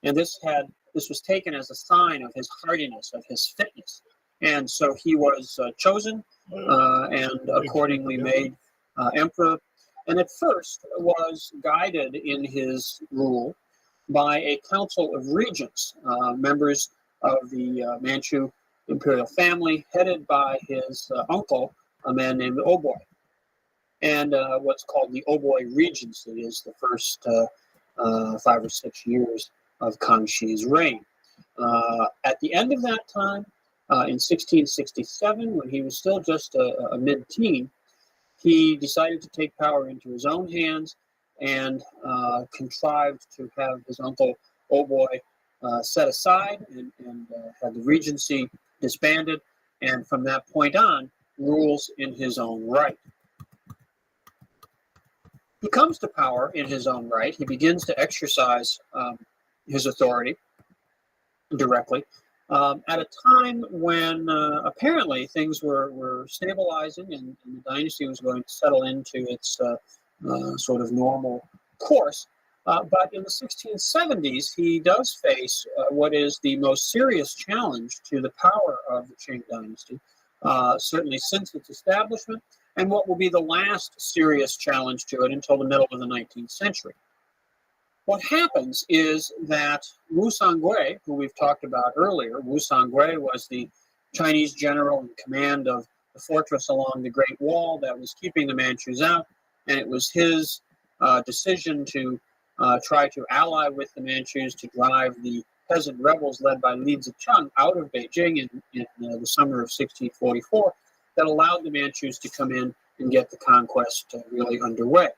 and this was taken as a sign of his hardiness, of his fitness. And so he was chosen and accordingly made emperor, and at first was guided in his rule by a council of regents, members of the Manchu imperial family, headed by his uncle, a man named Oboy. And what's called the Oboy Regency is the first 5 or 6 years of Kangxi's reign. At the end of that time, in 1667, when he was still just a mid-teen, he decided to take power into his own hands and contrived to have his uncle Oboy set aside and had the regency disbanded, and from that point on, rules in his own right. He comes to power in his own right. He begins to exercise his authority directly at a time when apparently things were stabilizing and the dynasty was going to settle into its sort of normal course. But in the 1670s, he does face what is the most serious challenge to the power of the Qing dynasty, certainly since its establishment, and what will be the last serious challenge to it until the middle of the 19th century. What happens is that Wu Songui, who we've talked about earlier, Wu Songui was the Chinese general in command of the fortress along the Great Wall that was keeping the Manchus out, and it was his decision to try to ally with the Manchus to drive the peasant rebels led by Li Zicheng out of Beijing in the summer of 1644 that allowed the Manchus to come in and get the conquest really underway.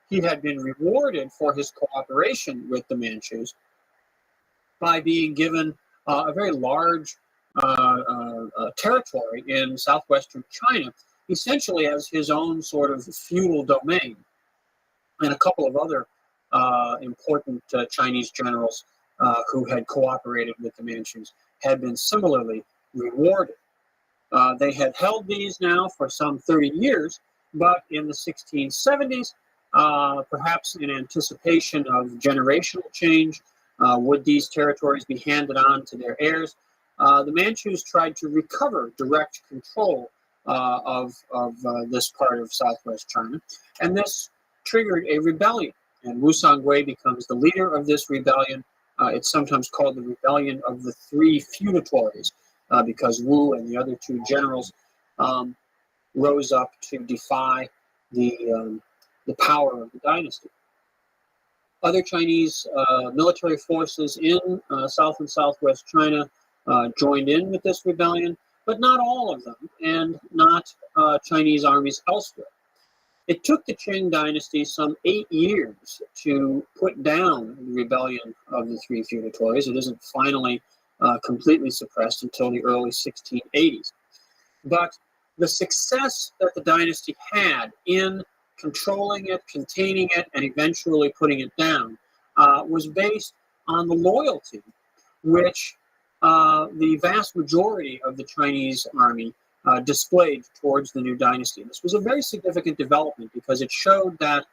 He had been rewarded for his cooperation with the Manchus by being given a very large territory in southwestern China, essentially as his own sort of feudal domain, and a couple of other important Chinese generals who had cooperated with the Manchus had been similarly rewarded. They had held these now for some 30 years, but in the 1670s, perhaps in anticipation of generational change, would these territories be handed on to their heirs? The Manchus tried to recover direct control of this part of southwest China, and this triggered a rebellion, and Wu Songui becomes the leader of this rebellion. It's sometimes called the Rebellion of the Three Feudatories, because Wu and the other two generals rose up to defy the power of the dynasty. Other Chinese military forces in south and southwest China joined in with this rebellion, but not all of them, and not Chinese armies elsewhere. It took the Qing dynasty some 8 years to put down the rebellion of the Three Feudatories. It isn't finally completely suppressed until the early 1680s. But the success that the dynasty had in controlling it, containing it, and eventually putting it down was based on the loyalty which the vast majority of the Chinese army displayed towards the new dynasty. This was a very significant development because it showed that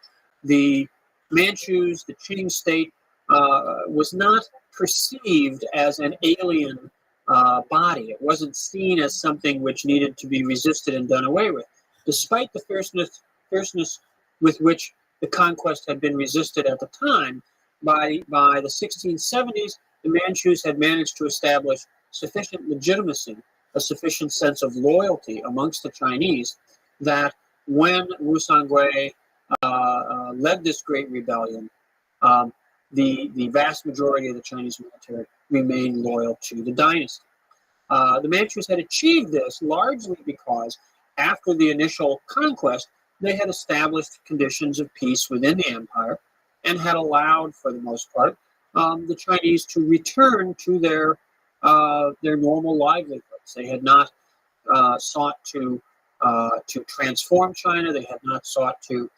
the Manchus, the Qing state, was not perceived as an alien body. It wasn't seen as something which needed to be resisted and done away with, despite the fierceness with which the conquest had been resisted at the time. By the 1670s, the Manchus had managed to establish sufficient legitimacy, a sufficient sense of loyalty amongst the Chinese, that when Wu Songui led this great rebellion, the vast majority of the Chinese military remained loyal to the dynasty. The Manchus had achieved this largely because after the initial conquest, they had established conditions of peace within the empire and had allowed, for the most part, the Chinese to return to their normal livelihoods. They had not sought to transform China. They had not sought to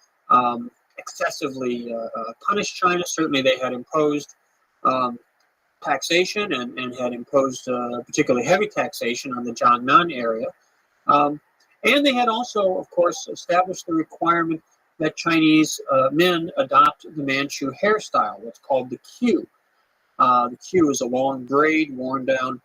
excessively punish China. Certainly, they had imposed taxation and had imposed particularly heavy taxation on the Jiangnan area. And they had also, of course, established the requirement that Chinese men adopt the Manchu hairstyle, what's called the queue. The queue is a long braid worn down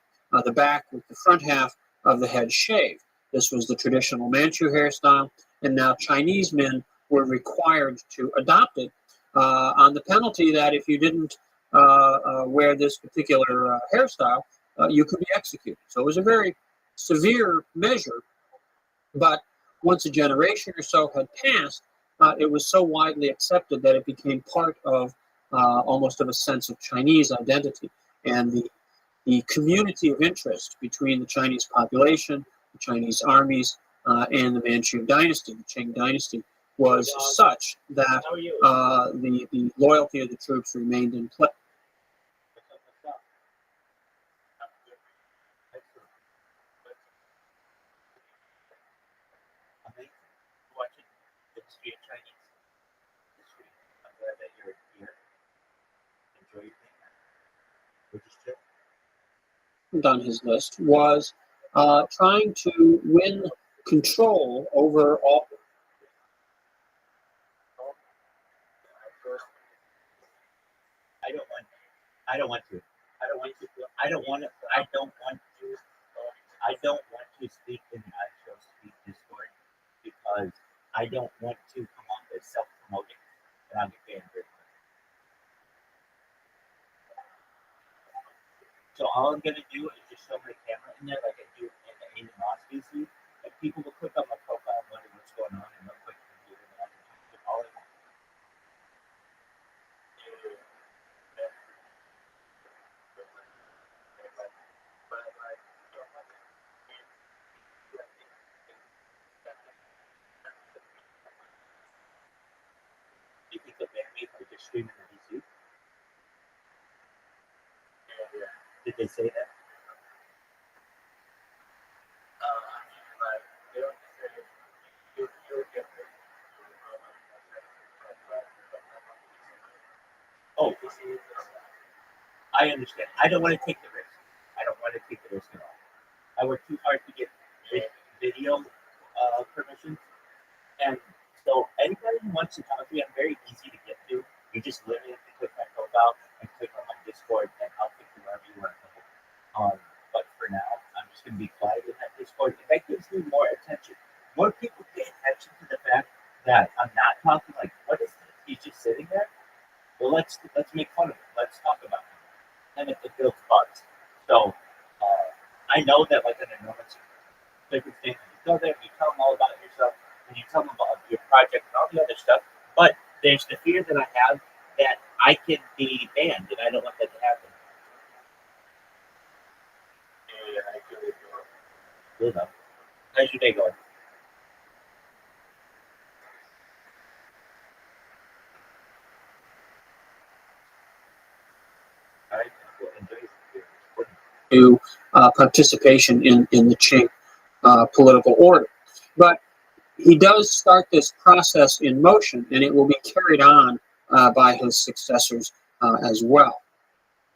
the back with the front half of the head shaved. This was the traditional Manchu hairstyle, and now Chinese men were required to adopt it on the penalty that if you didn't wear this particular hairstyle, you could be executed. So it was a very severe measure, but once a generation or so had passed, it was so widely accepted that it became part of almost of a sense of Chinese identity. And the community of interest between the Chinese population, the Chinese armies, and the Manchu dynasty, the Qing dynasty, was such that the loyalty of the troops remained in place. On his list was trying to win control over all. I don't want to. I don't want to. I don't want to. I don't want to. I don't want to speak in the actual speak Discord because I don't want to come off as self-promoting, and I'm getting very. So all I'm gonna do is just show my camera in there like I do in the Aiden Ross VC, and people will click on my profile and wonder what's going on, and they'll click the computer and I can do all I want. Do you think they'll ban me for just streaming the VC? Did they say that? Oh, I understand. I don't want to take the risk. I don't want to take the risk at all. I work too hard to get video permissions, and so anybody who wants to talk to me, I'm very easy to get to. You just literally have to click my profile and click on my Discord, and I'll take you wherever you want to go. But for now, I'm just going to be quiet in that Discord. If that gives me more attention, more people pay attention to the fact that I'm not talking. Like, what is this? He's just sitting there. Well, let's make fun of it. Let's talk about it, and it builds buzz. So I know that like an enormous circumstance, you go there, you tell them all about yourself, and you tell them about your project and all the other stuff. But there's the fear that I have that I can be banned, and I don't want that to happen. Good enough. How's your day going? All right. Well, enjoy To participation in the Qing political order. But he does start this process in motion, and it will be carried on by his successors as well.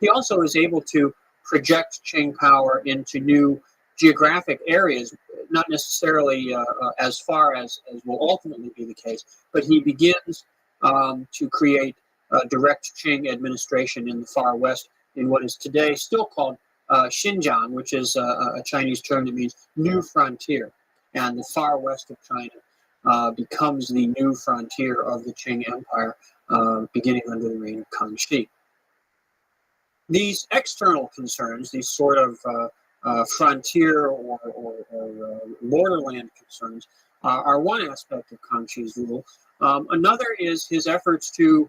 He also is able to project Qing power into new geographic areas, not necessarily as far as will ultimately be the case, but he begins to create direct Qing administration in the far west in what is today still called Xinjiang, which is a Chinese term that means new frontier. And the far west of China becomes the new frontier of the Qing Empire, beginning under the reign of Kangxi. These external concerns, these sort of frontier or borderland concerns, are one aspect of Kangxi's rule. Another is his efforts to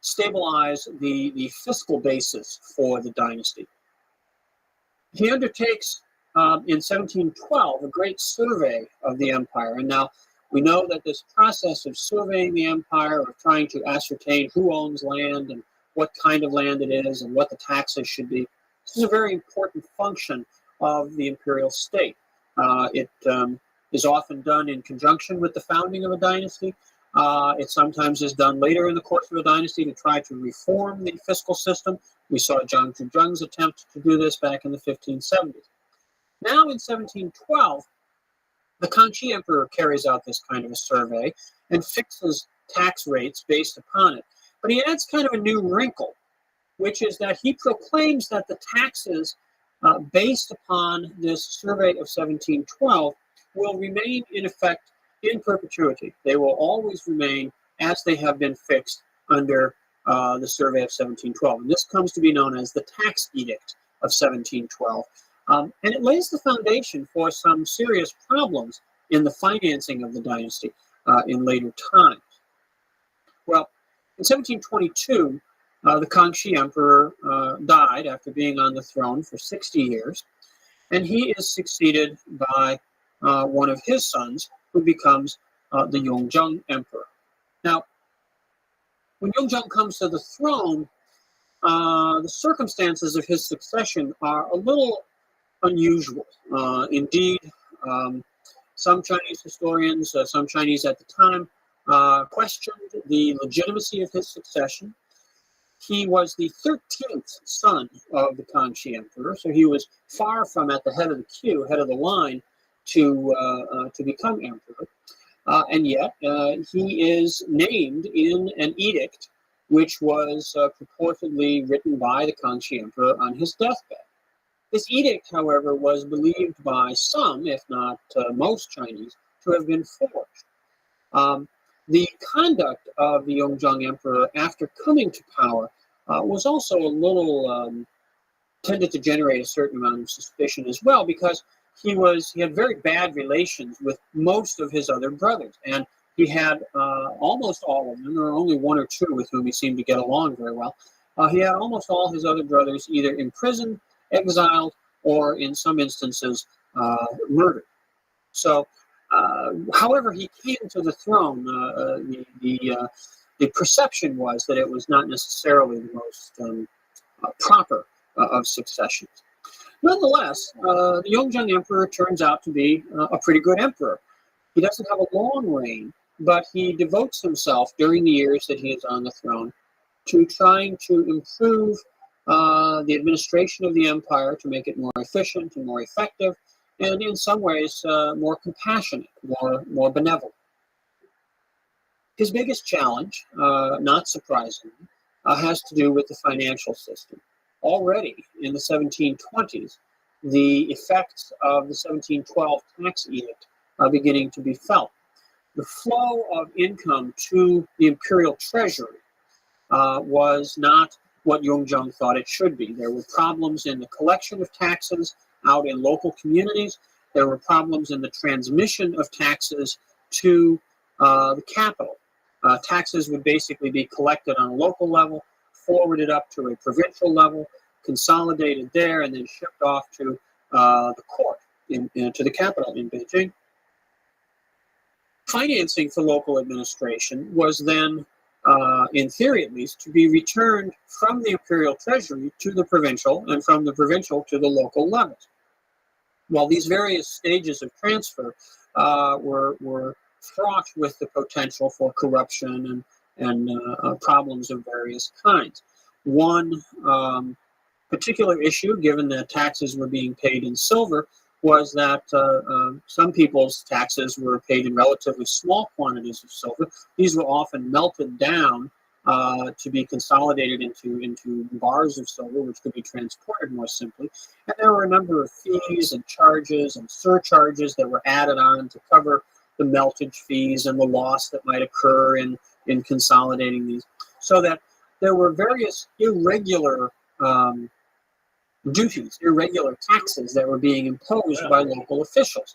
stabilize the fiscal basis for the dynasty. He undertakes in 1712 a great survey of the empire. And now we know that this process of surveying the empire, of trying to ascertain who owns land and what kind of land it is and what the taxes should be, this is a very important function of the imperial state. It is often done in conjunction with the founding of a dynasty. It sometimes is done later in the course of a dynasty to try to reform the fiscal system. We saw Zhang Zhuzheng's attempt to do this back in the 1570s. Now in 1712, the Kangxi Emperor carries out this kind of a survey and fixes tax rates based upon it. But he adds kind of a new wrinkle. which is that he proclaims that the taxes based upon this survey of 1712 will remain in effect in perpetuity. They will always remain as they have been fixed under the survey of 1712. And this comes to be known as the Tax Edict of 1712. And it lays the foundation for some serious problems in the financing of the dynasty in later times. Well, in 1722, the Kangxi Emperor died after being on the throne for 60 years, and he is succeeded by one of his sons, who becomes the Yongzheng Emperor. Now, when Yongzheng comes to the throne, the circumstances of his succession are a little unusual. Indeed, some Chinese historians, some Chinese at the time, questioned the legitimacy of his succession. He was the 13th son of the Kangxi Emperor, so he was far from at the head of the queue, head of the line, to become emperor. And yet, he is named in an edict which was purportedly written by the Kangxi Emperor on his deathbed. This edict, however, was believed by some, if not most Chinese, to have been forged. The conduct of the Yongzheng Emperor after coming to power was also a little tended to generate a certain amount of suspicion as well, because he had very bad relations with most of his other brothers, and he had almost all of them. There were only one or two with whom he seemed to get along very well. He had almost all his other brothers either imprisoned, exiled, or in some instances murdered. So, however he came to the throne, the perception was that it was not necessarily the most proper of successions. Nonetheless, the Yongzheng Emperor turns out to be a pretty good emperor. He doesn't have a long reign, but he devotes himself during the years that he is on the throne to trying to improve the administration of the empire, to make it more efficient and more effective, and in some ways more compassionate, more benevolent. His biggest challenge, not surprisingly, has to do with the financial system. Already in the 1720s, the effects of the 1712 tax edict are beginning to be felt. The flow of income to the imperial treasury was not what Yongzheng thought it should be. There were problems in the collection of taxes out in local communities. There were problems in the transmission of taxes to the capital. Taxes would basically be collected on a local level, forwarded up to a provincial level, consolidated there, and then shipped off to the court, to the capital in Beijing. Financing for local administration was then, in theory at least, to be returned from the imperial treasury to the provincial, and from the provincial to the local levels. While these various stages of transfer were fraught with the potential for corruption and problems of various kinds. One particular issue, given that taxes were being paid in silver, was that some people's taxes were paid in relatively small quantities of silver. These were often melted down to be consolidated into bars of silver, which could be transported more simply. And there were a number of fees and charges and surcharges that were added on to cover the meltage fees and the loss that might occur in consolidating these. So that there were various irregular duties, irregular taxes that were being imposed by local officials.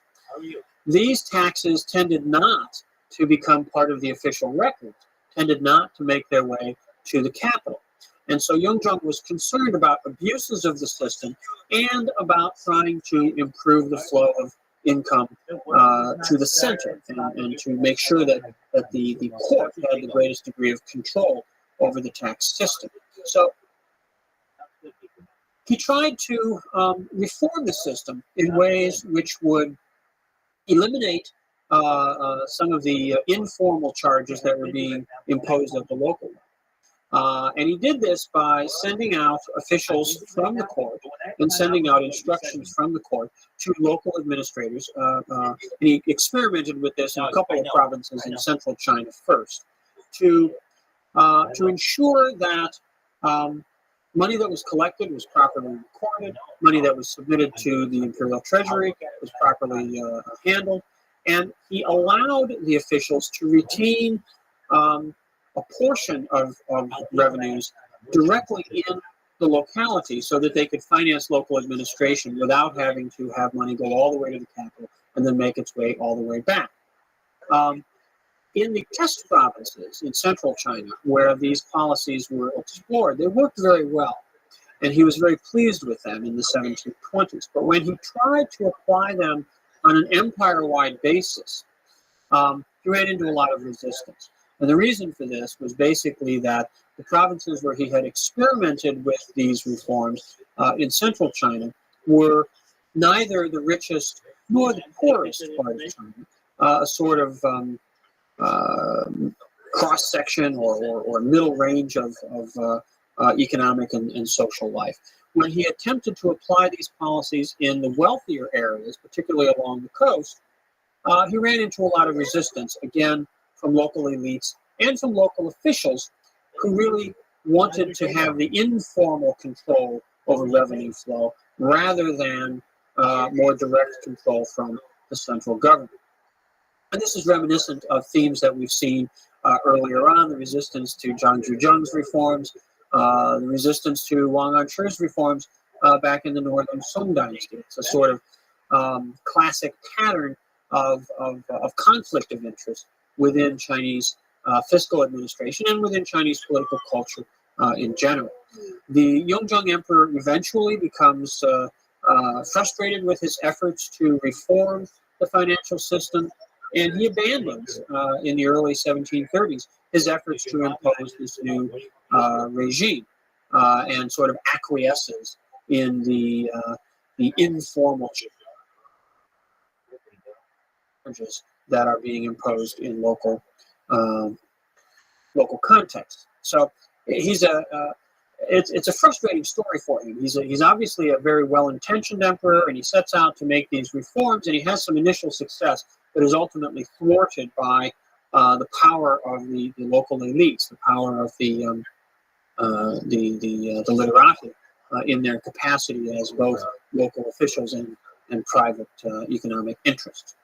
These taxes tended not to become part of the official records, tended not to make their way to the capital. And so Yongzheng was concerned about abuses of the system and about trying to improve the flow of income to the center, and to make sure that the court had the greatest degree of control over the tax system. So he tried to reform the system in ways which would eliminate some of the informal charges that were being imposed at the local level. And he did this by sending out officials from the court and sending out instructions from the court to local administrators. And he experimented with this in a couple of provinces in central China first, to ensure that Money that was collected was properly recorded. Money that was submitted to the imperial treasury was properly handled. And he allowed the officials to retain a portion of revenues directly in the locality so that they could finance local administration without having to have money go all the way to the capital and then make its way all the way back. In the test provinces in central China, where these policies were explored, they worked very well. And he was very pleased with them in the 1720s. But when he tried to apply them on an empire-wide basis, he ran into a lot of resistance. And the reason for this was basically that the provinces where he had experimented with these reforms in central China were neither the richest nor the poorest part of China, a sort of cross-section or middle range of economic and social life. When he attempted to apply these policies in the wealthier areas, particularly along the coast, he ran into a lot of resistance, again, from local elites and from local officials who really wanted to have the informal control over revenue flow rather than more direct control from the central government. And this is reminiscent of themes that we've seen earlier on, the resistance to Zhang Zhuzheng's reforms, the resistance to Wang Anshi's reforms back in the northern Song dynasty. It's a sort of classic pattern of conflict of interest within Chinese fiscal administration and within Chinese political culture in general. The Yongzheng Emperor eventually becomes frustrated with his efforts to reform the financial system, and he abandons in the early 1730s his efforts to impose this new regime and sort of acquiesces in the informal changes that are being imposed in local contexts. So he's it's a frustrating story for him. He's obviously a very well-intentioned emperor, and he sets out to make these reforms, and he has some initial success, but is ultimately thwarted by the power of the local elites, the power of the literati in their capacity as both local officials and private economic interests.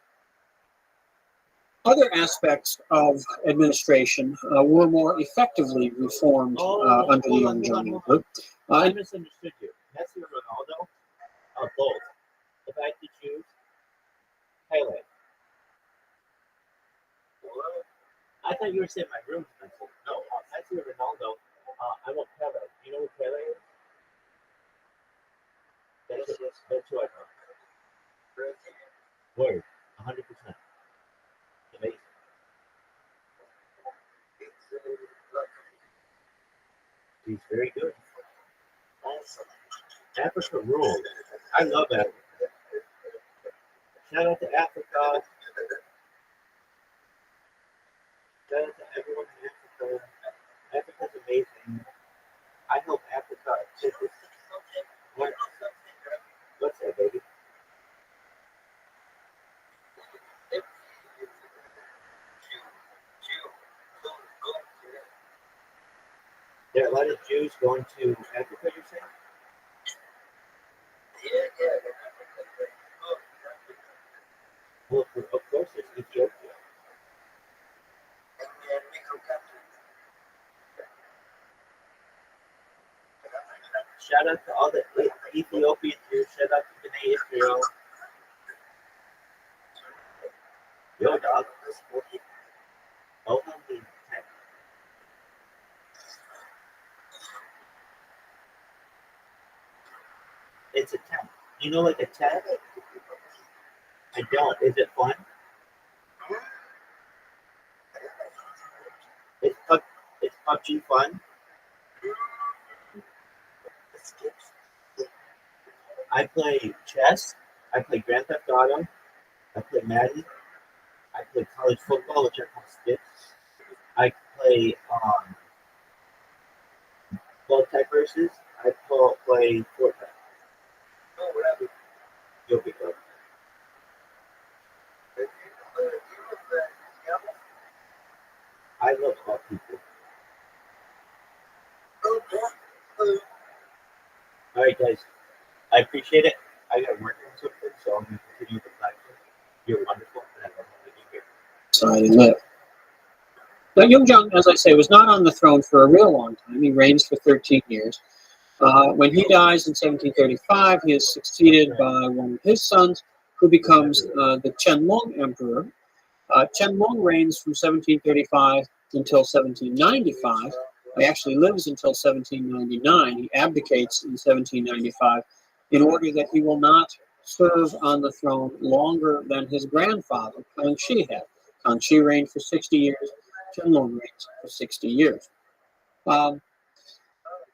Other aspects of administration were more effectively reformed under the Yongzheng Emperor. I misunderstood you. Messi or Ronaldo? Both. If I had to choose, Pele. I thought you were saying my room's Messi. No, Messi or Ronaldo. I want Pele. Do you know who Pele is? That's who I know. Word. 100%. Amazing. He's very good. Africa ruled. I love Africa. Shout out to Africa. Shout out to everyone in Africa. Africa's amazing. I hope Africa. What's that, baby? There are a lot of Jews going to Africa, you're saying? Well, of course, there's Ethiopia. Shout out to all the Ethiopian Jews. Shout out to B'nai Israel. Yo, dog. Oh, no, me. It's a tent. You know, like a tent? I don't. Is it fun? It's PUBG fun. I play chess. I play Grand Theft Auto. I play Madden. I play college football, which I call Stick. I play multiverses. I play Fortnite. You'll be good. I love all people. All right, guys. I appreciate it. I got to work on something, so I'm going to continue the platform. You're wonderful, and I love having you here. Decided to live. Now, Yongjang, as I say, was not on the throne for a real long time. He reigns for 13 years. When he dies in 1735, he is succeeded by one of his sons, who becomes the Qianlong Emperor. Qianlong reigns from 1735 until 1795. He actually lives until 1799. He abdicates in 1795 in order that he will not serve on the throne longer than his grandfather, Kangxi, had. Kangxi reigned for 60 years. Qianlong reigns for 60 years.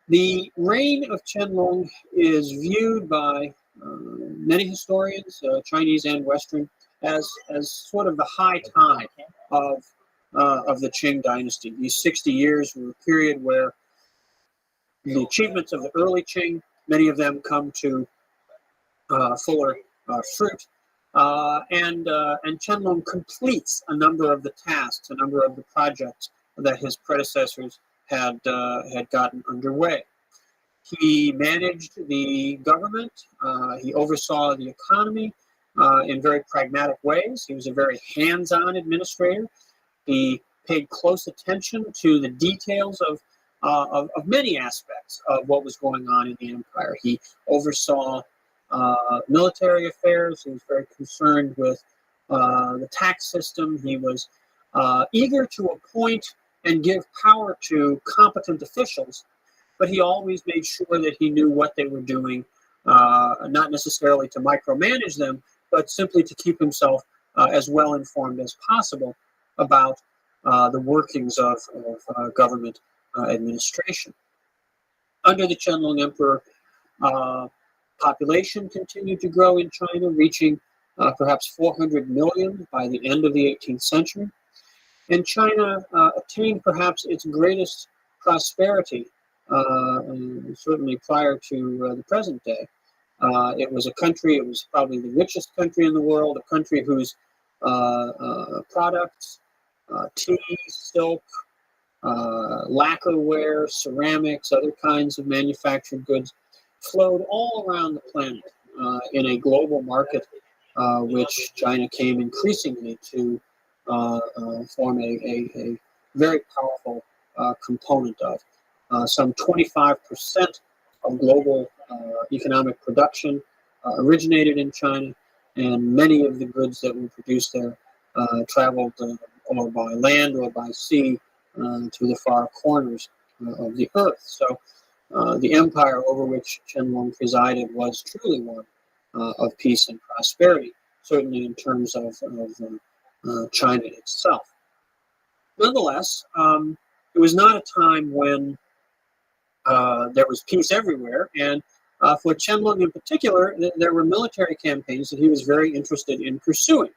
The reign of Qianlong is viewed by many historians, Chinese and Western, as sort of the high tide of the Qing dynasty. These 60 years were a period where the achievements of the early Qing, many of them come to fuller fruit, and Qianlong completes a number of the tasks, a number of the projects that his predecessors had gotten underway. He managed the government. He oversaw the economy in very pragmatic ways. He was a very hands-on administrator. He paid close attention to the details of many aspects of what was going on in the empire. He oversaw military affairs. He was very concerned with the tax system. He was eager to appoint and give power to competent officials, but he always made sure that he knew what they were doing, not necessarily to micromanage them, but simply to keep himself as well informed as possible about the workings of government administration. Under the Qianlong Emperor, population continued to grow in China, reaching perhaps 400 million by the end of the 18th century. And China attained perhaps its greatest prosperity, certainly prior to the present day. It was a country, it was probably the richest country in the world, a country whose products, tea, silk, lacquerware, ceramics, other kinds of manufactured goods, flowed all around the planet in a global market, which China came increasingly to form a very powerful component of. Some 25% of global economic production originated in China, and many of the goods that were produced there traveled or by land or by sea to the far corners of the earth. So the empire over which Qianlong presided was truly one of peace and prosperity, certainly in terms of China itself. Nonetheless, it was not a time when there was peace everywhere, and for Qianlong in particular, there were military campaigns that he was very interested in pursuing.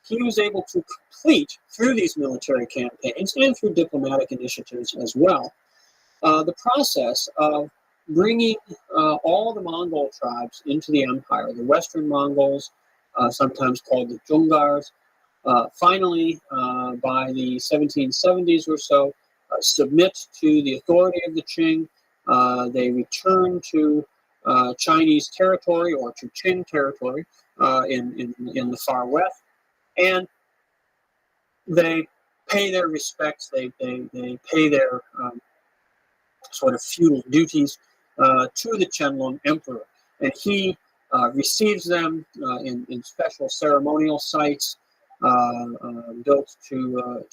He was able to complete, through these military campaigns and through diplomatic initiatives as well, the process of bringing all the Mongol tribes into the empire, the Western Mongols, sometimes called the Zhongars, finally, by the 1770s or so, submit to the authority of the Qing. They return to Chinese territory or to Qing territory in the far west, and they pay their respects. They pay their sort of feudal duties to the Qianlong Emperor, and he receives them in special ceremonial sites built to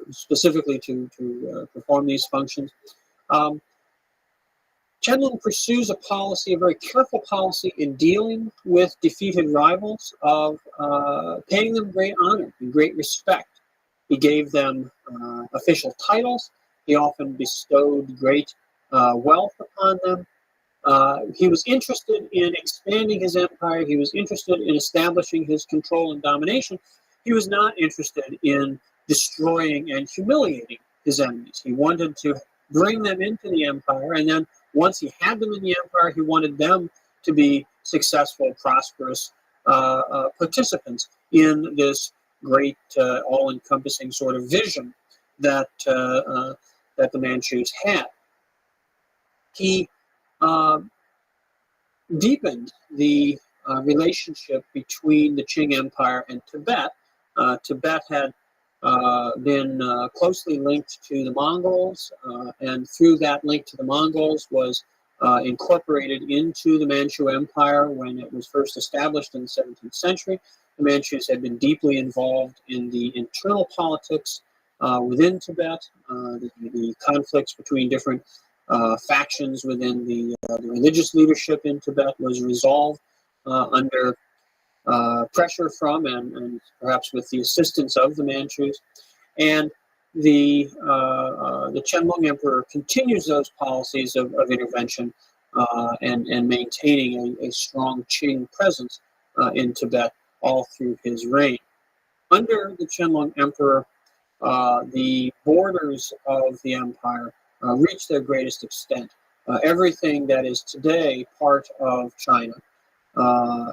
specifically to perform these functions. Qianlong pursues a policy, a very careful policy in dealing with defeated rivals, of paying them great honor and great respect. He gave them official titles. He often bestowed great wealth upon them. He was interested in expanding his empire. He was interested in establishing his control and domination. He was not interested in destroying and humiliating his enemies. He wanted to bring them into the empire, and then once he had them in the empire, he wanted them to be successful, prosperous participants in this great, all-encompassing sort of vision that that the Manchus had. He deepened the relationship between the Qing Empire and Tibet. Tibet had been closely linked to the Mongols, and through that link to the Mongols was incorporated into the Manchu Empire when it was first established in the 17th century. The Manchus had been deeply involved in the internal politics within Tibet, the conflicts between different factions within the religious leadership in Tibet was resolved under pressure from and perhaps with the assistance of the Manchus. And the Qianlong Emperor continues those policies of intervention and maintaining a strong Qing presence in Tibet all through his reign. Under the Qianlong Emperor, the borders of the empire reached their greatest extent. Everything that is today part of China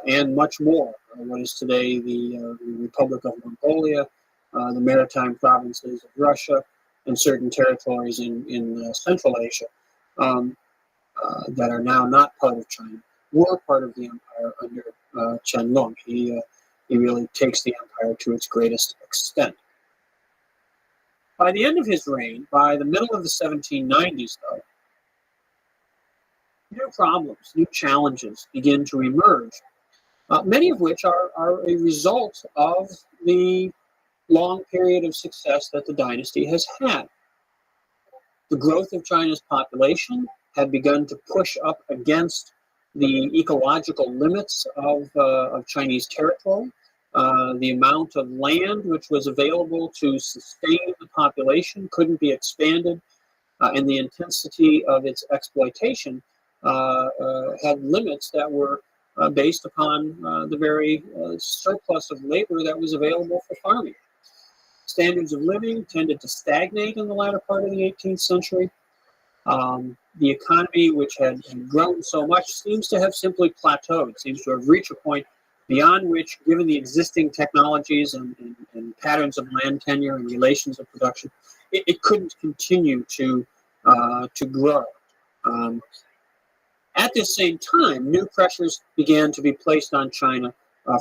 and much more, what is today the Republic of Mongolia, the maritime provinces of Russia, and certain territories in Central Asia that are now not part of China, were part of the empire under Qianlong. He really takes the empire to its greatest extent. By the end of his reign, by the middle of the 1790s, though, new problems, new challenges begin to emerge, many of which are a result of the long period of success that the dynasty has had. The growth of China's population had begun to push up against the ecological limits of Chinese territory. The amount of land which was available to sustain the population couldn't be expanded, and the intensity of its exploitation had limits that were based upon the very surplus of labor that was available for farming. Standards of living tended to stagnate in the latter part of the 18th century. The economy, which had grown so much, seems to have simply plateaued, seems to have reached a point beyond which, given the existing technologies and patterns of land tenure and relations of production, it couldn't continue to grow. At this same time, new pressures began to be placed on China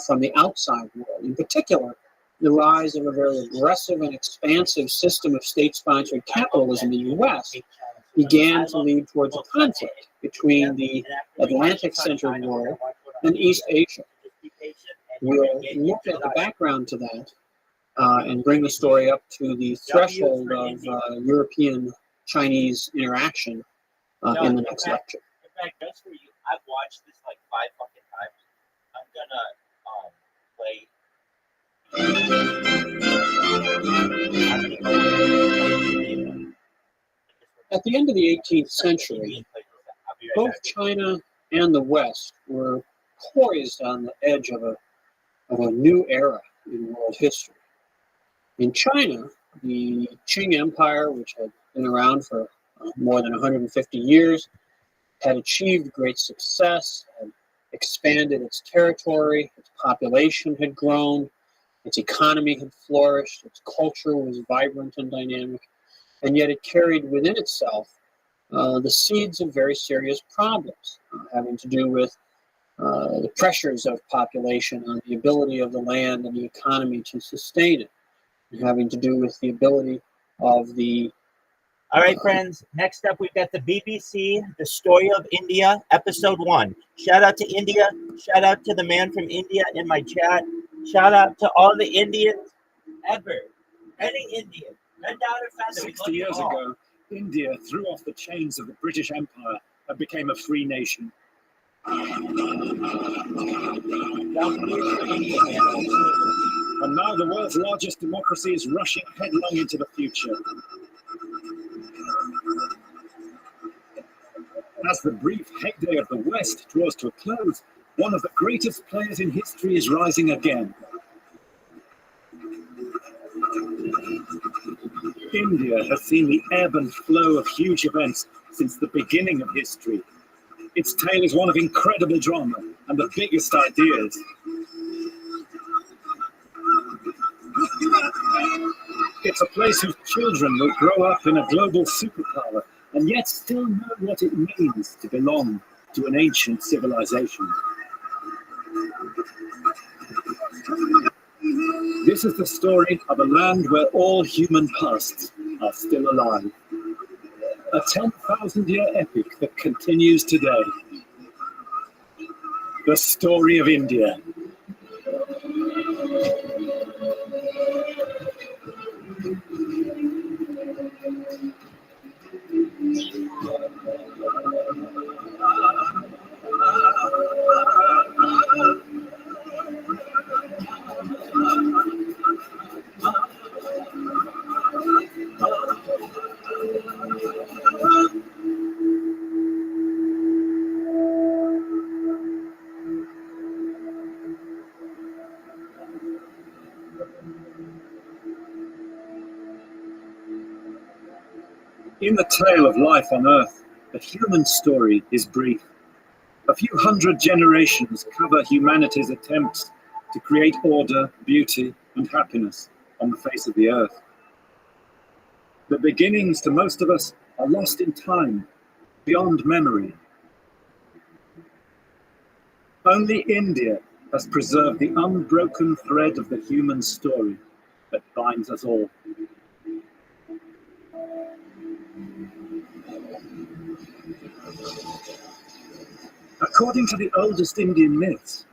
from the outside world. In particular, the rise of a very aggressive and expansive system of state-sponsored capitalism in the U.S. began to lead towards a conflict between the Atlantic-centered world and East Asia. We'll look at the background to that and bring the story up to the threshold of European-Chinese interaction in the next lecture. In fact, just for you, I've watched this like 5 fucking times. I'm gonna play. At the end of the 18th century, both China and the West were poised on the edge of a new era in world history. In China, the Qing Empire, which had been around for more than 150 years, had achieved great success, had expanded its territory, its population had grown, its economy had flourished, its culture was vibrant and dynamic, and yet it carried within itself the seeds of very serious problems having to do with the pressures of population on the ability of the land and the economy to sustain it, and having to do with the ability of the All right, friends. Next up, we've got the BBC, The Story of India, Episode 1. Shout out to India. Shout out to the man from India in my chat. Shout out to all the Indians ever. Any Indian. Bend down and feather. 60 years ago, India threw off the chains of the British Empire and became a free nation. And now the world's largest democracy is rushing headlong into the future. As the brief heyday of the West draws to a close, one of the greatest players in history is rising again. India has seen the ebb and flow of huge events since the beginning of history. Its tale is one of incredible drama and the biggest ideas. It's a place whose children will grow up in a global superpower and yet still know what it means to belong to an ancient civilization. This is the story of a land where all human pasts are still alive. A 10,000-year epic that continues today. The story of India. In the tale of life on Earth, the human story is brief. A few hundred generations cover humanity's attempts to create order, beauty, and happiness on the face of the Earth. The beginnings to most of us are lost in time, beyond memory. Only India has preserved the unbroken thread of the human story that binds us all. According to the oldest Indian myths,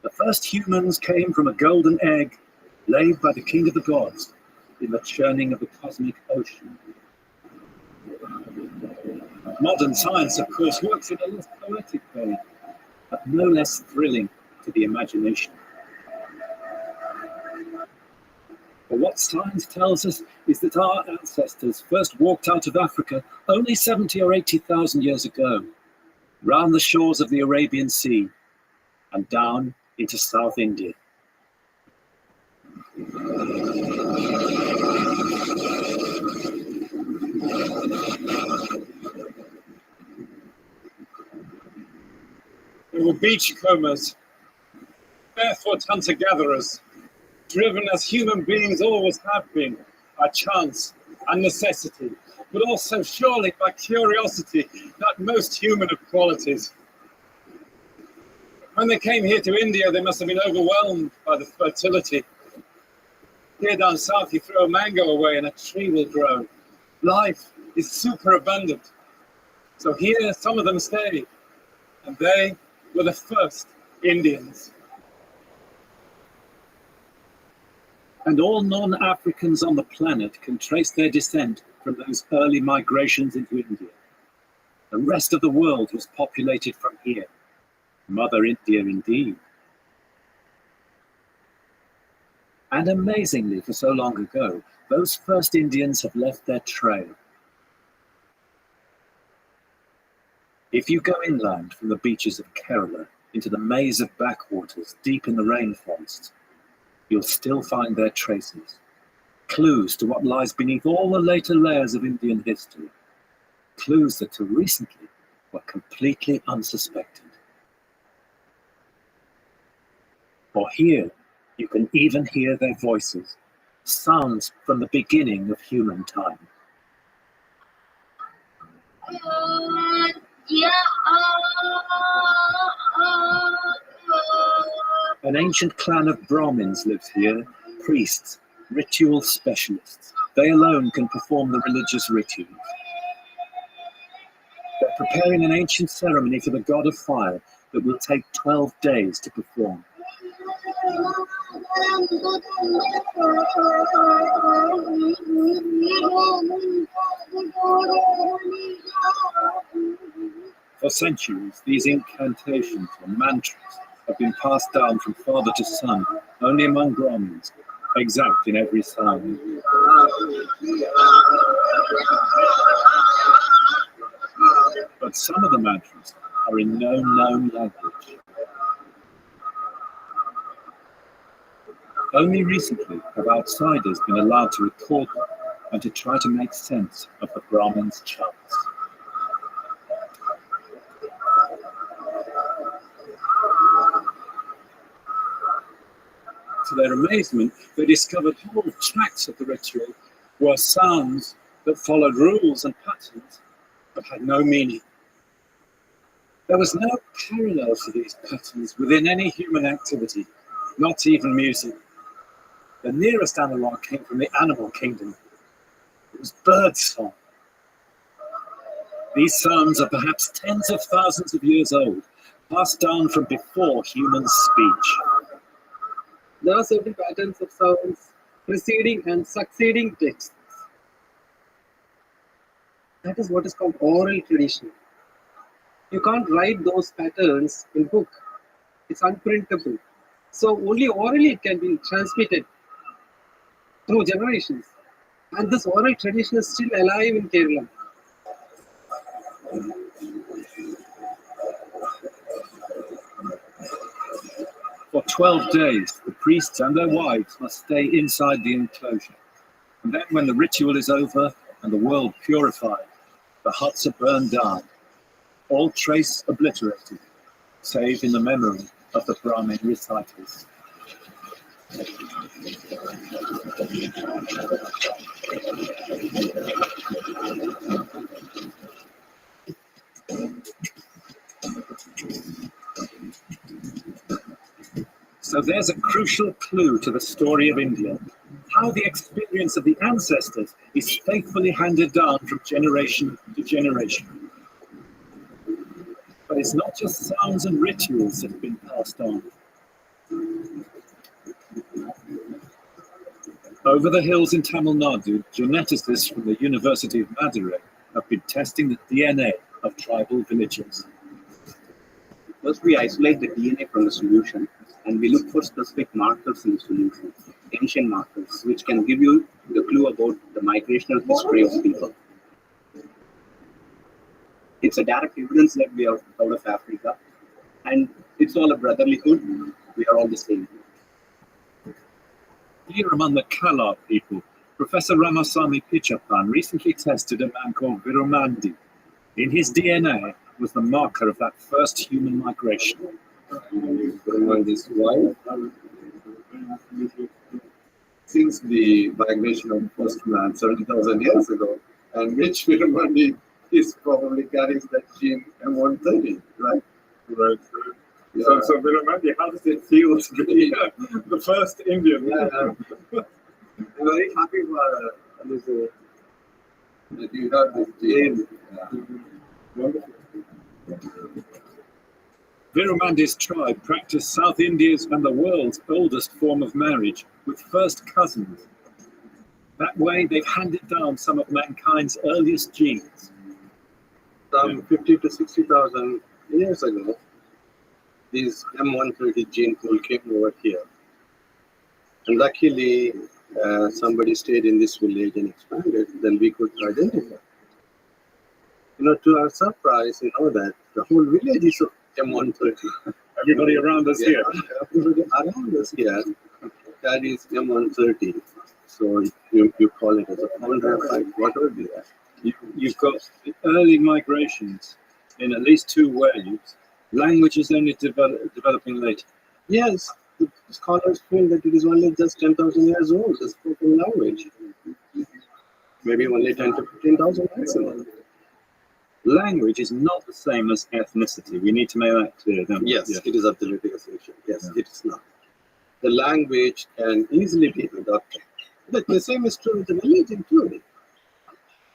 the first humans came from a golden egg laid by the king of the gods in the churning of the cosmic ocean. Modern science, of course, works in a less poetic way, but no less thrilling to the imagination. But what science tells us is that our ancestors first walked out of Africa only 70 or 80,000 years ago, round the shores of the Arabian Sea and down into South India. They were beachcombers, barefoot hunter-gatherers, driven as human beings always have been by chance and necessity, but also surely by curiosity, that most human of qualities. When they came here to India, they must have been overwhelmed by the fertility. Here down south, you throw a mango away and a tree will grow. Life is super abundant. So here, some of them stayed, and they were the first Indians. And all non-Africans on the planet can trace their descent from those early migrations into India. The rest of the world was populated from here. Mother India indeed. And amazingly, for so long ago, those first Indians have left their trail. If you go inland from the beaches of Kerala into the maze of backwaters deep in the rainforests, you'll still find their traces, clues to what lies beneath all the later layers of Indian history, clues that till recently were completely unsuspected. For here, you can even hear their voices, sounds from the beginning of human time. An ancient clan of Brahmins lives here, priests, ritual specialists. They alone can perform the religious rituals. They're preparing an ancient ceremony for the god of fire that will take 12 days to perform. For centuries, these incantations or mantras have been passed down from father to son, only among Brahmins, exact in every sound. But some of the mantras are in no known language. Only recently have outsiders been allowed to record them and to try to make sense of the Brahmins' chants. To their amazement, they discovered whole tracts of the ritual were sounds that followed rules and patterns but had no meaning. There was no parallel for these patterns within any human activity, not even music. The nearest analog came from the animal kingdom. It was bird song. These sounds are perhaps tens of thousands of years old, passed down from before human speech. There are certain patterns of sounds preceding and succeeding texts. That is what is called oral tradition. You can't write those patterns in book. It's unprintable. So only orally it can be transmitted through generations. And this oral tradition is still alive in Kerala. For 12 days, the priests and their wives must stay inside the enclosure. And then when the ritual is over and the world purified, the huts are burned down, all trace obliterated, save in the memory of the Brahmin reciters. So there's a crucial clue to the story of India, how the experience of the ancestors is faithfully handed down from generation to generation. But it's not just sounds and rituals that have been passed on. Over the hills in Tamil Nadu, geneticists from the University of Madurai have been testing the DNA of tribal villages. First, we isolate the DNA from the solution and we look for specific markers in the solution, ancient markers, which can give you the clue about the migrational history of people. It's a direct evidence that we are out of Africa, and it's all a brotherlyhood. We are all the same. Here among the Kalar people, Professor Ramasamy Pichapan recently tested a man called Virumandi. In his DNA was the marker of that first human migration. Virumandi's wife, since the migration of the first man 70,000 years ago, and which Virumandi is probably carries that gene M130, right? Right. Yeah. So Virumandi, how does it feel to be the first Indian? Yeah. I'm very happy for that you have this gene. Wonderful. Virumandi's tribe practiced South India's and the world's oldest form of marriage with first cousins. That way, they've handed down some of mankind's earliest genes. Some 50 to 60,000 years ago, this M130 gene pool came over here. And luckily, somebody stayed in this village and expanded, then we could identify. To our surprise, that the whole village is of M130. Everybody around us here. Everybody around us here carries M130. So you call it as a founder, whatever it is. You've got early migrations in at least two waves. Language is only developing later. Yes, the scholars feel that it is only just 10,000 years old, the spoken language. Maybe only 10 to 15,000 maximum. Language is not the same as ethnicity. We need to make that clear, don't we? Yes, it is absolutely essential. Yes, it is not. The language can easily be adopted. But the same is true with the religion too.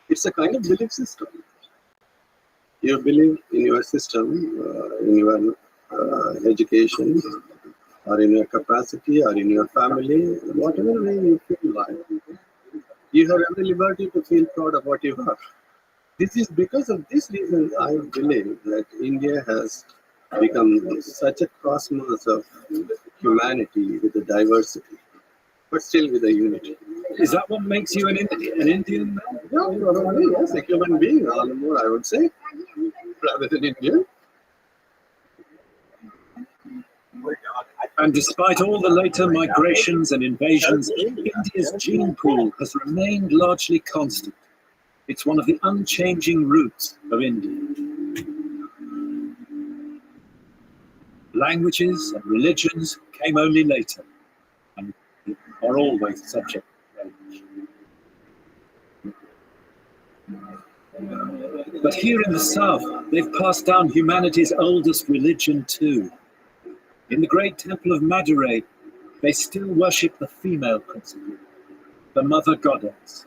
It's a kind of belief system. You believe in your system, in your education, or in your capacity, or in your family, whatever way you feel like. You have every liberty to feel proud of what you have. This is because of this reason I believe that India has become such a cosmos of humanity with a diversity, but still with a unity. Is that what makes you an Indian? Yeah, not only, yes, a human being, all the more, I would say, rather than Indian. And despite all the later migrations and invasions, India's gene pool has remained largely constant. It's one of the unchanging roots of India. Languages and religions came only later and are always subject to change. But here in the south, they've passed down humanity's oldest religion too. In the great temple of Madurai, they still worship the female principle, the mother goddess,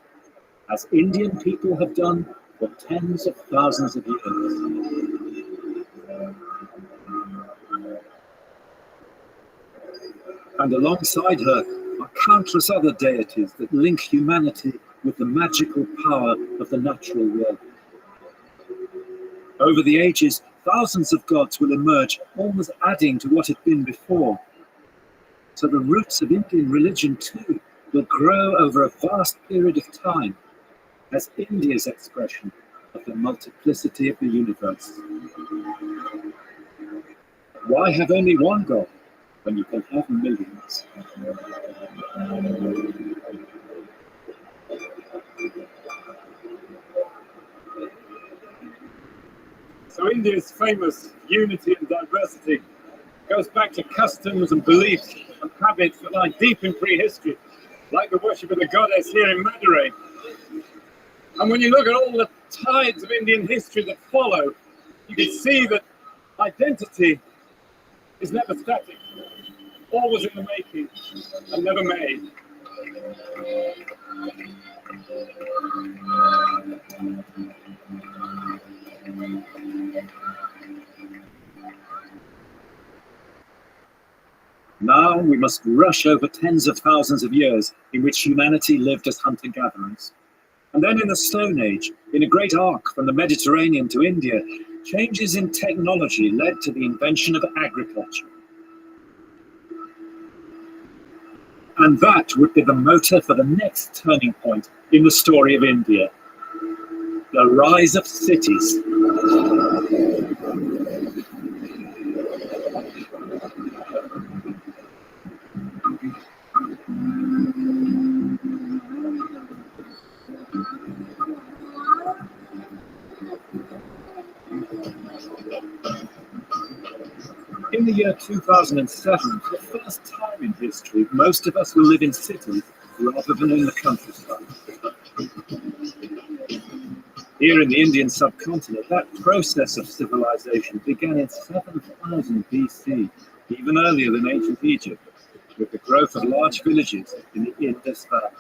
as Indian people have done for tens of thousands of years. And alongside her are countless other deities that link humanity with the magical power of the natural world. Over the ages, thousands of gods will emerge, almost adding to what had been before. So the roots of Indian religion too will grow over a vast period of time as India's expression of the multiplicity of the universe. Why have only one God when you can have millions? So India's famous unity and diversity goes back to customs and beliefs and habits that lie deep in prehistory, like the worship of the goddess here in Madurai. And when you look at all the tides of Indian history that follow, you can see that identity is never static, always in the making and never made. Now we must rush over tens of thousands of years in which humanity lived as hunter-gatherers. And then in the Stone Age, in a great arc from the Mediterranean to India, changes in technology led to the invention of agriculture. And that would be the motor for the next turning point in the story of India, the rise of cities. In the year 2007, for the first time in history, most of us will live in cities rather than in the countryside. Here in the Indian subcontinent, that process of civilization began in 7000 BC, even earlier than ancient Egypt, with the growth of large villages in the Indus Valley.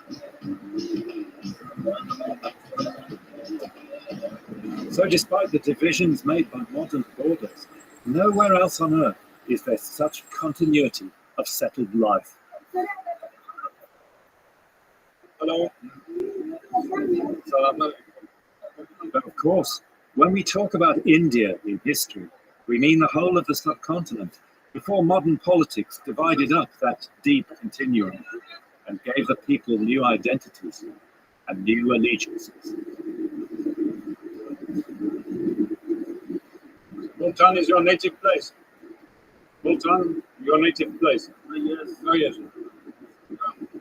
So despite the divisions made by modern borders, nowhere else on earth is there such continuity of settled life. Hello. But of course, when we talk about India in history, we mean the whole of the subcontinent, before modern politics divided up that deep continuum and gave the people new identities and new allegiances. Bhutan is your native place. Bhutan, your native place. Yes. Oh, yes.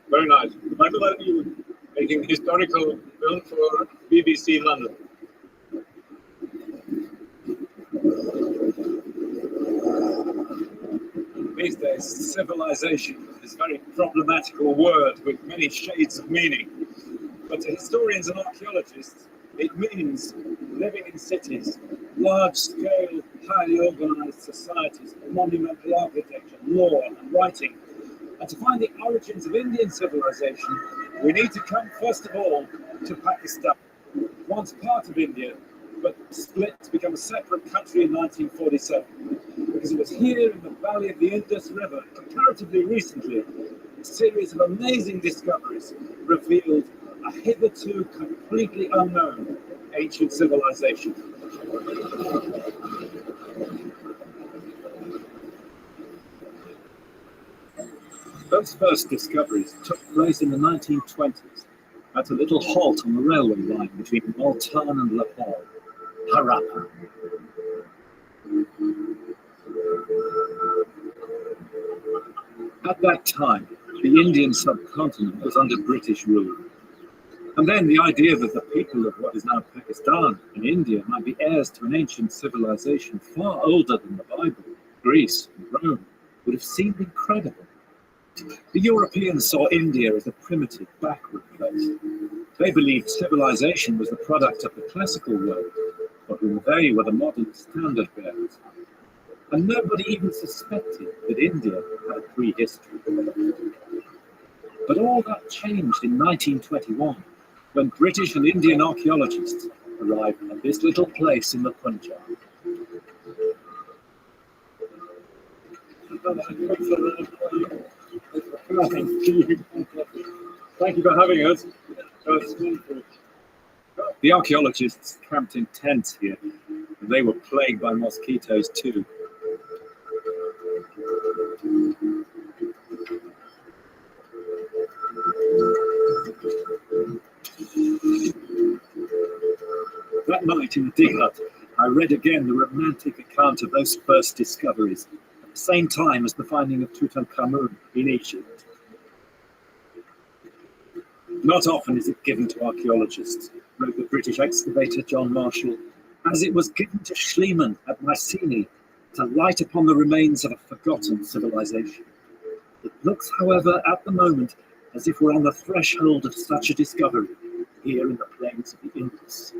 Very nice. Michael, are you making historical film for BBC London? These days, civilization is a very problematical word with many shades of meaning. But to historians and archaeologists, it means living in cities, large-scale, highly organized societies, monumental architecture, law and writing. And to find the origins of Indian civilization, we need to come first of all to Pakistan, once part of India, but split to become a separate country in 1947. Because it was here in the valley of the Indus River, comparatively recently, a series of amazing discoveries revealed a hitherto completely unknown ancient civilization. Those first discoveries took place in the 1920s at a little halt on the railway line between Multan and Lahore, Harappa. At that time, the Indian subcontinent was under British rule. And then the idea that the people of what is now Pakistan and India might be heirs to an ancient civilization far older than the Bible, Greece, and Rome would have seemed incredible. The Europeans saw India as a primitive, backward place. They believed civilization was the product of the classical world, for whom they were the modern standard bearers. And nobody even suspected that India had a prehistory. But all that changed in 1921, when British and Indian archaeologists arrived at this little place in the Punjab. Thank you for having us. The archaeologists camped in tents here, and they were plagued by mosquitoes too. That night in the dig hut, I read again the romantic account of those first discoveries, at the same time as the finding of Tutankhamun in Egypt. Not often is it given to archaeologists, wrote the British excavator John Marshall, as it was given to Schliemann at Mycenae to light upon the remains of a forgotten civilization. It looks, however, at the moment as if we're on the threshold of such a discovery here in the plains of the Indus.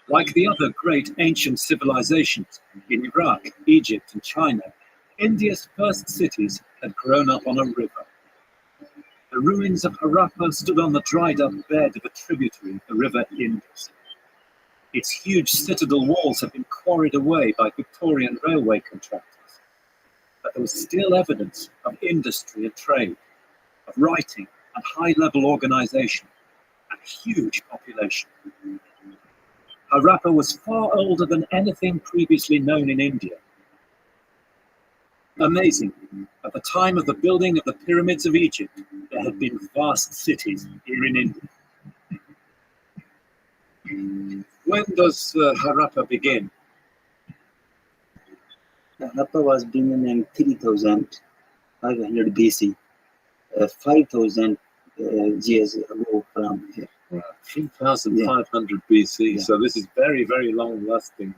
Like the other great ancient civilizations in Iraq, Egypt, and China, India's first cities had grown up on a river. The ruins of Harappa stood on the dried up bed of a tributary of the river Indus. Its huge citadel walls had been quarried away by Victorian railway contractors, but there was still evidence of industry and trade, of writing and high-level organization, and a huge population. Harappa was far older than anything previously known in India. Amazing, at the time of the building of the pyramids of Egypt, there had been vast cities here in India. When does Harappa begin? Harappa was begun in 3500 BC, 5,000 years ago from here. 3,500 BC. Yeah. So this is very, very long-lasting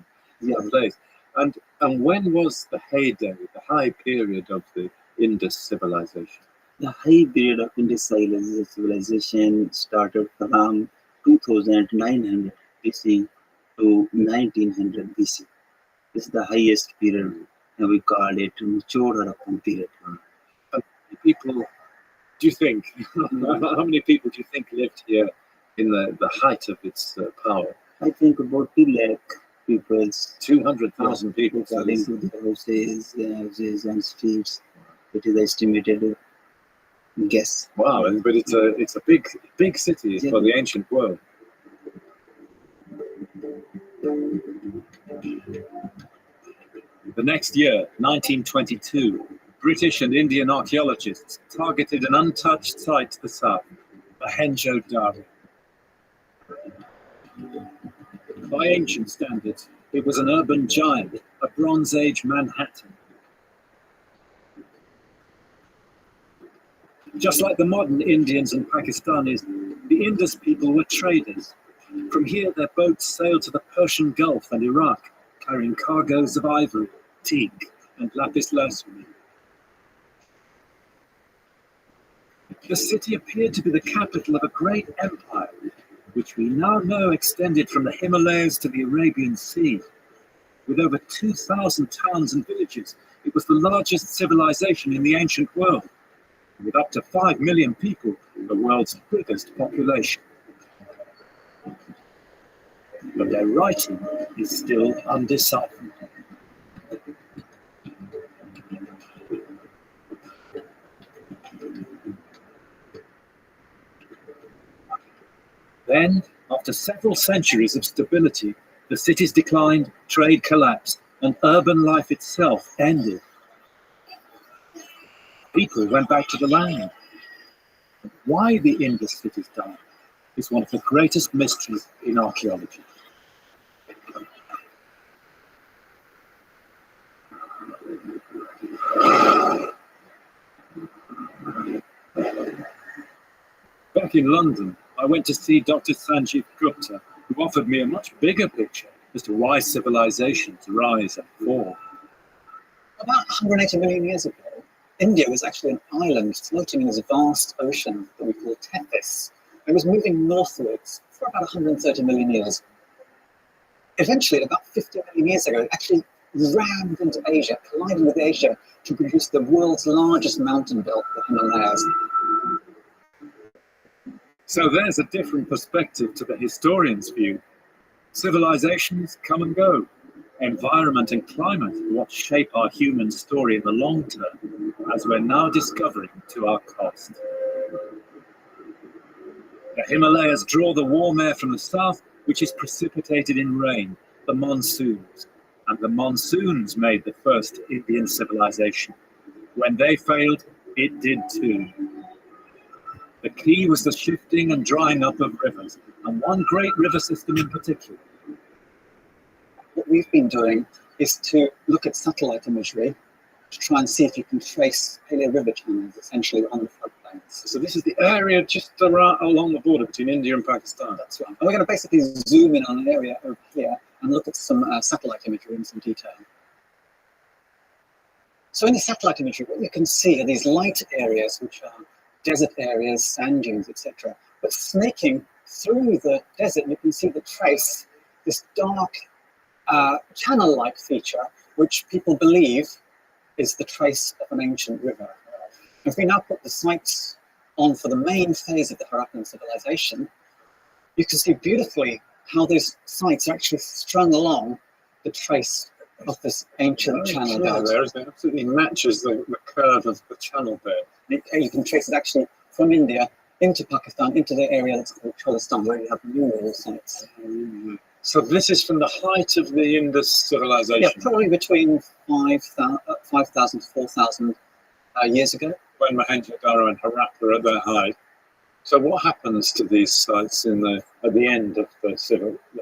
place. And when was the heyday, the high period of the Indus civilization? The high period of Indus civilization started from 2,900 BC to 1900 BC. This is the highest period, and we call it mature Harappan period. People, do you think, how many people do you think lived here in the height of its power? I think about 2 lakh people. 200,000 people. According to the houses and streets, it is estimated guess. Wow, but it's a big city for the ancient world. The next year, 1922, British and Indian archaeologists targeted an untouched site to the south, Mohenjo-Daro. By ancient standards, it was an urban giant, a Bronze Age Manhattan. Just like the modern Indians and Pakistanis, the Indus people were traders. From here, their boats sailed to the Persian Gulf and Iraq, carrying cargoes of ivory, teak, and lapis lazuli. The city appeared to be the capital of a great empire, which we now know extended from the Himalayas to the Arabian Sea. With over 2,000 towns and villages, it was the largest civilization in the ancient world. With up to 5 million people, the world's biggest population. But their writing is still undeciphered. Then, after several centuries of stability, the cities declined, trade collapsed, and urban life itself ended. People went back to the land. Why the Indus cities died is one of the greatest mysteries in archaeology. Back in London, I went to see Dr. Sanjeev Gupta, who offered me a much bigger picture as to why civilizations rise and fall. About 180 million years ago, India was actually an island floating in this vast ocean that we call Tethys. It was moving northwards for about 130 million years. Eventually, about 50 million years ago, it actually rammed into Asia, colliding with Asia to produce the world's largest mountain belt, the Himalayas. So there's a different perspective to the historian's view. Civilizations come and go. Environment and climate are what shape our human story in the long term, as we're now discovering to our cost. The Himalayas draw the warm air from the south, which is precipitated in rain, the monsoons. And the monsoons made the first Indian civilization. When they failed, it did too. The key was the shifting and drying up of rivers, and one great river system in particular. What we've been doing is to look at satellite imagery to try and see if you can trace paleo river channels essentially on the floodplains. So this is the area just around, along the border between India and Pakistan. That's right. And we're going to basically zoom in on an area over here and look at some satellite imagery in some detail. So in the satellite imagery, what you can see are these light areas, which are desert areas, sand dunes, etc. But snaking through the desert, you can see the trace, this dark channel-like feature, which people believe is the trace of an ancient river. If we now put the sights on for the main phase of the Harappan civilization, you can see beautifully how those sites are actually strung along the trace of this ancient channel belt. There, isn't it? Absolutely matches the curve of the channel there. You can trace it actually from India into Pakistan, into the area that's called Cholistan, where you have numerous sites. So this is from the height of the Indus civilization? Yeah, probably between 5,000 to 4,000 years ago. When Mohenjo-daro and Harappa are at their height. So what happens to these sites at the end of the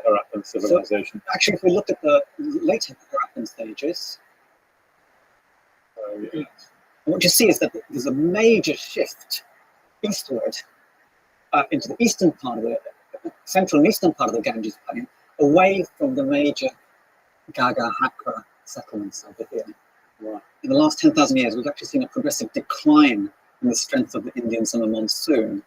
Harappan civilization? So, actually, if we look at the later Harappan stages, what you see is that there's a major shift eastward into the eastern part of the central and eastern part of the Ganges plain, away from the major Gaga Hakra settlements over here. Right. In the last 10,000 years, we've actually seen a progressive decline in the strength of the Indian summer monsoon.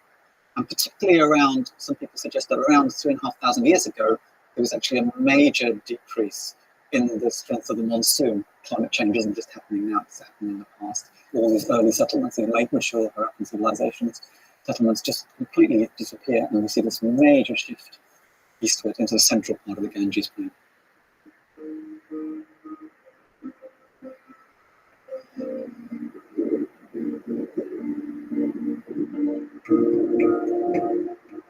And particularly around, some people suggest that around 3,500 years ago, there was actually a major decrease in the strength of the monsoon. Climate change isn't just happening now, it's happening in the past. All these early settlements in late mature Harappan civilizations, settlements just completely disappear, and we see this major shift eastward into the central part of the Ganges plain.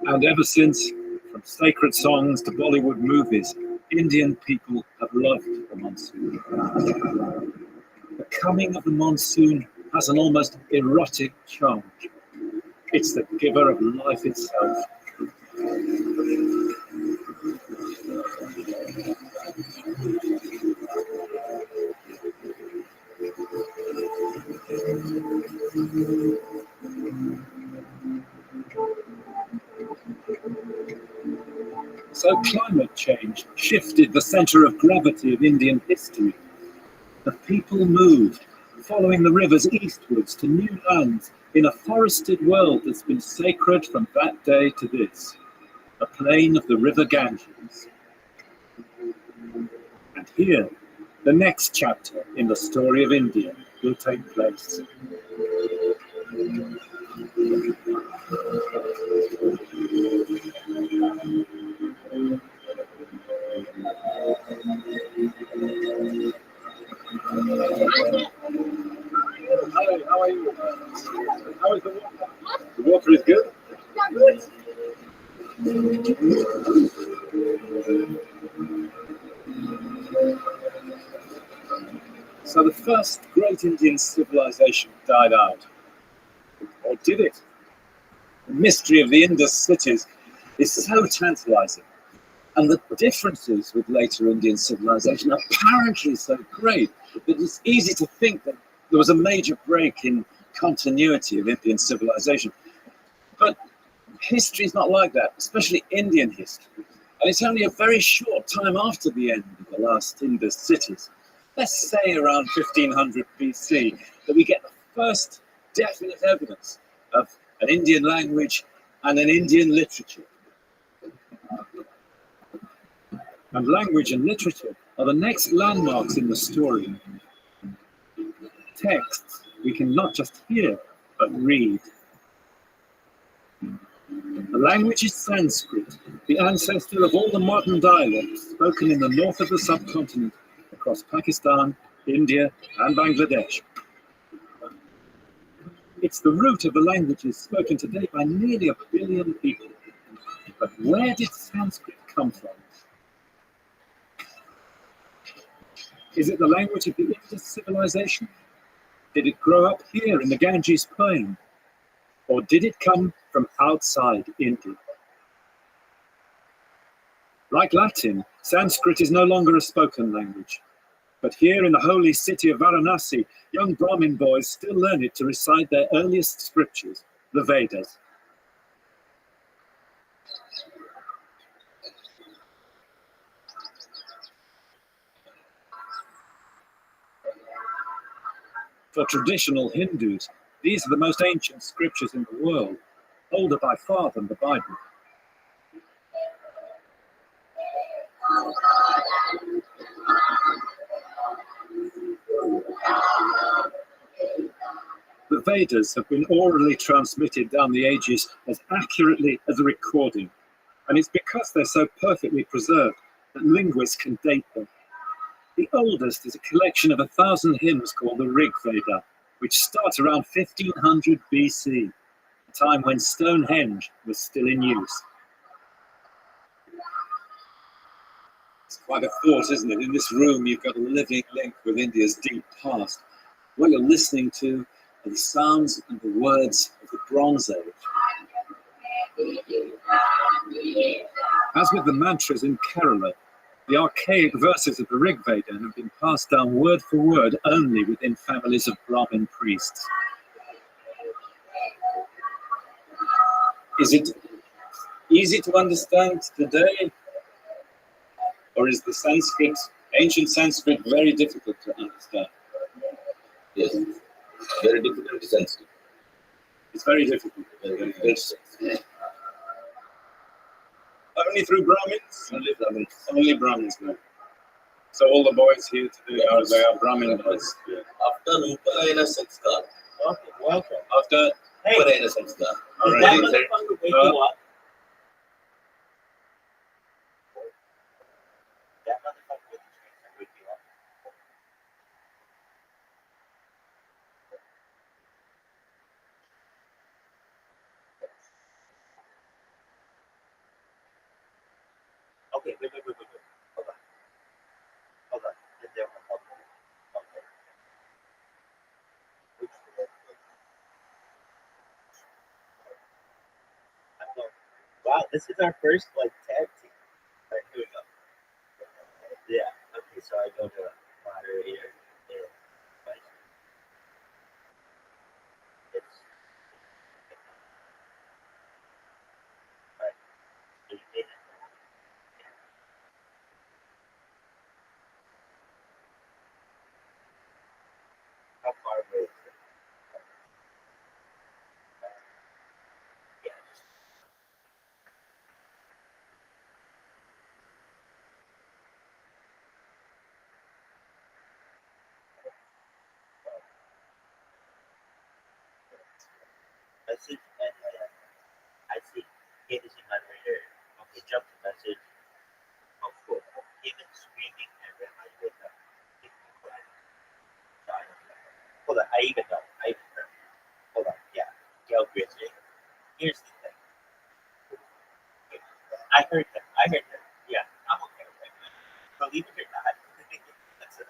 And ever since, from sacred songs to Bollywood movies, Indian people have loved the monsoon. The coming of the monsoon has an almost erotic charm. It's the giver of life itself. So climate change shifted the centre of gravity of Indian history. The people moved, following the rivers eastwards to new lands in a forested world that's been sacred from that day to this, the plain of the river Ganges. And here, the next chapter in the story of India will take place. Hi, how are you? How is the water? The water is good? So the first great Indian civilization died out. Or did it? The mystery of the Indus cities is so tantalizing. And the differences with later Indian civilization are apparently so great that it's easy to think that there was a major break in continuity of Indian civilization. But history is not like that, especially Indian history. And it's only a very short time after the end of the last Indus cities, let's say around 1500 BC, that we get the first definite evidence of an Indian language and an Indian literature. And language and literature are the next landmarks in the story. Texts we can not just hear, but read. The language is Sanskrit, the ancestor of all the modern dialects spoken in the north of the subcontinent, across Pakistan, India, and Bangladesh. It's the root of the languages spoken today by nearly 1 billion people. But where did Sanskrit come from? Is it the language of the Indus civilization? Did it grow up here in the Ganges plain? Or did it come from outside India? Like Latin, Sanskrit is no longer a spoken language. But here in the holy city of Varanasi, young Brahmin boys still learn it to recite their earliest scriptures, the Vedas. For traditional Hindus, these are the most ancient scriptures in the world, older by far than the Bible. The Vedas have been orally transmitted down the ages as accurately as a recording, and it's because they're so perfectly preserved that linguists can date them. The oldest is a collection of 1,000 hymns called the Rig Veda, which starts around 1500 BC, a time when Stonehenge was still in use. It's quite a thought, isn't it? In this room, you've got a living link with India's deep past. What you're listening to are the sounds and the words of the Bronze Age. As with the mantras in Kerala, the archaic verses of the Rig Veda have been passed down word for word only within families of Brahmin priests. Is it easy to understand today? Or is the Sanskrit, ancient Sanskrit, very difficult to understand? Yes, very difficult to sense. It's very difficult. Only through Brahmins? Only Brahmins. Only Brahmins now. So all the boys here today are Brahmin boys. Yeah. After Uparayana Sanskar. Okay, welcome. After Uparayana Sanskar. Alright. That motherfucker wake you up. That motherfucker with the trains wake you up. Okay, wait. Hold on. Okay. I'm going. Wow, this is our first like tag team. Alright, here we go. Yeah. Okay, so I go to moderator. And, right. It's right. So you did it. How far away is it? Yeah. Message and I see it is in moderator. Okay, jump to message. Oh, cool. Even screaming and then I wake up. Hold on, I even know. Hold on, yeah. Gail Grizzly. Here's the thing. I heard them. Yeah, I'm okay with it. Believe it or not, that's it.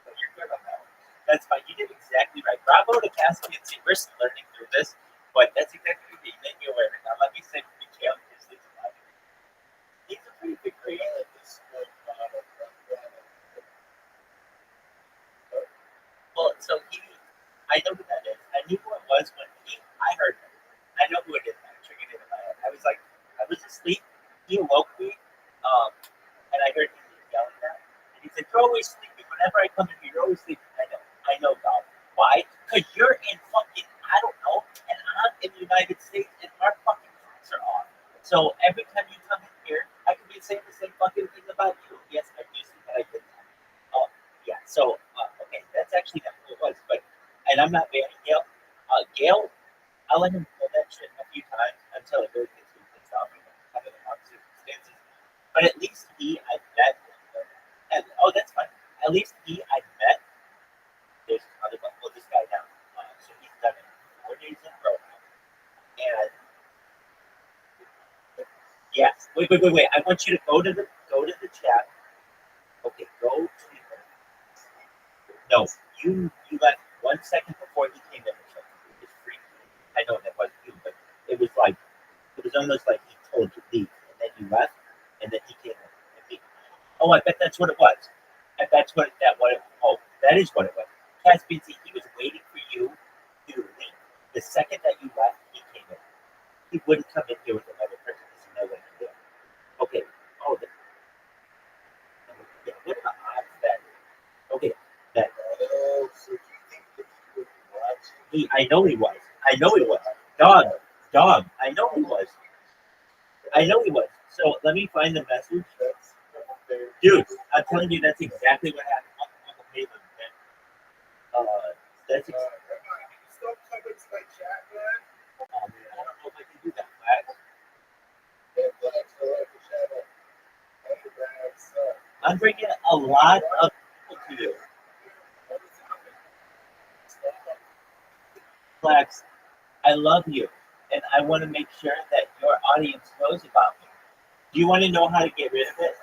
You're good on that one. That's fine. You did exactly right. Bravo to Cassidy and see. We're still learning through this, but that's exactly what you made me aware of it. Now let me say the Gail Grizzly tonight. He's a pretty big creator. Well, so I know who that is. I knew who it was when I heard him. I know who it is. I triggered it in my head. I he awoke me, and I heard him yelling at me. And he said, "You're always sleeping. Whenever I come in here, you're always sleeping." I know, God. Why? Because you're in fucking, I don't know, and I'm in the United States, and our fucking clocks are off. So every time you come in here, I could be saying the same fucking thing about you. Yes, I do see that I did that. Yeah. So okay, that's actually not who it was, but and I'm not banning Gail. Gail, I'll let him pull that shit a few times until it really gets me pissed off and under the wrong circumstances. But at least I met, and that's fine. At least I met. There's other one. Well, this guy now. So he's done it 4 days in a row now. And yes, wait. I want you to go to the chat. Okay, go to no. You left 1 second before he came in. It's free. I know that wasn't you, but it was almost like he told you leave, and then you left, and then he came in. Oh, I bet that's what it was. And that's what that is what it was. Caspian, he was waiting for you to leave. The second that you left, he came in. He wouldn't come in here with another person because he knows what to do. Okay. Yeah, what are the odds that? Okay, that. I know he was. Dog. I know he was. So let me find the message. Dude, I'm telling you, that's exactly what happened. Uncle Caleb, man. That's exactly. Oh, man, I don't know if I can do that, Max. I'm bringing a lot of people to you. Flex, I love you, and I want to make sure that your audience knows about me. Do you want to know how to get rid of it?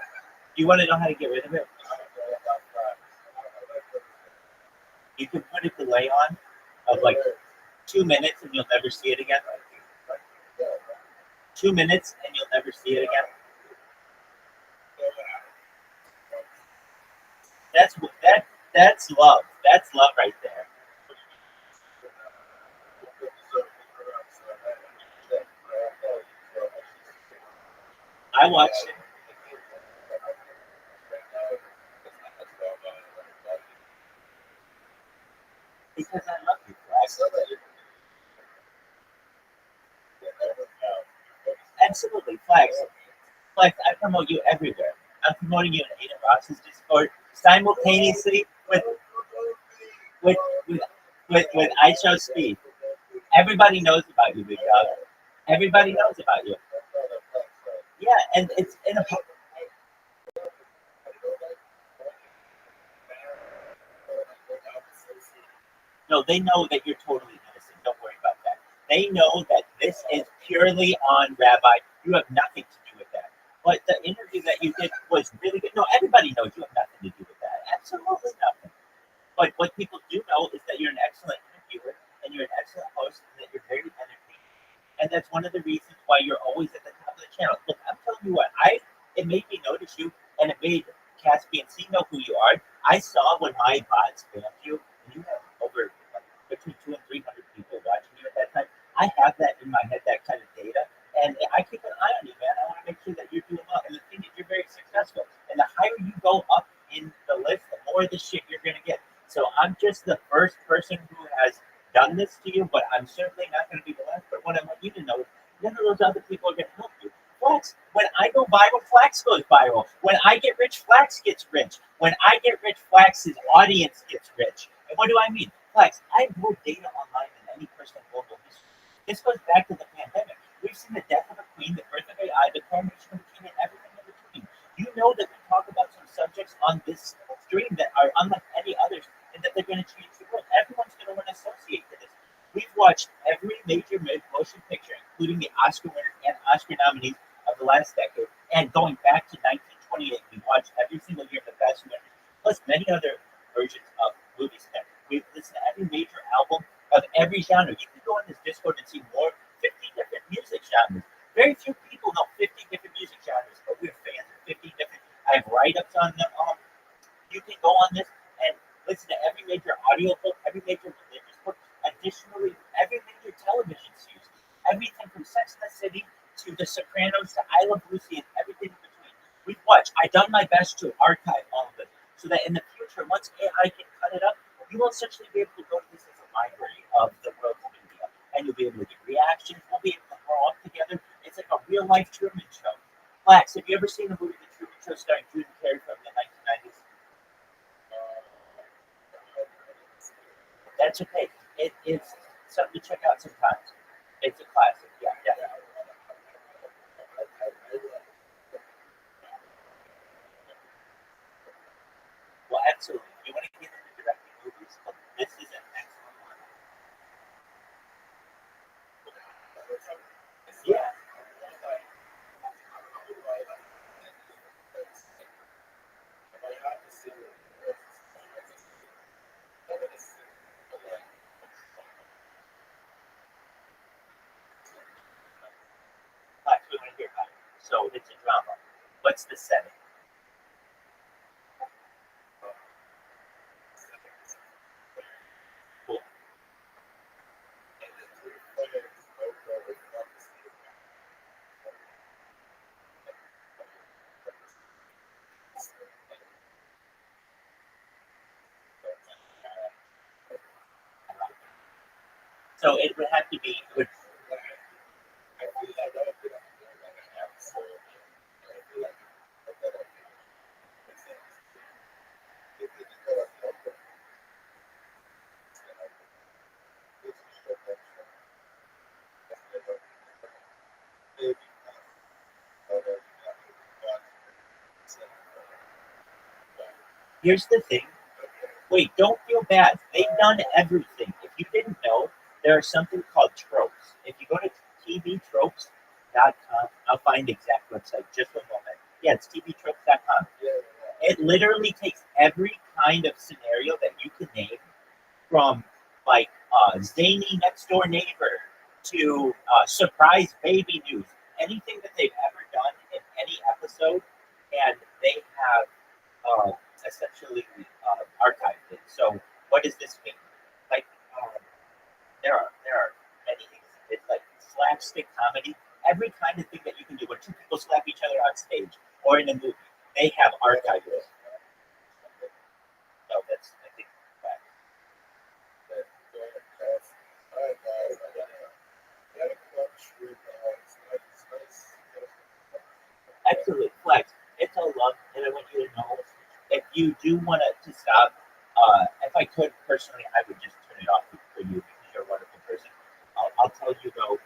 You can put a delay on of like 2 minutes and you'll never see it again. 2 minutes and you'll never see it again. That's love. That's love right there. I watched it. Because I love you, Flex. Absolutely, Flex. Flex, I promote you everywhere. I'm promoting you in Ada Ross's Discord simultaneously with I Show Speed. Everybody knows about you, big dog. Everybody knows about you. Yeah, and it's in a. No, they know that you're totally innocent. Don't worry about that. They know that this is purely on Rabbi. You have nothing to do with that. But the interview that you did was really good. No, everybody knows you have nothing to do with that. Absolutely nothing. But what people do know is that you're an excellent interviewer and you're an excellent host and that you're very entertaining. And that's one of the reasons why you're always at the top of the channel. Look, I'm telling you what, it made me notice you and it made Caspian C know who you are. I saw when my bot spammed you, and you have over between 200 and 300 people watching you at that time. I have that in my head, that kind of data, and I keep an eye on you, man. I want to make sure that you're doing well. And the thing is, you're very successful. And the higher you go up in the list, the more of this shit you're going to get. So I'm just the first person who has done this to you, but I'm certainly not going to be the last. But what I want you to know is none of those other people are going to help you. Flex, when I go viral, Flex goes viral. When I get rich, Flex gets rich. When I get rich, Flex's audience gets rich. And what do I mean? Flex, I have more data online than any person in global history. This goes back to the pandemic. We've seen the death of a queen, the birth of AI, the coronation of a king, and everything in between. You know that we talk about some subjects on this stream that are unlike any others, and that they're going to change the world. Everyone's going to want to associate to this. We've watched every major motion picture, including the Oscar winners and Oscar nominees of the last decade, and going back to 1928, we watched every single year the best winners, plus many other versions of movies. We've listened to every major album of every genre. You can go on this Discord and see more 50 different music genres. Very few people know 50 different music genres, but we're fans of 50 different. I have write-ups on them. You can go on this and listen to every major audio book, every major religious book. Additionally, every major television series, everything from Sex and the City to The Sopranos to I Love Lucy and everything in between. We've watched. I've done my best to archive all of it so that in the future, once AI can cut it up, you will essentially be able to go to this as a library of the world of media, and you'll be able to get reactions. We'll be able to grow up together. It's like a real life Truman Show. Flax, have you ever seen the movie The Truman Show starring Jim Carrey from the 1990s? That's okay. It is something to check out sometimes. It's a classic. Yeah, yeah. Well, absolutely. If you want to get into directing movies, this is an excellent one. Yeah. Flax, we want to hear about it. So it's a drama. What's the setting? Cool. So it would have to be. Here's the thing. Wait, don't feel bad. They've done everything. If you didn't know, there are something called tropes. If you go to tvtropes.com, I'll find the exact website. Just one moment. Yeah, it's tvtropes.com. It literally takes every kind of scenario that you can name, from like zany next door neighbor to surprise baby news, anything that they've ever done in any episode, and they have essentially archived it. So what does this mean? Like there are many things. It's like slapstick comedy, every kind of thing that you can do when two people slap each other on stage or in a movie. They have archived it. So that's, I think, that. Absolutely, Flex. It's all love, and I want you to know if you do want to stop. If I could personally, I would just turn it off for you because you're a wonderful person. I'll tell you though.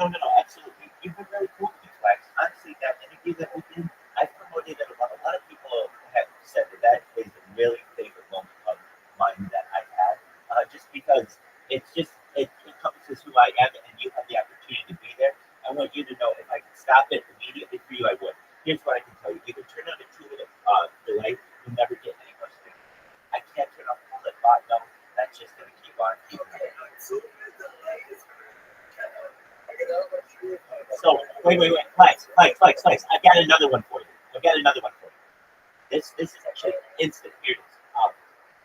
No, absolutely. You've been really cool with me, Flex. Honestly, that interview that we did, I promoted it a lot. A lot of people have said that is a really favorite moment of mine that I've had. Just because it encompasses who I am, and you have the opportunity to be there. I want you to know if I can stop it immediately for you, I would. Here's what I can tell you. You can turn on a 2-minute delay. You'll never get any more sleep. I can't turn off the bot. No, that's just going to keep on keeping on. So, wait. Flex. I've got another one for you. This is actually instant. Here it is.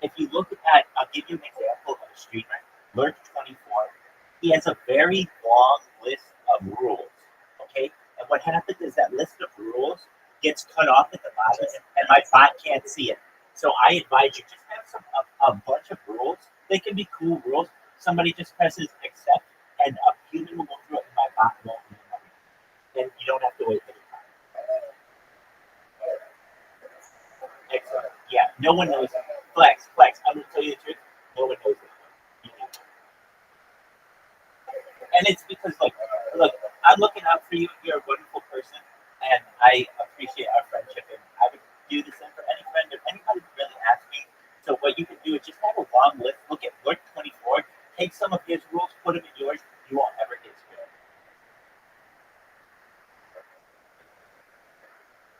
If you look at, I'll give you an example of a streamer, Lurk24. He has a very long list of rules, okay? And what happens is that list of rules gets cut off at the bottom, and my bot can't see it. So I advise you, just have a bunch of rules. They can be cool rules. Somebody just presses accept, and a human will go through it, and my bot won't remember. Then you don't have to wait any time. Excellent. Yeah, no one knows it. Flex. I'm going to tell you the truth. No one knows it. And it's because, look, I'm looking out for you. You're a wonderful person, and I appreciate our friendship. And I would do the same for any friend if anybody really asks me. So what you can do is just have a long list. Look at Lurk24. Take some of his rules, put them in yours. You won't ever get scared.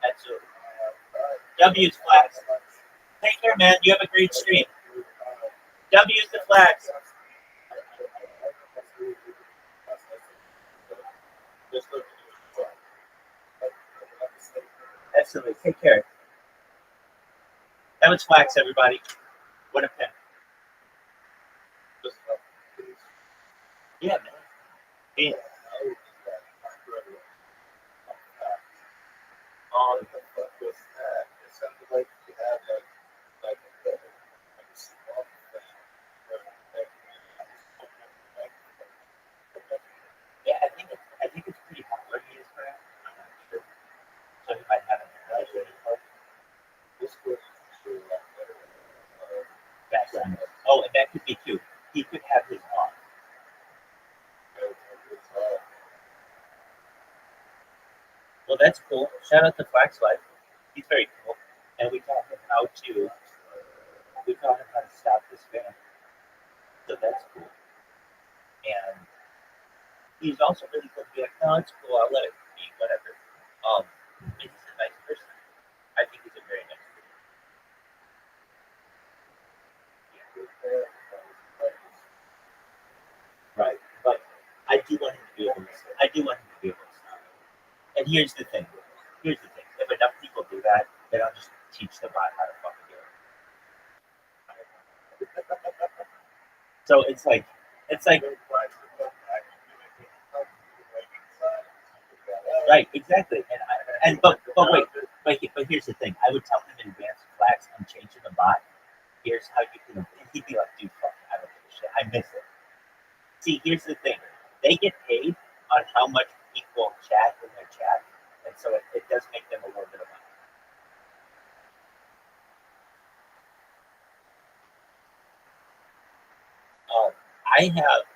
Absolutely. W's Flax. Take care, man. You have a great stream. W's the Flax. Absolutely. Take care. That was Flax, everybody. What a pen. Yeah, man. Yeah. on What the fuck was that? It sounded like you had like a small thing. yeah, I think it's pretty hot where he is right now. I'm not sure. So he might have an This was background. Oh, and that could be too. He could have his off. Well, that's cool. Shout out to Flax Life. He's very cool. And we taught him how to stop this fan. So that's cool. And he's also really good to be like, no, it's cool, I'll let it be, whatever. And he's a nice person. I think he's a very nice person. Right. But I do want him to be able to stop. And here's the thing. If enough people do that, then I'll just teach the bot how to fucking do it. So it's like right, exactly. But wait, but here's the thing. I would tell him in advance, Flax, I'm changing the bot. Here's how you can, and he'd be like, dude, fuck, I don't give a shit. I miss it. See, here's the thing. They get paid on how much people chat in their chat, and so it does make them a little bit of money. I have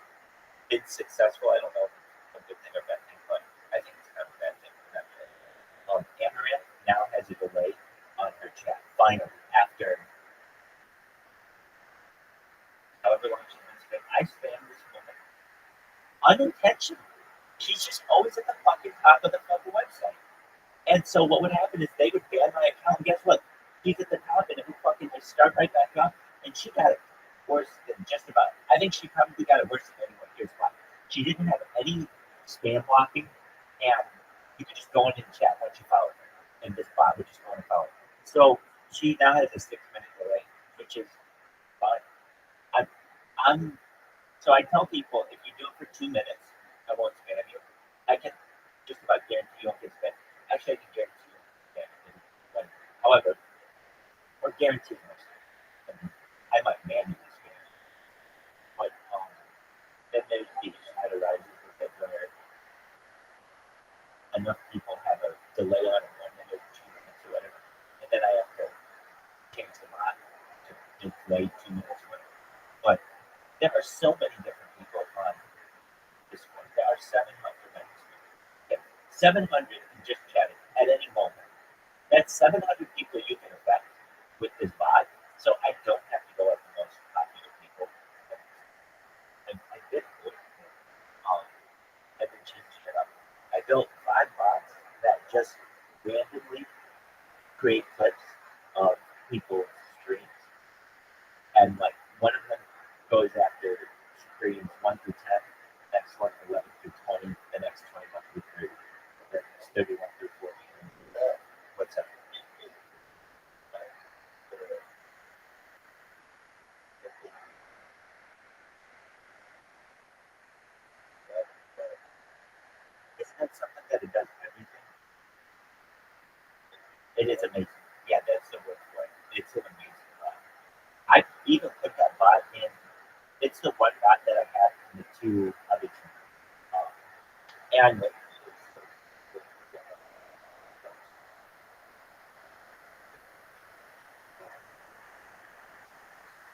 been successful. I don't know if it's a good thing or bad thing, but I think it's kind of a bad thing for them. Amaria now has a delay on her chat. Finally, after however long she's been spammed, I spam this woman unintentionally. She's just always at the fucking top of the fucking website. And so what would happen is they would ban my account. And guess what? She's at the top, and it would fucking just start right back up. And she got it worse than just about. I think she probably got it worse than anyone. Here's why: she didn't have any spam blocking, and you could just go in and chat once you followed her, and this bot would just go in and follow her. So she now has a 6-minute delay, which is fine. So I tell people, if you do it for 2 minutes, I won't spam you. I can just about guarantee you won't get spammed. Actually, I can guarantee you won't get spammed. However, or guarantee most. I might manually spam. But then there's the shadow rises where enough people have a delay on it, 1 minute, 2 minutes, or whatever, and then I have to change the bot to delay 2 minutes or whatever. But there are so many different people on Discord. There are 700 members. Yeah, 700 can just chat at any moment. That's 700 people you can affect with this bot. So I don't have to go at the most popular people. I did it. I've been changing it up. I built 5 bots that just randomly create clips of people's streams. And like one of them goes after streams 1 through 10, next one 11 through 20, the next 21 through 30, the next 31 through 40. What's up? Isn't that something that it does everything? It is amazing. Yeah, that's the word for it. It's an amazing bot. I even put that bot in. It's the one bot that I have in the 2 other teams. And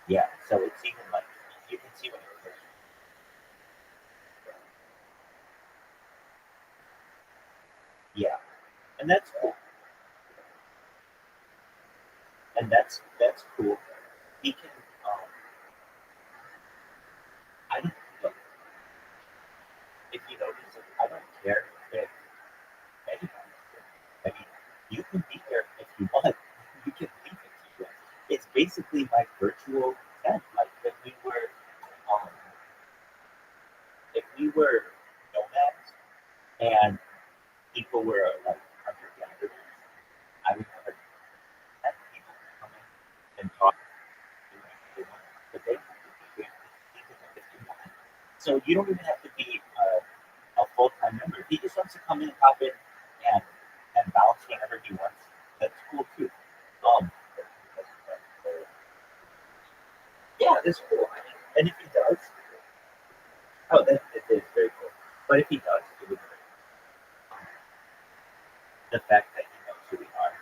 yeah, so it's even like you can see what it is. Yeah, and that's cool. And that's cool. He can. I don't look. If you notice, I don't care if anybody. I mean, you can be there if you want. You can leave if you want. It's basically my virtual tent. Like um, if we were nomads and people were like hunter gatherers, I would have had people come in and talk. But they have to be here if you want. So you don't even have to be a full-time member. If he just wants to come in and hop in and bounce whenever he wants, that's cool too. Um, yeah, that's cool. And if he does, oh, that is very cool. But if he does, it would be the fact that he knows who we are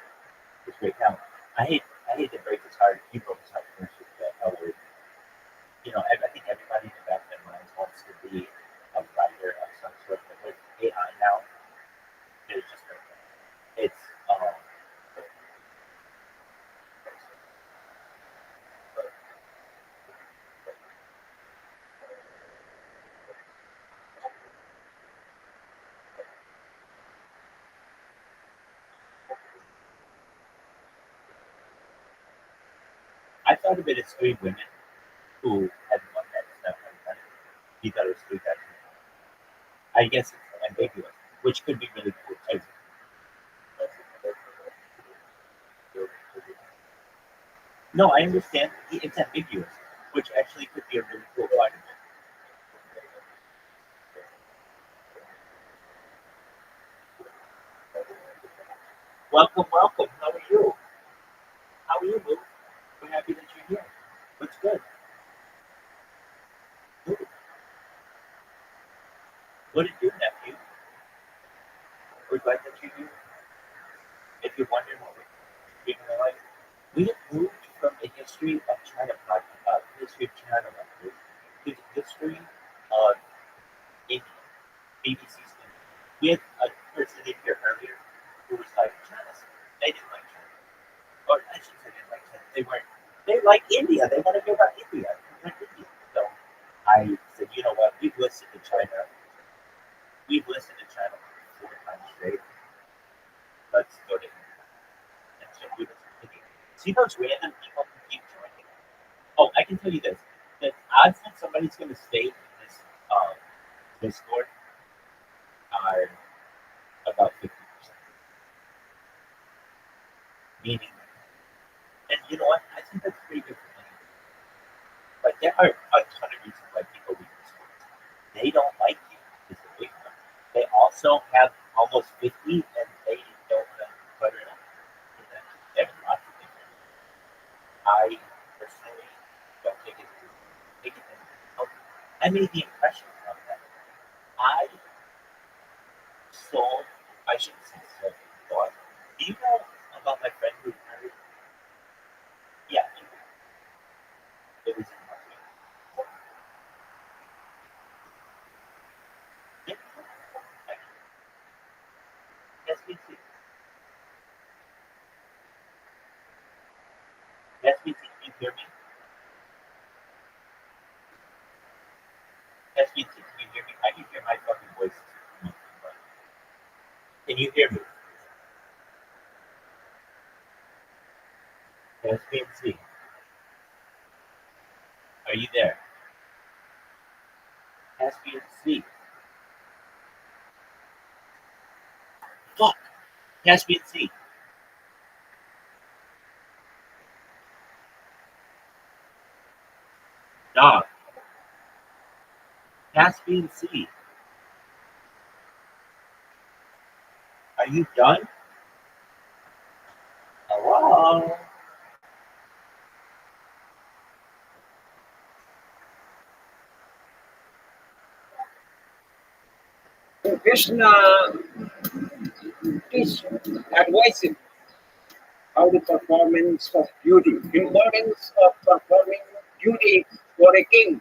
is great. Now, I hate to break his heart. He broke his heart first with the Howard. I think everybody in the back of their minds wants to be a writer of some sort. But with AI now, there's just no way. It's I thought of it as three women who had won that stuff. He thought it was three guys. I guess it's ambiguous, which could be really cool too. No, I understand. It's ambiguous, which actually could be a really cool part of it. Welcome, welcome. How are you? How are you, Lou? We're happy that you're here. What's good? Good. What did you, nephew? We're glad that you're here. If you're wondering what we're doing in our life, we have moved from a history of China podcast, history of China to the history of India, BBC's India. We had a person in here earlier who was like, China, they didn't like China. Or I shouldn't say they didn't like China. They like India. They want to hear about India. They like India. So I said, you know what? We've listened to China. We've listened to China 4 times straight. Let's go to India. And so we listen to India. See those random people who keep joining? Oh, I can tell you this. The odds that somebody's going to stay in this Discord are about 50%. Meaning, and you know what? I think that's pretty good for me. But there are a ton of reasons why people leave Discord. They don't like you, is the big one. They also have almost 50 and they don't put it up. They have lots of things. I personally don't take it I made the impression of that. I sold, I shouldn't say sold, but do you know about my friend who married? Yeah, it was in March. SBC. SBC, can you hear me? SBC, can you hear me? I can hear my fucking voice. Can you hear me? SBC. Are you there? SBC. Fuck. SBC. Dog. Caspian Sea. Are you done? Hello? Krishna is advising how the performance of beauty, importance of performing duty for a king.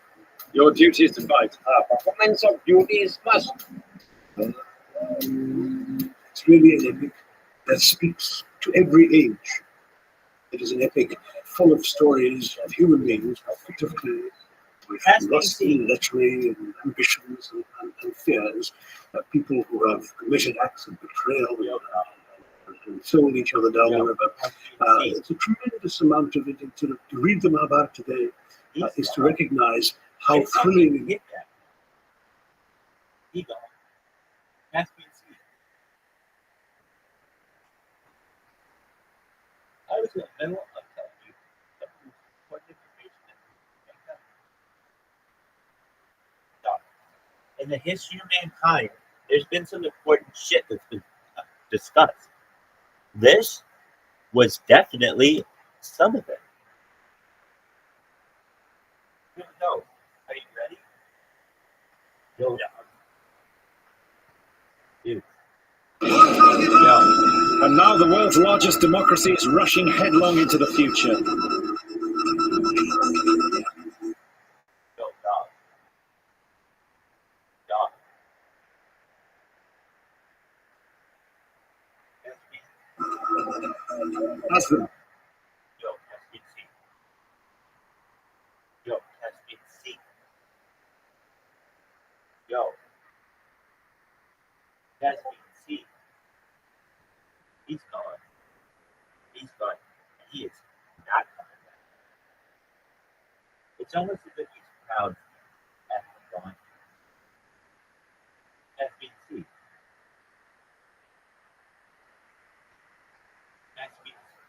Your duty is to fight. Performance of duty is must. It's really an epic that speaks to every age. It is an epic full of stories of human beings fit of clay, with lust and lechery and ambitions and fears, people who have committed acts of betrayal and sold each other down the river. It's a tremendous amount of it. To read them about today is to recognize how thrilling. Hit that. Ego. Caspian Sea. I was in the middle of telling you the important information in the history of mankind, there's been some important shit that's been discussed. This was definitely some of it. Here we go. Are you ready? Go down. Dude. Yo. And now the world's largest democracy is rushing headlong into the future. Go, dog. Dog. Aslan, Yo, Caspian Sea. Yo, Caspian Sea. Yo. Caspian Sea. He's gone. He's gone. And he is not coming back. It's almost as if he's proud at the gone. Caspian Sea. Caspian Sea.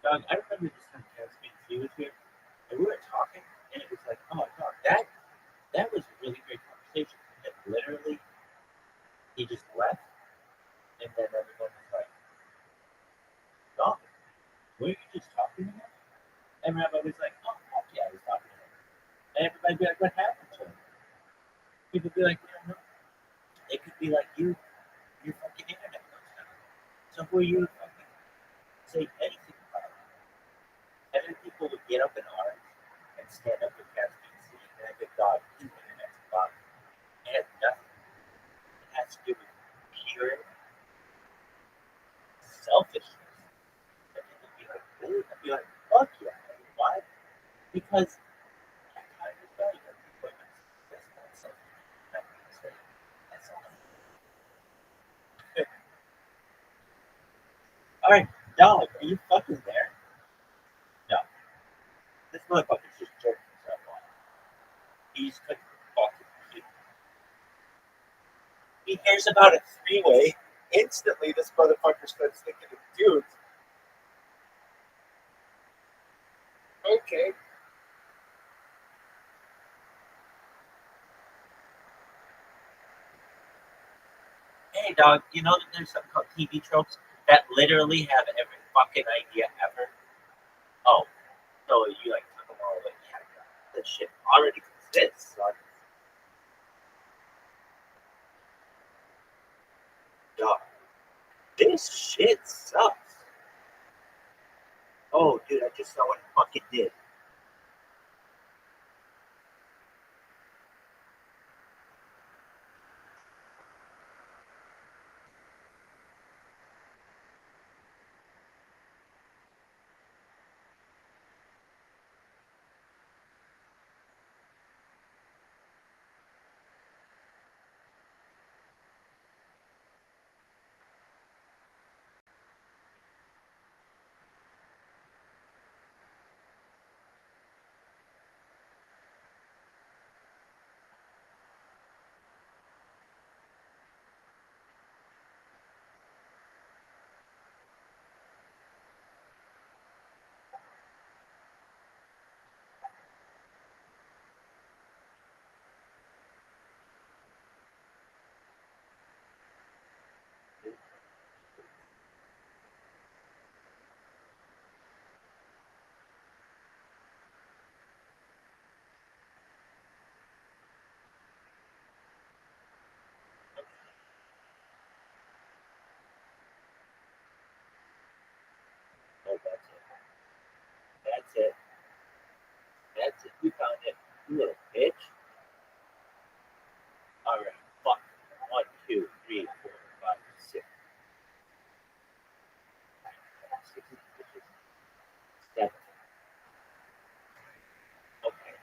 Doug, I remember this time Caspian Sea was here, and we were talking, and it was like, oh, dog, that was a really great conversation. And then literally, he just left, and then everyone was like, dog, were you just talking to him? And Rabbi was like, oh, fuck yeah, I was talking to him. And everybody would be like, what happened to him? People would be like, we don't know. It could be like you, your fucking internet goes down. So who are you to fucking say anything about it? And then people would get up in arms and stand up for Caspian Sea. And I think, God, his internet's fucked. It has nothing. It has to do with pure selfishness. And people would be like, really? I'd be like, fuck yeah. Why? Because that kind of value of equipment. That's not selfish. That's all. Alright, dog, are you fucking there? No. This motherfucker's just jerking himself off. He's couldn't fucking shit. He hears about a three-way. Instantly, this motherfucker starts thinking of dudes. Okay. Hey, dog, you know that there's something called TV tropes that literally have every fucking idea ever? Oh, so you like took them all away? Yeah, that shit already exists, son. Dog, this shit sucks. Oh, dude, I just saw what it fucking did. Oh, that's it. That's it. That's it. We found it. You little bitch. Alright, fuck. 1, 2, 3, 4, 5, 6. 7. Okay.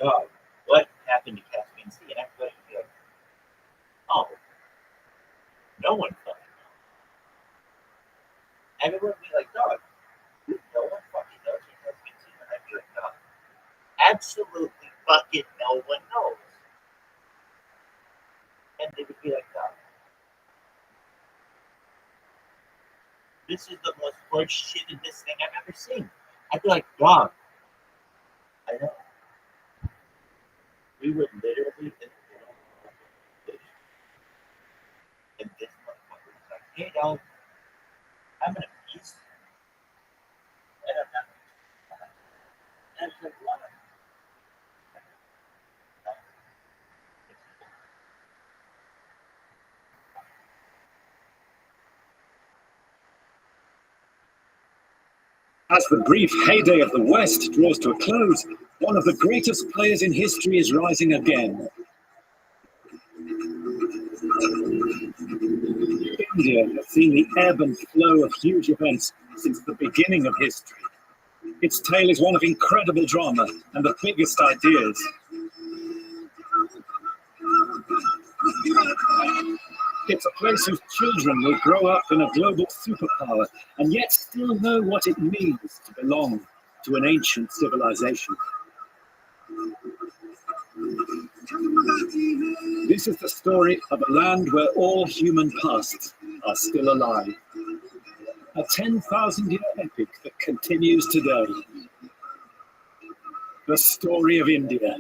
Oh, what happened to Caspian Sea? And everybody would be like, No one fucking knows. Everyone would be like, dog, no one fucking knows. You know, and I'd be like, dog, absolutely fucking no one knows. And they would be like, dog, this is the most horse shittedest thing I've ever seen. I'd be like, dog, I know. We were literally in the middle of the fish. And this motherfucker was like, hey, dog, I'm in a piece. And I'm not. And I was like, what? As the brief heyday of the West draws to a close, one of the greatest players in history is rising again. India has seen the ebb and flow of huge events since the beginning of history. Its tale is one of incredible drama and the biggest ideas. It's a place whose children will grow up in a global superpower and yet still know what it means to belong to an ancient civilization. This is the story of a land where all human pasts are still alive. A 10,000-year epic that continues today. The story of India.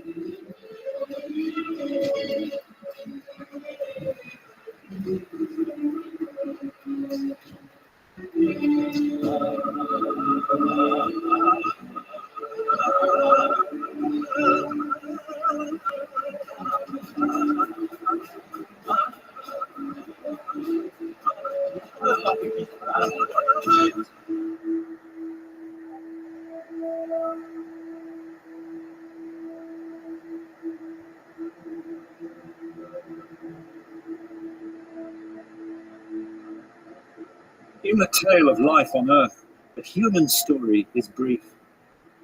In the tale of life on Earth, the human story is brief.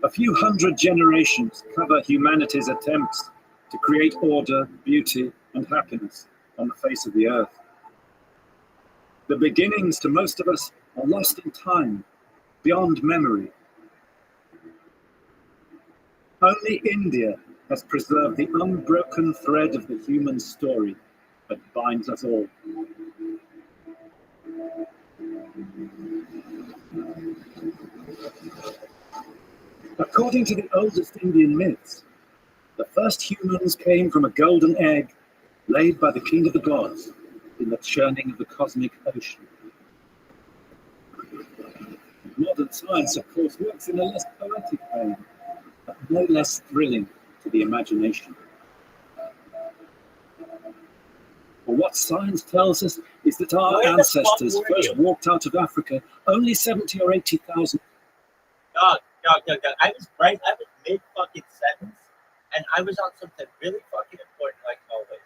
A few hundred generations cover humanity's attempts to create order, beauty, and happiness on the face of the Earth. The beginnings to most of us are lost in time, beyond memory. Only India has preserved the unbroken thread of the human story that binds us all. According to the oldest Indian myths, the first humans came from a golden egg laid by the king of the gods in the churning of the cosmic ocean. Modern science, of course, works in a less poetic vein, but no less thrilling to the imagination. But what science tells us is that our ancestors first walked out of Africa only 70 or 80,000. Dog. I was mid fucking sentence, and I was on something really fucking important, like always.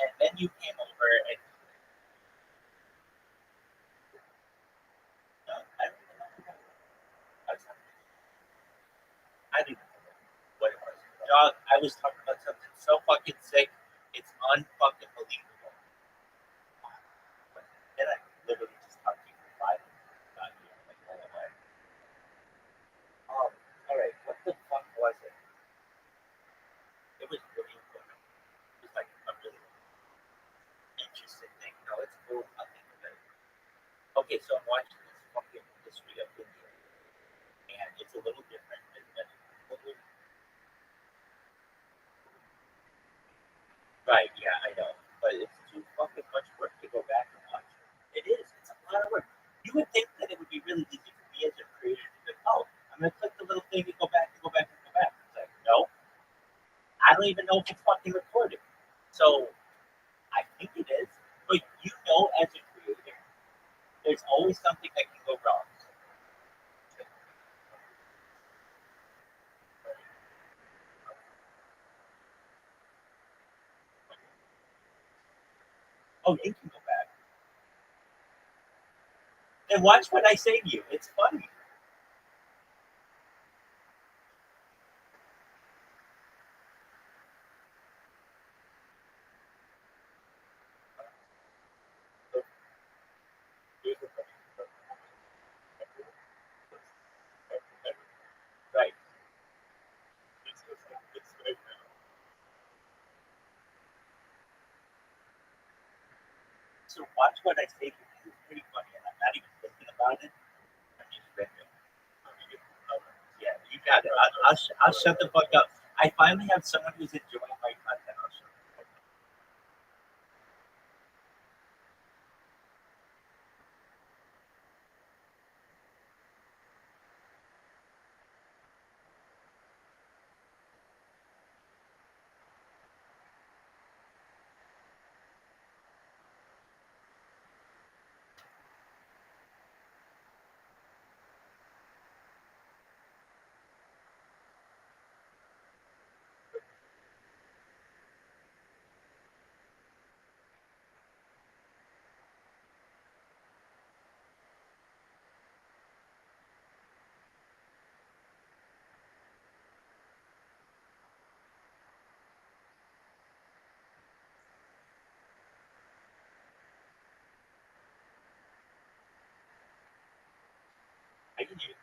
And then you came over and. No, I don't even know. I didn't know what it was. Dog, I was talking about something so fucking sick, it's unfucking believable. And I literally just talked to you for 5 minutes. Not you, like, all the way. Alright, what the fuck was it? It was really important. It was like a really interesting thing. No, it's cool. I'll think of it. Okay, so I'm watching this fucking history of India. And it's a little different. Right, yeah, I know. But it's too fucking much work to go back and watch. It is. It's a lot of work. You would think that it would be really easy for me as a creator to be like, oh, I'm going to click the little thing and go back and go back and go back. It's like, no. I don't even know if it's fucking recorded. So, I think it is. But you know, as a creator, there's always something that can go wrong. Oh, you can go back. And watch what I say to you. It's funny. watch what I say. It's pretty funny, and I'm not even thinking about it. I'm just ripping. Yeah, you got it. I'll shut the fuck up. I finally have someone who's enjoying my content. I'll shut the fuck up. I can hear you.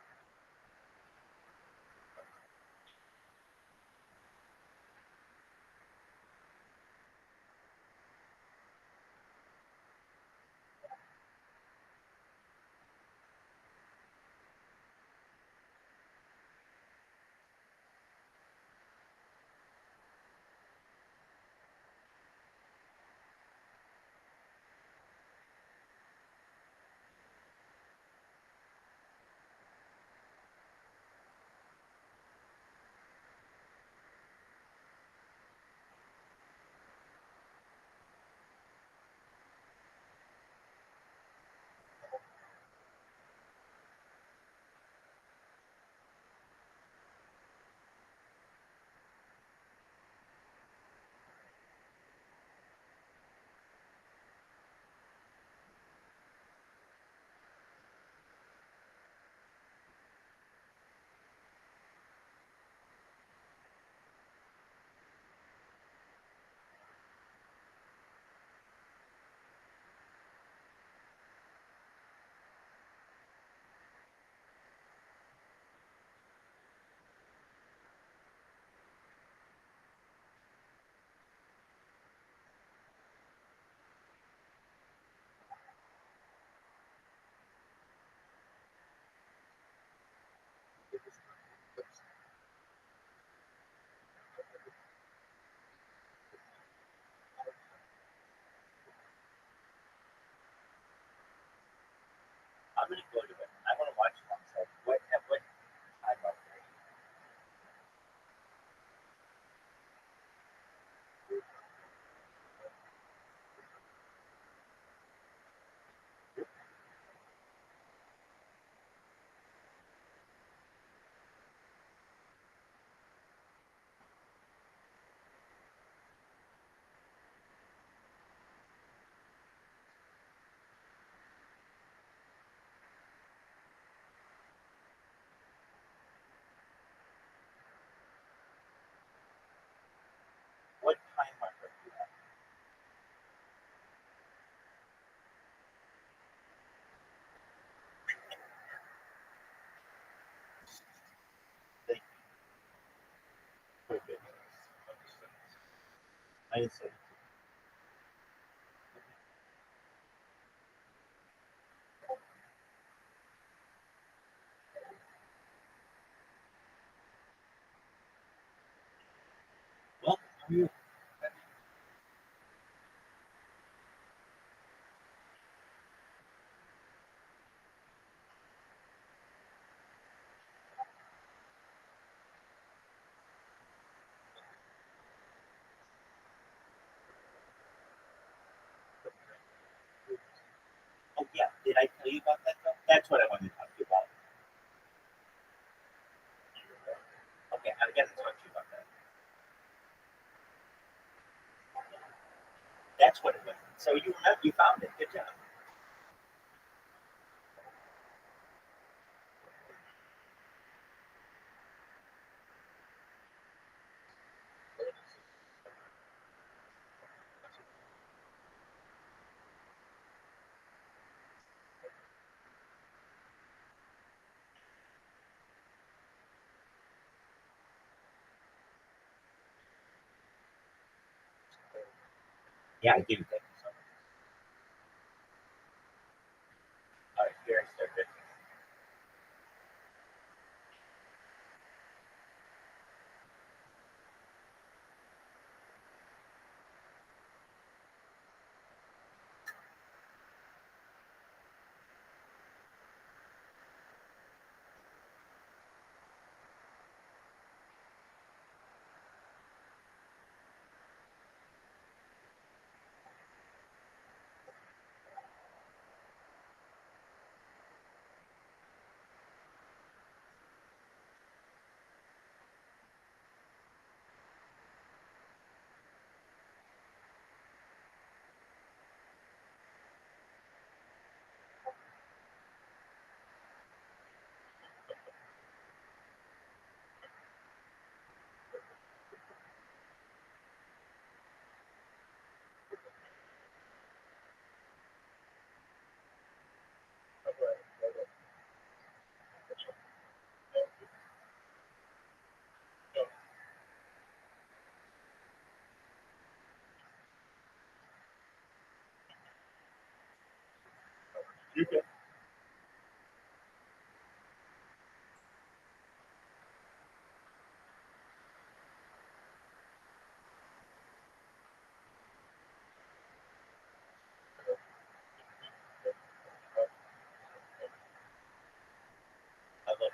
I'm gonna go to it. I want to watch it myself. What time of day? What time marker do you have? Thank you. Perfect. I didn't say. Well, you. Oh yeah, did I tell you about that? Though? That's what I wanted to talk to you about. Okay, I gotta talk to you about that. That's what it was. So you remember, you found it. Good job. Yeah, I do. Thank you so much. Okay. I love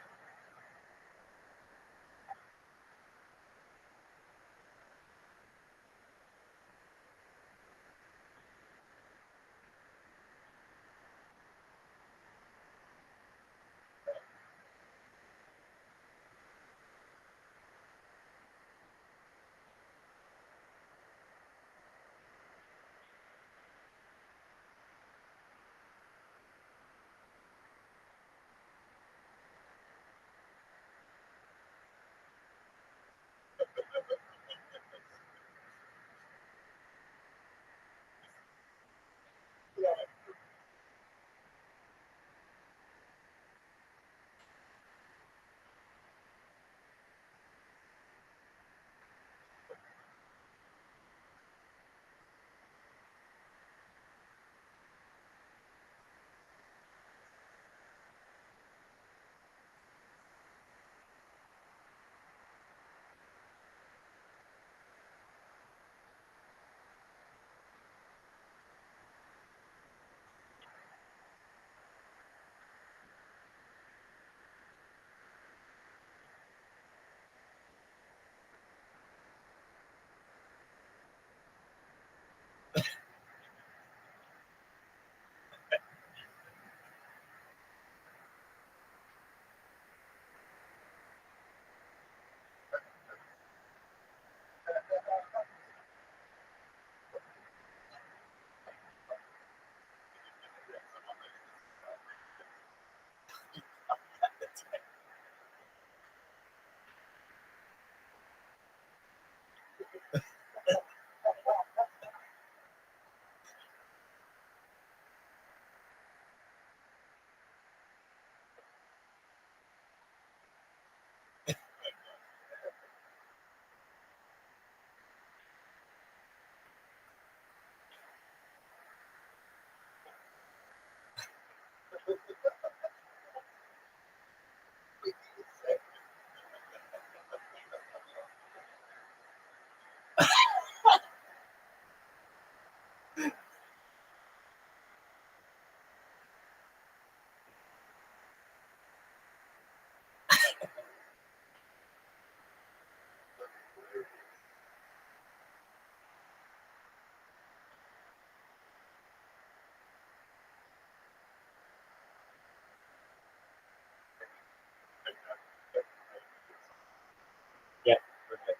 Yeah. Perfect.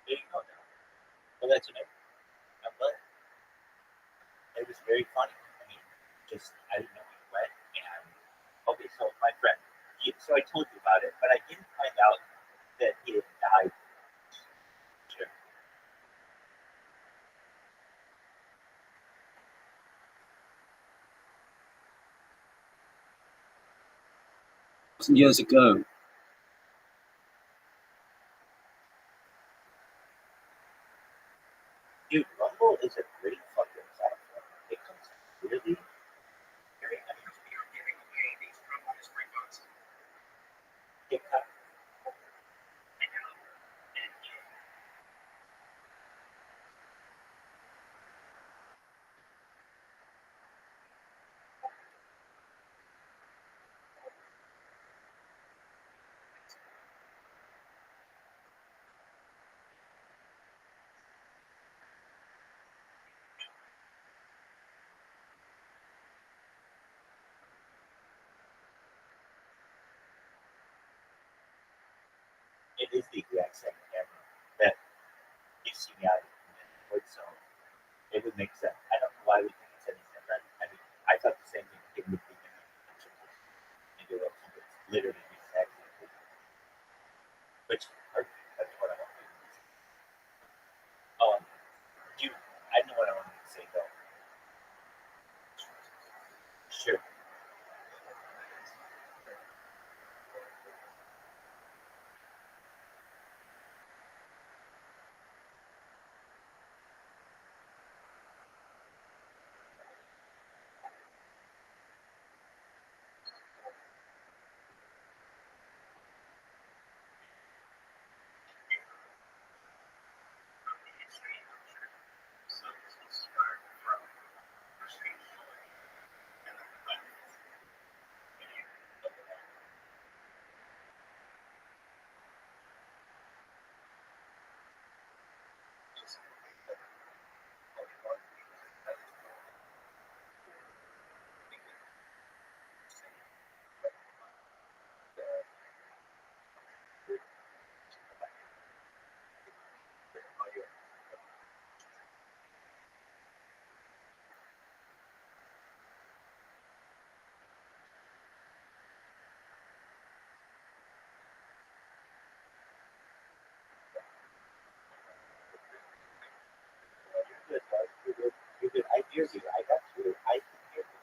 There you go. Well, that's amazing. I'm glad. It was very funny. I mean, just I didn't know he went, and okay, so my friend. So I told you about it, but I didn't find out that he had died. Sure. Years ago. Dude, Rumble is a great fucking platform. It comes really very TikTok. It is the exact same camera that you see me out in so it would make sense. I don't know why we think it's any different. I mean, I thought the same thing it would be and do it. It's literally the exact same thing. Which is perfect. That's what I want to do. Dude, I know what I wanted to say though. Sure. hear you. I got you. I can hear you.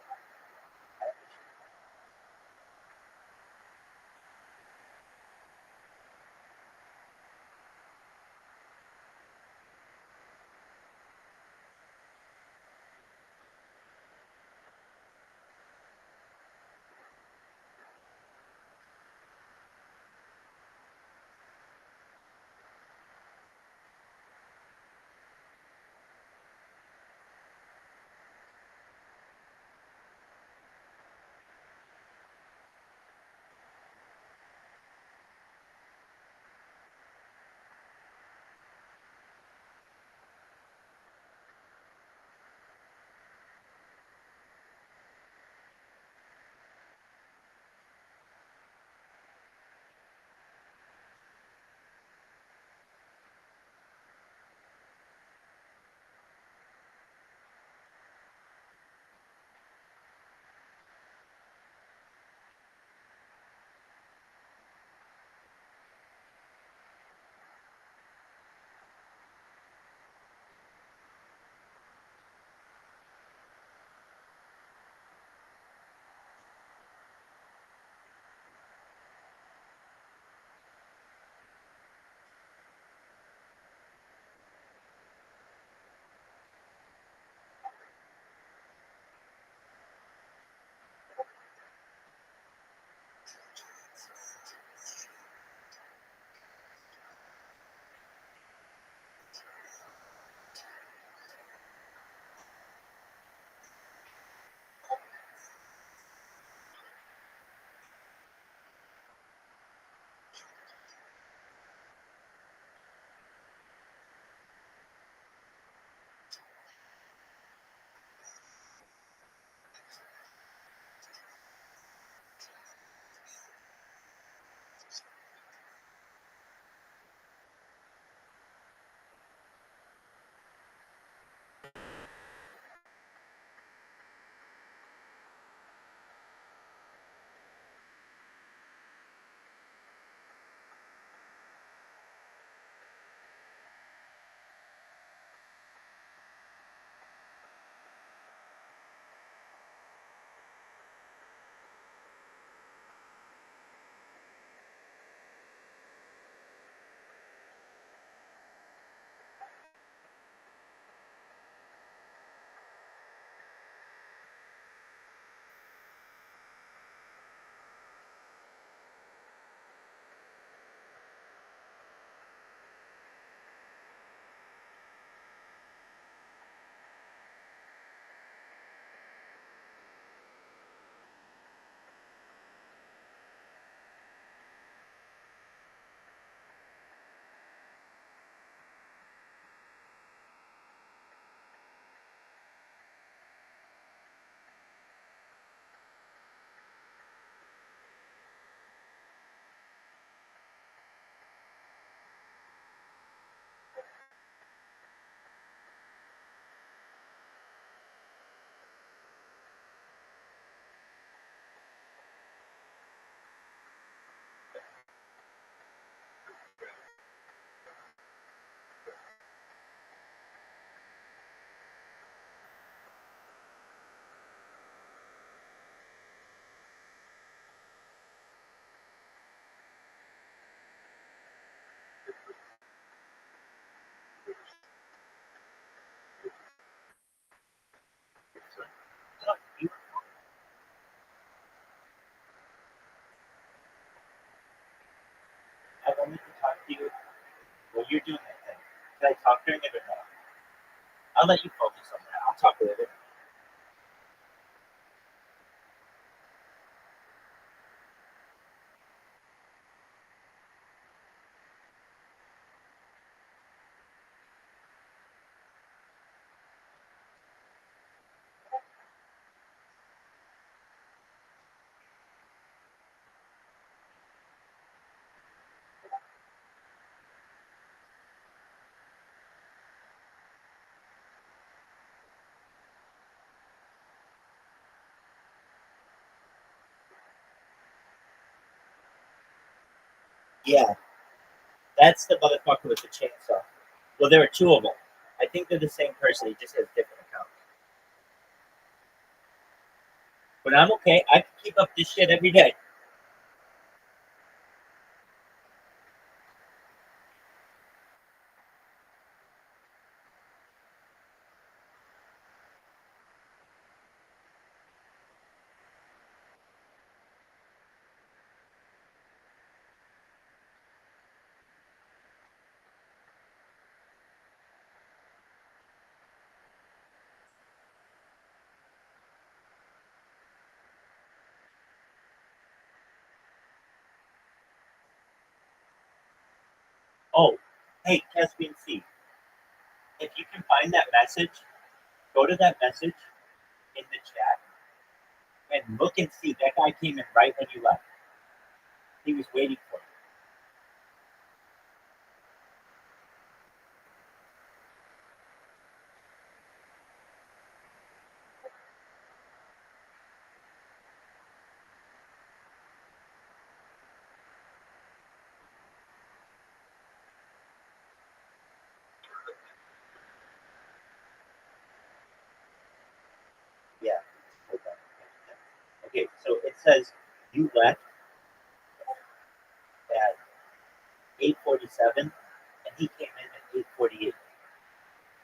I wanted to talk to you while you're doing that thing. Can I talk during it or not? I'll let you focus on that. I'll talk later. Yeah, that's the motherfucker with the chainsaw. Well, there are two of them. I think they're the same person. He just has different accounts. But I'm okay. I can keep up this shit every day. Oh, hey, Caspian Sea. If you can find that message, go to that message in the chat and look and see that guy came in right when you left. He was waiting for you. Yeah. Hold on. Okay, so it says you left at 8:47, and he came in at 8:48.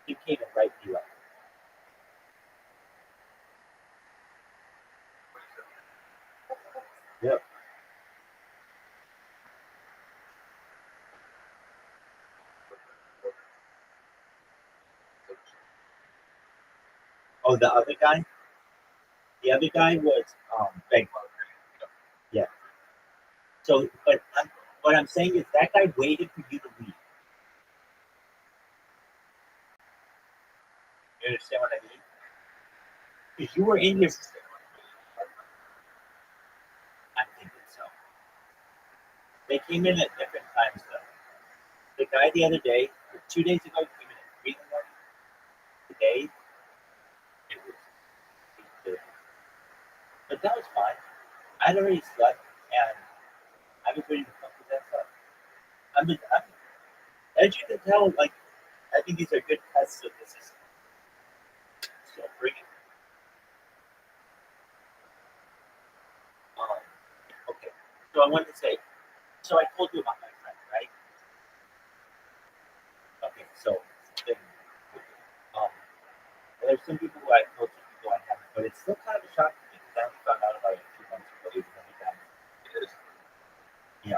He came in right when you left. Yep. Oh, the other guy? The other guy was Ben. Yeah. So, but what I'm saying is that guy waited for you to leave. You understand what I mean? Because you were in your. I'm thinking so. They came in at different times though. The guy the other day, 2 days ago, came in at 3 in the morning. Today, it was 8:30. But that was fine. I'd already slept, and I was ready to fuck with that stuff. As you can tell, like, I think these are good tests of the system. So bring it. Um, okay. So I wanted to say, so I told you about my friend, right? Okay. So then, um, there's some people who I told, some people I haven't, but it's still kind of a shock to me because I only found out about it 2 months ago, even when he died. Yeah.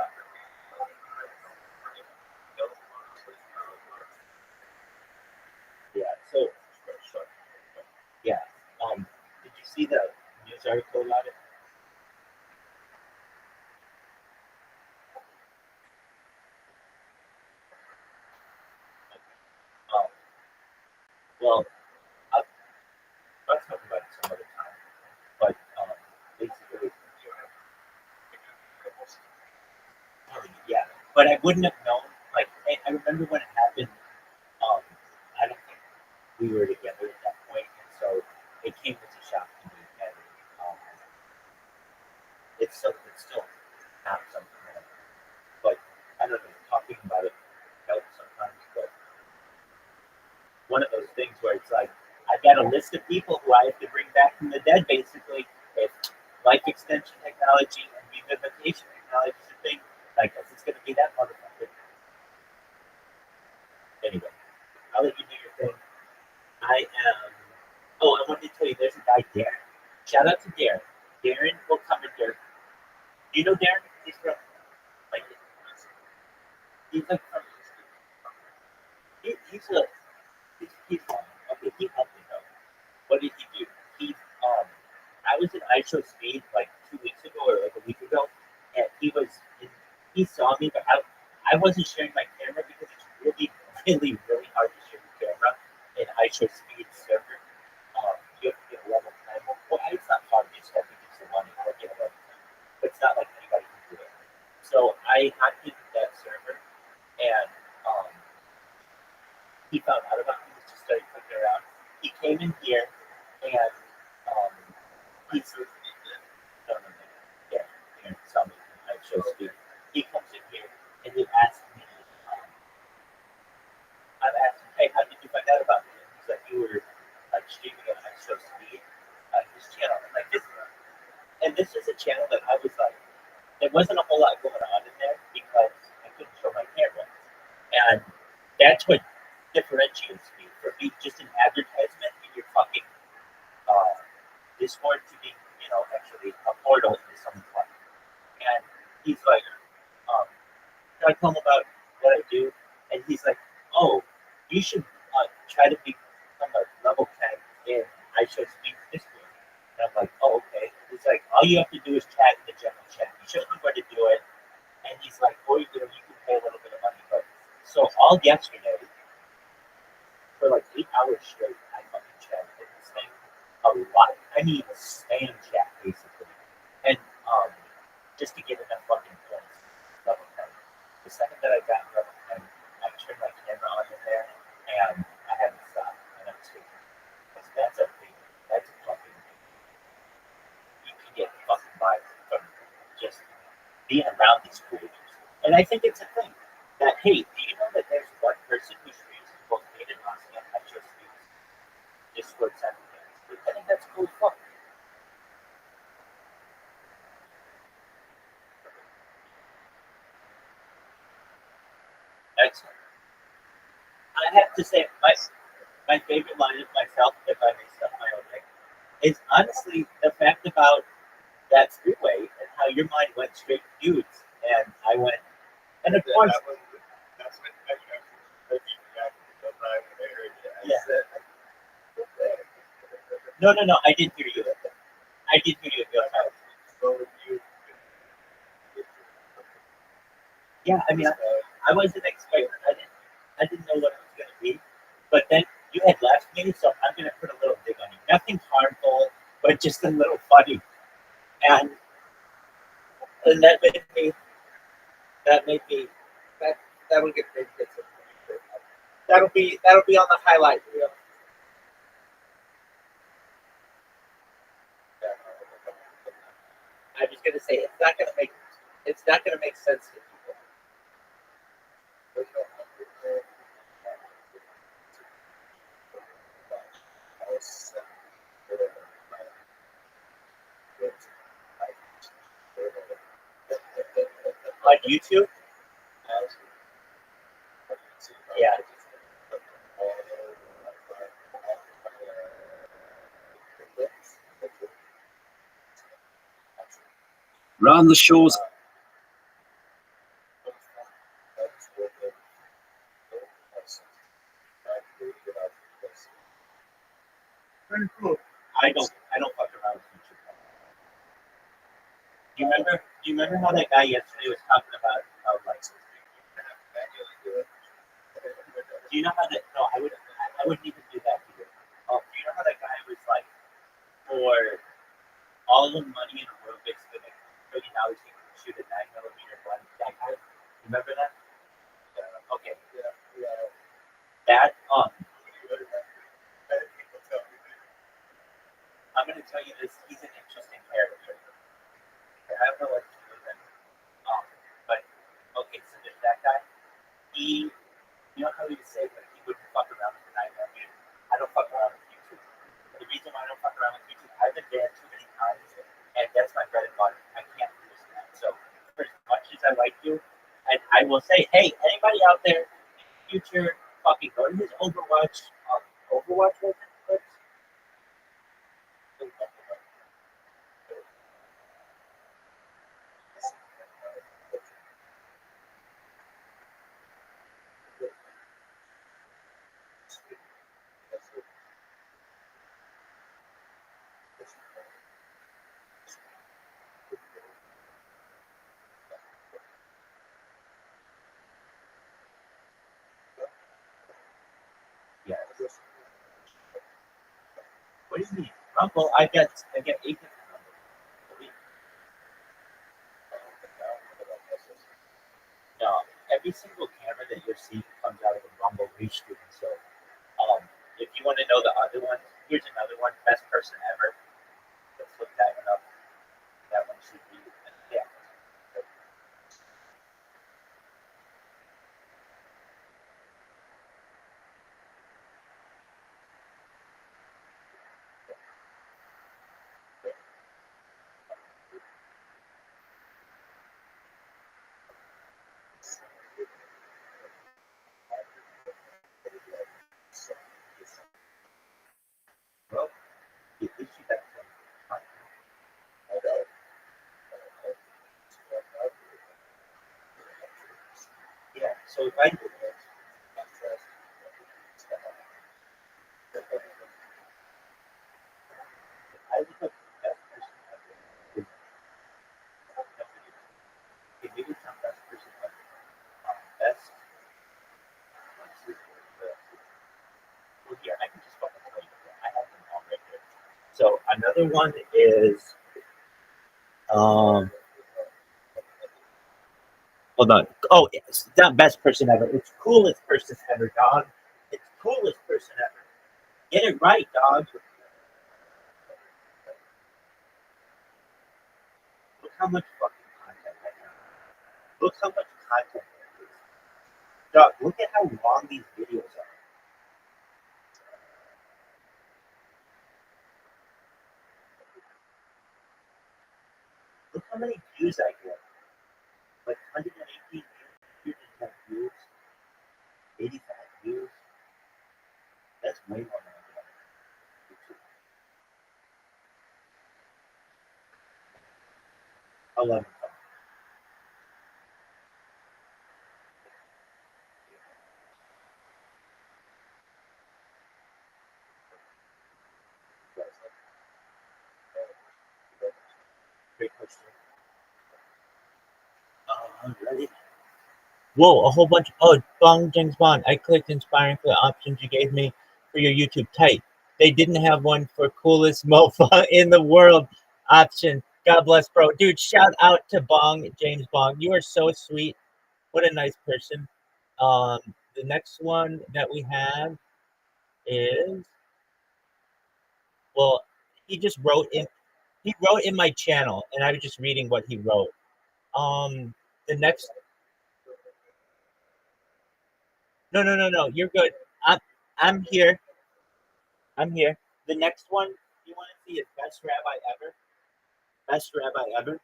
Yeah. So, yeah. Did you see the news article about it? Um, well, I'll, I'll talk about it some other time. But basically, yeah. But I wouldn't have known. Like, I remember when it happened. Um, I don't think we were together at that point, and so it came as a shock to me. And um, it's still not something that, but I don't know. Talking about it helps sometimes, but one of those things where it's like I've got a list of people who I have to bring back from the dead, basically. If life extension technology and revivification technology is a thing, like this is going to be that motherfucker. Anyway, I'll let you do your thing. I am. Oh, I wanted to tell you, there's a guy, Darren. Shout out to Darren. Darren will come in here. Do you know Darren? He's from like he's like from he's a he's fun. Okay, he helped me though. What did he do? He I was in iShow Speed like 2 weeks ago or like a week ago, and he saw me, but I wasn't sharing my camera because it's really hard to share your camera in iShow Speed server. You have to get a level 10. Well, it's not hard, you just have to get some money or get a level 10. But it's not like anybody can do it. So I hacked into that server, and he found out about me, just started clicking around. He came in here, and he's no, yeah, tell me, I show speed. He comes in here, and he asks me, I've asked him, hey, how did you find out about me? And he's like, you were like streaming on I show speed, his channel. I'm like, this there wasn't a whole lot going on in there because I couldn't show my camera. And that's what differentiates me from being just an advertisement in your fucking Discord to being, actually a portal into someone's life. And he's like, I tell him about what I do, and he's like, oh, you should try to become a level 10 in I Show Speed Discord. And I'm like, oh, okay. He's like, all you have to do is chat in the general chat. He shows me where to do it, and he's like, or you can pay a little bit of money. But so all yesterday, for like 8 hours straight, I fucking chatted in this thing a lot. I mean, spam chat basically, and just to get enough fucking points. Level 10. The second that I got in level 10, I turned my camera on in there, and I haven't stopped. And I'm speaking. That's a fucking. You can get fucking by from just being around these creators. And I think it's a thing that, hey, do you know that there's one person who streams both Made in Austin and I Show Speed Discord simultaneously? I think that's cool as fuck. Excellent. I have to say, my favorite line of myself, if I may stuff my own thing, is honestly the fact about that freeway and how your mind went straight to dudes, and I went, and of course, That's what I yeah. No, I didn't hear you. I did hear you. Yeah, I mean, I wasn't expecting. I didn't know what it was going to be, but then you had left me, so I'm going to put a little dig on you. Nothing harmful, but just a little funny, and that made me. That will get big. That'll be on the highlight reel. I was going to say it's not going to make sense to people. On YouTube? Yeah. Round the shores. I don't fuck around with YouTube. Do you remember how that guy yesterday was talking about how like do you know how that no, I wouldn't even do that either. Do you know how that guy was like for all the money in the world basically like $1 million he could shoot a 9mm gun that guy? Remember that? Okay. That I'm gonna tell you this, he's an interesting character. I don't know what to do with him. But okay, so there's that guy. You know how he would say that he wouldn't fuck around with the 9mm? I don't fuck around with YouTube. The reason why I don't fuck around with YouTube, I've been banned too many times, and that's my bread and butter. I can't lose that. So for as much as I like you, and I will say, hey, anybody out there in the future, fucking go to his Overwatch was it? Yeah. What do you mean? Rumble? I get 8 different numbers. No, every single camera that you're seeing comes out of a Rumble restream. So, if you want to know the other one, here's another one. Best person ever. Let's look that one up. That one should be. Yeah. So if I look up the best person ever, okay, maybe it's not best person ever. Best. Let's see. Well, here, I can just fucking tell you. I have them all right here. So another one is hold on. Oh, it's not best person ever. It's coolest person ever, dog. It's coolest person ever. Get it right, dog. Look how much fucking content I have. Look how much content there is. Dog, look at how long these videos are. Look how many views I get. Like 118 views, 110 views, 85 views. That's way more than I get. 11. Great question. Ready? Whoa, a whole bunch. Oh, Bong James Bond. I clicked inspiring for the options you gave me for your YouTube type. They didn't have one for coolest mofo in the world option. God bless, bro. Dude, shout out to Bong James Bong. You are so sweet. What a nice person. The next one that we have is, well, he just wrote in. He wrote in my channel, and I was just reading what he wrote. The next. No. You're good. I'm here. I'm here. The next one you want to see is best rabbi ever. Best rabbi ever.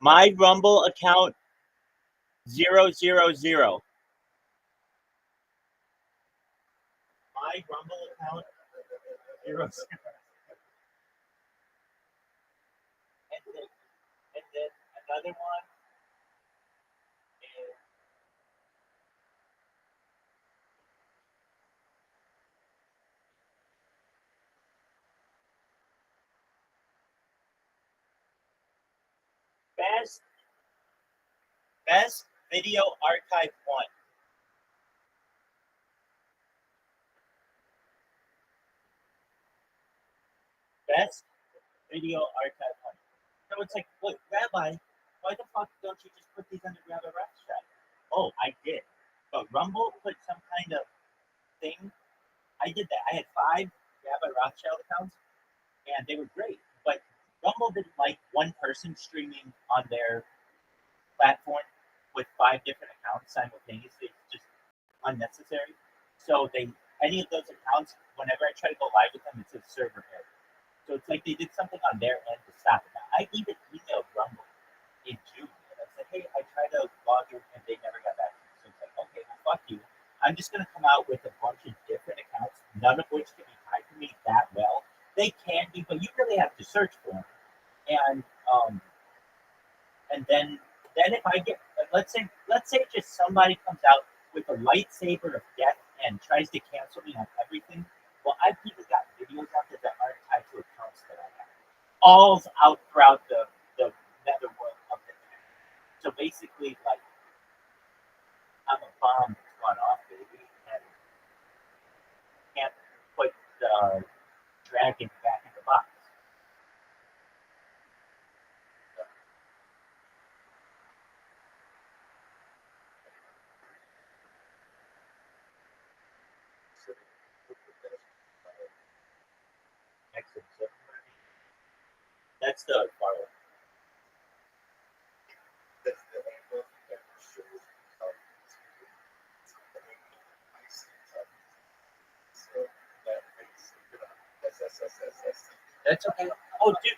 My Rumble account 000. My Rumble account 0. And then another one is best video archive 1. Best video archive 1. So it's like, look, Rabbi, why the fuck don't you just put these under Rabbi Rothschild? Oh, I did. But Rumble put some kind of thing. I did that. I had 5 Rabbi Rothschild accounts, and they were great. But Rumble didn't like one person streaming on their platform with 5 different accounts simultaneously. It's just unnecessary. So any of those accounts, whenever I try to go live with them, it says server error. So it's like they did something on their end to stop it. Now, I even emailed Rumble in June, and I said, hey, I tried to log in, and they never got back to me. So it's like, okay, well, fuck you. I'm just going to come out with a bunch of different accounts, none of which can be tied to me that well. They can be, but you really have to search for them. And then if I get, let's say just somebody comes out with a lightsaber of death and tries to cancel me on everything. Well, I've even got videos out there that aren't tied to accounts that I have. All's out throughout the netherworld of the internet. So basically, like, I'm a bomb that's gone off, baby, and can't put the dragon back in the box. That's the far one. That's okay. Oh, dude.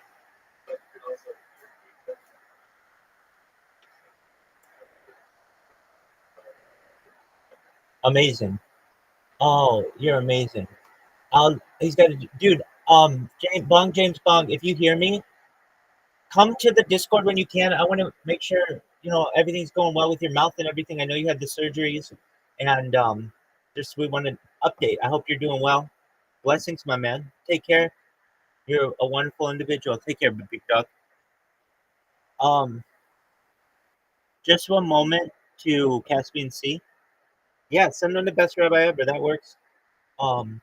Amazing. Oh, you're amazing. He's got a dude. James Bong. If you hear me, come to the Discord when you can. I want to make sure everything's going well with your mouth and everything. I know you had the surgeries, and just we want to update. I hope you're doing well. Blessings, my man. Take care. You're a wonderful individual. Take care, big dog. Um, just one moment to Caspian Sea. Yeah, send them the best rabbi ever. That works. Um,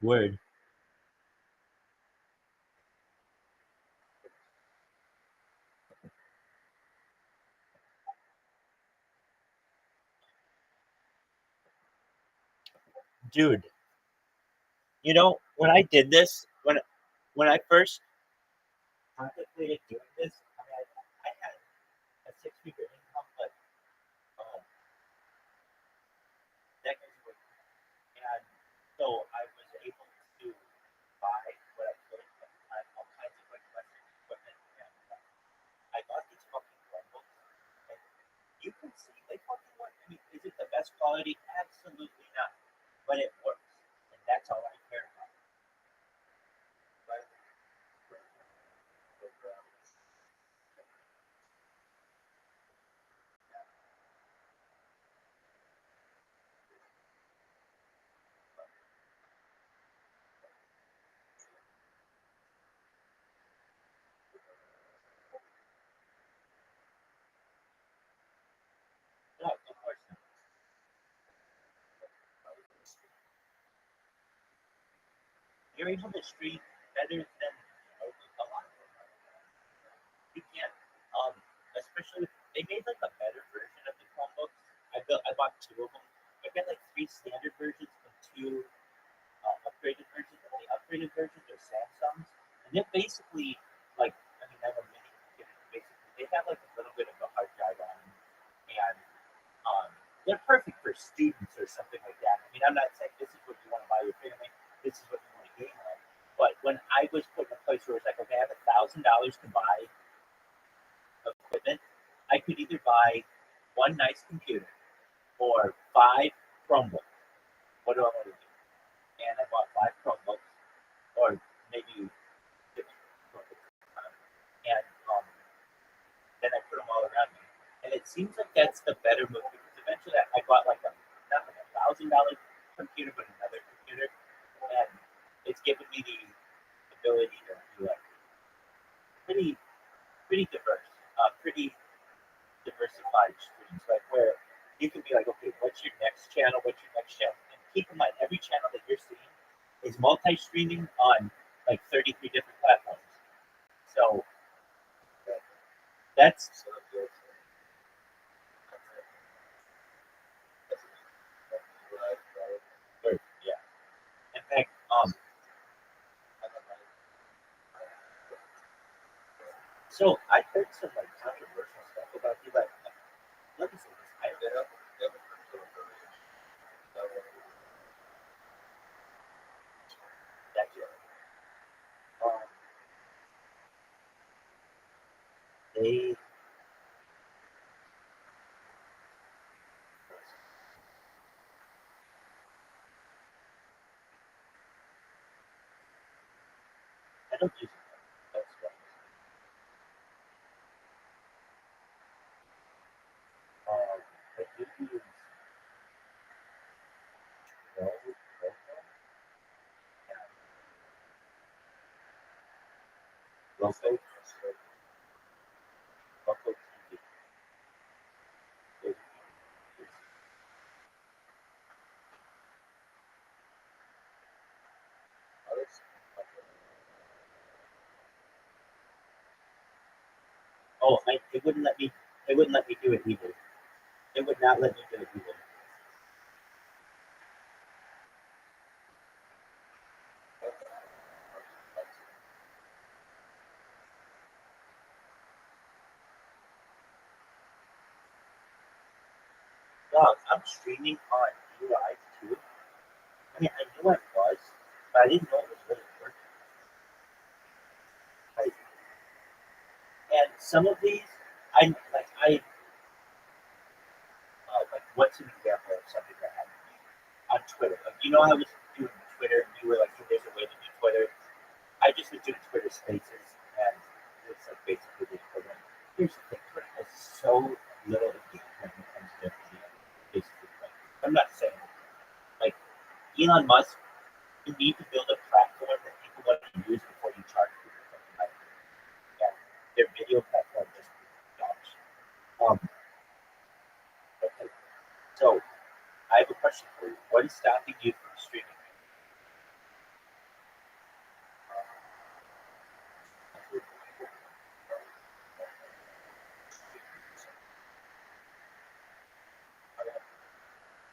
word. Dude, when I did this, when I first contemplated doing this, I had a six-figure income, but um, that goes with, and so I was able to buy what I could at the time, all kinds of like Western equipment, and I got these fucking Chromebooks, and you can see they fucking work. I mean, is it the best quality? Absolutely not, but it works, and that's all I care about. Right? No, of course not. You're able to stream better than a lot of them. You can't, especially they made like a better version of the Chromebooks. I bought two of them. I got like three standard versions and two upgraded versions. And the upgraded versions are Samsungs, and they're basically like I have a mini computer. Basically, they have like a little bit of a hard drive on them, and they're perfect for students or something like that. I mean, I'm not saying this is what you want to buy your family. This is what you want to game on. But when I was put in a place where it's like, okay, I have $1,000 to buy equipment, I could either buy one nice computer or 5 Chromebooks. What do I want to do? And I bought 5 Chromebooks, or maybe 6 Chromebooks. And then I put them all around me. And it seems like that's the better move because eventually I bought like not like $1,000 computer, but another computer, and it's given me the ability to do like pretty diverse, pretty diversified streams, like where you can be like, okay, what's your next channel? What's your next channel? And keep in mind, every channel that you're seeing is multi-streaming on like 33 different platforms. So that's yeah. In fact, so I heard some like controversial stuff about you, but let me say this. They I don't use it. That's right. I do use local, local TV. Oh, it wouldn't let me. It wouldn't let me do it either. It would not let me do it either. Dog, I'm streaming on UI too. I mean, I knew I was, but I didn't know it was really working. And some of these, like what's an example of something that happened on Twitter? Like, you know, I was doing Twitter, and you were like, hey, there's a way to do Twitter. I just was doing Twitter Spaces, and it's like basically this program. Here's the thing: Twitter has so little engagement when it comes to basically. I'm not saying like Elon Musk. You need to build a platform that people want to use before you charge people something like that. Their video platform is dollars. Okay. So I have a question for you. What is stopping you from streaming?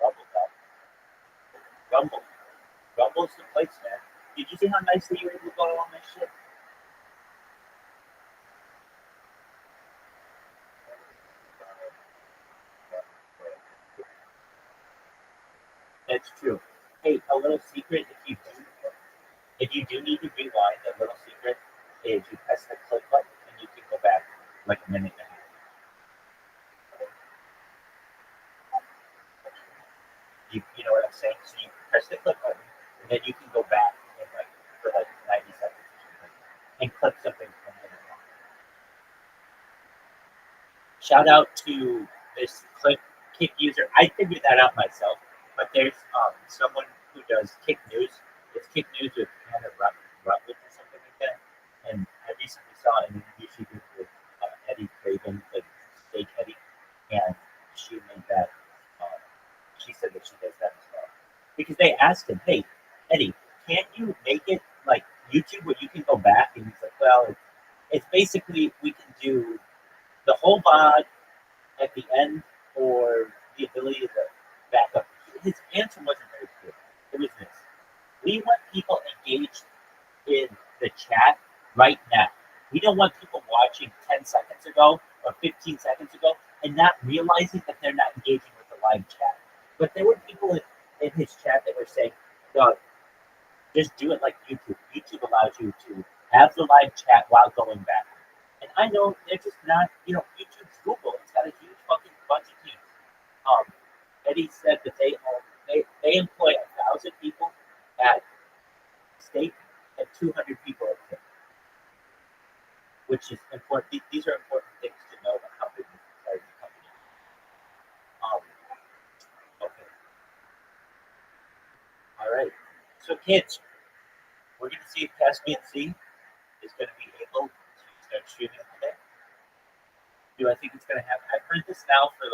Rumble, Rumble. Rumble's the place, man. Did you see how nicely you were able to go on that shit? That's true. Hey, a little secret: if you do need to rewind, a little secret is you press the click button and you can go back like a minute and a half. You know what I'm saying? So you press the click button and then you can go back and for 90 seconds or something and click something from the long. Shout out to this Kick user. I figured that out myself, but there's someone who does Kick News. It's Kick News with Hannah Rutledge or something like that. And I recently saw an interview she did with Eddie Craven, like Steak Eddie, and she made that. She said that she does that as well because they asked him, "Hey, Eddie, can't you make it like YouTube where you can go back?" And he's like, "Well, it's basically we can do the whole VOD at the end or the ability to back up." His answer wasn't very clear. It was this: we want people engaged in the chat right now. We don't want people watching 10 seconds ago or 15 seconds ago and not realizing that they're not engaging with the live chat. But there were people in his chat that were saying, "Doug, just do it like YouTube. YouTube allows you to have the live chat while going back." And I know they're just not, YouTube's Google. It's got a huge fucking bunch of teams. Eddie said that they employ 1,000 people at State and 200 people at Kick, which is important. These are important things to know about how big this entire company is. Okay. All right. So, kids, we're going to see if Caspian Sea is going to be able to start streaming today. Do I think it's going to happen? I've heard this now for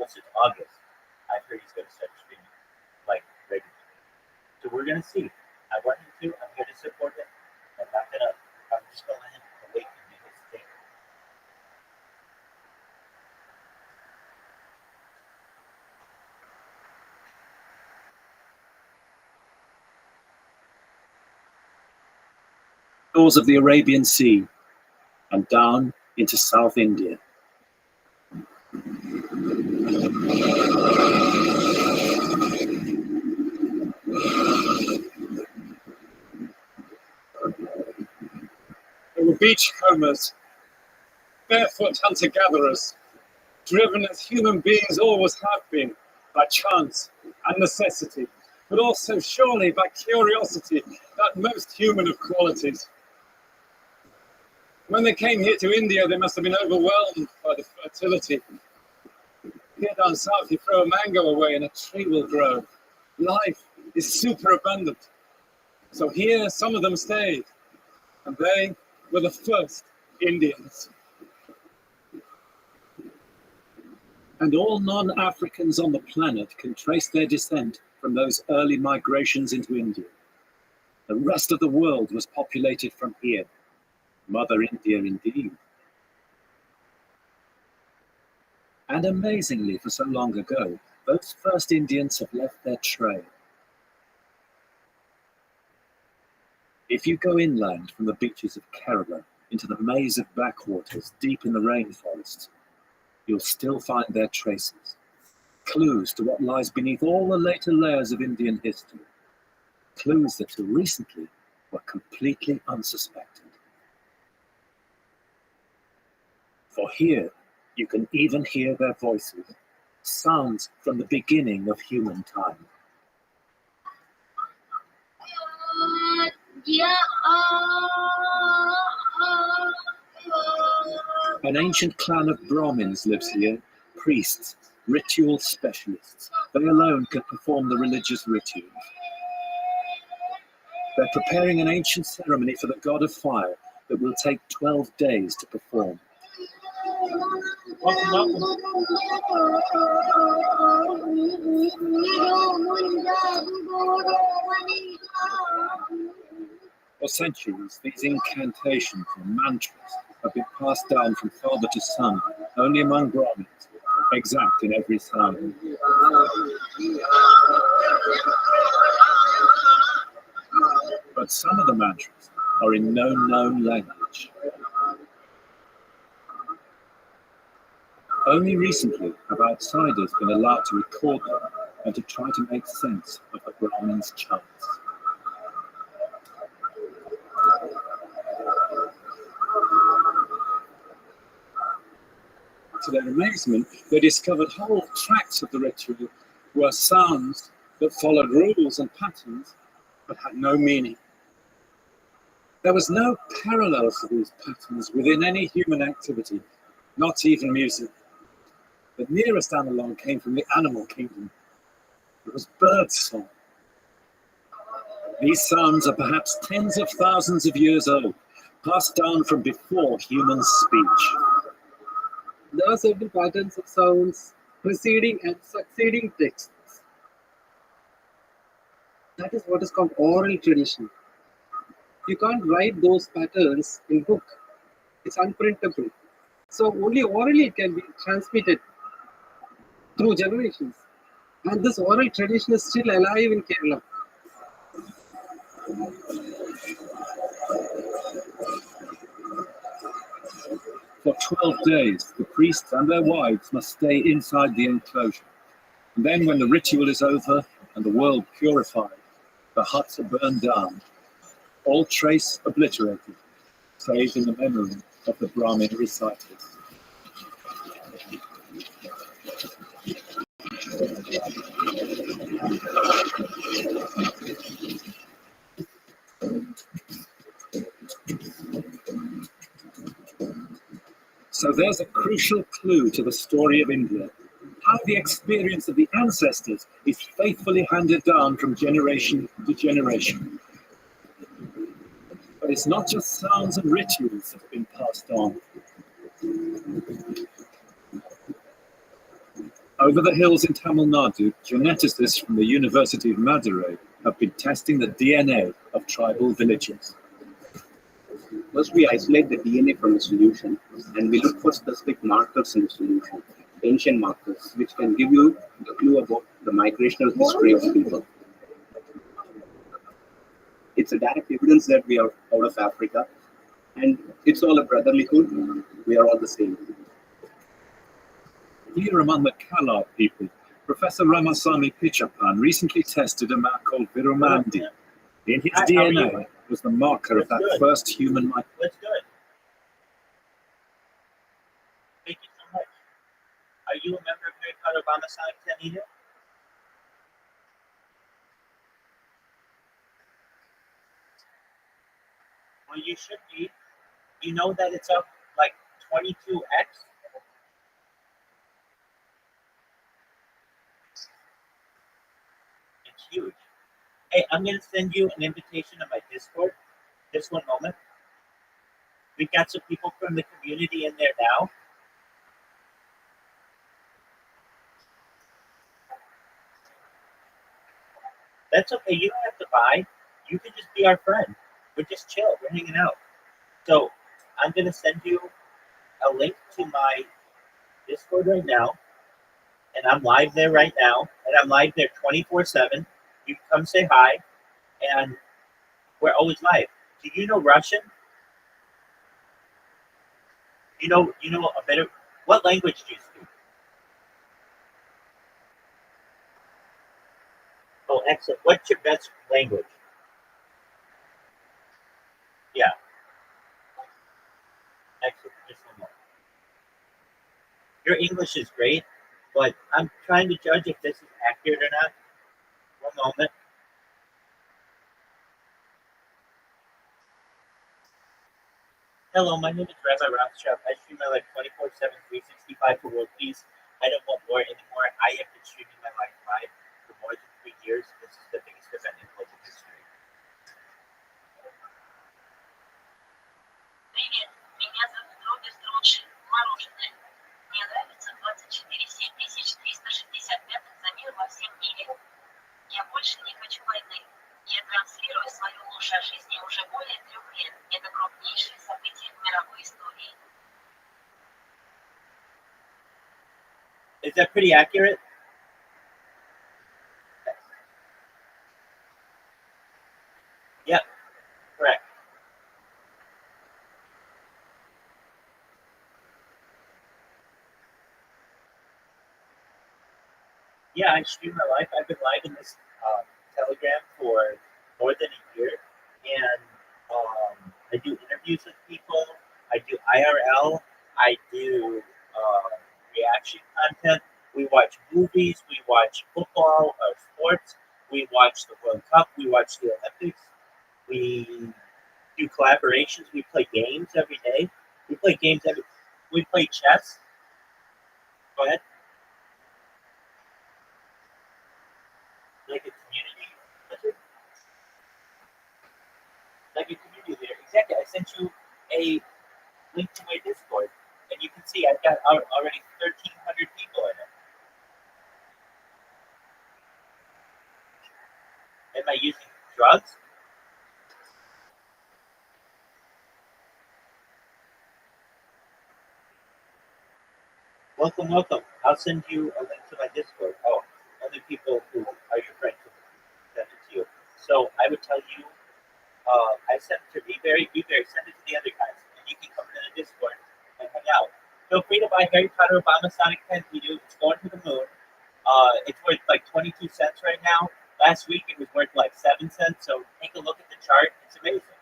since August. I've heard he's going to start streaming regularly. So we're going to see. I want him to. I'm going to support him. I'm just going to let him wait and do his thing. Shores of the Arabian Sea and down into South India. There were beachcombers, barefoot hunter-gatherers, driven as human beings always have been, by chance and necessity, but also surely by curiosity, that most human of qualities. When they came here to India, they must have been overwhelmed by the fertility. Here down south, you throw a mango away and a tree will grow. Life is super abundant. So here, some of them stayed, and they were the first Indians. And all non-Africans on the planet can trace their descent from those early migrations into India. The rest of the world was populated from here. Mother India indeed. And amazingly, for so long ago, those first Indians have left their trail. If you go inland from the beaches of Kerala into the maze of backwaters deep in the rainforests, you'll still find their traces, clues to what lies beneath all the later layers of Indian history, clues that till recently were completely unsuspected. For here you can even hear their voices, sounds from the beginning of human time. An ancient clan of Brahmins lives here, priests, ritual specialists. They alone can perform the religious rituals. They're preparing an ancient ceremony for the god of fire that will take 12 days to perform. Welcome. For centuries, these incantations and mantras have been passed down from father to son, only among Brahmins, exact in every sound. But some of the mantras are in no known language. Only recently have outsiders been allowed to record them and to try to make sense of the Brahmins' chants. To their amazement, they discovered whole tracts of the ritual were sounds that followed rules and patterns but had no meaning. There was no parallel for these patterns within any human activity, not even music. The nearest analog came from the animal kingdom. It was bird song. These sounds are perhaps tens of thousands of years old, passed down from before human speech. There are certain patterns of sounds preceding and succeeding texts. That is what is called oral tradition. You can't write those patterns in book. It's unprintable. So only orally it can be transmitted through generations. And this oral tradition is still alive in Kerala. For 12 days, the priests and their wives must stay inside the enclosure. And then when the ritual is over and the world purified, the huts are burned down, all trace obliterated, save in the memory of the Brahmin reciters. So there's a crucial clue to the story of India, how the experience of the ancestors is faithfully handed down from generation to generation. But it's not just sounds and rituals that have been passed on. Over the hills in Tamil Nadu, geneticists from the University of Madurai have been testing the DNA of tribal villages. First, we isolate the DNA from the solution and we look for specific markers in the solution, ancient markers, which can give you a clue about the migrational history of people. It's a direct evidence that we are out of Africa and it's all a brotherlyhood. We are all the same. Here among the Kalar people, Professor Ramasamy Pichapan recently tested a man called Virumandi. In his DNA was the marker of that first human life. What's good? Thank you so much. Are you a member of Great Ramasamy Tanita? Well, you should be. You know that it's up like 22x? It's huge. Hey, I'm going to send you an invitation on my Discord. Just one moment. We've got some people from the community in there now. That's okay. You don't have to buy. You can just be our friend. We're just chill. We're hanging out. So I'm going to send you a link to my Discord right now. And I'm live there right now. And I'm live there 24/7. You can come say hi. And we're always live. Do you know Russian? You know a bit of, what language do you speak? Oh, excellent. What's your best language? Yeah. Excellent. Just one more. Your English is great, but I'm trying to judge if this is accurate or not. One moment. Hello, my name is Rabbi Rothschild. I stream my life 24/7, 365 for world peace. I don't want war anymore. I have been streaming my life live for more than 3 years. This is the biggest event in global history. Привет, меня зовут Роберт Ротшильд, мороженое. Мне нравится 24,7365 за мир во всем мире. Я больше не хочу войны. Я транслирую свою ложь о жизни уже более 3 лет. Это крупнейшее событие в мировой истории. Is that pretty accurate? Yep, correct. Yeah, I stream my life. I've been live in this Telegram for more than a year, and I do interviews with people. I do IRL. I do reaction content. We watch movies. We watch football or sports. We watch the World Cup. We watch the Olympics. We do collaborations. We play games every day. We play games every. We play chess. Go ahead. Like a community leader. Like a community leader. Exactly. I sent you a link to my Discord, and you can see I've got already 1,300 people in it. Am I using drugs? Welcome, welcome. I'll send you a link to my Discord. Oh, only people who are your friends will send it to you. So I would tell you, I sent it to Rabbi, send it to the other guys, and you can come into the Discord and hang out. Feel free to buy Harry Potter Obama Sonic Pen video. It's going to the moon. It's worth like 22 cents right now. Last week it was worth like 7 cents. So take a look at the chart. It's amazing.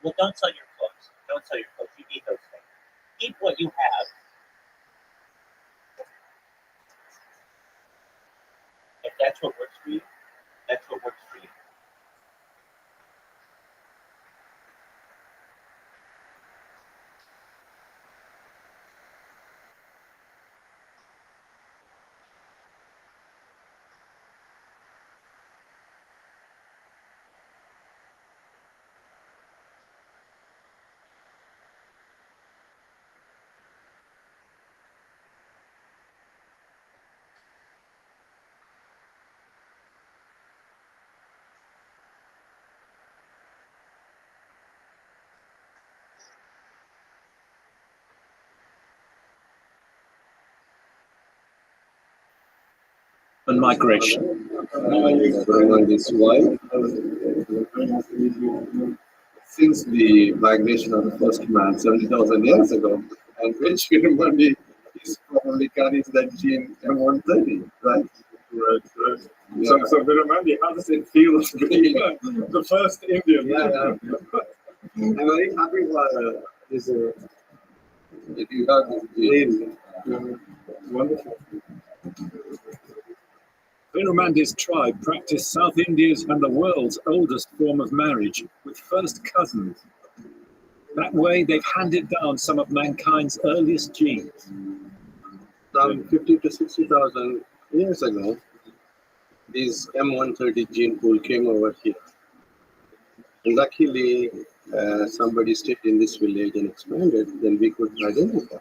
Well, don't sell your clothes. Don't sell your clothes. You need those things. Keep what you have. If that's what works for you, that's what works for you. And migration. This why since the migration of the first man 70,000 years ago, and which human is probably carries that gene M130, right? Right. Yeah. So Virumandi, how does it feel to be the first Indian? Yeah. I'm very happy for this. That you have this gene. Wonderful. Virumandi's tribe practiced South India's and the world's oldest form of marriage with first cousins. That way, they've handed down some of mankind's earliest genes. Some 50 to 60,000 years ago, this M130 gene pool came over here. And luckily, somebody stayed in this village and expanded, then we could identify.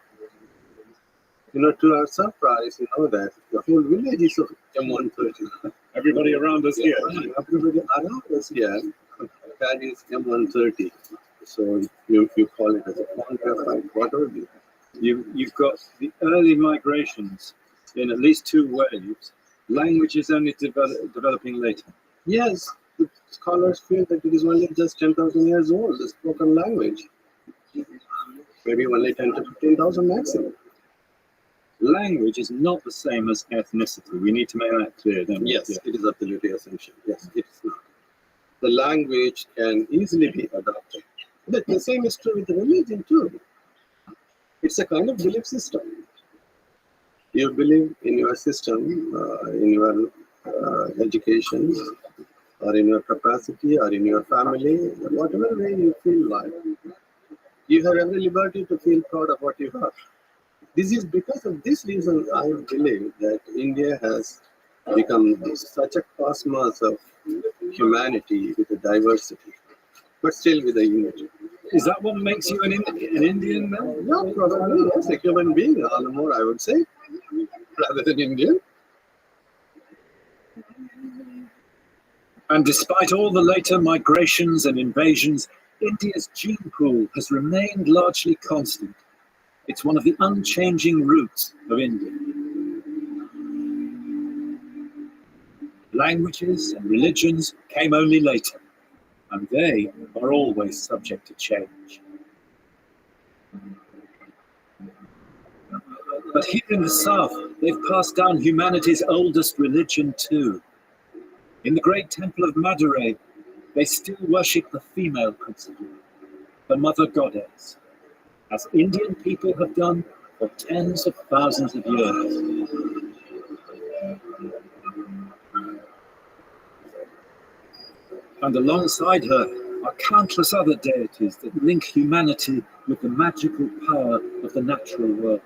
You know, to our surprise, you know that the whole village is of M130. Everybody around us here. Everybody around us here carries M130. So you call it as a quantified, whatever. You've got the early migrations in at least 2 waves. Language is only developing later. Yes, the scholars feel that it is only just 10,000 years old, the spoken language. Maybe only 10 to 15,000 maximum. Language is not the same as ethnicity. We need to make that clear, don't we? Yes, it is absolutely essential. Yes, it is not. The language can easily be adopted. The same is true with the religion too. It's a kind of belief system. You believe in your system, in your education, or in your capacity, or in your family, whatever way you feel like. You have every liberty to feel proud of what you have. This is because of this reason I believe that India has become such a cosmos of humanity with a diversity, but still with a unity. Is that what makes you an Indian then? Yeah, probably, yes, a human being, all the more, I would say, rather than Indian. And despite all the later migrations and invasions, India's gene pool has remained largely constant. It's one of the unchanging roots of India. Languages and religions came only later, and they are always subject to change. But here in the south, they've passed down humanity's oldest religion too. In the great temple of Madurai, they still worship the female principle, the mother goddess, as Indian people have done for tens of thousands of years. And alongside her are countless other deities that link humanity with the magical power of the natural world.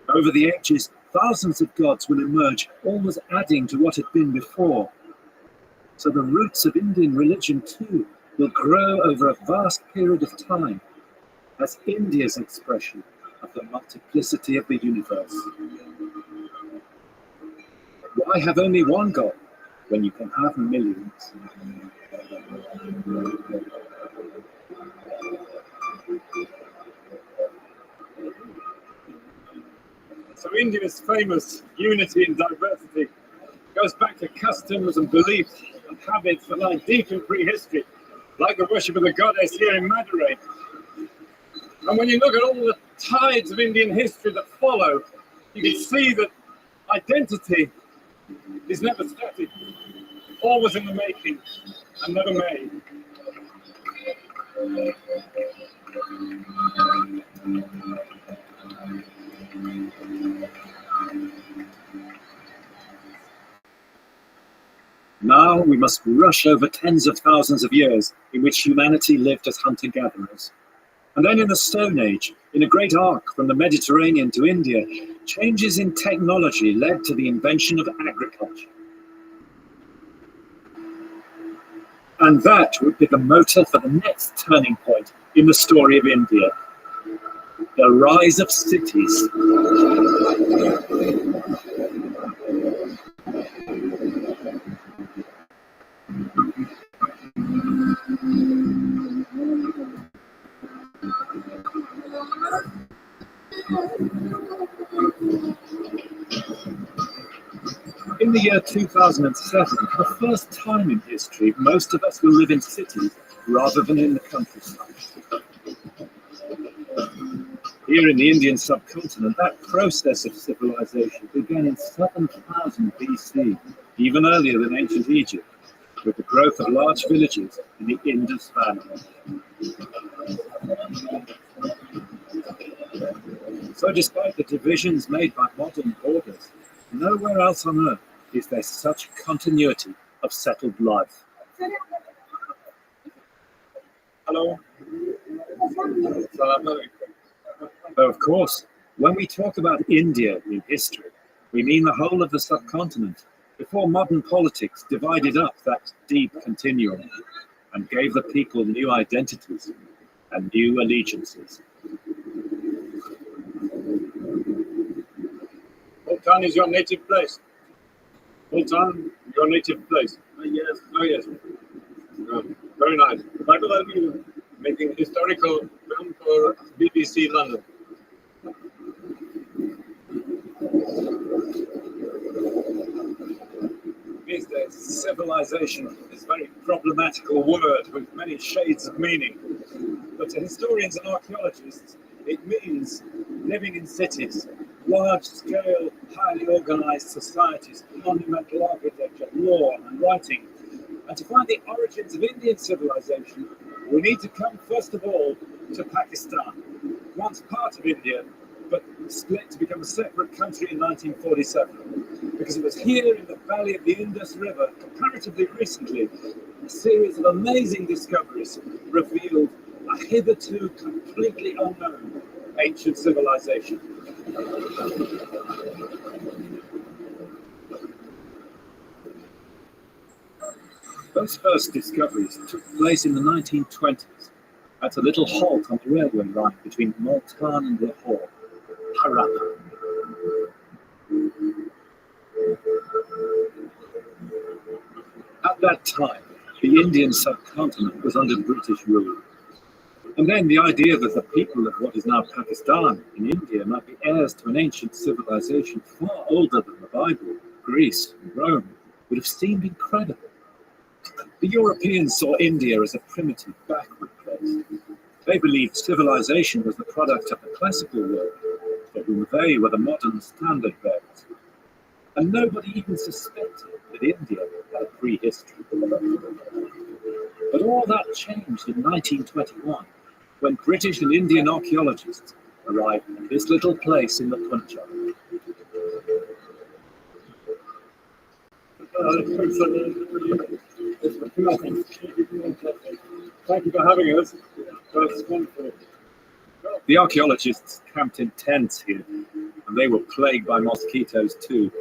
Over the ages, thousands of gods will emerge, almost adding to what had been before. So the roots of Indian religion too will grow over a vast period of time as India's expression of the multiplicity of the universe. Why have only one God when you can have millions? So India's famous unity and diversity goes back to customs and beliefs and habits that lie deep in prehistory, like the worship of the goddess here in Madurai. And when you look at all the tides of Indian history that follow, you can see that identity is never static, always in the making and never made. Now we must rush over tens of thousands of years in which humanity lived as hunter-gatherers. And then in the Stone Age, in a great arc from the Mediterranean to India, changes in technology led to the invention of agriculture. And that would be the motor for the next turning point in the story of India, the rise of cities. In the year 2007, for the first time in history, most of us will live in cities rather than in the countryside. Here in the Indian subcontinent, that process of civilization began in 7000 BC, even earlier than ancient Egypt, with the growth of large villages in the Indus Valley. So despite the divisions made by modern borders, nowhere else on earth is there such continuity of settled life. Hello. Though of course, when we talk about India in history, we mean the whole of the subcontinent, before modern politics divided up that deep continuum and gave the people new identities and new allegiances. Bhutan is your native place. Bhutan, your native place. Yes. Oh, yes. Very nice. Why will I be making historical film for BBC London? These days, civilization is a very problematical word with many shades of meaning. But to historians and archaeologists, It means living in cities, large-scale, highly organized societies, monumental architecture, law and writing. And to find the origins of Indian civilization, we need to come first of all to Pakistan, once part of India, but split to become a separate country in 1947. Because it was here in the valley of the Indus River, comparatively recently, a series of amazing discoveries revealed a hitherto completely unknown ancient civilization. Those first discoveries took place in the 1920s at a little halt on the railway line between Multan and Lahore, Harappa. At that time, the Indian subcontinent was under British rule. And then the idea that the people of what is now Pakistan in India might be heirs to an ancient civilization far older than the Bible, Greece, and Rome would have seemed incredible. The Europeans saw India as a primitive, backward place. They believed civilization was the product of the classical world, for whom they were the modern standard bearers. And nobody even suspected that India had a prehistory. But all that changed in 1921, when British and Indian archaeologists arrived at this little place in the Punjab. Thank you for having us. That's wonderful. The archaeologists camped in tents here, and they were plagued by mosquitoes too.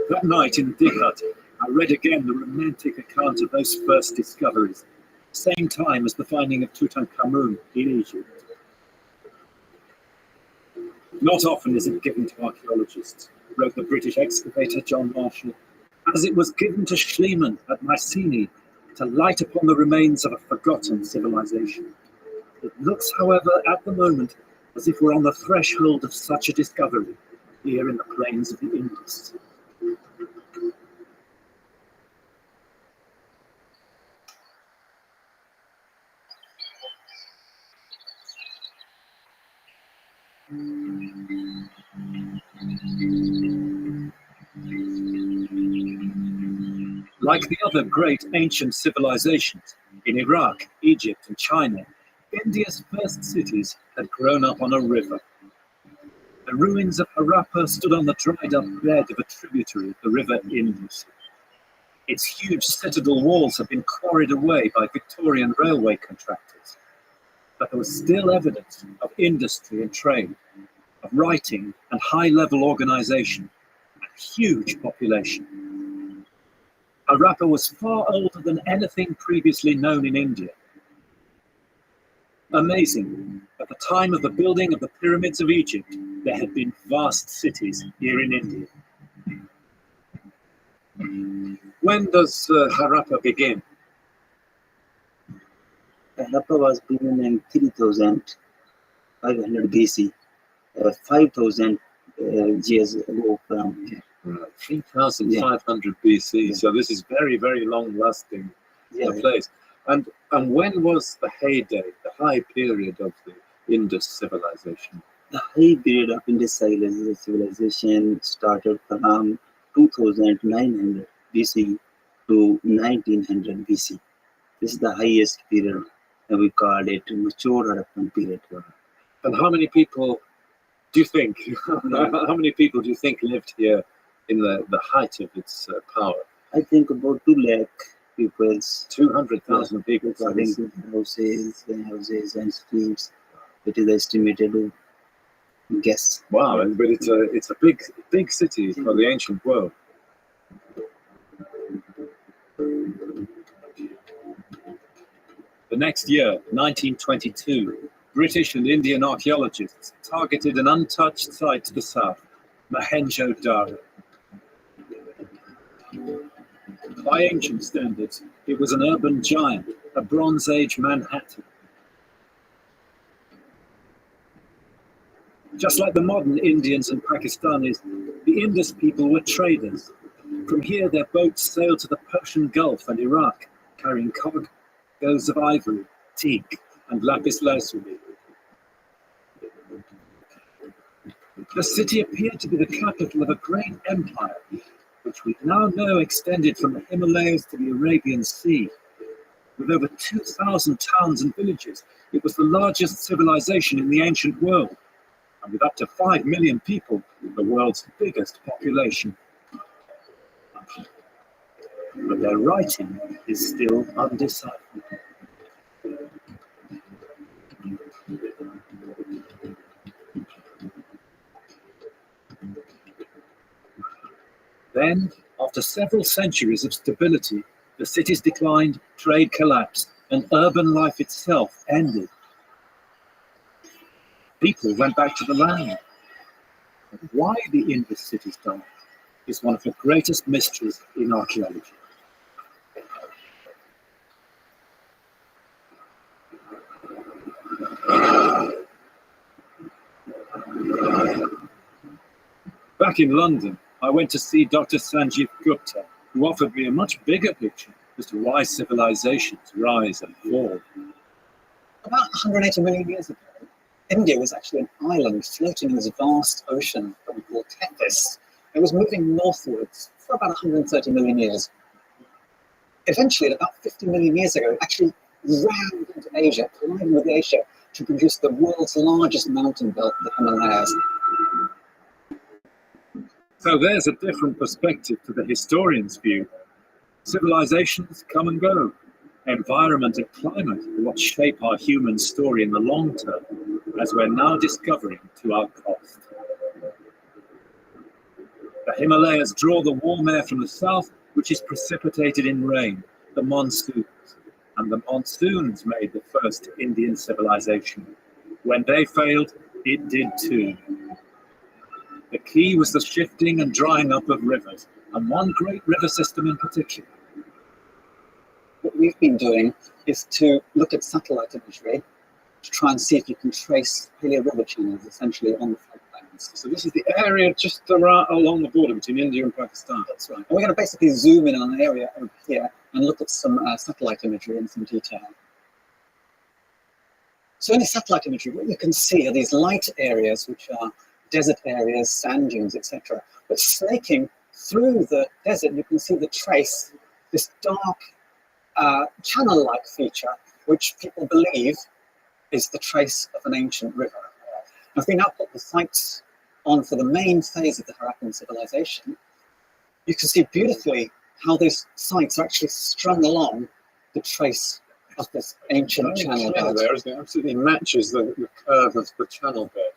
That night in Dighat, I read again the romantic account of those first discoveries, same time as the finding of Tutankhamun in Egypt. Not often is it given to archaeologists, wrote the British excavator John Marshall, as it was given to Schliemann at Mycenae to light upon the remains of a forgotten civilization. It looks, however, at the moment, as if we're on the threshold of such a discovery here in the plains of the Indus. Like the other great ancient civilizations in Iraq, Egypt, and China, India's first cities had grown up on a river. The ruins of Harappa stood on the dried-up bed of a tributary of the river Indus. Its huge citadel walls had been quarried away by Victorian railway contractors, but there was still evidence of industry and trade, of writing and high-level organization, and a huge population. Harappa was far older than anything previously known in India. Amazing, at the time of the building of the pyramids of Egypt, there had been vast cities here in India. When does Harappa begin? Harappa was begun in 3500 BC, 5,000 years ago from 3,500 BC. So this is very, very long-lasting place. And when was the heyday, the high period of the Indus civilization? The high period of Indus civilization started from 2900 BC to 1900 BC. This is the highest period, and we call it mature Harappan period. And how many people do you think? How many people do you think lived here in the height of its power? I think about 2 lakh people. 200,000 people. According to houses and streams, it is estimated to guess. Wow, but it's a big city for the ancient world. The next year, 1922, British and Indian archaeologists targeted an untouched site to the south, Mohenjo-Daro. By ancient standards, it was an urban giant, a Bronze Age Manhattan. Just like the modern Indians and Pakistanis, the Indus people were traders. From here, their boats sailed to the Persian Gulf and Iraq, carrying cargoes of ivory, teak, and lapis lazuli. The city appeared to be the capital of a great empire, which we now know extended from the Himalayas to the Arabian Sea. With over 2,000 towns and villages, it was the largest civilization in the ancient world, and with up to 5 million people, the world's biggest population. But their writing is still undeciphered. Then, after several centuries of stability, the cities declined, trade collapsed, and urban life itself ended. People went back to the land. But why the Indus cities died is one of the greatest mysteries in archaeology. Back in London, I went to see Dr. Sanjeev Gupta, who offered me a much bigger picture as to why civilizations rise and fall. About 180 million years ago, India was actually an island floating in this vast ocean that we call Tethys. It was moving northwards for about 130 million years. Eventually, at about 50 million years ago, it actually rammed into Asia, colliding with Asia to produce the world's largest mountain belt, the Himalayas. So there's a different perspective to the historian's view. Civilizations come and go. Environment and climate are what shape our human story in the long term, as we're now discovering to our cost. The Himalayas draw the warm air from the south, which is precipitated in rain, the monsoons. And the monsoons made the first Indian civilization. When they failed, it did too. The key was the shifting and drying up of rivers, and one great river system in particular. What we've been doing is to look at satellite imagery to try and see if you can trace paleo river channels essentially on the floodplains. So this is the area just along the border between India and Pakistan. That's right. And we're going to basically zoom in on an area over here and look at some satellite imagery in some detail. So in the satellite imagery, what you can see are these light areas, which are desert areas, sand dunes, etc. But snaking through the desert, you can see the trace, this dark channel-like feature, which people believe is the trace of an ancient river. If we now put the sites on for the main phase of the Harappan civilization, you can see beautifully how these sites are actually strung along the trace of this ancient channel bed. There, isn't it? Absolutely matches the curve of the channel bed.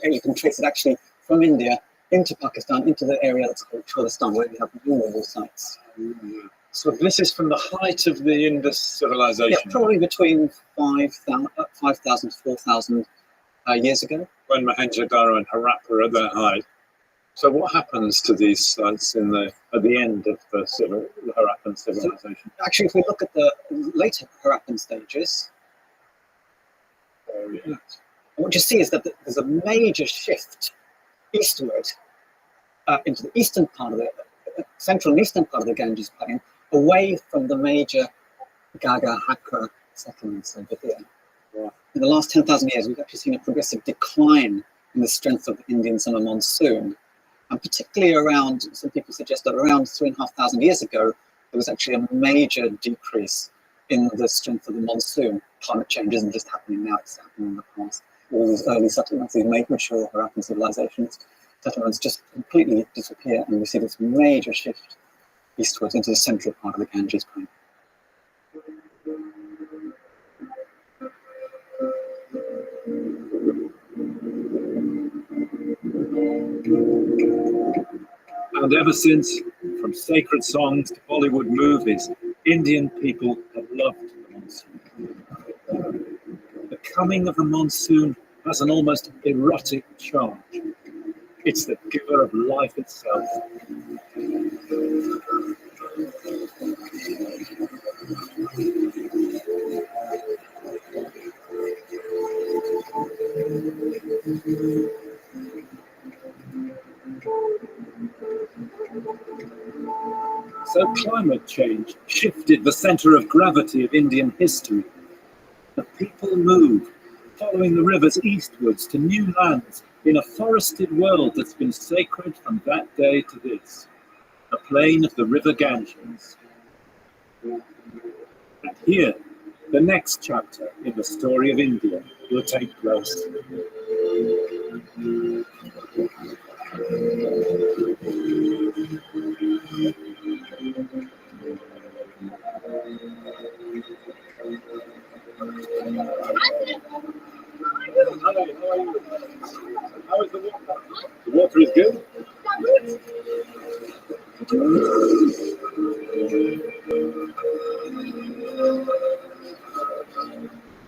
You can trace it actually from India into Pakistan, into the area that's called Cholistan, where we have numerous sites. So this is from the height of the Indus civilization? Yeah, probably between 5,000 to 4,000 years ago. When Mohenjo-Daro and Harappa are at their height. So what happens to these sites at the end of the Harappan civilization? So, actually, if we look at the later Harappan stages, what you see is that there's a major shift eastward into the eastern part of the central and eastern part of the Ganges plain, away from the major Gaga Hakra settlements over here. Yeah. In the last 10,000 years, we've actually seen a progressive decline in the strength of the Indian summer monsoon. And particularly around, some people suggest that around 3,500 years ago, there was actually a major decrease in the strength of the monsoon. Climate change isn't just happening now, it's happening in the past. All these early settlements, these mature Harappan civilizations, settlements just completely disappear, and we see this major shift eastwards into the central part of the Ganges plain. And ever since, from sacred songs to Bollywood movies, Indian people have loved the monsoon. The coming of the monsoon has an almost erotic charge. It's the giver of life itself. So climate change shifted the center of gravity of Indian history. The people moved, following the rivers eastwards to new lands in a forested world that's been sacred from that day to this, the plain of the river Ganges. And here, the next chapter in the story of India will take place. Hello, how are you? How is the water? The water is good?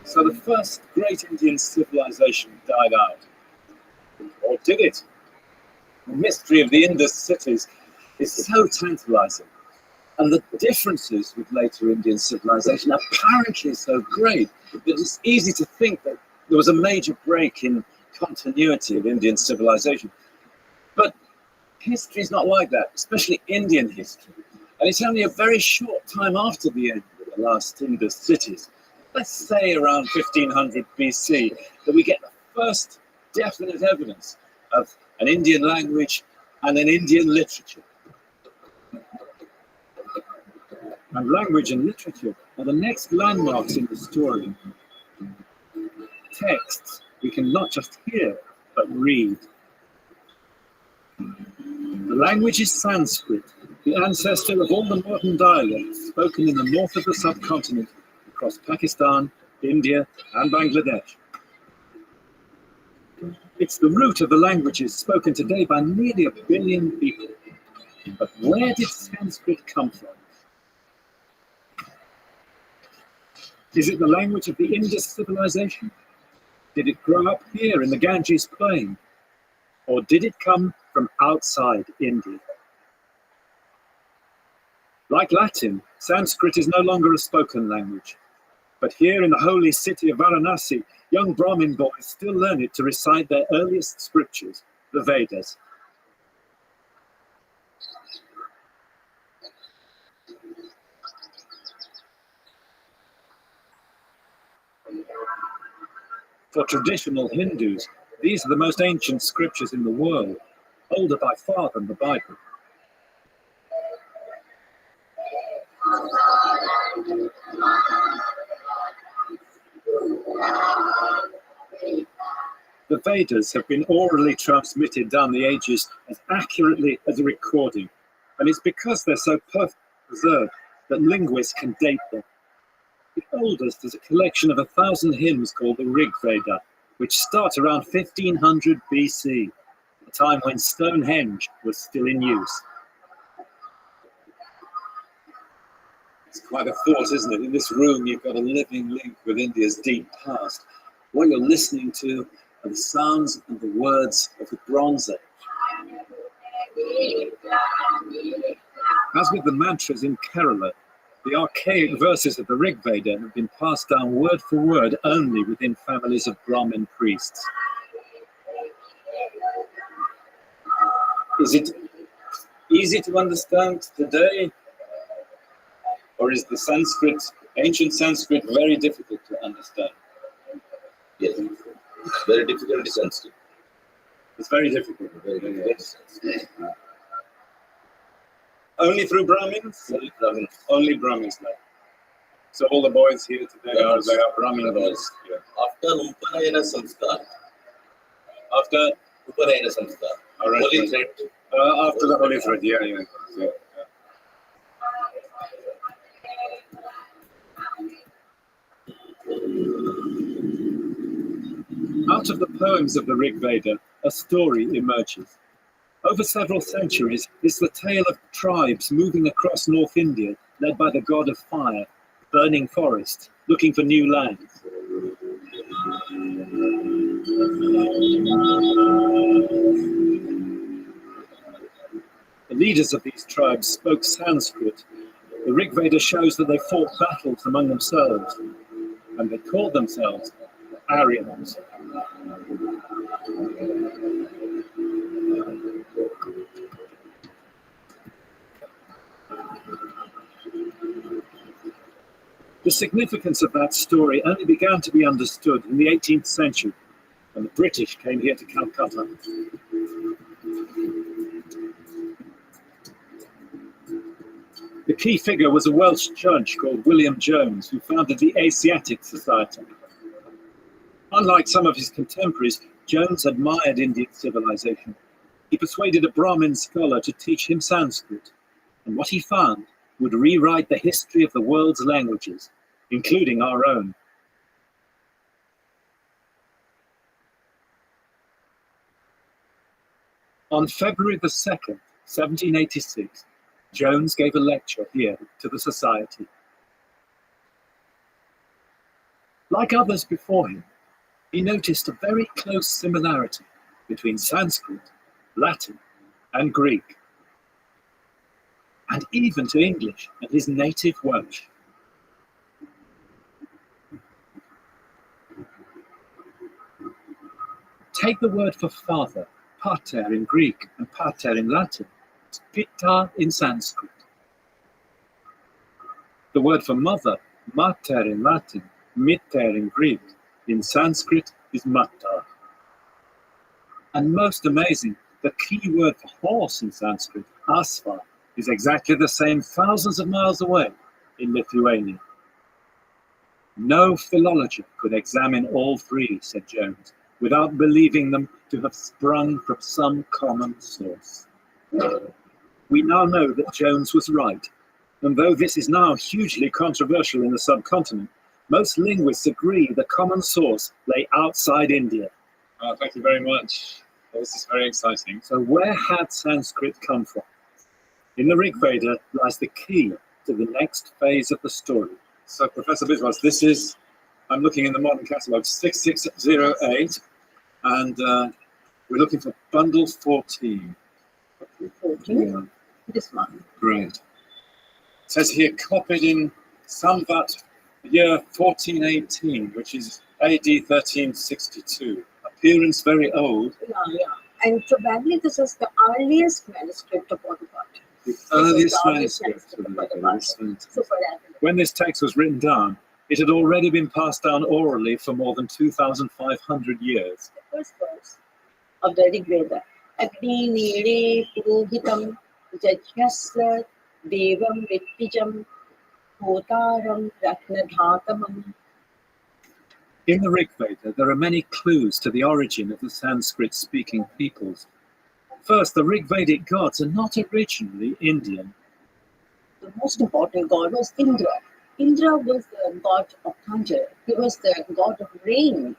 So the first great Indian civilization died out. Or did it? The mystery of the Indus cities is so tantalizing. And the differences with later Indian civilization are apparently so great that it's easy to think that there was a major break in continuity of Indian civilization. But history is not like that, especially Indian history. And it's only a very short time after the end of the last Indus cities, let's say around 1500 BC, that we get the first definite evidence of an Indian language and an Indian literature. And language and literature are the next landmarks in the story. Texts we can not just hear, but read. The language is Sanskrit, the ancestor of all the modern dialects spoken in the north of the subcontinent, across Pakistan, India, and Bangladesh. It's the root of the languages spoken today by nearly 1 billion people. But where did Sanskrit come from? Is it the language of the Indus civilization? Did it grow up here in the Ganges plain? Or did it come from outside India? Like Latin, Sanskrit is no longer a spoken language. But here in the holy city of Varanasi, young Brahmin boys still learn it to recite their earliest scriptures, the Vedas. For traditional Hindus, these are the most ancient scriptures in the world, older by far than the Bible. The Vedas have been orally transmitted down the ages as accurately as a recording, and it's because they're so perfectly preserved that linguists can date them. The oldest is a collection of 1,000 hymns called the Rig Veda, which start around 1500 BC, a time when Stonehenge was still in use. It's quite a thought, isn't it? In this room, you've got a living link with India's deep past. What you're listening to are the sounds and the words of the Bronze Age. As with the mantras in Kerala, the archaic verses of the Rig Veda have been passed down word for word only within families of Brahmin priests. Is it easy to understand today? Or is the Sanskrit, ancient Sanskrit, very difficult to understand? Yes, very difficult to Sanskrit. It's very difficult. Very difficult. Only through Brahmins? Only Brahmins. Only Brahmins now. So all the boys here today are Brahmin boys. Yeah. After Upanayana Samskar. After Upanayana Samskar. All right. Holy thread. After the holy thread, yeah. Out of the poems of the Rig Veda, a story emerges. Over several centuries, it's the tale of tribes moving across North India, led by the god of fire, burning forests, looking for new lands. The leaders of these tribes spoke Sanskrit. The Rig Veda shows that they fought battles among themselves, and they called themselves Aryans. The significance of that story only began to be understood in the 18th century when the British came here to Calcutta. The key figure was a Welsh judge called William Jones, who founded the Asiatic Society. Unlike some of his contemporaries, Jones admired Indian civilization. He persuaded a Brahmin scholar to teach him Sanskrit, and what he found would rewrite the history of the world's languages, including our own. On February the 2nd, 1786, Jones gave a lecture here to the Society. Like others before him, he noticed a very close similarity between Sanskrit, Latin, and Greek, and even to English and his native Welsh. Take the word for father, pater in Greek and pater in Latin, pitta in Sanskrit. The word for mother, mater in Latin, miter in Greek, in Sanskrit is mata. And most amazing, the key word for horse in Sanskrit, asva, is exactly the same thousands of miles away in Lithuania. No philologer could examine all three, said Jones, without believing them to have sprung from some common source. We now know that Jones was right, and though this is now hugely controversial in the subcontinent, most linguists agree the common source lay outside India. Thank you very much. This is very exciting. So where had Sanskrit come from? In the Rig Veda lies the key to the next phase of the story. So, Professor Biswas, this is, I'm looking in the modern catalogue, 6608, and we're looking for bundle 14. 14? Yeah. This one. Great. It says here, copied in Samvat, year 1418, which is AD 1362. Appearance very old. Yeah. And probably this is the earliest manuscript of Autobot. The earliest manuscript. When this text was written down, it had already been passed down orally for more than 2,500 years. The first verse of the Rig Veda. Agni nire purohitam jajyasya devam vittijam hotaram ratnadhatamam. In the Rig Veda, there are many clues to the origin of the Sanskrit-speaking peoples. First, the Rig Vedic gods are not originally Indian. The most important god was Indra. Indra was the god of thunder. He was the god of rain.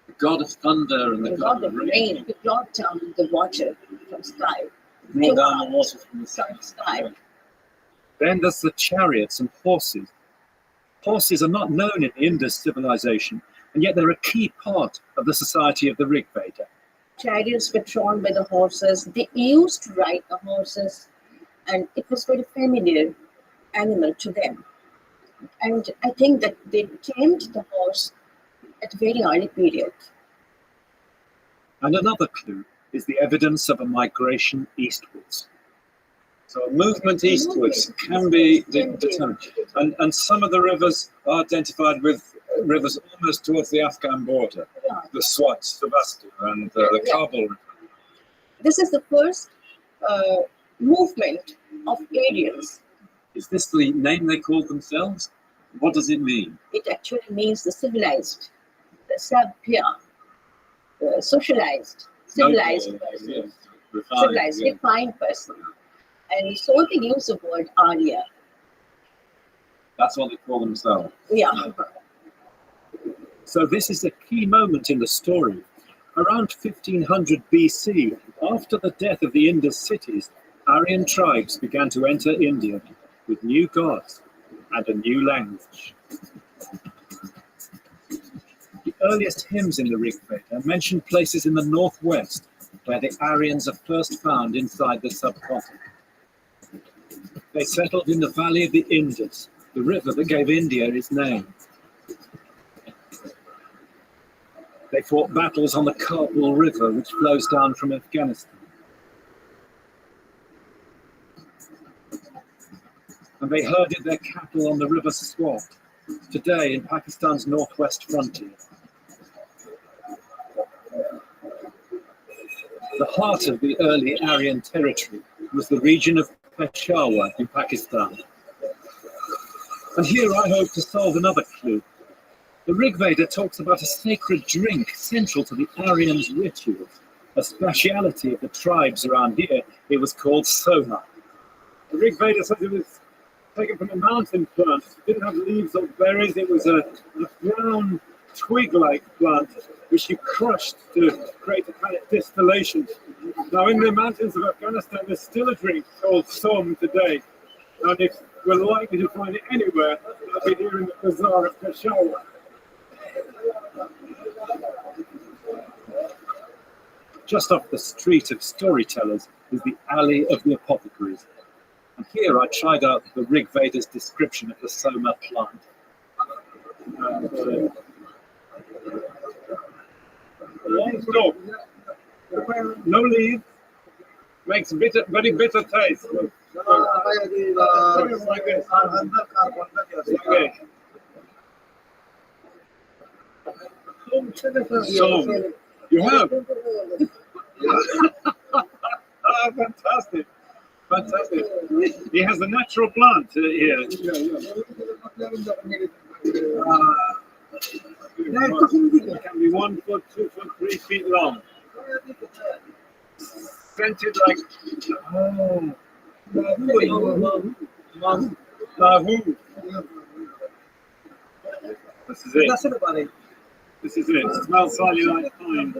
The god of thunder and the god of rain. He brought down the water from sky. Brought down the water from the sky. Then there's the chariots and horses. Horses are not known in the Indus civilization, and yet they're a key part of the society of the Rig Veda. Chariots were drawn by the horses. They used to ride the horses, and it was very familiar animal to them. And I think that they tamed the horse at a very early period. And another clue is the evidence of a migration eastwards. So a movement eastwards can be determined. And some of the rivers are identified with rivers almost towards the Afghan border. Yeah. The Swat, Sebastian, and the Kabul River. This is the first movement of Aryans. Is this the name they called themselves? What does it mean? It actually means the civilized, the sabya, the socialized, civilized person, Yes. civilized, refined person. And so they use the word Arya. That's what they call themselves. Yeah. So this is a key moment in the story. Around 1500 BC, after the death of the Indus cities, Aryan tribes began to enter India with new gods and a new language. The earliest hymns in the Rig Veda mention places in the northwest where the Aryans are first found inside the subcontinent. They settled in the valley of the Indus, the river that gave India its name. They fought battles on the Kabul River, which flows down from Afghanistan. And they herded their cattle on the river Swat. today in Pakistan's northwest frontier. The heart of the early Aryan territory was the region of Peshawar in Pakistan. And here I hope to solve another clue. The Rig Veda talks about a sacred drink central to the Aryans' rituals, a speciality of the tribes around here. It was called soma. The Rig Veda says it was taken from a mountain plant. It didn't have leaves or berries. It was a brown twig-like plant which you crushed to create a kind of distillation. Now, in the mountains of Afghanistan, there's still a drink called som today. And if we're likely to find it anywhere, it'll be here in the bazaar of Peshawar. Just off the street of storytellers is the alley of the apothecaries. And here I tried out the Rig Veda's description of the soma plant. Long stalk, no leaves, makes bitter, very bitter taste. Like this. Okay. So, you have. Ah, fantastic. Fantastic. He has a natural plant here. It can be 1 foot, 2 foot, 3 feet long. Scented like Lahu. This is it. This is it. It smells slightly like pine.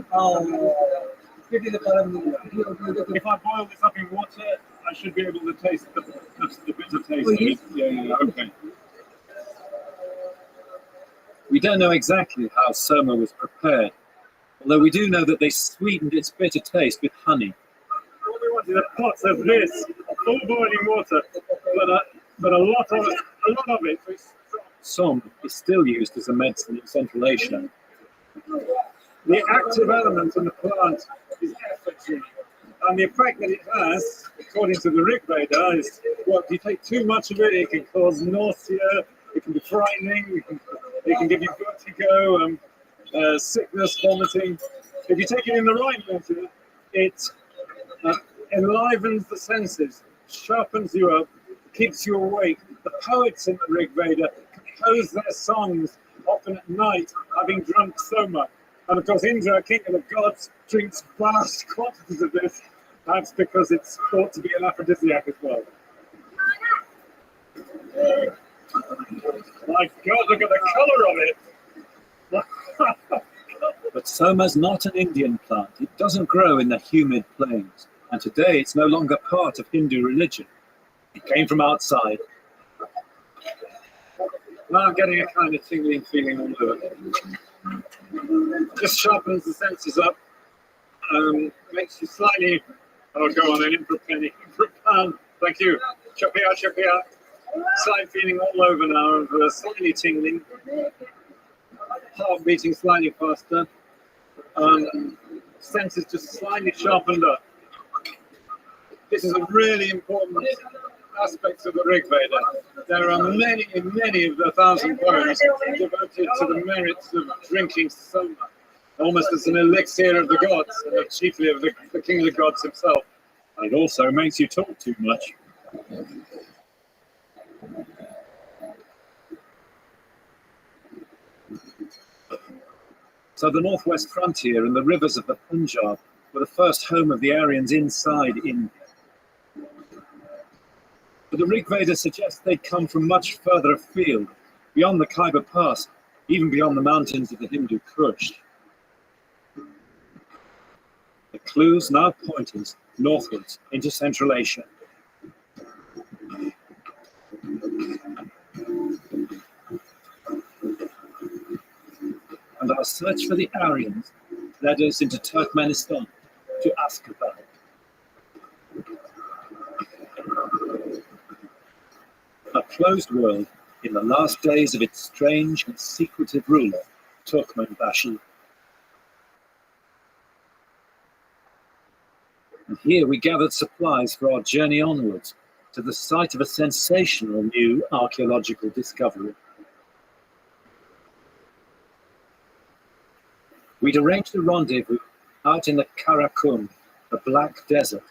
If I boil this up in water, I should be able to taste the bitter taste of it. Yeah, okay. We don't know exactly how soma was prepared, although we do know that they sweetened its bitter taste with honey. All we want is a pot of this, full boiling water, but a lot of it. Som is still used as a medicine in Central Asia. The active element in the plant is effigy, and the effect that it has, according to the Rig Veda, is what if you take too much of it, it can cause nausea, it can be frightening, it can give you vertigo, sickness, vomiting. If you take it in the right measure, it enlivens the senses, sharpens you up, keeps you awake. The poets in the Rig Veda compose their songs often at night, having drunk soma. And of course, Indra, king of the gods, drinks vast quantities of this. That's because it's thought to be an aphrodisiac as well. My God, look at the colour of it! But soma's not an Indian plant. It doesn't grow in the humid plains. And today it's no longer part of Hindu religion. It came from outside. Now I'm getting a kind of tingling feeling all over. Just sharpens the senses up, makes you slightly, oh go on, an infra penny, infra pound, thank you, chopia. Slight feeling all over now of slightly tingling, heart beating slightly faster, senses just slightly sharpened up. This is a really important aspects of the Rig Veda. There are many of the 1,000 poems devoted to the merits of drinking soma, almost as an elixir of the gods, and chiefly of the king of the gods himself. It also makes you talk too much. So the northwest frontier and the rivers of the Punjab were the first home of the Aryans inside India. But the Rig Veda suggests they'd come from much further afield, beyond the Khyber Pass, even beyond the mountains of the Hindu Kush. The clues now point us northwards into Central Asia. And our search for the Aryans led us into Turkmenistan, to Ashgabat. A closed world in the last days of its strange and secretive ruler, Turkmenbashi. And here we gathered supplies for our journey onwards to the site of a sensational new archaeological discovery. We'd arranged a rendezvous out in the Karakum, the Black Desert,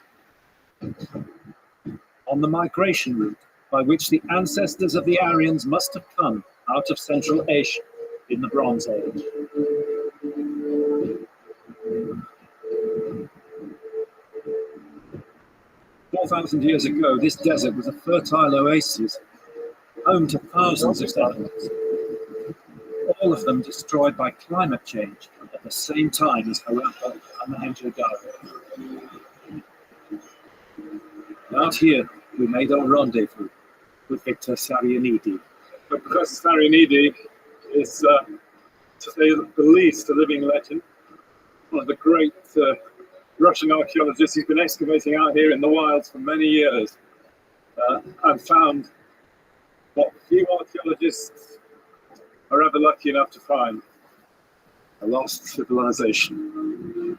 on the migration route by which the ancestors of the Aryans must have come out of Central Asia in the Bronze Age. Four 4,000 years ago, this desert was a fertile oasis, home to thousands of settlements, all of them destroyed by climate change at the same time as Harappa and Mohenjo-Daro. Out here, we made our rendezvous with Victor Sarianidi. But Professor Sarianidi is, to say the least, a living legend. One of the great Russian archaeologists. He's been excavating out here in the wilds for many years and found what few archaeologists are ever lucky enough to find: a lost civilization.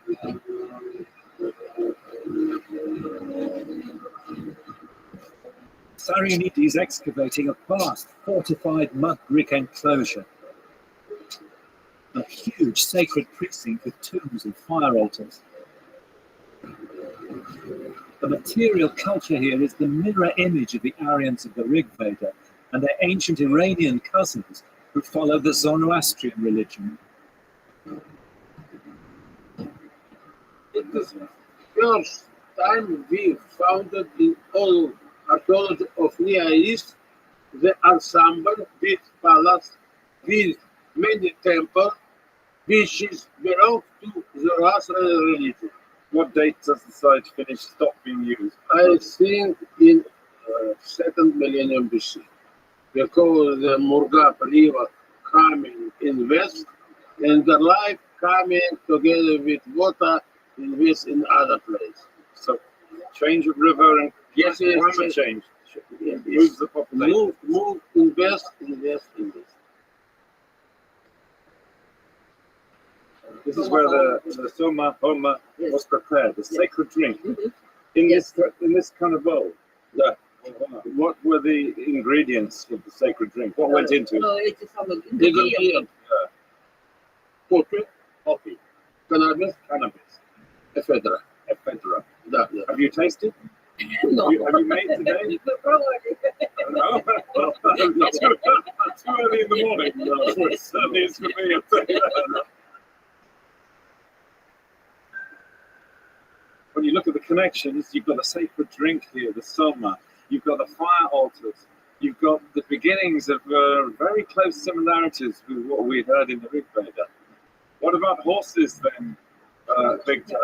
Sarianidi is excavating a vast fortified mud brick enclosure, a huge sacred precinct with tombs and fire altars. The material culture here is the mirror image of the Aryans of the Rig Veda and their ancient Iranian cousins who follow the Zoroastrian religion. It is first time we founded in all archaeology of Near East the ensemble with palace with many temples which is belong to Zoroastrian religion. What date does the site finish stop being used? I think in 2nd millennium BC, because the Murgab river coming in west and the life coming together with water in west in other place. So change of river and Yes, climate change yes. moves the population. Move in west. This is where the Soma Homa was prepared, the sacred drink. In this kind of bowl. Yeah. What were the ingredients of the sacred drink? What went into it? Ingredient. Coffee, cannabis, etc. Yeah. Have you tasted? No. Have you made today? No. Too early in the morning. No, it certainly is for me. I'll tell you that. When you look at the connections, you've got the sacred drink here, the Soma. You've got the fire altars. You've got the beginnings of very close similarities with what we heard in the Rig Veda. What about horses then, Victor?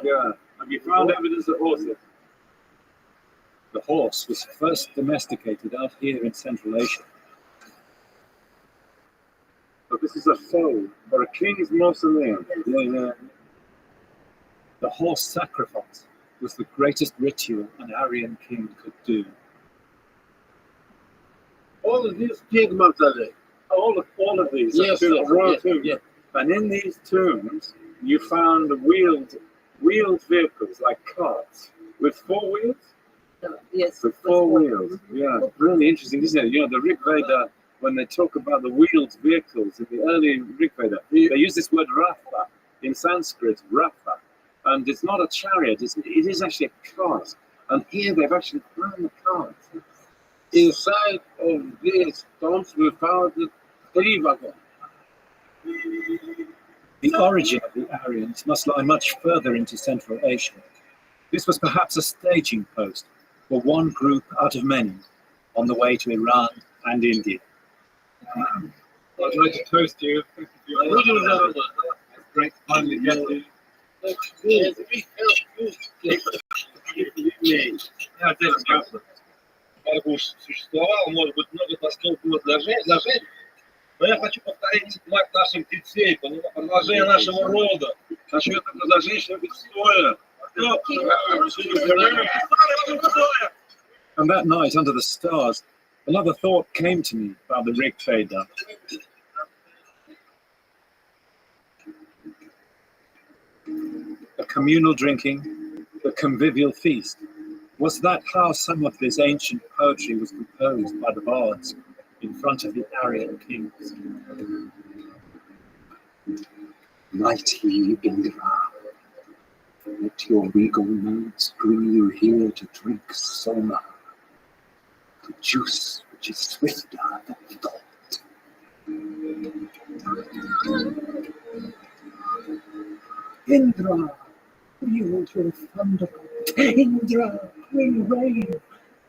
Yeah. Have you found evidence of horses? The horse was first domesticated out here in Central Asia. So this is a foe or a king's mausoleum. The horse sacrifice was the greatest ritual an Aryan king could do. All of these big mausoleum. All of these are royal tombs. Yes. And in these tombs, you found wheeled vehicles like carts with 4 wheels. Yes. With 4 wheels. Yeah, really interesting, isn't it? You know, the Rig Veda, when they talk about the wheeled vehicles in the early Rig Veda, they use this word Ratha in Sanskrit, Ratha. And it's not a chariot, it is actually a cart. And here they've actually found the cart. Inside of these tombs, we found 3 wagons. The origin of the Aryans must lie much further into Central Asia. This was perhaps a staging post for one group out of many on the way to Iran and India. I'd like to toast you. Great to finally get you. Аргуш существовал, может быть, много постов было для женщин, но я хочу повторить мать наших детей, продолжение нашего рода. Хочу это для женщин быть стоя. And that night, under the stars, another thought came to me about the Rig Veda. A communal drinking, a convivial feast. Was that how some of this ancient poetry was composed by the bards in front of the Aryan kings? Mighty Indra, let your regal moons bring you here to drink soma, the juice which is swifter than thought. Indra, wield your thunderbolt. Indra, bring rain.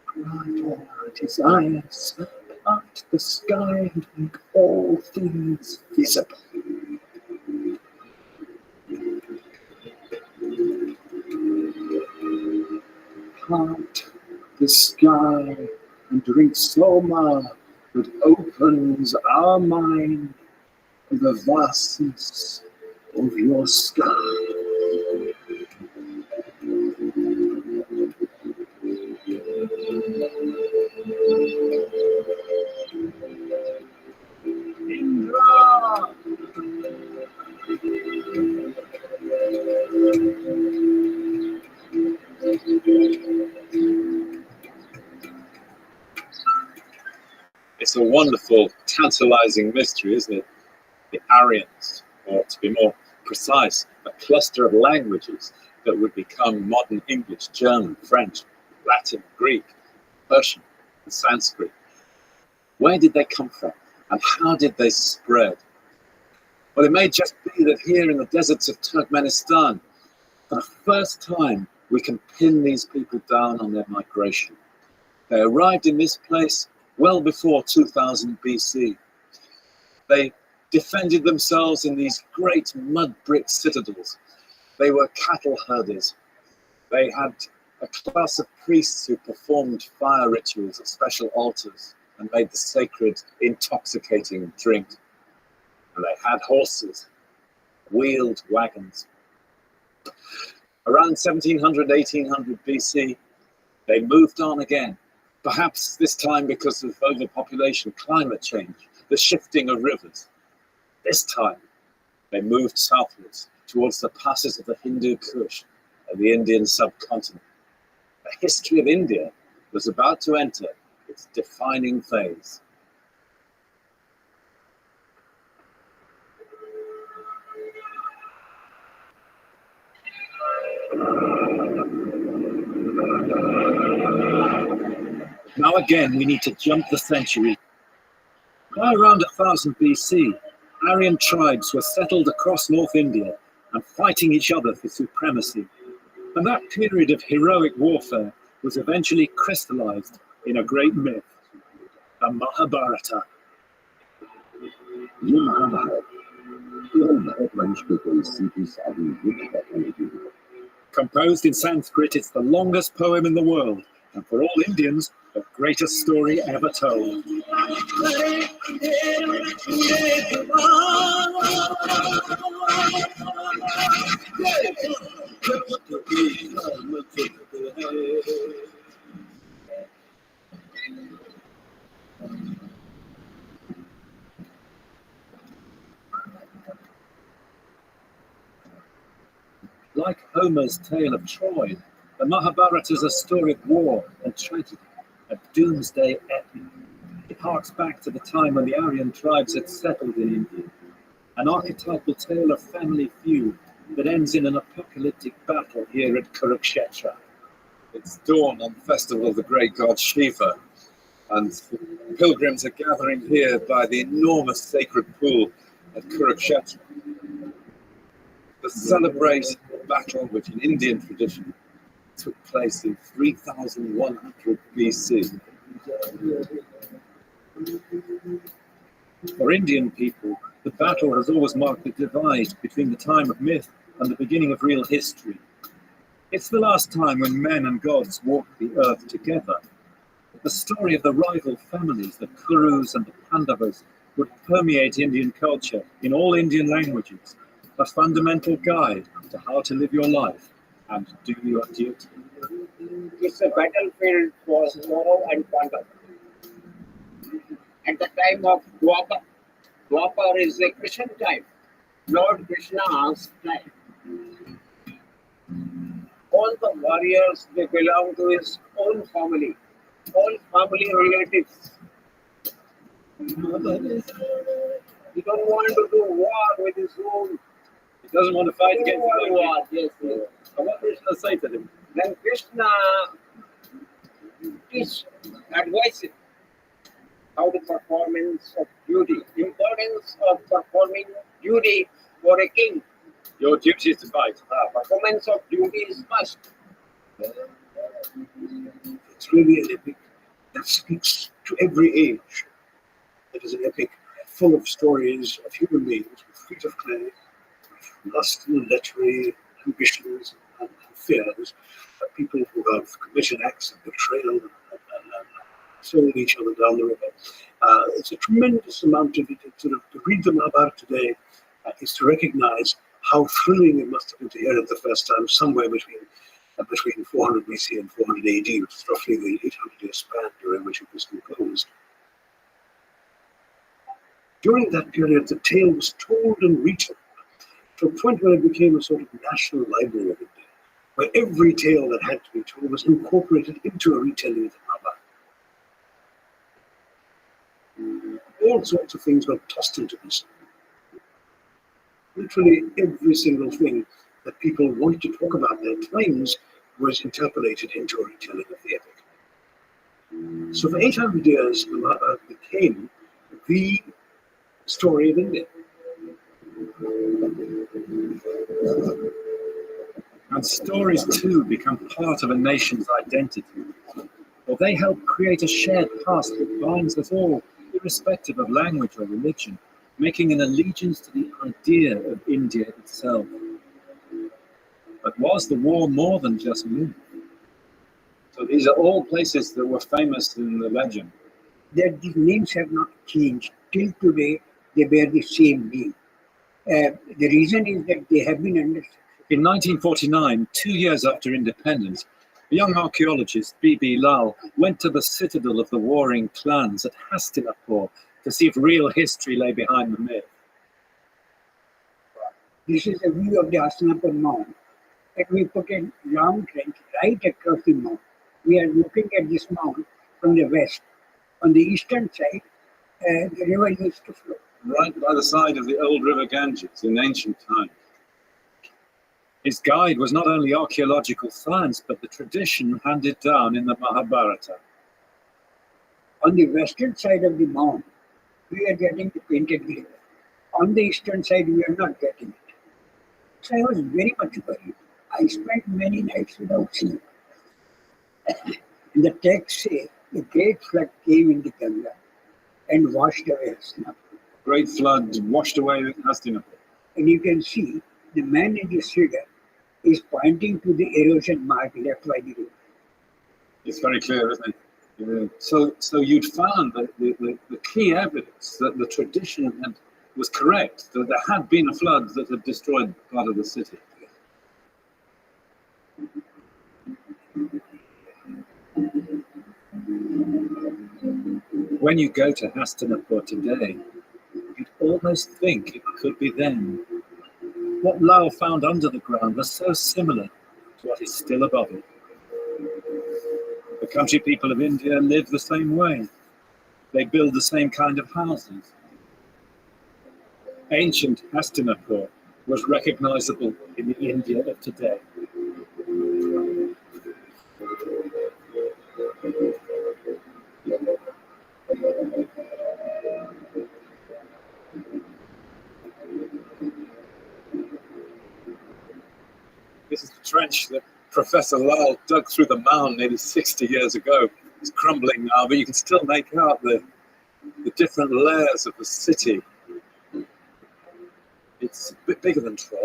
Grant all our desires, part the sky and make all things visible. Part the sky and drink soma that opens our mind to the vastness of your sky. Indra! It's a wonderful, tantalizing mystery, isn't it? The Aryans, or to be more precise, a cluster of languages that would become modern English, German, French, Latin, Greek, Persian, and Sanskrit. Where did they come from, and how did they spread? Well, it may just be that here in the deserts of Turkmenistan, for the first time, we can pin these people down on their migration. They arrived in this place well before 2000 BC. They defended themselves in these great mud brick citadels. They were cattle herders. They had a class of priests who performed fire rituals at special altars and made the sacred, intoxicating drink. And they had horses, wheeled wagons. Around 1700, 1800 BC, they moved on again. Perhaps this time because of overpopulation, climate change, the shifting of rivers. This time, they moved southwards towards the passes of the Hindu Kush and the Indian subcontinent. The history of India was about to enter its defining phase. Now again, we need to jump the century. By around 1000 BC, Aryan tribes were settled across North India and fighting each other for supremacy. And that period of heroic warfare was eventually crystallized in a great myth, the Mahabharata. Composed in Sanskrit, it's the longest poem in the world, and for all Indians, the greatest story ever told. Like Homer's tale of Troy, the Mahabharata is a story of war and tragedy, a doomsday epic. It harks back to the time when the Aryan tribes had settled in India, an archetypal tale of family feud that ends in an apocalyptic battle here at Kurukshetra. It's dawn on the festival of the great god Shiva, and pilgrims are gathering here by the enormous sacred pool at Kurukshetra to celebrate a battle which in Indian tradition took place in 3100 BC. For Indian people, the battle has always marked the divide between the time of myth and the beginning of real history. It's the last time when men and gods walked the earth together. The story of the rival families, the Kurus and the Pandavas, would permeate Indian culture in all Indian languages, a fundamental guide to how to live your life and do your duty. It's a battlefield for Kaurav and Pandav. At the time of Dwapar, Dwapar is a Christian time, Lord Krishna's time. All the warriors, they belong to his own family, all family relatives. He don't want to do war with his own Doesn't want to fight against War, the war, yes, yes. And what did Krishna say to him? Then Krishna is advising how the performance of duty, importance of performing duty for a king. Your duty is to fight. Performance of duty is must. It's really an epic that speaks to every age. It is an epic full of stories of human beings with feet of clay, with lust and lechery, ambitions and fears, people who have committed acts of betrayal and sold each other down the river. It's a tremendous amount of it. To read the Mahabharata today is to recognize how thrilling it must have been to hear it the first time, somewhere between 400 BC and 400 AD, which is roughly the 800-year span during which it was composed. During that period, the tale was told and retold to a point where it became a sort of national library of India, where every tale that had to be told was incorporated into a retelling of the Mahabharata. All sorts of things were tossed into this. Literally every single thing that people wanted to talk about their times was interpolated into a retelling of the epic. So for 800 years, the Mahabharata became the story of India. And stories too become part of a nation's identity. Well, they help create a shared past that binds us all, irrespective of language or religion, making an allegiance to the idea of India itself. But was the war more than just myth? So these are all places that were famous in the legend. That these names have not changed. Till today, they bear the same name. The reason is that they have been under. In 1949, 2 years after independence, the young archaeologist B.B. Lal went to the citadel of the warring clans at Hastinapur to see if real history lay behind the myth. This is a view of the Hastinapur Mound. And we put a long trench right across the mound. We are looking at this mound from the west. On the eastern side, the river used to flow. Right by the side of the old river Ganges in ancient times. His guide was not only archaeological science, but the tradition handed down in the Mahabharata. On the western side of the mound, we are getting the painted river. On the eastern side, we are not getting it. So I was very much worried. I spent many nights without sleep. The texts say the great flood came in the Ganga and washed away Hastinapur. Great flood washed away Hastinapur. And you can see the man in this figure is pointing to the erosion mark left by the river. It's very clear, isn't it? Yeah. So you'd found that the key evidence that the tradition was correct, that there had been a flood that had destroyed part of the city. When you go to Hastinapur today, you'd almost think it could be then. What Lal found under the ground was so similar to what is still above it. The country people of India live the same way. They build the same kind of houses. Ancient Hastinapur was recognizable in the India of today. This is the trench that Professor Lal dug through the mound nearly 60 years ago. It's crumbling now, but you can still make out the different layers of the city. It's a bit bigger than Troy,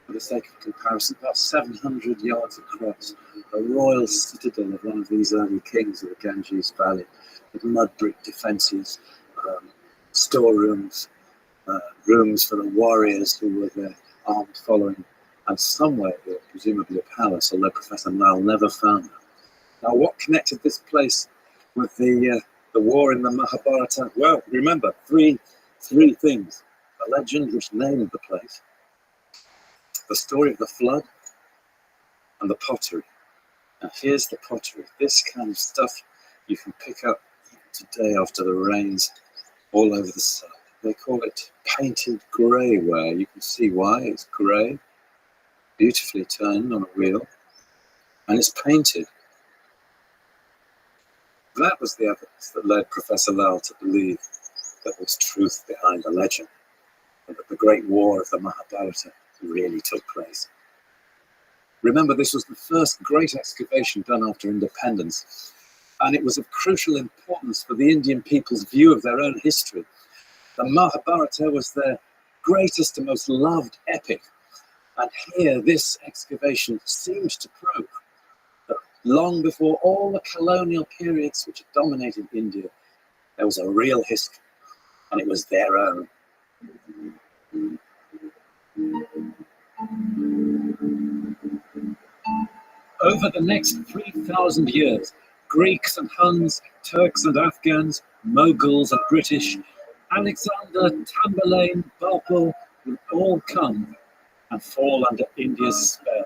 for the sake of comparison, about 700 yards across. A royal citadel of one of these early kings of the Ganges Valley, with mud brick defences, storerooms, rooms for the warriors who were there armed following, and somewhere here, presumably a palace, although Professor Lal never found it. Now, what connected this place with the war in the Mahabharata? Well, remember, three things. The legend which named the place, the story of the flood, and the pottery. Now, here's the pottery. This kind of stuff you can pick up today after the rains all over the side. They call it painted grey ware. You can see why. It's grey, beautifully turned on a wheel, and it's painted. That was the evidence that led Professor Lal to believe that there was truth behind the legend, and that the Great War of the Mahabharata really took place. Remember, this was the first great excavation done after independence, and it was of crucial importance for the Indian people's view of their own history. The Mahabharata was their greatest and most loved epic, and here this excavation seemed to prove that long before all the colonial periods which had dominated India, there was a real history, and it was their own. Over the next 3,000 years, Greeks and Huns, Turks and Afghans, Mughals and British, Alexander, Tamburlaine, Balpur will all come and fall under India's spell.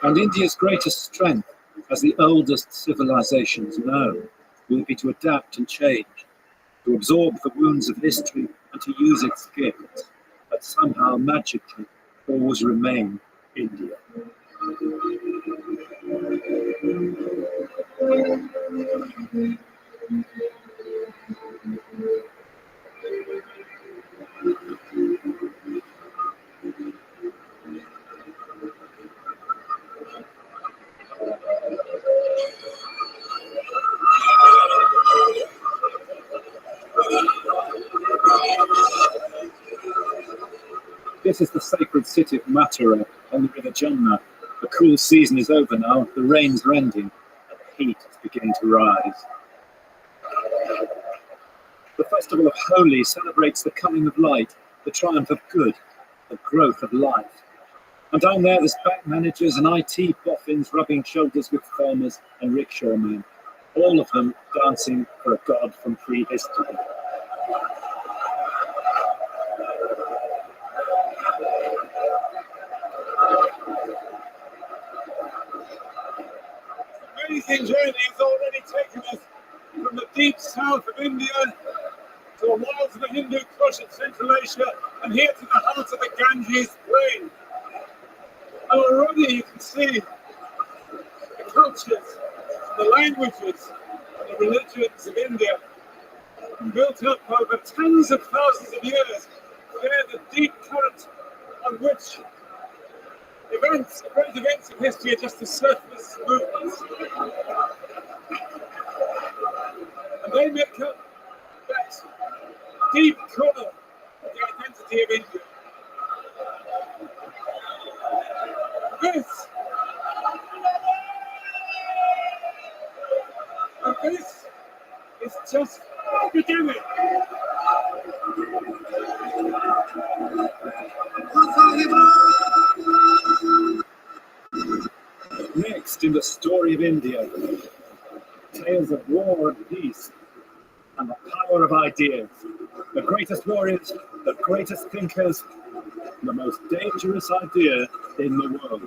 And India's greatest strength, as the oldest civilizations know, will be to adapt and change, to absorb the wounds of history and to use its gifts, but somehow magically always remain India. This is the sacred city of Mathura on the river Jamna. The cool season is over now, the rains are ending, and the heat is beginning to rise. The festival of Holi celebrates the coming of light, the triumph of good, the growth of life. And down there, there's bank managers and IT boffins rubbing shoulders with farmers and rickshaw men, all of them dancing for a god from prehistory. Amazing journey has already taken us from the deep south of India to the wilds of the Hindu Kush in Central Asia and here to the heart of the Ganges plain. And already you can see the cultures, the languages, and the religions of India built up over tens of thousands of years. They're the deep current on which great events of history are just the surface movements. And they make up that deep core of the identity of India. This is just the beginning. Next, in the story of India, tales of war and peace, and the power of ideas. The greatest warriors, the greatest thinkers, the most dangerous idea in the world.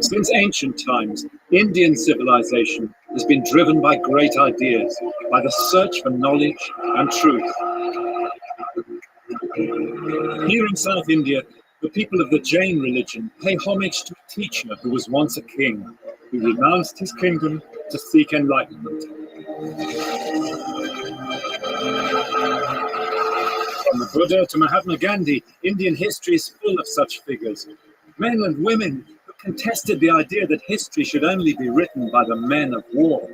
Since ancient times, Indian civilization has been driven by great ideas, by the search for knowledge and truth. Here in South India, the people of the Jain religion pay homage to a teacher who was once a king, who renounced his kingdom to seek enlightenment. From the Buddha to Mahatma Gandhi, Indian history is full of such figures. Men and women who contested the idea that history should only be written by the men of war.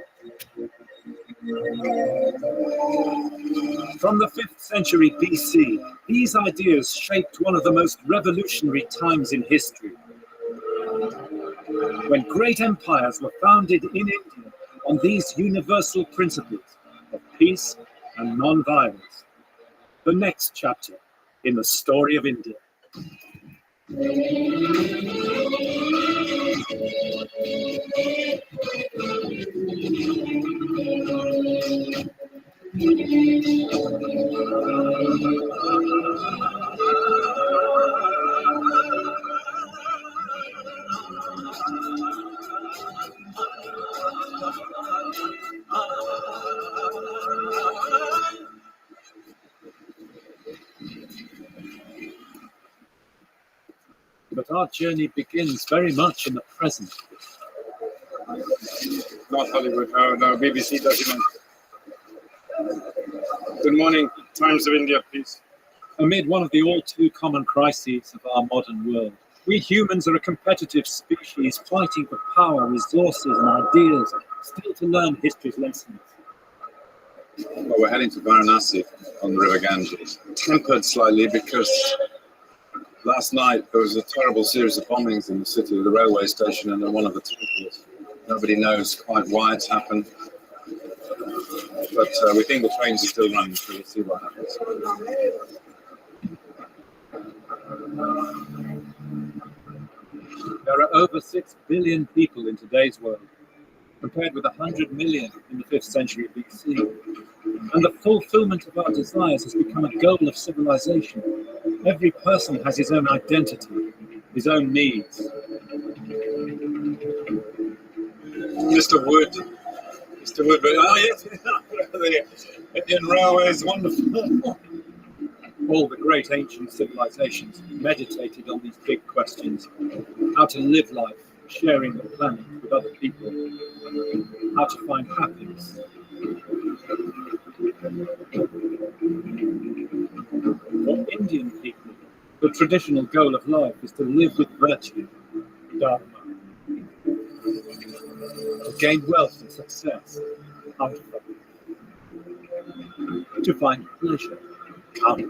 From the 5th century BC, these ideas shaped one of the most revolutionary times in history, when great empires were founded in India on these universal principles of peace and non-violence. The next chapter in the story of India. But our journey begins very much in the present. Not Hollywood, no, BBC document. Good morning, Times of India, please. Amid one of the all too common crises of our modern world, we humans are a competitive species fighting for power, resources, and ideas, still to learn history's lessons. Well, we're heading to Varanasi on the River Ganges, tempered slightly because last night there was a terrible series of bombings in the city, the railway station and one of the temples. Nobody knows quite why it's happened, but we think the trains are still running, so we'll see what happens. There are over 6 billion people in today's world, compared with 100 million in the 5th century BC. And the fulfillment of our desires has become a goal of civilization. Every person has his own identity, his own needs. Mr. Wood, oh yes, the Indian Railway is wonderful. All the great ancient civilizations meditated on these big questions: how to live life, sharing the planet with other people, how to find happiness. For Indian people, the traditional goal of life is to live with virtue, dharma, to gain wealth and success, artha, to find pleasure, kama,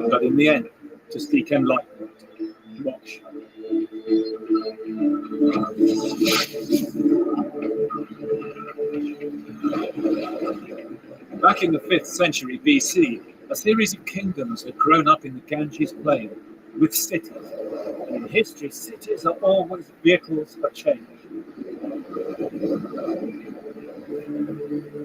but in the end, to seek enlightenment, moksha. Back in the 5th century BC, a series of kingdoms had grown up in the Ganges plain with cities. And in history, cities are always vehicles for change.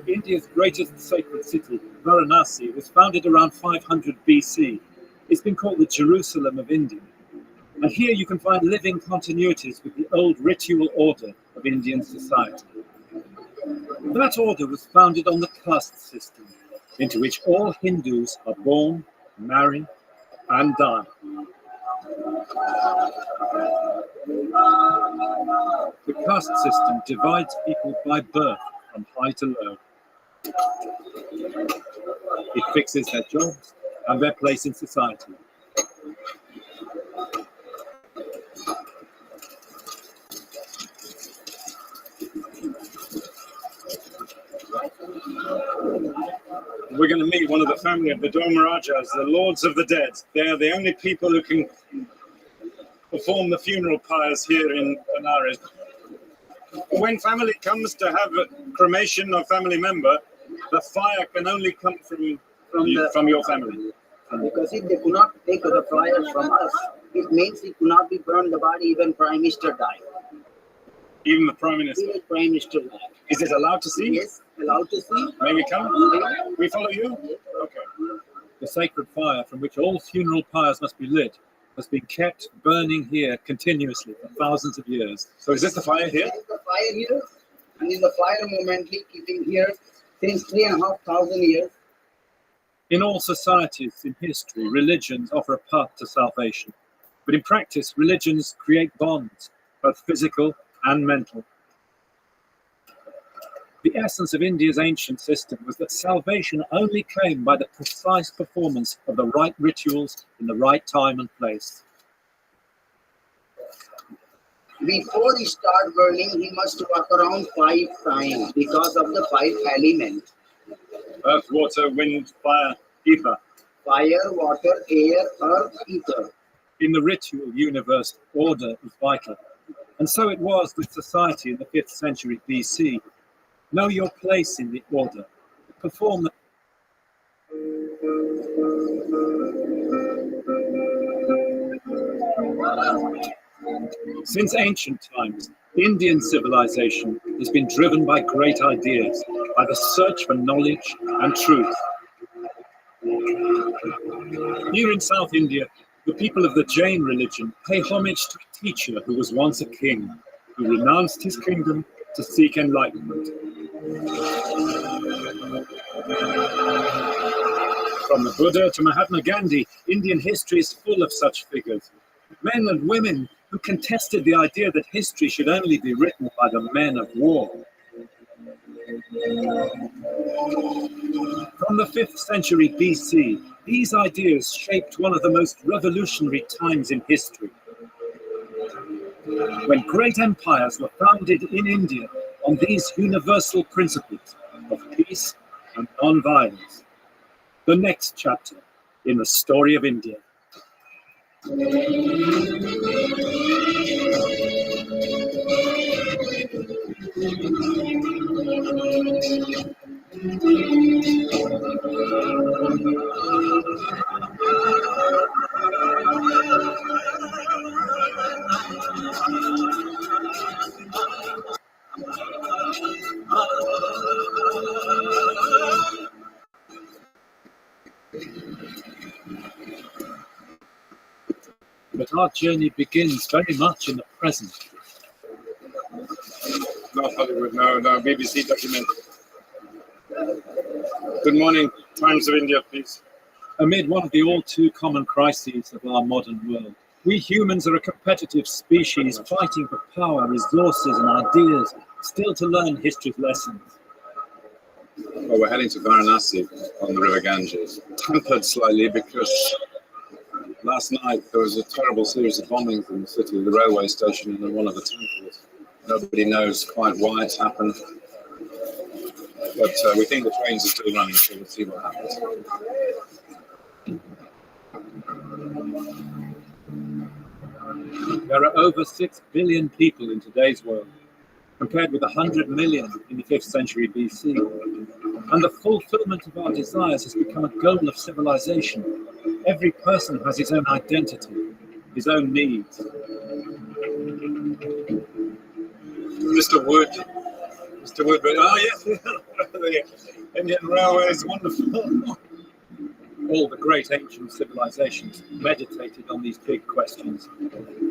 India's greatest sacred city, Varanasi, was founded around 500 BC. It's been called the Jerusalem of India. And here you can find living continuities with the old ritual order of Indian society. That order was founded on the caste system, into which all Hindus are born, marry, and die. The caste system divides people by birth from high to low. It fixes their jobs and their place in society. We're going to meet one of the family of the Dharmarajas, the Lords of the Dead. They are the only people who can perform the funeral pyres here in Benares. When family comes to have a cremation of family member, the fire can only come from your family. Because if they could not take the fire from us, it means it could not be burned the body, even Prime Minister died. Even the Prime Minister? Even Prime Minister died. Is it allowed to see? Yes, allowed to see. May we come? We follow you? Okay. The sacred fire from which all funeral pyres must be lit has been kept burning here continuously for thousands of years. So is this the fire here? This is the fire here, and is the fire momently keeping here since 3,500 years. In all societies in history, religions offer a path to salvation. But in practice, religions create bonds, both physical and mental. The essence of India's ancient system was that salvation only came by the precise performance of the right rituals in the right time and place. Before he start burning, he must walk around 5 times because of the 5 elements. Earth, water, wind, fire, ether. Fire, water, air, earth, ether. In the ritual universe, order is vital. And so it was with society in the 5th century BC. Know your place in the order. Perform the Since ancient times, Indian civilization has been driven by great ideas, by the search for knowledge and truth. Here in South India, the people of the Jain religion pay homage to a teacher who was once a king, who renounced his kingdom to seek enlightenment. From the Buddha to Mahatma Gandhi, Indian history is full of such figures. Men and women who contested the idea that history should only be written by the men of war. From the 5th century BC, these ideas shaped one of the most revolutionary times in history. When great empires were founded in India on these universal principles of peace and non-violence. The next chapter in the story of India. But our journey begins very much in the present. Not Hollywood, no, BBC documentary. Good morning, Times of India, please. Amid one of the all too common crises of our modern world, we humans are a competitive species fighting for power, resources and ideas, still to learn history's lessons. Well, we're heading to Varanasi on the River Ganges. Tempered slightly because last night there was a terrible series of bombings in the city, the railway station and in one of the temples. Nobody knows quite why it's happened. But we think the trains are still running, so we'll see what happens. There are over 6 billion people in today's world, compared with 100 million in the 5th century BC. And the fulfillment of our desires has become a goal of civilization. Every person has his own identity, his own needs. Mr. Wood, oh yes, the Indian Railway is wonderful. All the great ancient civilizations meditated on these big questions.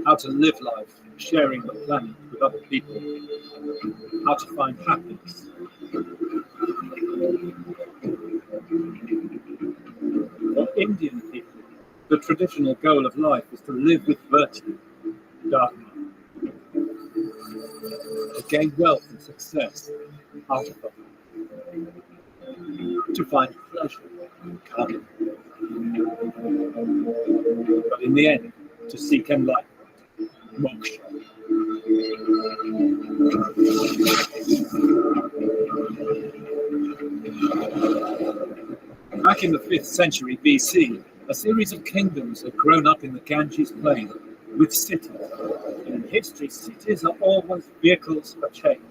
How to live life, sharing the planet with other people. How to find happiness. For Indian people, the traditional goal of life is to live with virtue, dharma. To gain wealth and success, artha. To find pleasure, karma. But in the end, to seek enlightenment, moksha. Back in the 5th century BC, a series of kingdoms had grown up in the Ganges plain with cities. And in history, cities are always vehicles for change.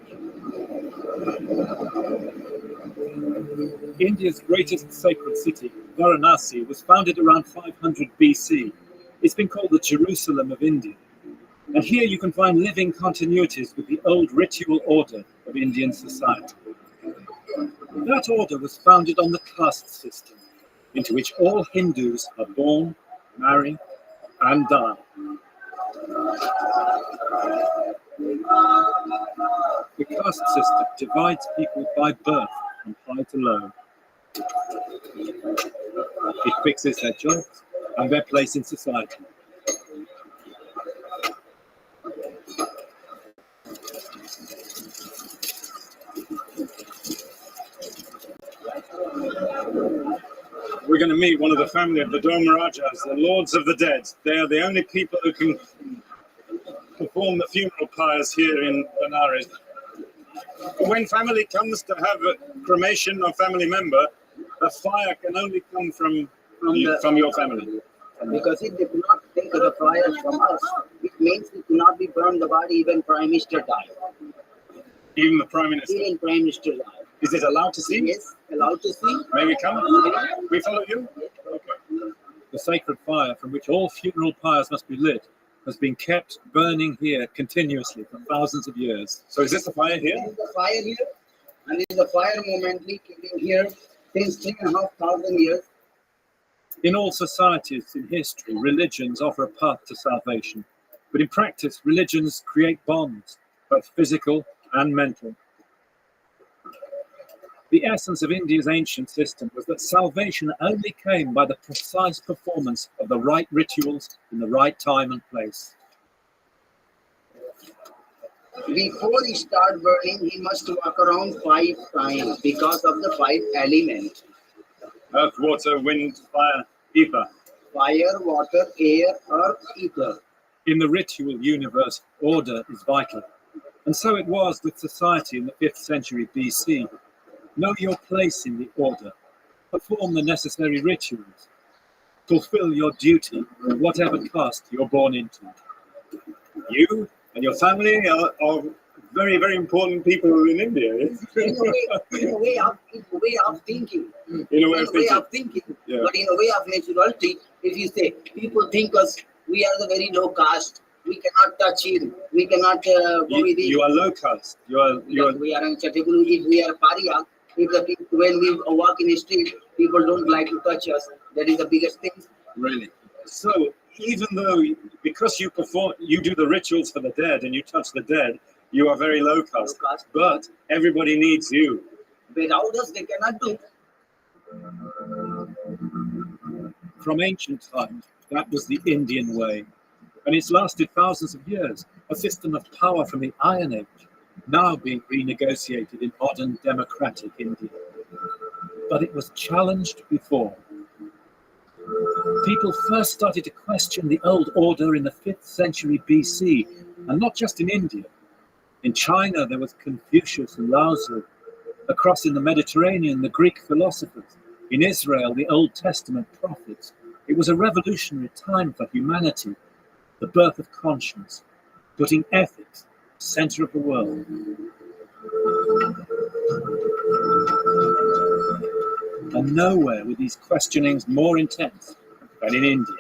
India's greatest sacred city, Varanasi, was founded around 500 BC. It's been called the Jerusalem of India. And here you can find living continuities with the old ritual order of Indian society. That order was founded on the caste system, into which all Hindus are born, marry, and die. The caste system divides people by birth from high to low. It fixes their jobs and their place in society. We're going to meet one of the family of the Dharmarajas, the Lords of the Dead. They are the only people who can perform the funeral pyres here in Benares. When family comes to have a cremation of family member, the fire can only come from your family. Because if they could not take the fire from us, it means we could not be burned the body, even Prime Minister died. Even the Prime Minister? Even Prime Minister died. Is it allowed to see? Yes, allowed to see. May we come? We follow you? Okay. The sacred fire from which all funeral pyres must be lit has been kept burning here continuously for thousands of years. So is this the fire here? This is the fire here, and it is the fire momently keeping here since 3,500 years. In all societies in history, religions offer a path to salvation. But in practice, religions create bonds, both physical and mental. The essence of India's ancient system was that salvation only came by the precise performance of the right rituals in the right time and place. Before he starts burning, he must walk around 5 times because of the 5 elements. Earth, water, wind, fire, ether. Fire, water, air, earth, ether. In the ritual universe, order is vital. And so it was with society in the 5th century BC. Know your place in the order. Perform the necessary rituals. Fulfill your duty, whatever caste you're born into. You and your family are very, very important people in India. In a way of thinking. In a way of thinking. Yeah. But in a way of naturality, if you say, people think us, we are the very low caste. We cannot touch him. We cannot go with him. You are low caste. We are untouchable. If we are pariah, when we walk in the street, people don't like to touch us. That is the biggest thing. Really? So even though, because you do the rituals for the dead and you touch the dead, you are very low caste. But everybody needs you. Without us, they cannot do. From ancient times, that was the Indian way. And it's lasted thousands of years, a system of power from the Iron Age, now being renegotiated in modern democratic India. But it was challenged before. People first started to question the old order in the 5th century BC, and not just in India. In China, there was Confucius and Lao Tzu. Across in the Mediterranean, the Greek philosophers. In Israel, the Old Testament prophets. It was a revolutionary time for humanity, the birth of conscience, putting ethics at the center of the world. And nowhere were these questionings more intense than in India.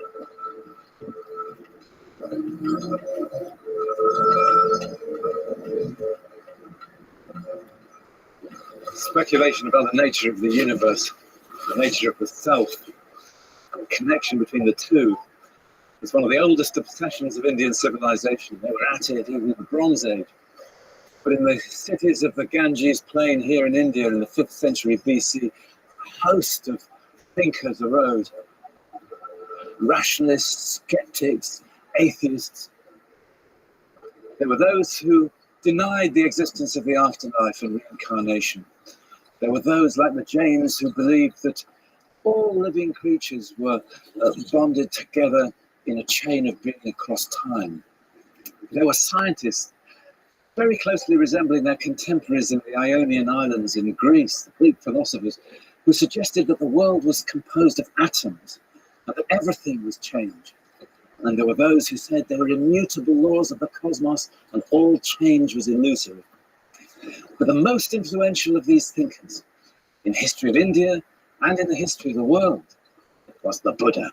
Speculation about the nature of the universe, the nature of the self, and the connection between the two is one of the oldest obsessions of Indian civilization. They were at it even in the Bronze Age. But in the cities of the Ganges plain here in India in the 5th century BC, a host of thinkers arose. Rationalists, skeptics, atheists. There were those who denied the existence of the afterlife and reincarnation. There were those like the Jains who believed that all living creatures were bonded together in a chain of being across time. There were scientists very closely resembling their contemporaries in the Ionian Islands in Greece, the Greek philosophers, who suggested that the world was composed of atoms and that everything was change. And there were those who said there were immutable laws of the cosmos and all change was illusory. But the most influential of these thinkers in history of India and in the history of the world was the Buddha.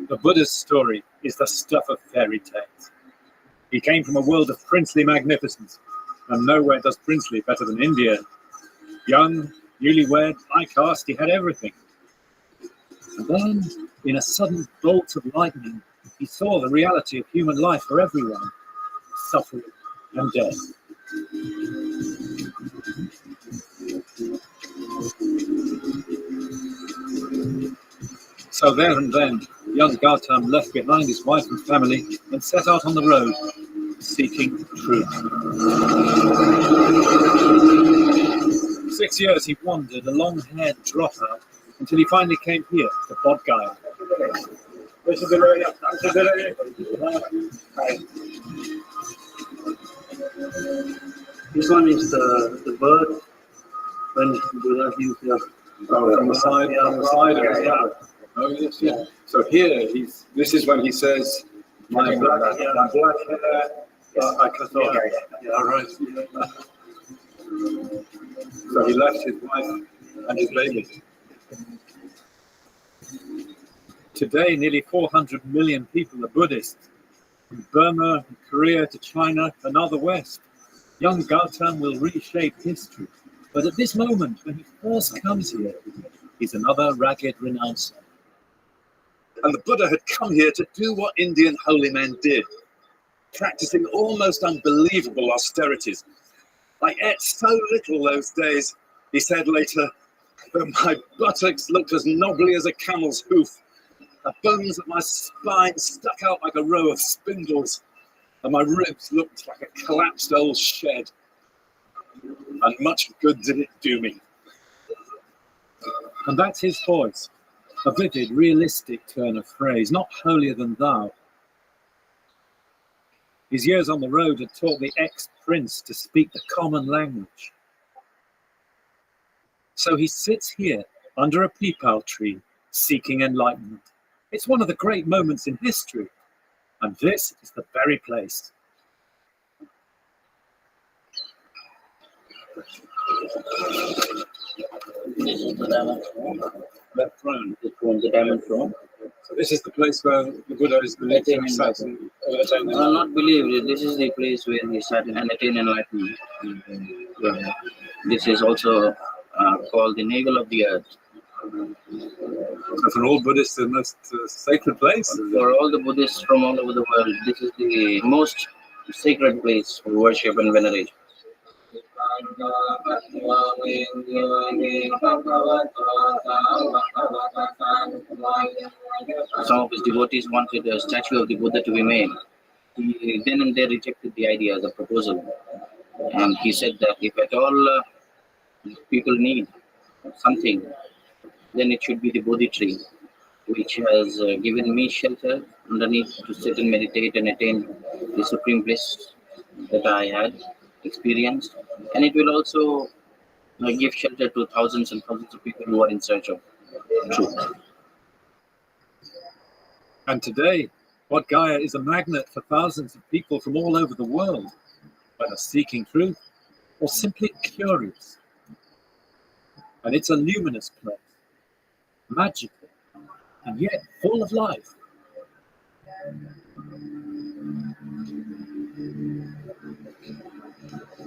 The Buddha's story is the stuff of fairy tales. He came from a world of princely magnificence, and nowhere does princely better than India. Young, newlywed, high caste, he had everything. And then, in a sudden bolt of lightning, he saw the reality of human life for everyone, suffering and death. So there and then, young Gautam left behind his wife and family and set out on the road. seeking truth. 6 years he wandered, a long-haired dropout, until he finally came here, to Bodh Gaya. This one is the bird when Buddha used to On the side of it. Oh, yes, yeah. So here, this is when he says, my black hair, I cut off. Yeah, right. So he left his wife and his baby. Today, nearly 400 million people are Buddhist. From Burma, Korea to China and now the West. Young Gautam will reshape history. But at this moment, when he first comes here, he's another ragged renouncer. And the Buddha had come here to do what Indian holy men did, practicing almost unbelievable austerities. I ate so little those days, he said later, that my buttocks looked as knobbly as a camel's hoof. The bones of my spine stuck out like a row of spindles, and my ribs looked like a collapsed old shed. And much good did it do me. And that's his voice, a vivid, realistic turn of phrase, not holier than thou. His years on the road had taught the ex-prince to speak the common language. So he sits here under a peepal tree, seeking enlightenment. It's one of the great moments in history, and this is the very place. This is the diamond throne. That throne, the diamond throne. So this is the place where the Buddha is believed to have sat and attained enlightenment. Not believed. This is the place where he sat and attained enlightenment. This is also called the navel of the earth. So for all Buddhists, the most sacred place? For all the Buddhists from all over the world, this is the most sacred place for worship and veneration. Some of his devotees wanted a statue of the Buddha to be made. He then and there rejected the idea, the proposal. And he said that if at all people need something, then it should be the Bodhi tree, which has given me shelter underneath to sit and meditate and attain the supreme bliss that I had experienced. And it will also give shelter to thousands and thousands of people who are in search of truth. And today, Bodh Gaya is a magnet for thousands of people from all over the world, whether seeking truth or simply curious. And it's a luminous place, magical, and yet full of life.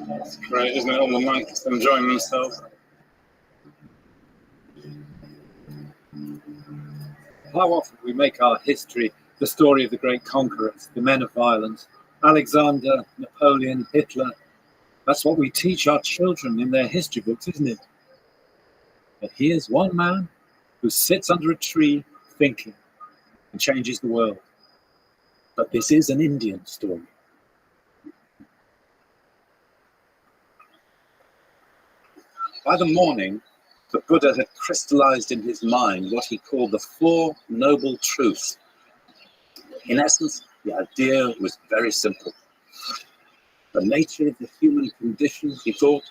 It's great, isn't it? All the monks enjoying themselves. How often we make our history the story of the great conquerors, the men of violence, Alexander, Napoleon, Hitler. That's what we teach our children in their history books, isn't it? But here's one man who sits under a tree thinking and changes the world. But this is an Indian story. By the morning, the Buddha had crystallized in his mind what he called the Four Noble Truths. In essence, the idea was very simple. The nature of the human condition, he thought,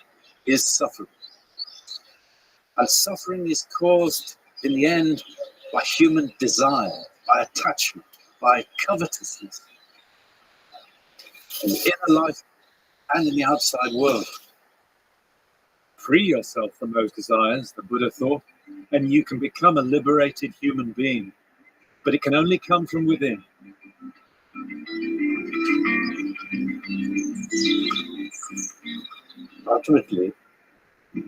is suffering. And suffering is caused, in the end, by human desire, by attachment, by covetousness, in the inner life and in the outside world. Free yourself from those desires, the Buddha thought, and you can become a liberated human being. But it can only come from within. Ultimately,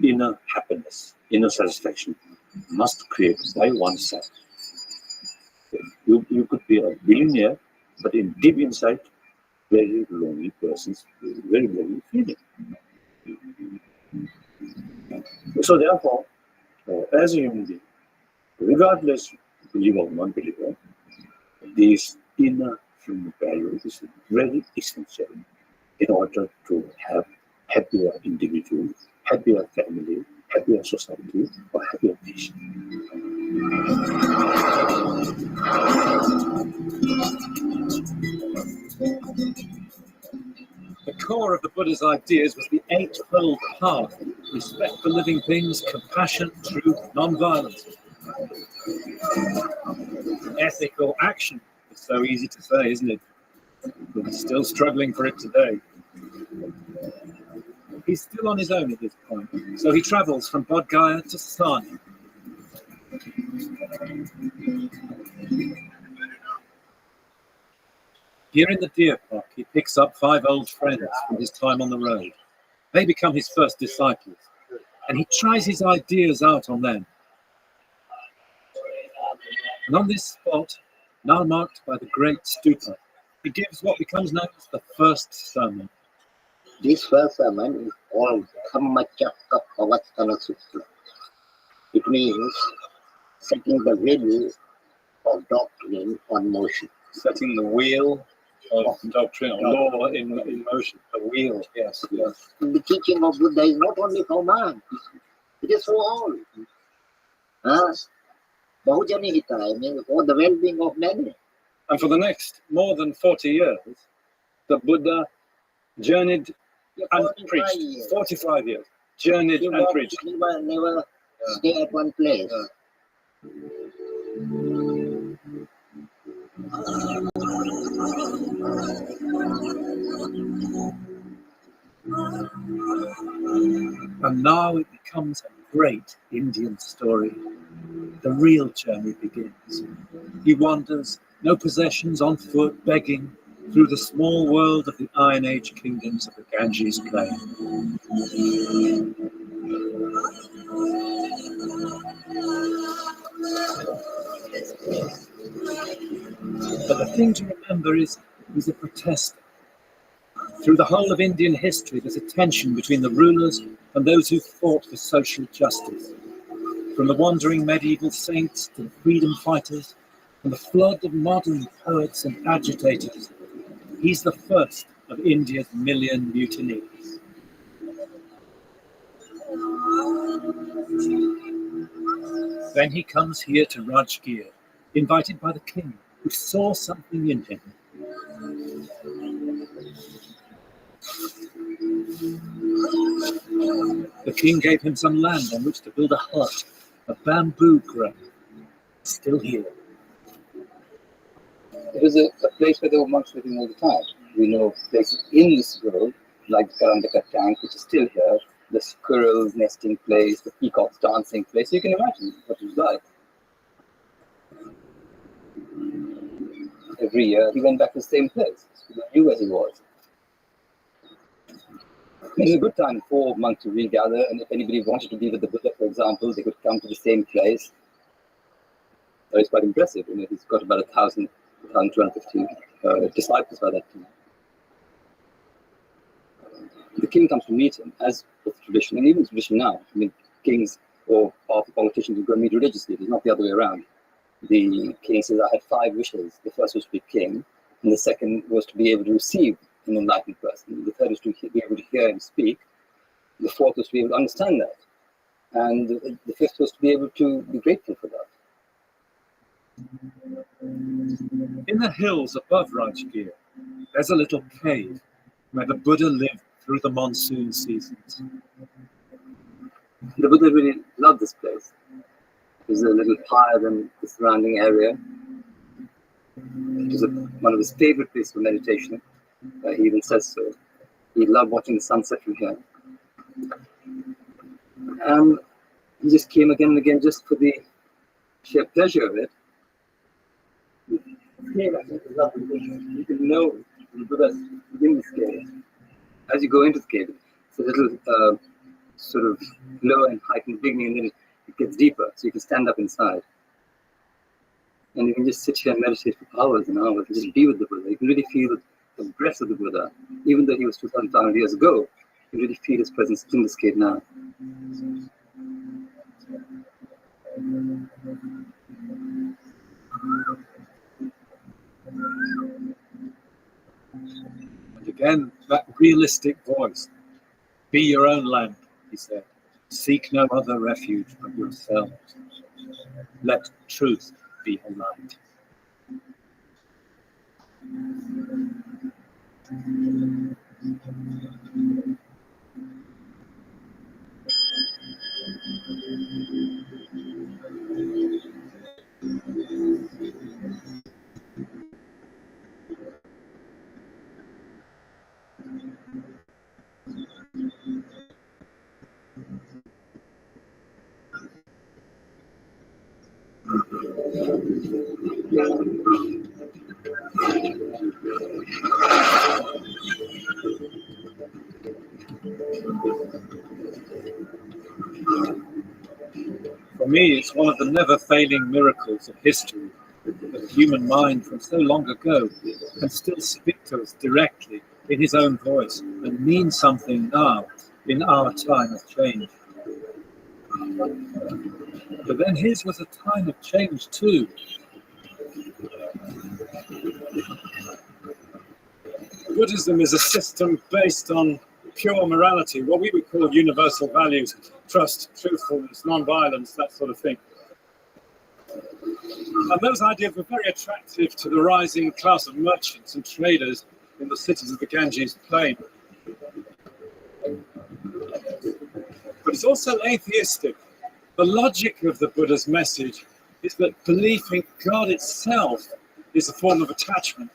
inner happiness, inner satisfaction must create by oneself. You could be a billionaire, but in deep inside, very lonely persons, very lonely feeling. So therefore, as a human being, regardless believer or non-believer, this inner human value is very essential. in order to have happier individual, happier family, happier society, or happier nation. The core of the Buddha's ideas was the Eightfold Path: respect for living things, compassion, truth, non-violence. Ethical action. It's so easy to say, isn't it? But we're still struggling for it today. He's still on his own at this point, so he travels from Bodh Gaya to Sani. Here in the deer park, he picks up 5 old friends from his time on the road. They become his first disciples, and he tries his ideas out on them. And on this spot, now marked by the great stupa, he gives what becomes known as the first sermon. This first sermon is called Dhammacakkappavattana Sutta. It means setting the wheel of doctrine on motion. Setting the wheel of doctrine, or law in motion. The wheel, yes, yes. The teaching of Buddha is not only for man, it is for all. Bahujani Hitaya means for the well-being of many. And for the next more than 40 years, the Buddha journeyed and preached. 45 years. Journeyed and preached. Never stay at one place. And now it becomes a great Indian story. The real journey begins. He wanders, no possessions, on foot, begging, through the small world of the Iron Age kingdoms of the Ganges plain. But the thing to remember is he's a protester. Through the whole of Indian history, there's a tension between the rulers and those who fought for social justice. From the wandering medieval saints to the freedom fighters, and the flood of modern poets and agitators, he's the first of India's million mutineers. Then he comes here to Rajgir, invited by the king, who saw something in him. The king gave him some land on which to build a hut, a bamboo grove, still here. It was a place where there were monks living all the time. We know places in this grove, like the Karandaka tank, which is still here, the squirrels nesting place, the peacocks dancing place. You can imagine what it was like. Every year he went back to the same place. He knew where he was. It was a good time for monks to regather, and if anybody wanted to be with the Buddha, for example, they could come to the same place. So it's quite impressive. He's got about 1,250 disciples by that time. The king comes to meet him, as was the tradition, and even the tradition now. Kings or powerful politicians go meet religious leaders, not the other way around. The king says, I had 5 wishes. The first was to be king, and the second was to be able to receive an enlightened person. The third was to be able to hear him speak. The fourth was to be able to understand that. And the fifth was to be able to be grateful for that. In the hills above Rajgir, there's a little cave where the Buddha lived through the monsoon seasons. The Buddha really loved this place. It was a little higher than the surrounding area. It was one of his favorite places for meditation. He even says so. He loved watching the sunset from here. And he just came again and again just for the sheer pleasure of it. You can know the Buddha's in this cave. As you go into the cave, it's a little sort of lower in height in the beginning, and then it gets deeper, so you can stand up inside. And you can just sit here and meditate for hours and hours and just be with the Buddha. You can really feel the breath of the Buddha. Even though he was 2,500 years ago, you can really feel his presence in this cave now. And again, that realistic voice. Be your own lamp, he said. Seek no other refuge but yourselves. Let truth be a light. For me, it's one of the never-failing miracles of history that the human mind from so long ago can still speak to us directly in his own voice and mean something now in our time of change. But then his was a time of change too. Buddhism is a system based on pure morality, what we would call universal values, trust, truthfulness, non-violence, that sort of thing. And those ideas were very attractive to the rising class of merchants and traders in the cities of the Ganges plain. But it's also atheistic. The logic of the Buddha's message is that belief in God itself is a form of attachment,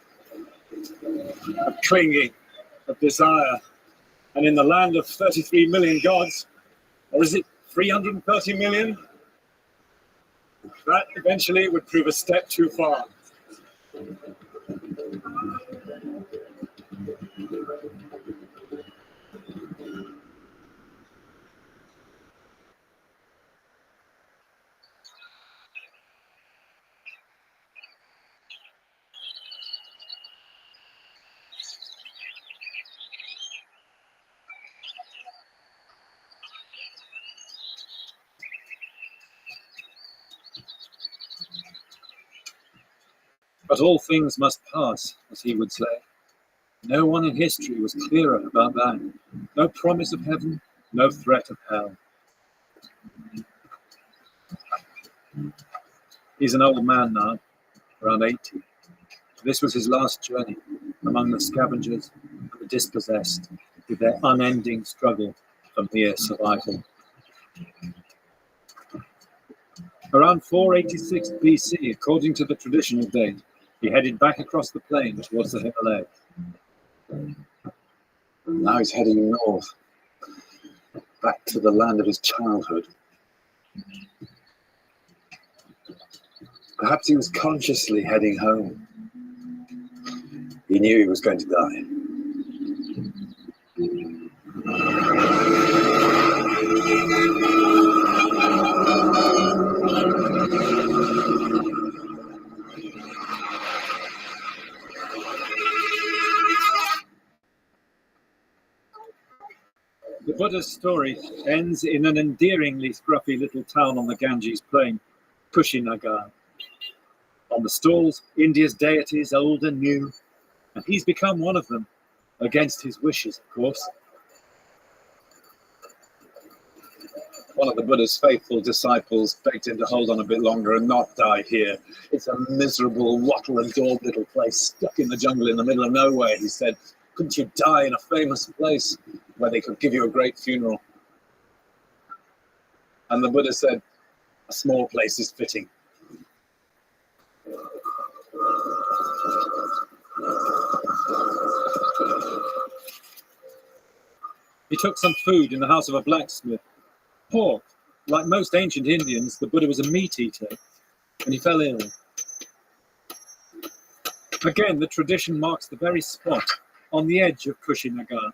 of clinging, of desire. And in the land of 33 million gods, or is it 330 million? That eventually would prove a step too far. But all things must pass, as he would say. No one in history was clearer about that. No promise of heaven, no threat of hell. He's an old man now, around 80. This was his last journey among the scavengers and the dispossessed, with their unending struggle for mere survival. Around 486 BC, according to the traditional date, he headed back across the plain towards the Himalayas. Now he's heading north, back to the land of his childhood. Perhaps he was consciously heading home. He knew he was going to die. The Buddha's story ends in an endearingly scruffy little town on the Ganges plain, Kushinagar. On the stalls, India's deities, old and new, and he's become one of them, against his wishes, of course. One of the Buddha's faithful disciples begged him to hold on a bit longer and not die here. It's a miserable, wattle and daub little place stuck in the jungle in the middle of nowhere, he said. Couldn't you die in a famous place where they could give you a great funeral? And the Buddha said, a small place is fitting. He took some food in the house of a blacksmith. Pork. Like most ancient Indians, the Buddha was a meat eater, and he fell ill. Again, the tradition marks the very spot on the edge of Kushinagar.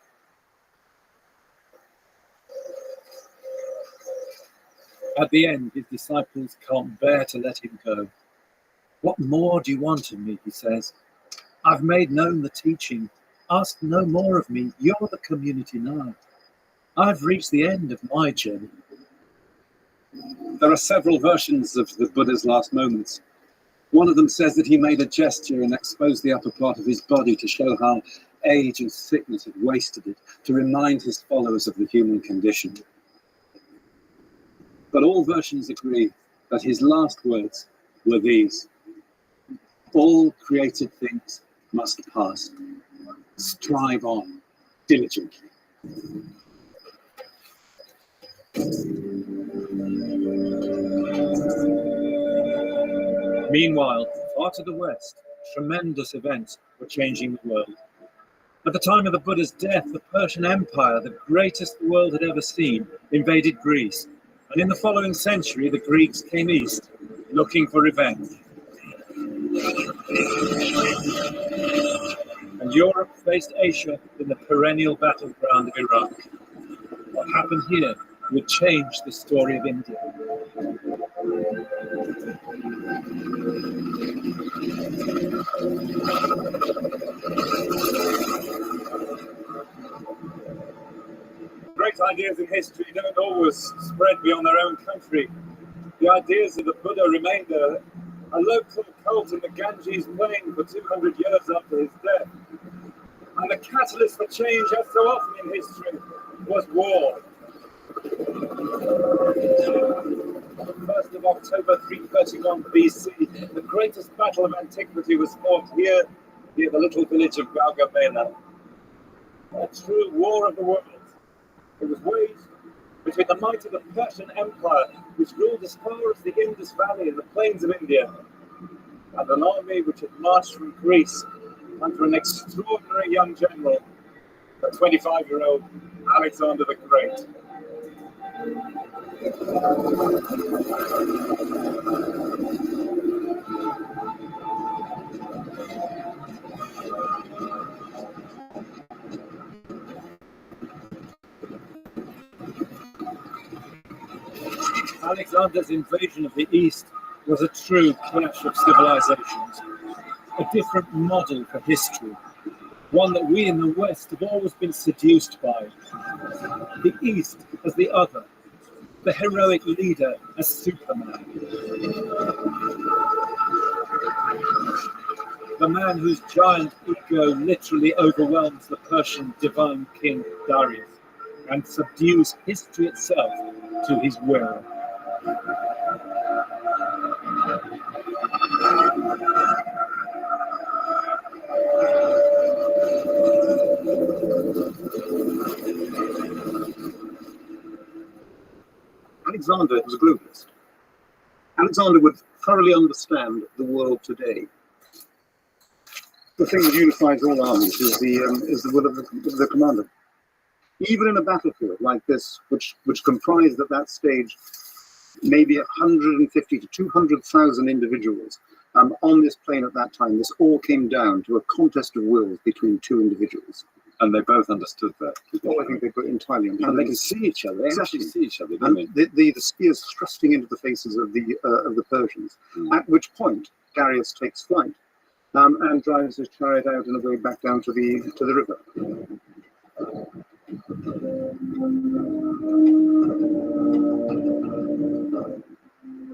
At the end, his disciples can't bear to let him go. What more do you want of me, he says. I've made known the teaching. Ask no more of me. You're the community now. I've reached the end of my journey. There are several versions of the Buddha's last moments. One of them says that he made a gesture and exposed the upper part of his body to show how age and sickness had wasted it, to remind his followers of the human condition. But all versions agree that his last words were these: all created things must pass. Strive on diligently. Meanwhile, far to the west, tremendous events were changing the world. At the time of the Buddha's death, the Persian Empire, the greatest the world had ever seen, invaded Greece. And in the following century, the Greeks came east, looking for revenge. And Europe faced Asia in the perennial battleground of Iraq. What happened here would change the story of India. Great ideas in history don't always spread beyond their own country. The ideas of the Buddha remained a local cult in the Ganges plain for 200 years after his death. And the catalyst for change, as so often in history, was war. On the 1st of October 331 BC, the greatest battle of antiquity was fought here near the little village of Gaugamela. A true war of the worlds. It was waged between the might of the Persian Empire, which ruled as far as the Indus Valley and the plains of India, and an army which had marched from Greece under an extraordinary young general, the 25-year-old Alexander the Great. Alexander's invasion of the East was a true clash of civilizations, a different model for history, one that we in the West have always been seduced by. The East as the other, the heroic leader as Superman. The man whose giant ego literally overwhelms the Persian divine king Darius and subdues history itself to his will. Alexander was a globalist. Alexander would thoroughly understand the world today. The thing that unifies all armies is the will of the commander. Even in a battlefield like this, which comprised at that stage maybe 150 to 200,000 individuals on this plain at that time, this all came down to a contest of wills between two individuals. And they both understood that. Oh, I think they entirely understood. And they can see each other. They actually see each other, don't and the spears thrusting into the faces of the Persians. At which point Darius takes flight and drives his chariot out and away back down to the river.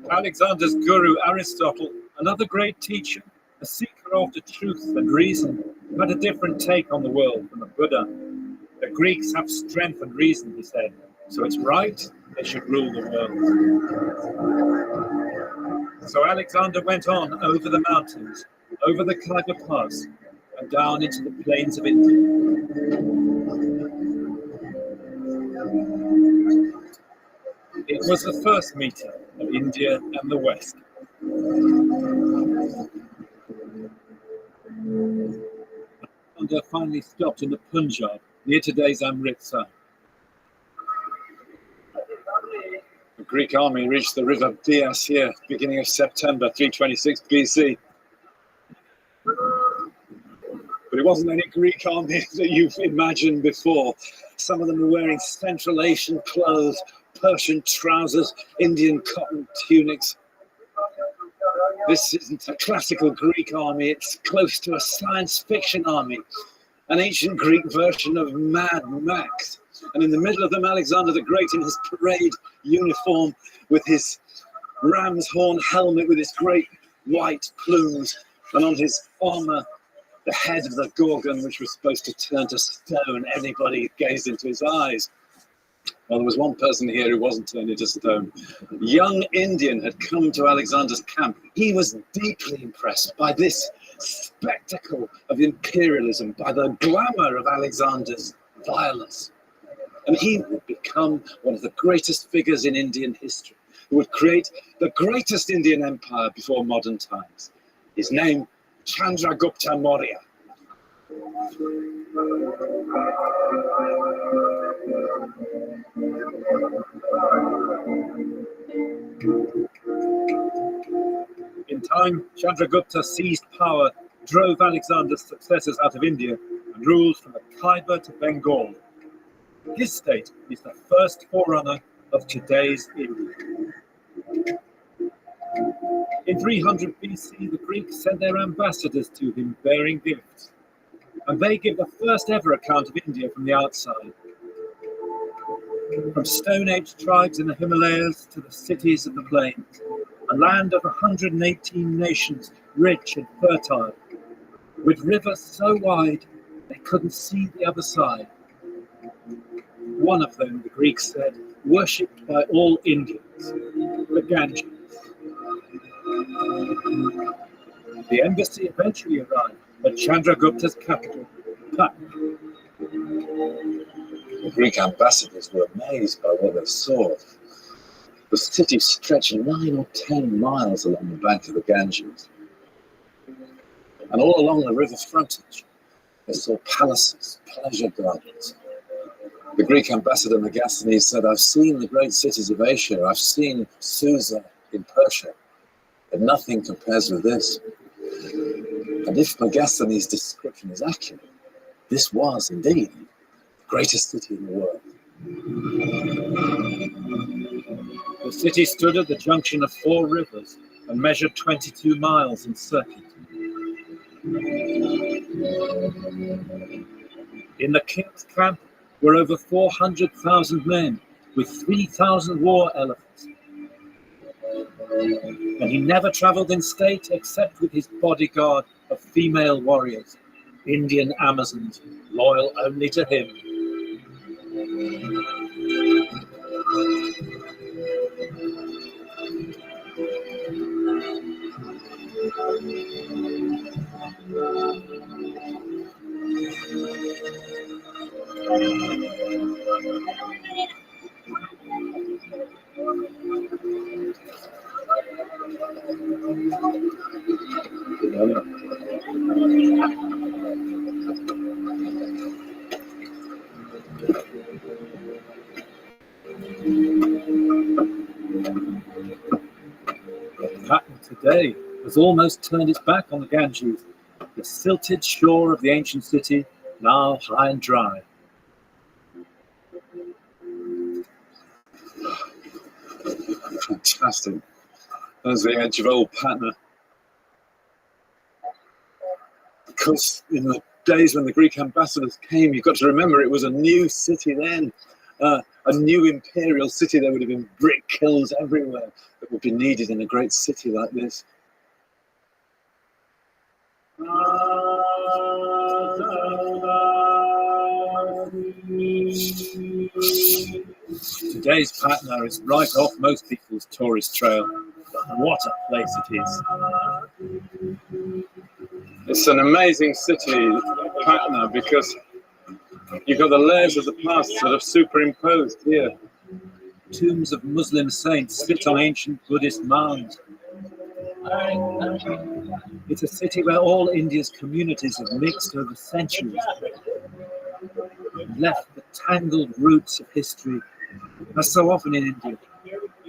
Alexander's guru Aristotle, another great teacher, a seeker after truth and reason, had a different take on the world from the Buddha. The Greeks have strength and reason, he said, so it's right they should rule the world. So Alexander went on over the mountains, over the Khyber Pass, and down into the plains of India. It was the first meeting of India and the West. Alexander finally stopped in the Punjab, near today's Amritsar. The Greek army reached the river Bias here, beginning of September 326 BC. But it wasn't any Greek army that you've imagined before. Some of them were wearing Central Asian clothes, Persian trousers, Indian cotton tunics. This isn't a classical Greek army, it's close to a science fiction army, an ancient Greek version of Mad Max. And in the middle of them, Alexander the Great in his parade uniform with his ram's horn helmet with its great white plumes, and on his armor, the head of the Gorgon, which was supposed to turn to stone anybody who gazed into his eyes. Well, there was one person here who wasn't turned into stone. A young Indian had come to Alexander's camp. He was deeply impressed by this spectacle of imperialism, by the glamour of Alexander's violence. And he would become one of the greatest figures in Indian history, who would create the greatest Indian empire before modern times. His name, Chandragupta Maurya. In time, Chandragupta seized power, drove Alexander's successors out of India, and ruled from the Khyber to Bengal. His state is the first forerunner of today's India. In 300 BC, the Greeks sent their ambassadors to him bearing gifts, and they give the first ever account of India from the outside. From Stone Age tribes in the Himalayas to the cities of the plains, a land of 118 nations, rich and fertile, with rivers so wide they couldn't see the other side. One of them, the Greeks said, worshipped by all Indians, the Ganges. The embassy eventually arrived at Chandragupta's capital, Patna. The Greek ambassadors were amazed by what they saw. The city stretched 9 or 10 miles along the bank of the Ganges. And all along the river frontage, they saw palaces, pleasure gardens. The Greek ambassador Megasthenes said, I've seen the great cities of Asia, I've seen Susa in Persia, but nothing compares with this. And if Megasthenes' description is accurate, this was indeed the greatest city in the world. The city stood at the junction of 4 rivers and measured 22 miles in circuit. In the king's camp were over 400,000 men with 3,000 war elephants. And he never travelled in state except with his bodyguard of female warriors, Indian Amazons, loyal only to him. Patna today has almost turned its back on the Ganges, the silted shore of the ancient city, now high and dry. Fantastic. There's the edge of old Patna. Because in the days when the Greek ambassadors came, you've got to remember it was a new city then. A new imperial city. There would have been brick kilns everywhere that would be needed in a great city like this. Today's Patna is right off most people's tourist trail. What a place it is. It's an amazing city, Patna, because you've got the layers of the past sort of superimposed here. Tombs of Muslim saints sit on ancient Buddhist mounds. It's a city where all India's communities have mixed over centuries and left the tangled roots of history, as so often in India,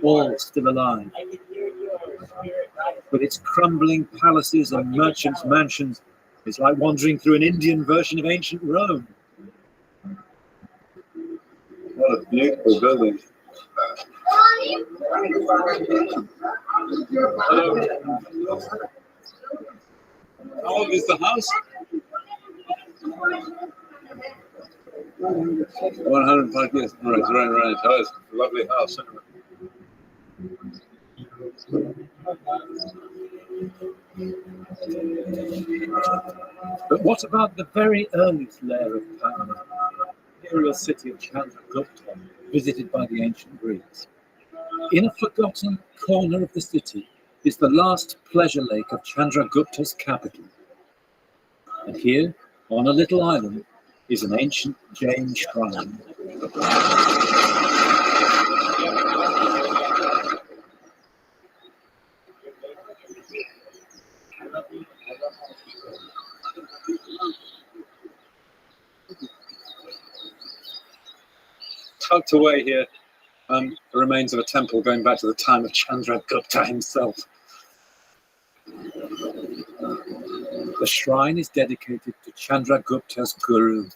all still alive. With its crumbling palaces and merchants' mansions, it's like wandering through an Indian version of ancient Rome. What a beautiful building. Hello. How old is the house? 105 years. Right. Oh, it's a lovely house. But what about the very earliest layer of power, the imperial city of Chandragupta, visited by the ancient Greeks? In a forgotten corner of the city is the last pleasure lake of Chandragupta's capital. And here, on a little island, is an ancient Jain shrine. Tucked away here, the remains of a temple going back to the time of Chandragupta himself. The shrine is dedicated to Chandragupta's guru,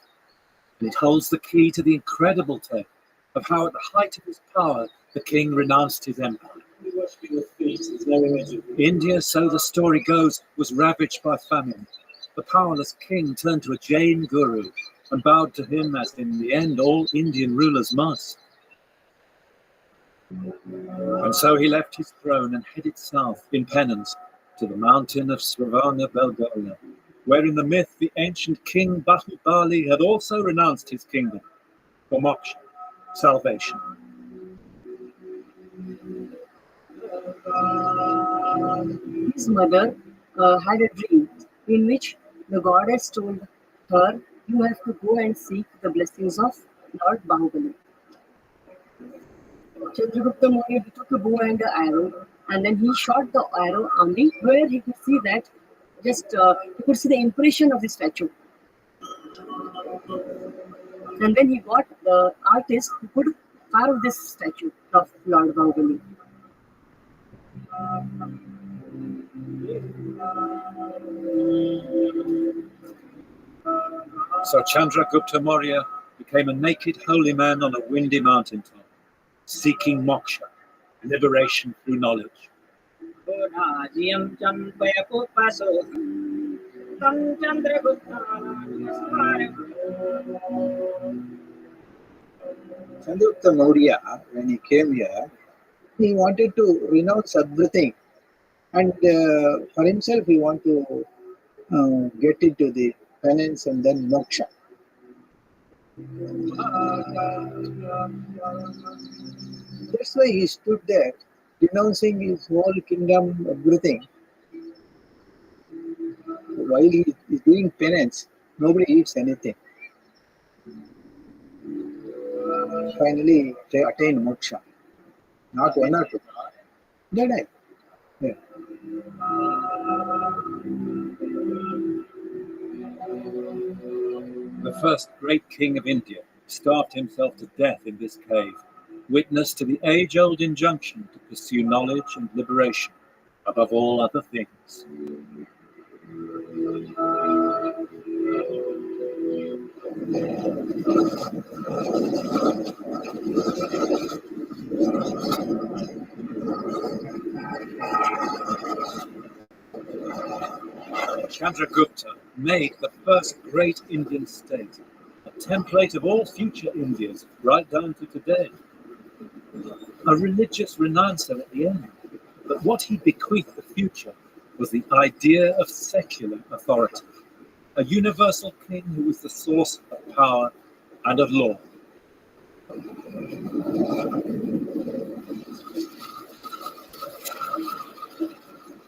and it holds the key to the incredible tale of how at the height of his power the king renounced his empire. India, so the story goes, was ravaged by famine. The powerless king turned to a Jain guru and bowed to him as in the end all Indian rulers must. And so he left his throne and headed south in penance to the mountain of Sravana Belgola, where in the myth the ancient king Bahubali had also renounced his kingdom for moksha, salvation. His mother had a dream in which the goddess told her, "You have to go and seek the blessings of Lord Bahubali." Chandragupta Maurya took a bow and an arrow, and then he shot the arrow only where he could see that he could see the impression of the statue. And then he got the artist who could carve this statue of Lord Bahubali. So Chandragupta Maurya became a naked holy man on a windy mountaintop, seeking moksha, liberation through knowledge. Chandragupta Maurya, when he came here, he wanted to renounce everything, and for himself he wanted to get into the penance and then moksha. That's why he stood there, renouncing his whole kingdom, everything. While he is doing penance, nobody eats anything. Finally, they attained moksha. Not one or two. They died. Yeah. The first great king of India starved himself to death in this cave, witness to the age-old injunction to pursue knowledge and liberation above all other things. Chandragupta made the first great Indian state, a template of all future Indias right down to today. A religious renouncer at the end, but what he bequeathed the future was the idea of secular authority, a universal king who was the source of power and of law.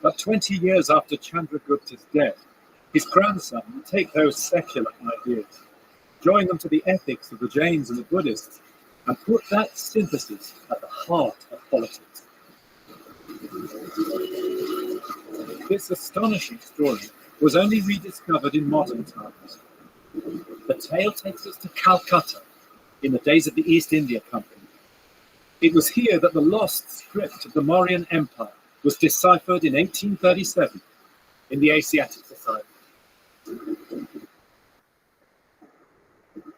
But 20 years after Chandragupta's death, his grandson would take those secular ideas, join them to the ethics of the Jains and the Buddhists, and put that synthesis at the heart of politics. This astonishing story was only rediscovered in modern times. The tale takes us to Calcutta in the days of the East India Company. It was here that the lost script of the Mauryan Empire was deciphered in 1837 in the Asiatic Society.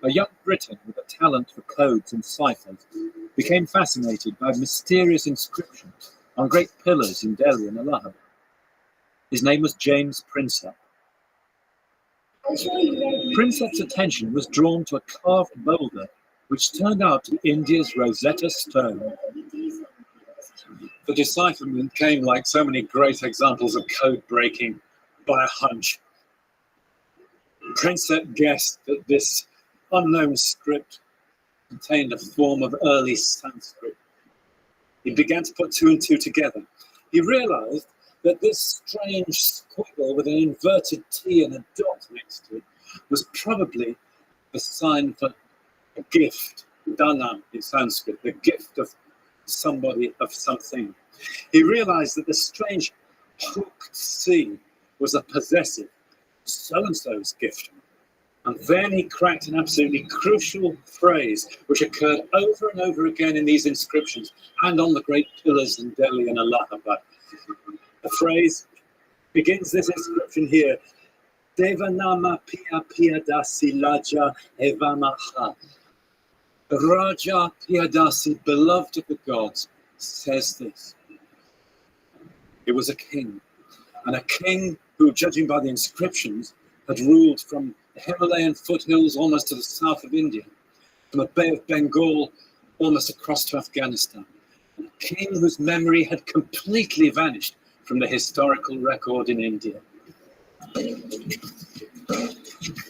A young Briton with a talent for codes and ciphers became fascinated by mysterious inscriptions on great pillars in Delhi and Allahabad. His name was James Prinsep. Prinsep's attention was drawn to a carved boulder which turned out to be India's Rosetta Stone. The decipherment came like so many great examples of code breaking by a hunch. Prinsep guessed that this unknown script contained a form of early Sanskrit. He began to put two and two together. He realized that this strange squiggle with an inverted T and a dot next to it was probably the sign for a gift, dana in Sanskrit, the gift of somebody, of something. He realized that the strange hooked C was a possessive, so-and-so's gift. And then he cracked an absolutely crucial phrase which occurred over and over again in these inscriptions and on the great pillars in Delhi and Allahabad. The phrase begins this inscription here, Devanama Piya Piyadasi Laja Evamaha. Raja Piyadasi, beloved of the gods, says this. It was a king, and a king who, judging by the inscriptions, had ruled from the Himalayan foothills almost to the south of India, from the Bay of Bengal almost across to Afghanistan. A king whose memory had completely vanished from the historical record in India.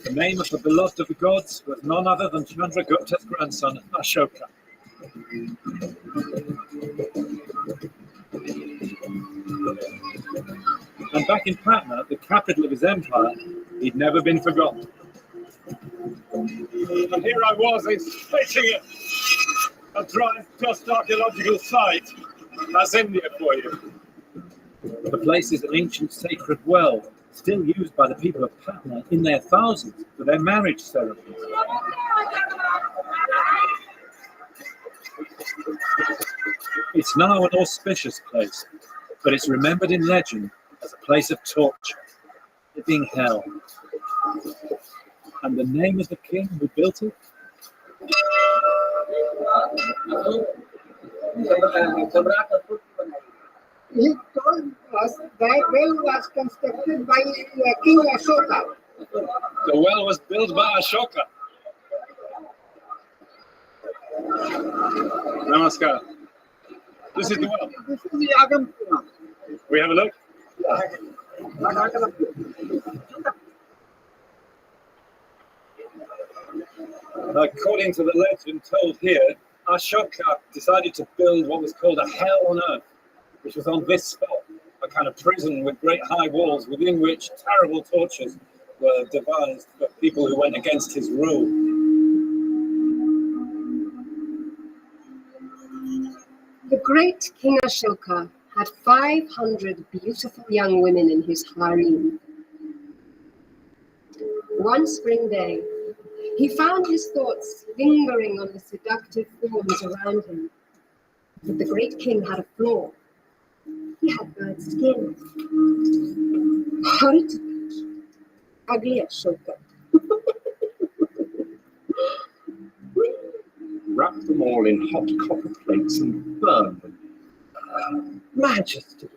The name of the beloved of the gods was none other than Chandragupta's grandson, Ashoka. And back in Patna, the capital of his empire, he'd never been forgotten. And here I was inspecting a dry dust archaeological site. That's India for you. The place is an ancient sacred well, still used by the people of Patna in their thousands for their marriage ceremonies. It's now an auspicious place, but it's remembered in legend as a place of torture, living hell. And the name of the king who built it? He told us that well was constructed by King Ashoka. The well was built by Ashoka. Namaskar. This is the well. This is the Yagam. We have a look? According to the legend told here, Ashoka decided to build what was called a hell on earth, which was on this spot, a kind of prison with great high walls within which terrible tortures were devised for people who went against his rule. The great King Ashoka had 500 beautiful young women in his harem. One spring day, he found his thoughts lingering on the seductive forms around him. But the great king had a flaw. He had bird skin. Horrid, ugly Ashoka. Wrap them all in hot copper plates and burn them. Majesty,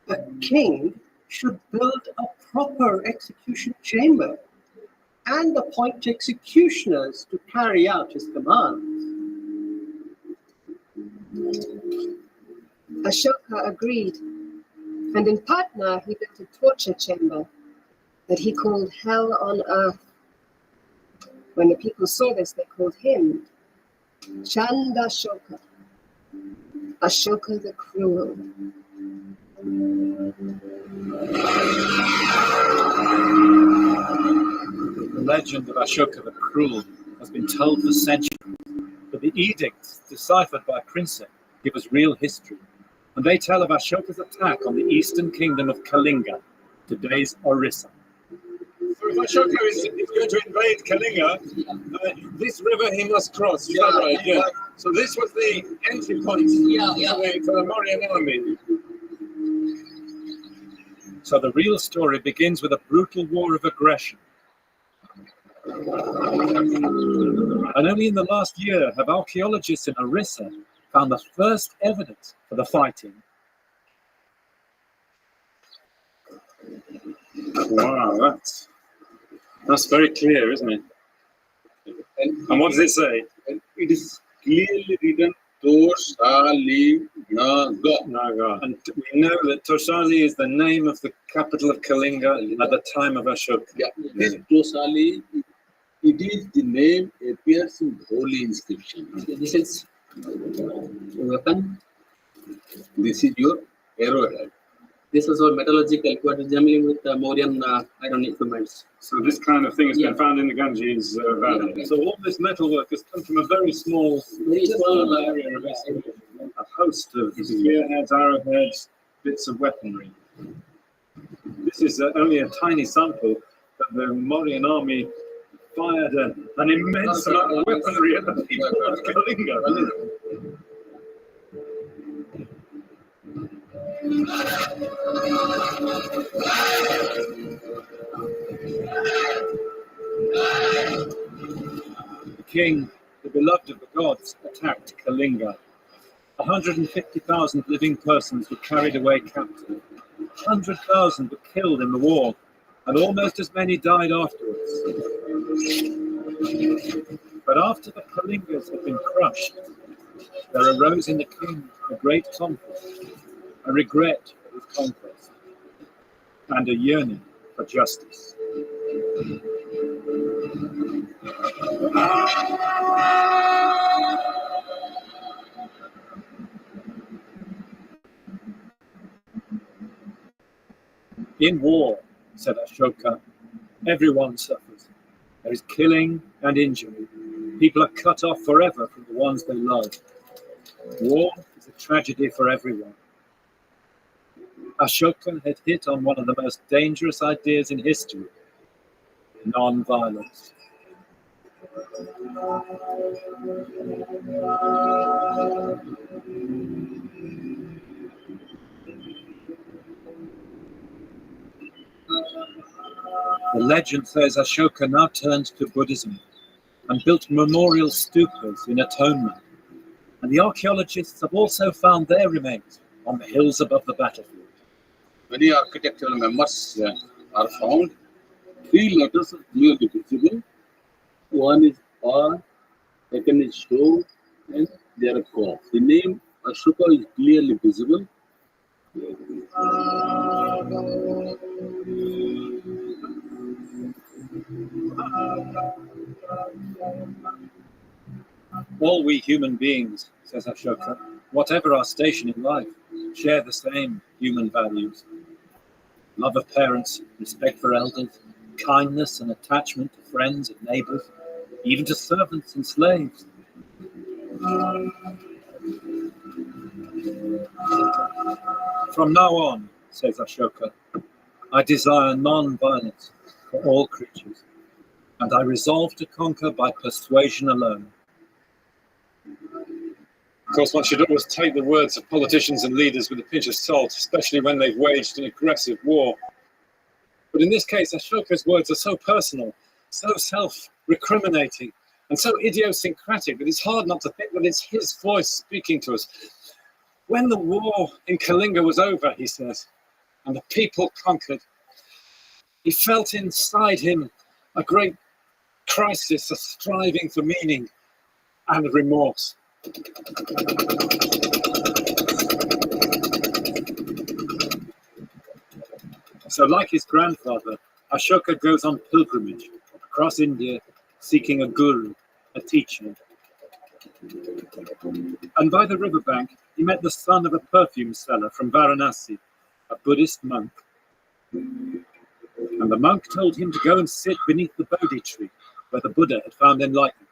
a king should build a proper execution chamber and appoint executioners to carry out his commands. Ashoka agreed, and in Patna he built a torture chamber that he called Hell on Earth. When the people saw this, they called him Chandashoka, Ashoka the Cruel. The legend of Ashoka the Cruel has been told for centuries, but the edicts deciphered by Prinsep give us real history, and they tell of Ashoka's attack on the eastern kingdom of Kalinga, today's Orissa. So if Ashoka is going to invade Kalinga, this river he must cross. Is that right? Yeah. So this was the entry point to the Mauryan army. So the real story begins with a brutal war of aggression. And only in the last year have archaeologists in Orissa found the first evidence for the fighting. Wow, that's very clear, isn't it? And what does it say? And it is clearly written Naga. And we know that Toshali is the name of the capital of Kalinga at the time of Ashoka. Yeah, this Tosali, it is the name appears in holy inscription. This is weapon. This is your arrowhead. This is our metallurgical, what resembling with Mauryan iron equipments. So this kind of thing has been found in the Ganges Valley. So all this metalwork has come from a very small area of it. A host of spearheads, arrowheads, bits of weaponry. This is only a tiny sample, but the Mauryan army fired an immense amount of weaponry at the people of Kalinga. The king, the beloved of the gods, attacked Kalinga. 150,000 living persons were carried away captive. 100,000 were killed in the war, and almost as many died afterwards. But after the Kalingas had been crushed, there arose in the king a great conflict, a regret for his conquest, and a yearning for justice. In war, said Ashoka, everyone suffers. There is killing and injury. People are cut off forever from the ones they love. War is a tragedy for everyone. Ashoka had hit on one of the most dangerous ideas in history, non-violence. The legend says Ashoka now turned to Buddhism and built memorial stupas in atonement. And the archaeologists have also found their remains on the hills above the battlefield. Many architectural members are found. 3 letters are clearly visible. One is R, second is Show, and they are Ko. The name Ashoka is clearly visible. All we human beings, says Ashoka, whatever our station in life, share the same human values. Love of parents, respect for elders, kindness and attachment to friends and neighbors, even to servants and slaves. From now on, says Ashoka, I desire non-violence for all creatures, and I resolve to conquer by persuasion alone. Of course, one should always take the words of politicians and leaders with a pinch of salt, especially when they've waged an aggressive war. But in this case, Ashoka's words are so personal, so self-recriminating, and so idiosyncratic that it's hard not to think that it's his voice speaking to us. When the war in Kalinga was over, he says, and the people conquered, he felt inside him a great crisis, a striving for meaning and remorse. So like his grandfather, Ashoka goes on pilgrimage across India, seeking a guru, a teacher. And by the riverbank, he met the son of a perfume seller from Varanasi, a Buddhist monk. And the monk told him to go and sit beneath the Bodhi tree, where the Buddha had found enlightenment.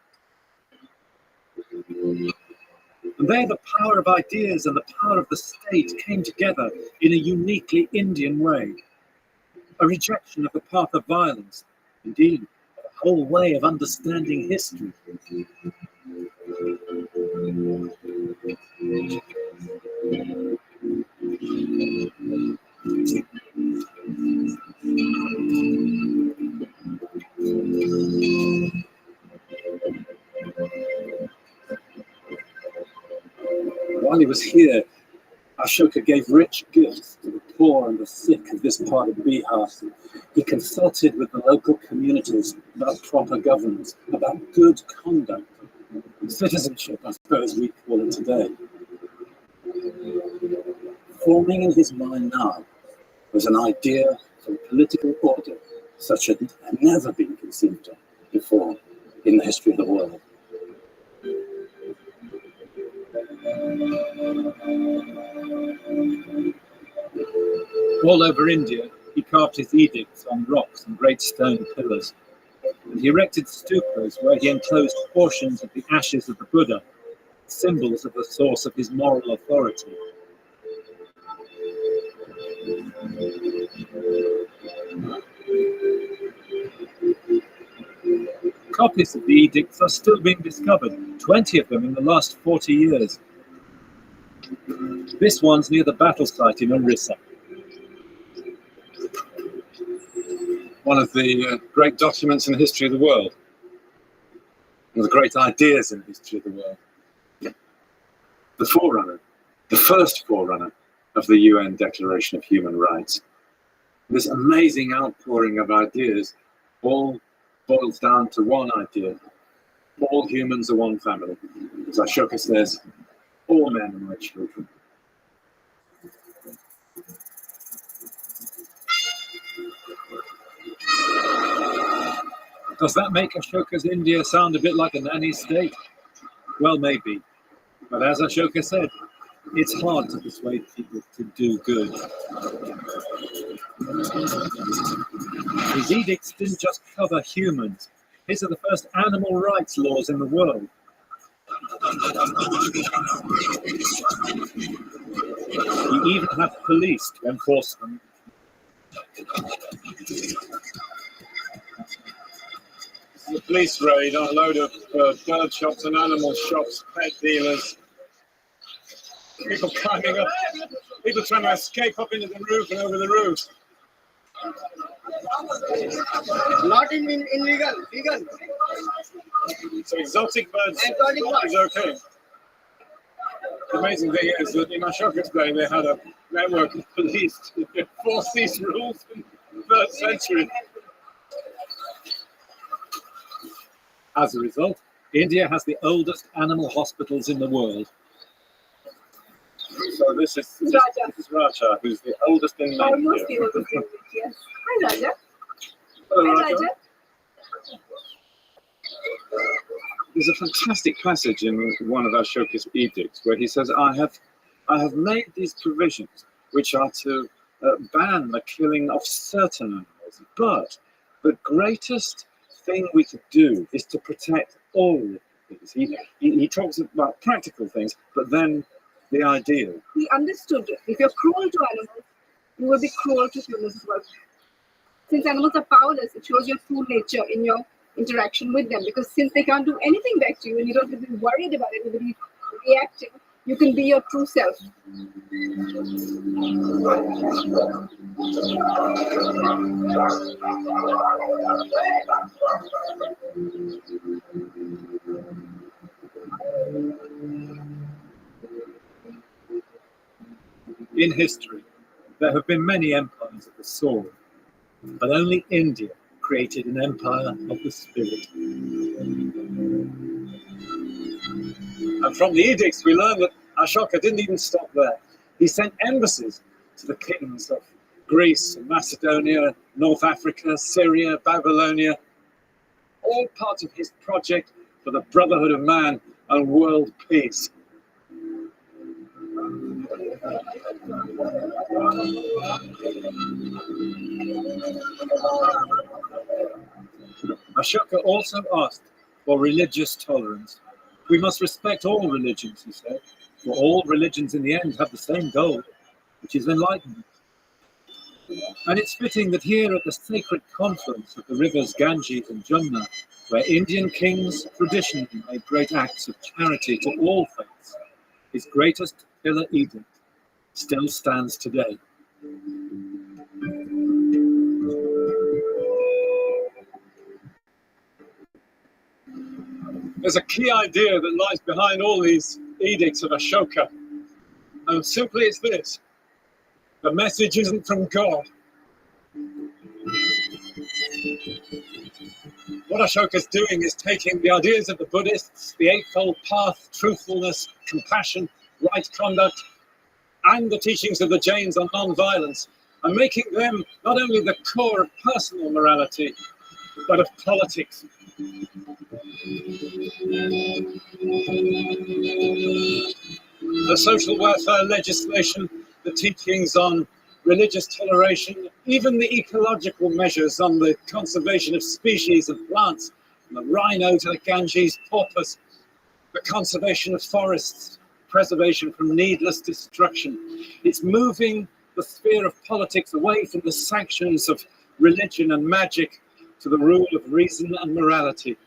And there the power of ideas and the power of the state came together in a uniquely Indian way. A rejection of the path of violence, indeed, a whole way of understanding history. While he was here, Ashoka gave rich gifts to the poor and the sick of this part of Bihar. He consulted with the local communities about proper governance, about good conduct. citizenship, I suppose we call it today. Forming in his mind now was an idea for political order such as had never been conceived of before in the history of the world. All over India, he carved his edicts on rocks and great stone pillars, and he erected stupas where he enclosed portions of the ashes of the Buddha, symbols of the source of his moral authority. Copies of the edicts are still being discovered, 20 of them in the last 40 years. This one's near the battle site in Orissa. One of the great documents in the history of the world. One of the great ideas in the history of the world. The forerunner, the first forerunner of the UN Declaration of Human Rights. This amazing outpouring of ideas all boils down to one idea. All humans are one family. As Ashoka says, all men are my children. Does that make Ashoka's India sound a bit like a nanny state? Well, maybe. But as Ashoka said, it's hard to persuade people to do good. His edicts didn't just cover humans. These are the first animal rights laws in the world. He even had police to enforce them. The police raid on a load of bird shops and animal shops, pet dealers, people climbing up, people trying to escape up into the roof and over the roof. Not in illegal, legal. So exotic birds is okay. The amazing thing is that in Ashoka's day they had a network of police to enforce these rules in the 3rd century. As a result, India has the oldest animal hospitals in the world. So this is Raja, who's the oldest in India. Almost the oldest in India, yes. Hi, Raja. Hello, Hi, Raja. Raja. There's a fantastic passage in one of Ashoka's edicts where he says, I have made these provisions which are to ban the killing of certain animals, but the greatest thing we could do is to protect all things. He talks about practical things, but then the ideal. He understood if you're cruel to animals, you will be cruel to humans as well. Since animals are powerless, it shows your true nature in your interaction with them. Because since they can't do anything back to you and you don't have to be worried about anybody reacting, you can be your true self. In history, there have been many empires of the sword, but only India created an empire of the spirit. And from the edicts, we learn that Ashoka didn't even stop there. He sent embassies to the kings of Greece, Macedonia, North Africa, Syria, Babylonia, all part of his project for the brotherhood of man and world peace. Ashoka also asked for religious tolerance. We must respect all religions, he said, for all religions in the end have the same goal, which is enlightenment. And it's fitting that here at the sacred confluence of the rivers Ganges and Jumna, where Indian kings traditionally made great acts of charity to all faiths, his greatest pillar edict still stands today. There's a key idea that lies behind all these edicts of Ashoka. And simply it's this: the message isn't from God. What Ashoka is doing is taking the ideas of the Buddhists, the Eightfold Path, truthfulness, compassion, right conduct, and the teachings of the Jains on non-violence, and making them not only the core of personal morality, but of politics. The social welfare legislation, the teachings on religious toleration, even the ecological measures on the conservation of species of plants, from the rhino to the Ganges porpoise, the conservation of forests, preservation from needless destruction. It's moving the sphere of politics away from the sanctions of religion and magic to the rule of reason and morality.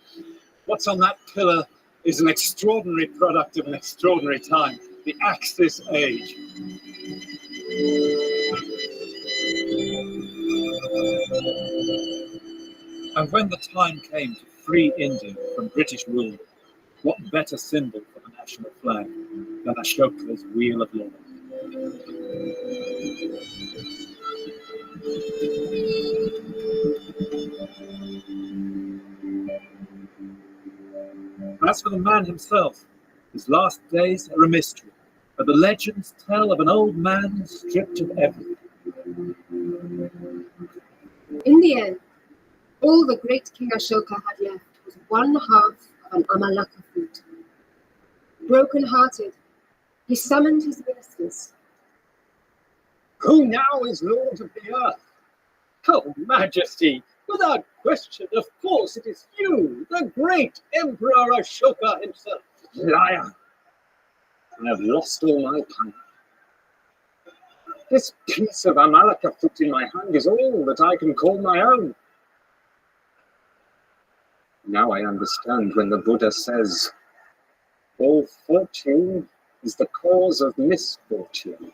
What's on that pillar is an extraordinary product of an extraordinary time, the Axis age. And when the time came to free India from British rule, what better symbol for the national flag than Ashoka's Wheel of Law? As for the man himself, his last days are a mystery, but the legends tell of an old man stripped of everything. In the end, all the great King Ashoka had left was one half of an Amalaka fruit. Broken-hearted, he summoned his ministers. Who now is Lord of the earth? Oh, Majesty, without question, of course it is you, the great Emperor Ashoka himself. Liar! I have lost all my time. This piece of Amalaka fruit in my hand is all that I can call my own. Now I understand when the Buddha says, all fortune is the cause of misfortune.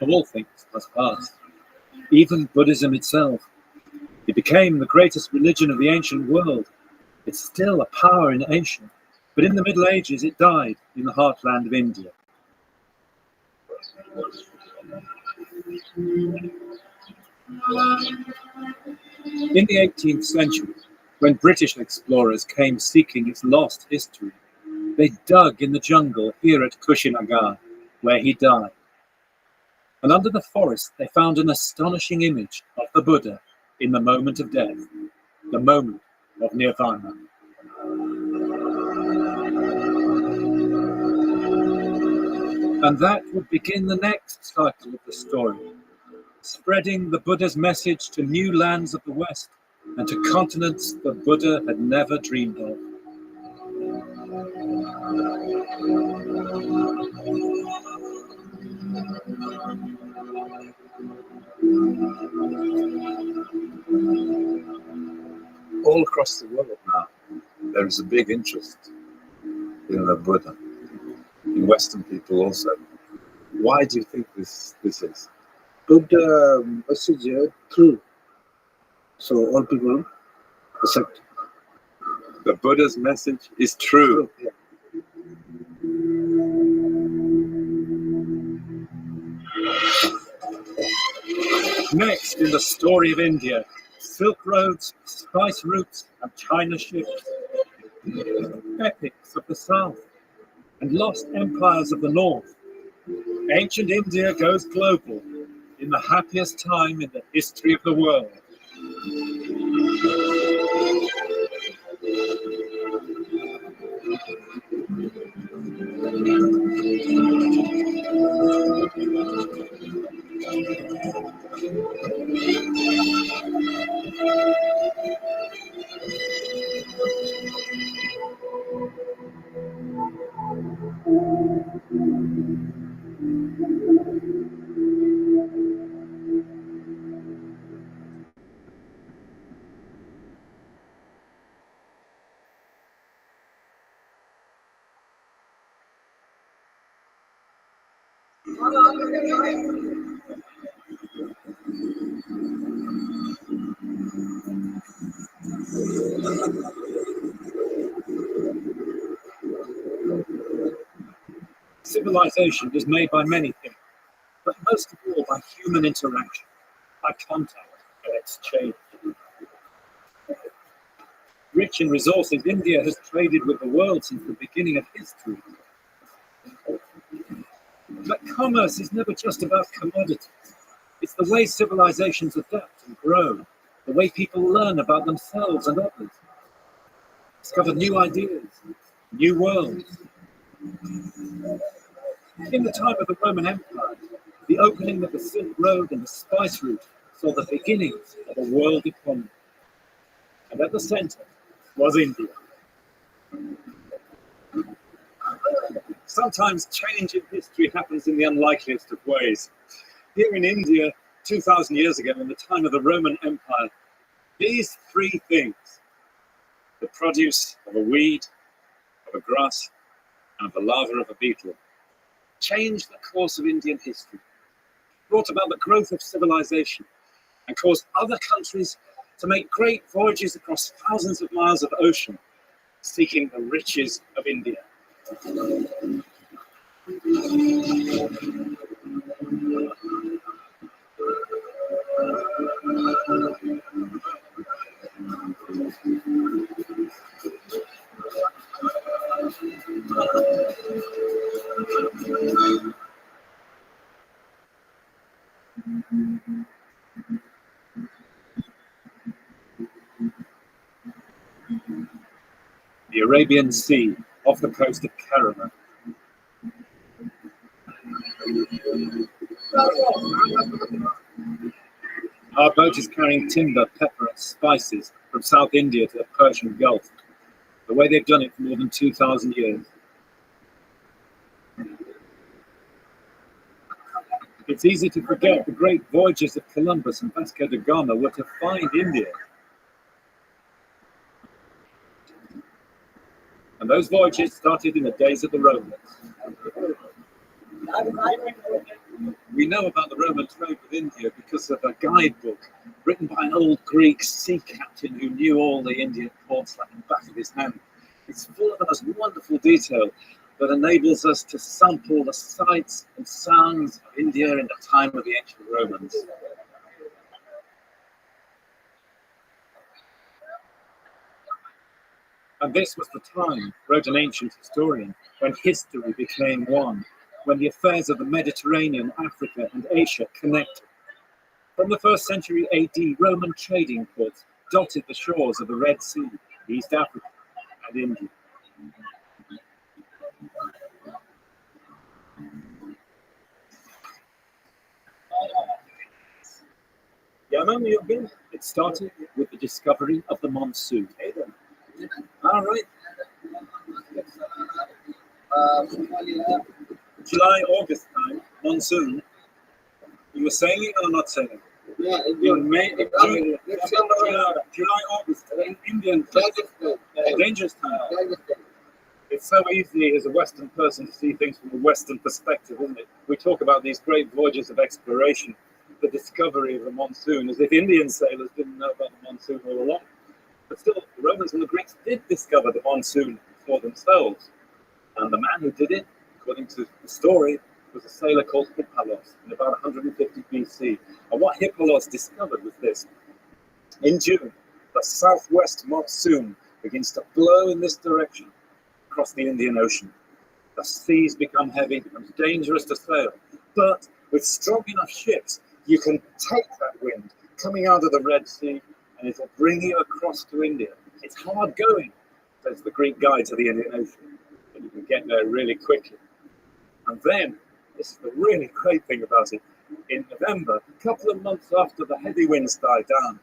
All things must pass, even Buddhism itself. It became the greatest religion of the ancient world. It's still a power in Asia, but in the Middle Ages it died in the heartland of India. In the 18th century, when British explorers came seeking its lost history, they dug in the jungle here at Kushinagar, where he died. And under the forest, they found an astonishing image of the Buddha in the moment of death, the moment of nirvana. And that would begin the next cycle of the story, spreading the Buddha's message to new lands of the West and to continents the Buddha had never dreamed of. All across the world now, there is a big interest in the Buddha, in Western people also. Why do you think this is? Buddha message true. So all people accept. The Buddha's message is true. Yeah. Next, in the story of India, Silk roads, spice routes, and China ships, epics of the South, and lost empires of the North. Ancient India goes global in the happiest time in the history of the world. Civilization is made by many things, but most of all by human interaction, by contact and exchange. Rich in resources, India has traded with the world since the beginning of history. But commerce is never just about commodities. It's the way civilizations adapt and grow, the way people learn about themselves and others, discover new ideas, new worlds. In the time of the Roman Empire, the opening of the Silk Road and the spice route saw the beginnings of a world economy. And at the center was India. Sometimes change in history happens in the unlikeliest of ways. Here in India, 2,000 years ago, in the time of the Roman Empire, these three things, the produce of a weed, of a grass, and of the larva of a beetle, changed the course of Indian history, brought about the growth of civilization, and caused other countries to make great voyages across thousands of miles of ocean, seeking the riches of India. The Arabian Sea, off the coast of Kerala. Our boat is carrying timber, pepper and spices from South India to the Persian Gulf, the way they've done it for more than 2,000 years. It's easy to forget the great voyages of Columbus and Vasco da Gama were to find India. And those voyages started in the days of the Romans. We know about the Roman trade with India because of a guidebook written by an old Greek sea captain who knew all the Indian ports like the back of his hand. It's full of the most wonderful detail that enables us to sample the sights and sounds of India in the time of the ancient Romans. And this was the time, wrote an ancient historian, when history became one, when the affairs of the Mediterranean, Africa, and Asia connected. From the 1st century AD, Roman trading ports dotted the shores of the Red Sea, East Africa, and India. Yaman, you've been? It started with the discovery of the monsoon. All right. July, August time, monsoon. You were sailing or not sailing? Yeah, In May, June, July, August, in Indian, dangerous time. It's so easy as a Western person to see things from a Western perspective, isn't it? We talk about these great voyages of exploration, the discovery of the monsoon, as if Indian sailors didn't know about the monsoon all along. But still, the Romans and the Greeks did discover the monsoon for themselves. And the man who did it, according to the story, was a sailor called Hippolytus in about 150 BC. And what Hippolytus discovered was this. In June, the southwest monsoon begins to blow in this direction across the Indian Ocean. The seas become heavy, it becomes dangerous to sail. But with strong enough ships, you can take that wind coming out of the Red Sea and it'll bring you across to India. It's hard going, says the Greek guide to the Indian Ocean, but you can get there really quickly. And then, this is the really great thing about it, in November, a couple of months after the heavy winds die down,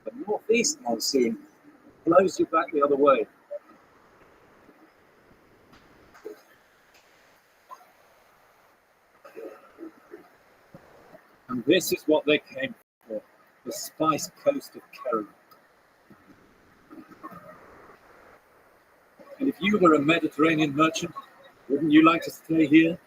the northeast monsoon blows you back the other way. And this is what they came for, the spice coast of Kerala. And if you were a Mediterranean merchant, wouldn't you like to stay here?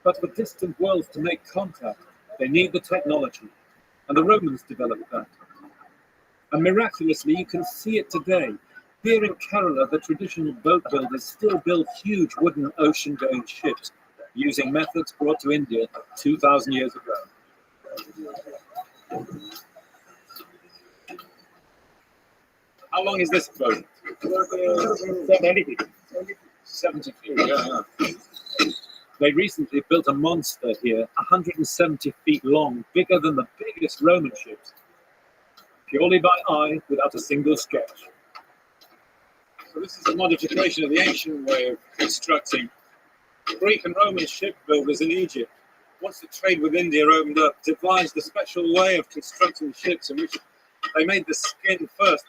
But for distant worlds to make contact, they need the technology, and the Romans developed that. And miraculously, you can see it today. Here in Kerala, the traditional boat builders still build huge wooden ocean-going ships using methods brought to India 2,000 years ago. How long is this boat? 70 feet. 70 feet, yeah. They recently built a monster here, 170 feet long, bigger than the biggest Roman ships, purely by eye, without a single sketch. So this is a modification of the ancient way of constructing. Greek and Roman shipbuilders in Egypt, once the trade with India opened up, devised a special way of constructing ships in which they made the skin first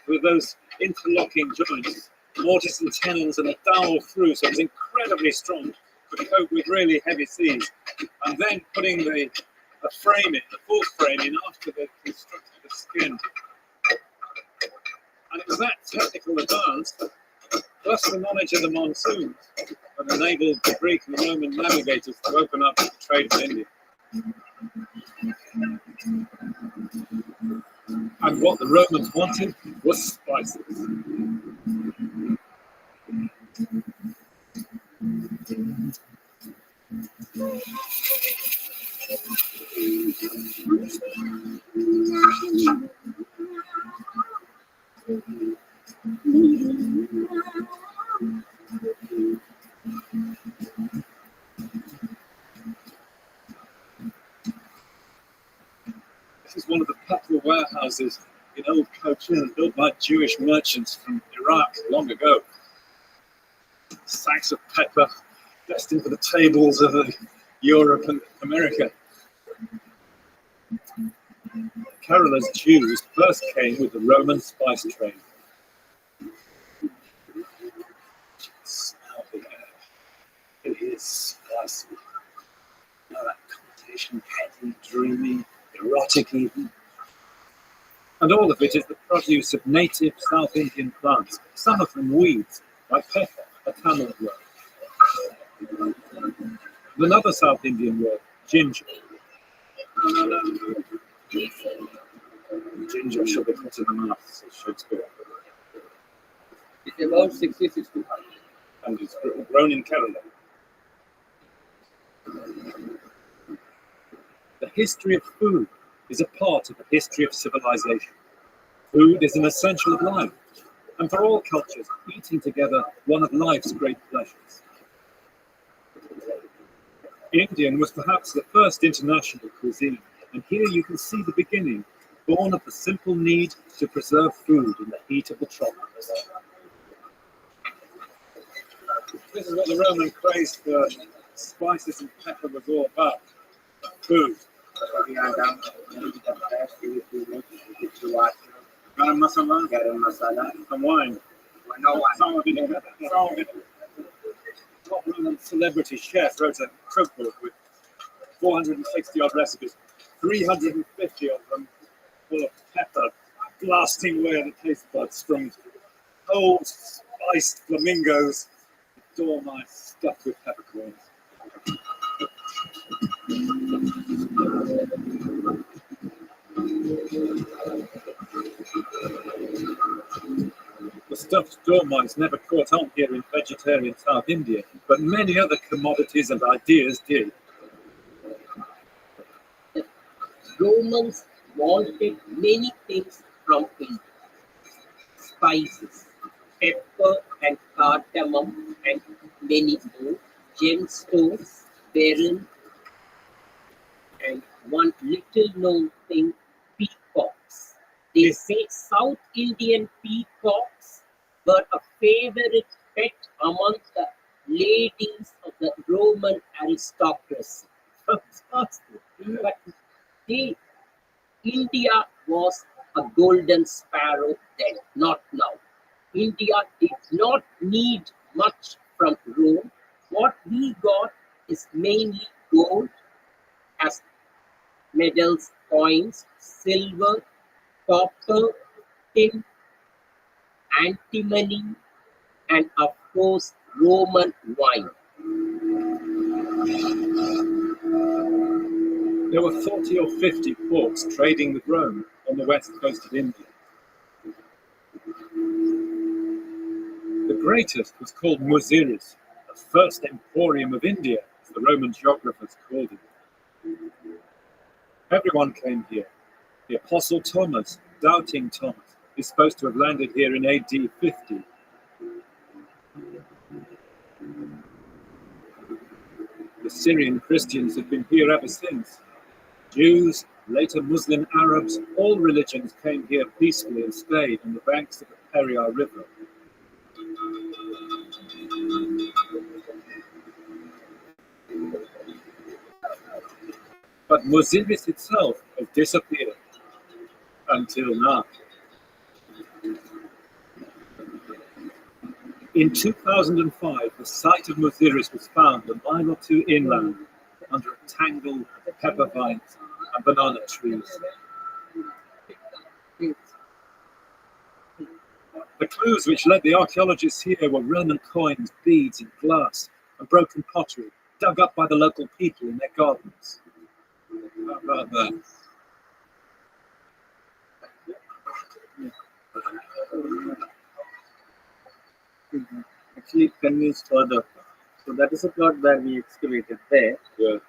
with those interlocking joints, mortise and tenons, and a dowel through, so it was incredibly strong to cope with really heavy seas. And then putting the frame in, the full frame in after they constructed the skin. And it was that technical advance, plus the knowledge of the monsoons, that enabled the Greek and Roman navigators to open up the trade with India. And what the Romans wanted was spices. This is one of the petrol warehouses in old Cochin, built by Jewish merchants from Iraq long ago. Sacks of pepper destined for the tables of Europe and America. Kerala's Jews first came with the Roman spice trade. Smell the air. It is spicy. Now that connotation, heady, dreamy, erotic even. And all of it is the produce of native South Indian plants, some of them weeds, like pepper, a Tamil word. And another South Indian word, ginger. Ginger shall be put in the mouth, says Shakespeare. It's about 60-65. And it's grown in Kerala. The history of food is a part of the history of civilization. Food is an essential of life, and for all cultures, eating together one of life's great pleasures. Indian was perhaps the first international cuisine, and here you can see the beginning, born of the simple need to preserve food in the heat of the tropics. This is what the Roman craze for spices and pepper was all about. Food. Garam masala, and wine. Some of it. Top Roman celebrity chef wrote a cookbook with 460 odd recipes, 350 of them full of pepper, blasting away at the taste buds from whole spiced flamingos, dormice stuffed with peppercorns. The stuffed dormice never caught on here in vegetarian South India, but many other commodities and ideas did. Romans wanted many things from India. Spices, pepper and cardamom, and many more, gemstones, beryl, and one little known thing, peacocks. They say South Indian peacocks were a favorite pet among the ladies of the Roman aristocracy. But India was a golden sparrow then, not now. India did not need much from Rome. What we got is mainly gold as medals, coins, silver, copper, tin, antimony, and of course Roman wine. There were 40 or 50 ports trading with Rome on the west coast of India. The greatest was called Muziris, the first emporium of India, as the Roman geographers called it. Everyone came here. The Apostle Thomas, doubting Thomas, is supposed to have landed here in AD 50. The Syrian Christians have been here ever since. Jews, later Muslim Arabs, all religions came here peacefully and stayed on the banks of the Periyar River. But Muziris itself has disappeared until now. In 2005, the site of Muziris was found a mile or two inland under a tangle of pepper vines and banana trees. The clues which led the archaeologists here were Roman coins, beads, and glass, and broken pottery dug up by the local people in their gardens. How about that? Actually, it continues further. So that is a plot where we excavated there. Yeah.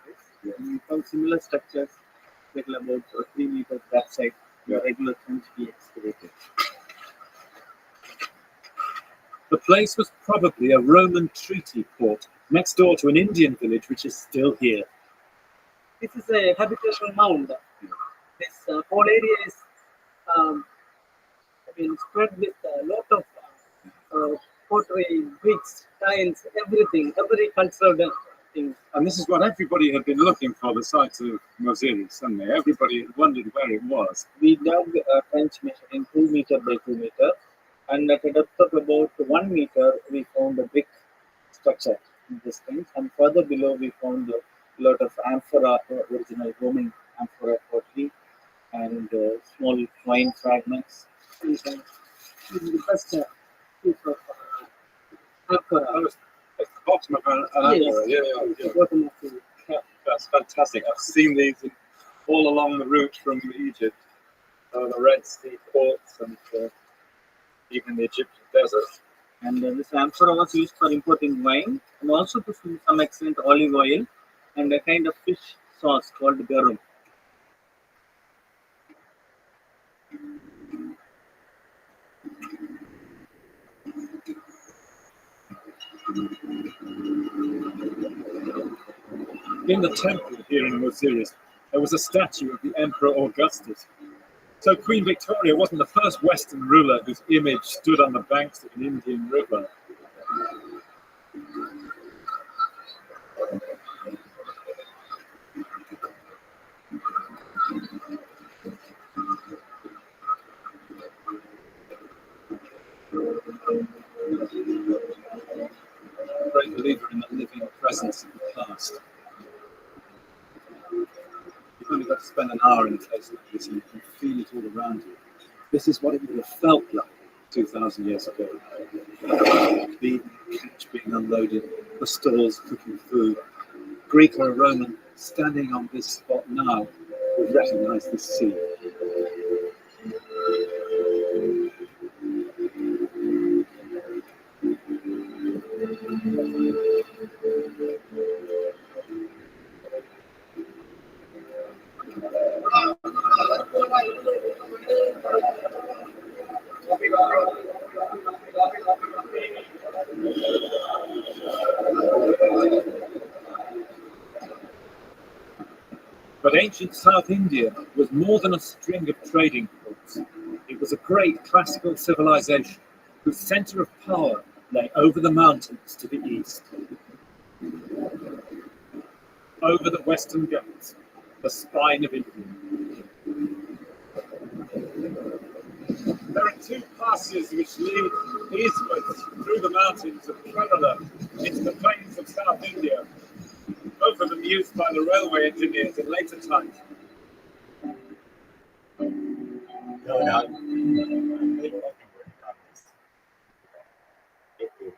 And we found similar structures, like about 3 meters that side, the regular trench we excavated. The place was probably a Roman treaty port next door to an Indian village which is still here. This is a habitational mound. This whole area is spread with a lot of pottery, bricks, tiles, everything, every cultural thing. And this is what everybody had been looking for, the site of Muziris, hadn't they? Everybody had wondered where it was. We dug a trench measuring 2 meter by 2 meter, and at a depth of about 1 meter, we found a brick structure in this thing. And further below, we found a lot of amphora, original Roman amphora pottery, and small wine fragments. This is the first piece of amphora. That was at the bottom of an amphora. Yeah. That's fantastic. I've seen these all along the route from Egypt, the Red Sea ports, and even the Egyptian desert. And this amphora was used for importing wine, and also to some extent olive oil, and a kind of fish sauce called garum. In the temple here in Muziris, there was a statue of the Emperor Augustus. So Queen Victoria wasn't the first Western ruler whose image stood on the banks of an Indian river. A great believer in the living presence of the past. You've only got to spend an hour in a place like this and you can feel it all around you. This is what it would have felt like 2,000 years ago. The catch being unloaded, the stalls cooking food. Greek or Roman standing on this spot now would recognize this scene. But ancient South India was more than a string of trading ports. It was a great classical civilization whose center of power lay over the mountains to the east. Over the Western Ghats, the spine of India. There are two passes which lead eastwards through the mountains of Kerala into the plains of South India, both of them used by the railway engineers in later times. No, no. It is.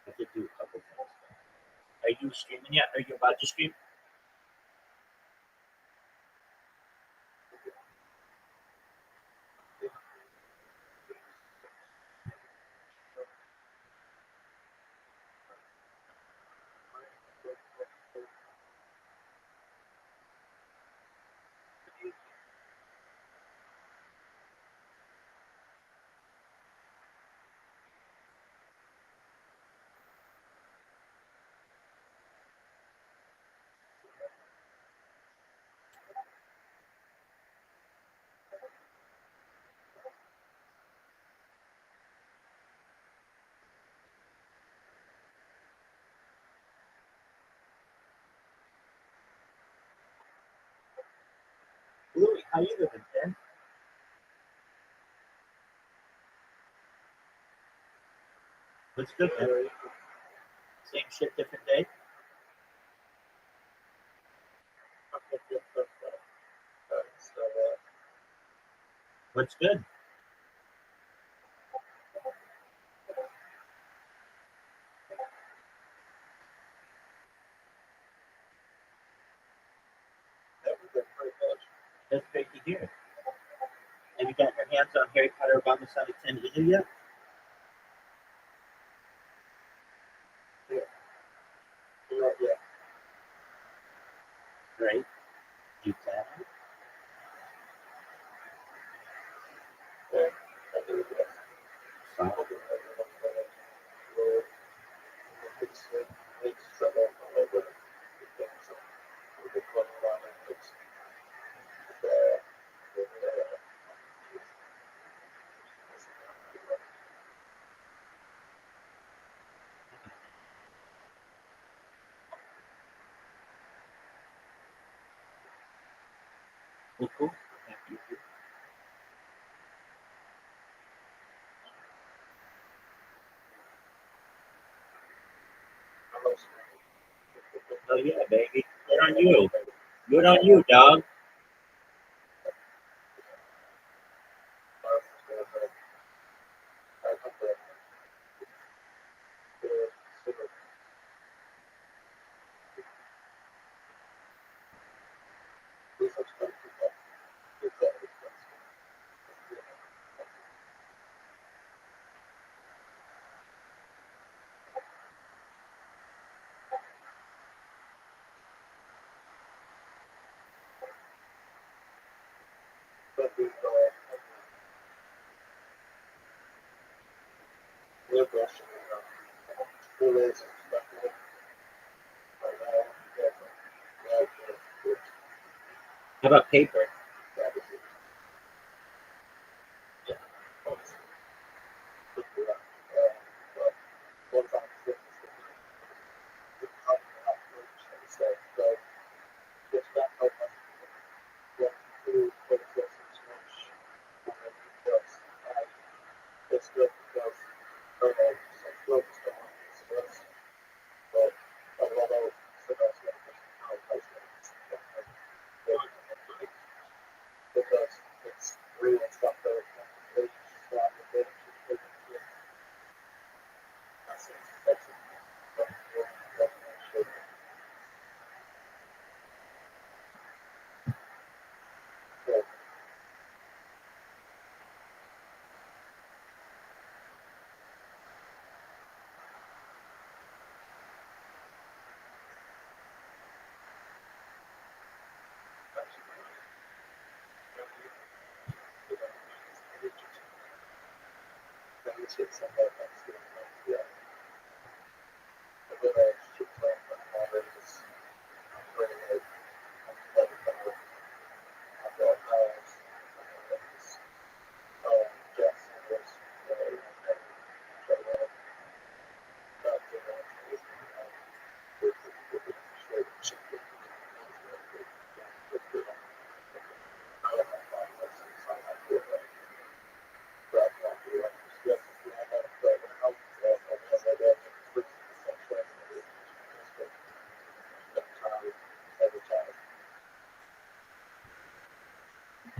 I could do a couple things. Are you streaming yet? Are you about to stream? Louis, how you doing, man? What's good, man? Same shit, different day? What's good? That's great to hear. Have you got your hands on Harry Potter Obama Sonic 10 either yet? Not yet. Right. You plan on it? Fine. Well, cool. Thank you. Oh yeah, baby. Good on you. Good on you, dog. How about paper?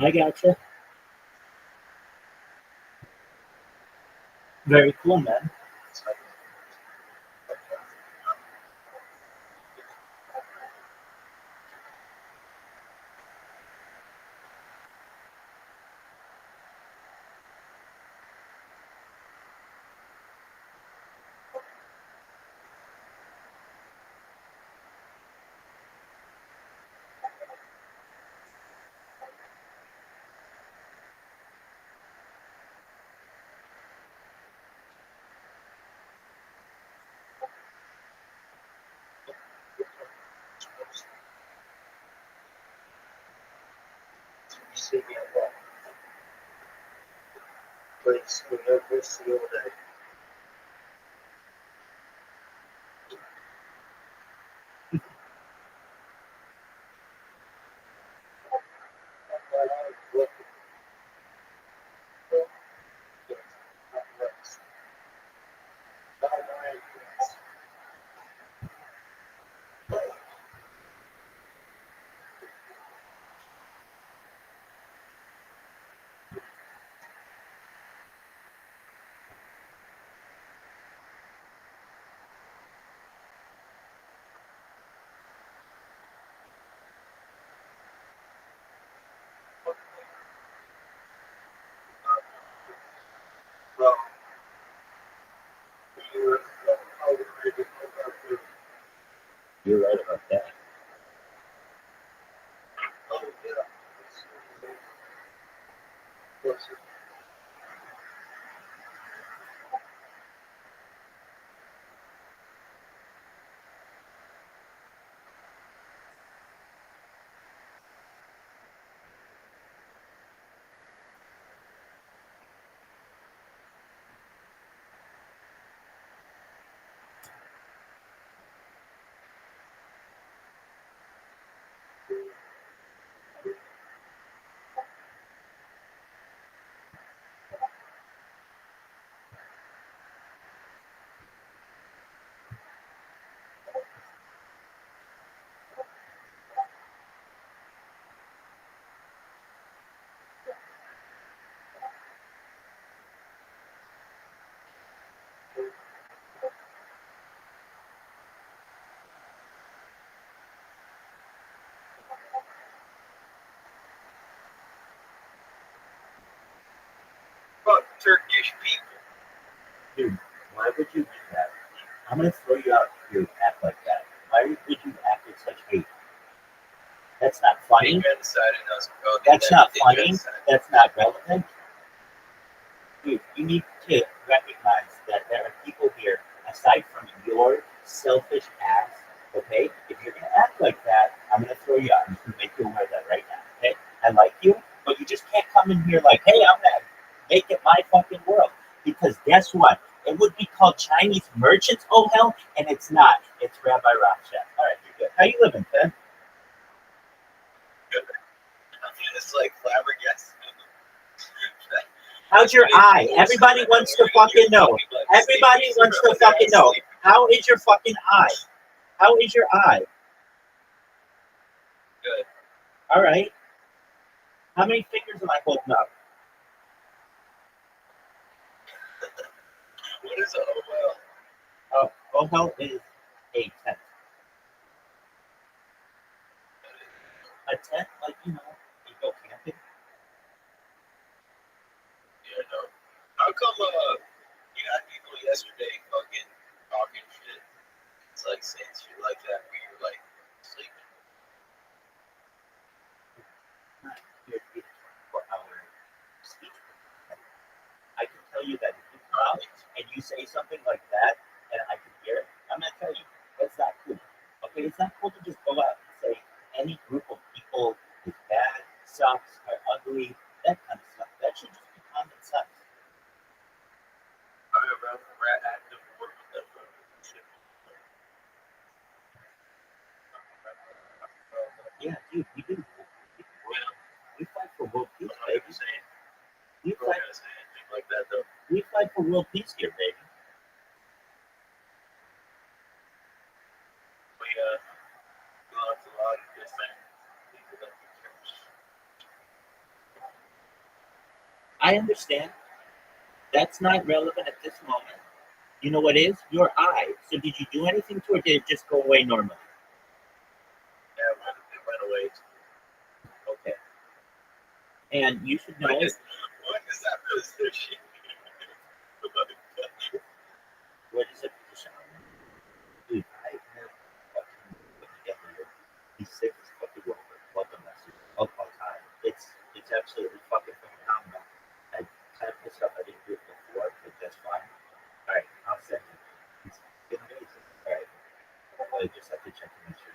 I gotcha. Very cool, man. see me at work. Please, we have this the other day. You're right about that. Fuck Turkish people. Dude, why would you do that? I'm gonna throw you out if you act like that. Why would you act with such hate? That's not funny. They genocided us, bro. That's not They funny. genocided. That's not relevant. Dude, you need to recognize that there are people here aside from your selfish ass. Okay? If you're gonna act like that, I'm gonna throw you out. I'm just gonna make you aware of that right now. Okay? I like you, but you just can't come in here like, hey, I'm gonna make it my fucking world. Because guess what? It would be called Chinese merchants, oh hell, and it's not. It's Rabbi Rothschild. All right, you're good. How you living, Ted? Good. I'm just like flabbergasted. How's your eye? Everybody wants to fucking know. Everybody wants to fucking know. How is your fucking eye? How is your eye? Good. All right. How many fingers am I holding up? What is a OL? Oh, OHEL is a tent. A tent, like, you go camping. Yeah, no. How come you had people yesterday fucking talking shit? It's like saying shit like that where you're like sleeping. Your 24-hour speech. I can tell you that if you come out and you say something like that and I can hear it, I'm gonna tell you that's not cool. Okay, it's not cool to just go out and say any group of people is bad, sucks, are ugly, that kind of stuff. That should just be common sense. I have a rat active work with that shit. Yeah, dude, we do. We fight for world peace, I'm not baby. gonna say it. We I'm not fight, gonna say anything like that though. we fight for world peace here, baby. We lots a lot of different people that we church. I understand. That's not relevant at this moment. You know what is? Your eye. So did you do anything to it, or did it just go away normally? Yeah, it went away. Okay. And you should know. What is that position? What is it? Dude, I have fucking put together here. He's sick as fucking welcome message all time. It's absolutely fucking phenomenal. I typed this stuff I didn't do it before, but that's fine. All right, I'll send it. It's been amazing. All right. I just have to check to make sure.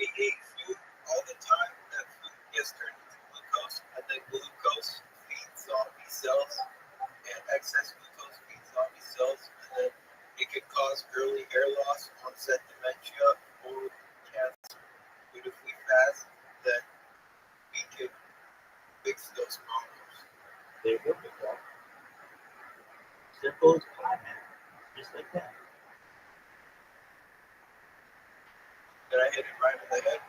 we eat food all the time, that food gets turned into glucose, and then glucose feeds zombie cells, and excess glucose feeds zombie cells, and then it could cause early hair loss, onset dementia, or cancer. But if we fast, then we could fix those problems. There you go. Simple as pie, man. Just like that. Did I hit it right in the head?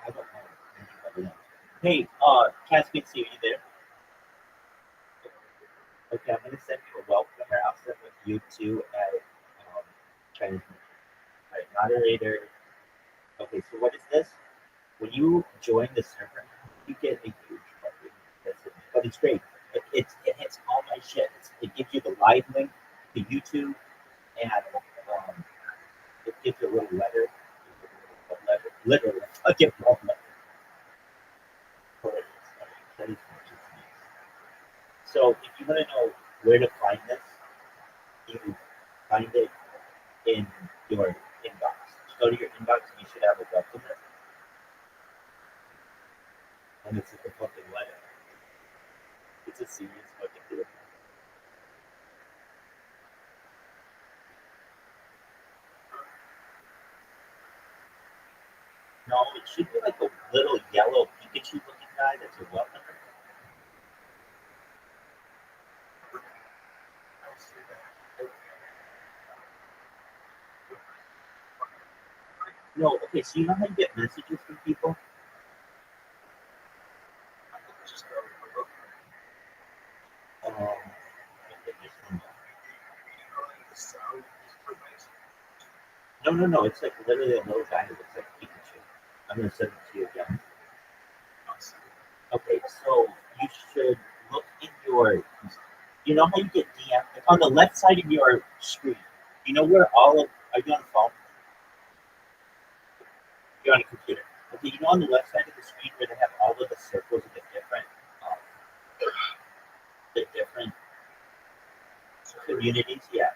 I don't know. Hey, Caspian, are you there? Okay, I'm gonna send you a welcome, or I'll send with you too at Chinese. All right, moderator. Okay, so what is this? When you join the server, you get a huge fucking message, but it's great. It hits all my shit. It gives you the live link to YouTube, and it gives you a little letter. Literally, I get one letter. So if you want to know where to find this, you find it in your inbox. Go to your inbox and you should have a welcome list. And it's a fucking letter. It's a serious fucking deal. No, it should be like a little yellow Pikachu looking guy that's a welcomer. No, okay, so you know how you get messages from people? No, it's like literally a little guy that looks like Pikachu. I'm gonna send it to you again. Okay, so you should look in your, you know how you get DM on the left side of your screen. You know where all of, are you on a phone? You're on a computer. Okay, you know on the left side of the screen where they have all of the circles of the different communities? Yeah.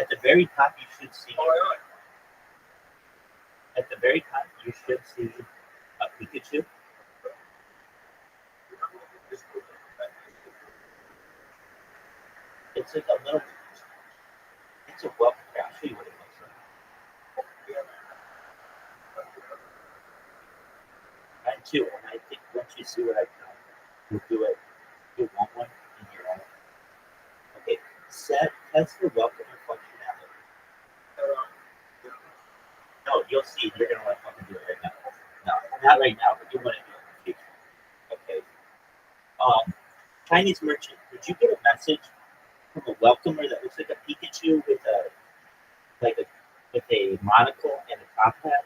At the very top, you should see. At the very top, you should see a Pikachu. It's like a little. It's a welcome. I'll show you what it looks like. Mine too. And I think once you see what I've done, you'll do it. You want one in your own. Okay. Test the welcome functionality. No, you'll see. You're gonna want to fucking do it right now. No, not right now, but you want to do it in the future. Okay. Chinese merchant. Did you get a message from a welcomer that looks like a Pikachu with a monocle and a top hat?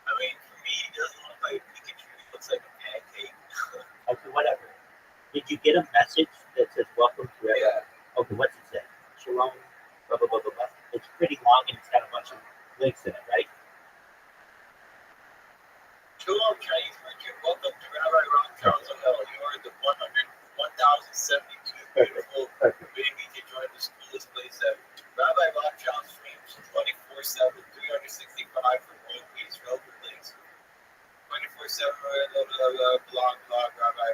I mean, for me, it doesn't look like Pikachu. It looks like a pancake. Okay, whatever. Did you get a message that says "Welcome to"? Yeah. Okay, what's it say? Shalom. Blah blah blah blah blah. It's pretty long and it's got a bunch of links in it, right? Shalom, Chinese merchant. Welcome to Rabbi Rothschild. You are the 1,072 beautiful baby to join the school's place at Rabbi Rothschild streams 24/7, 365 for world peace, relevant links. 24/7, blog, Rabbi.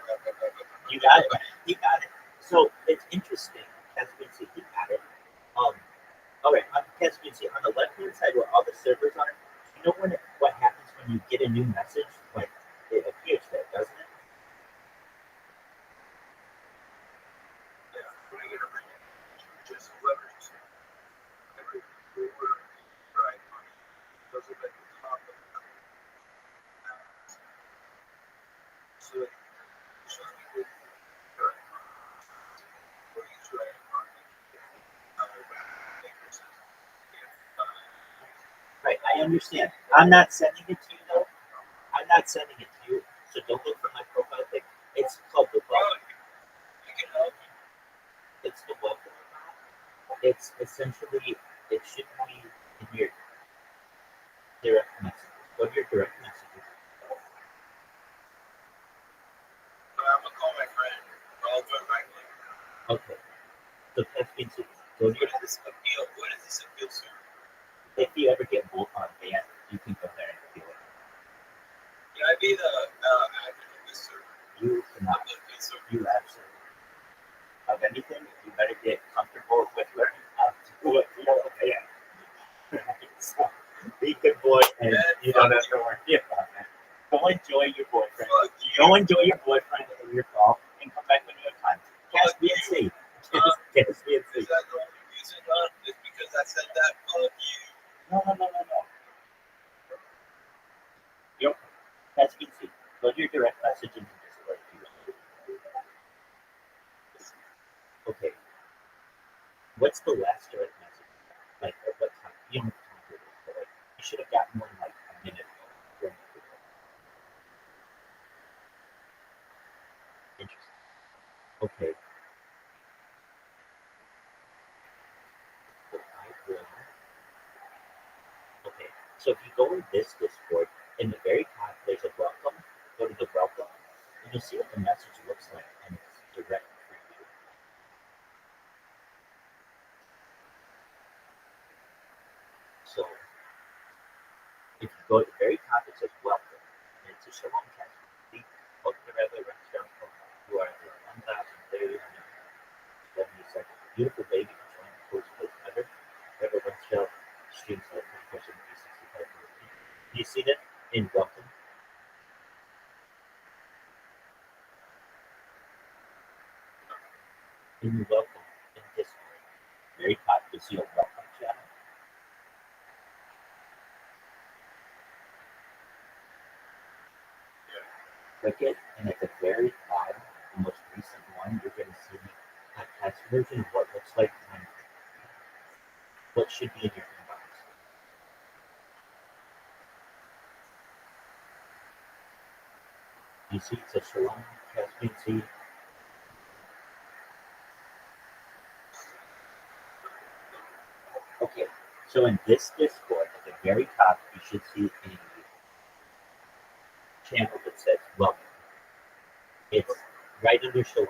You got it. You got it. So it's interesting. Caspian Sea, you got it. All right, on Caspian Sea, on the left-hand side where all the servers are, you know what happens when you get a new message? Like it appears there, doesn't it? Just letters. Every word, right? Doesn't make the top of it. So, shows me the Right, I understand. I'm not sending it to you though. I'm not sending it to you. So don't look for my profile pic. It's called the welcome. It's the welcome. It's essentially it should be in your direct messages. Go to your direct messages. I'm gonna call my friend. I'll join back later. Okay. So Caspian Sea. Go to your this appeal. He's a good server. If you ever get both on band, you can go there and feel it. Can I be the active of this server? You cannot. You absolutely. Of anything, you better get comfortable with learning how to do it. So, be a good boy, and you don't have to worry about that. Go enjoy your boyfriend. Go enjoy your boyfriend and your golf, and come back when you have time. Cast BNC. Cast BNC. Is that the only reason, just because I said that? Fuck you. No. Yep. Cast BNC. Go to your direct message in your Discord. Okay. What's the last direct message? Like, at what time? You don't have time for this, but like, you should have gotten one like a minute ago. Interesting. Okay. Okay. So if you go in this Discord, in the very top, there's a welcome. Go to the welcome, and you'll see what the message looks like, and it's direct for you. So if you go to the very top, it says welcome, and it's a shalom cast. Welcome to Rabbi Rothschild. You are the 1,372 beautiful baby joining the course place ever. Rabbi Rothschild streams live 24/7, 365. Do you see that in welcome? In welcome in Discord, very top, you see a welcome channel. Click it, and at the very bottom, the most recent one, you're going to see a test version of what looks like what should be in your inbox. You see, it says Shalom, Caspian Sea. Okay, so in this Discord, at the very top, you should see a channel that says welcome. It's right under Shalom.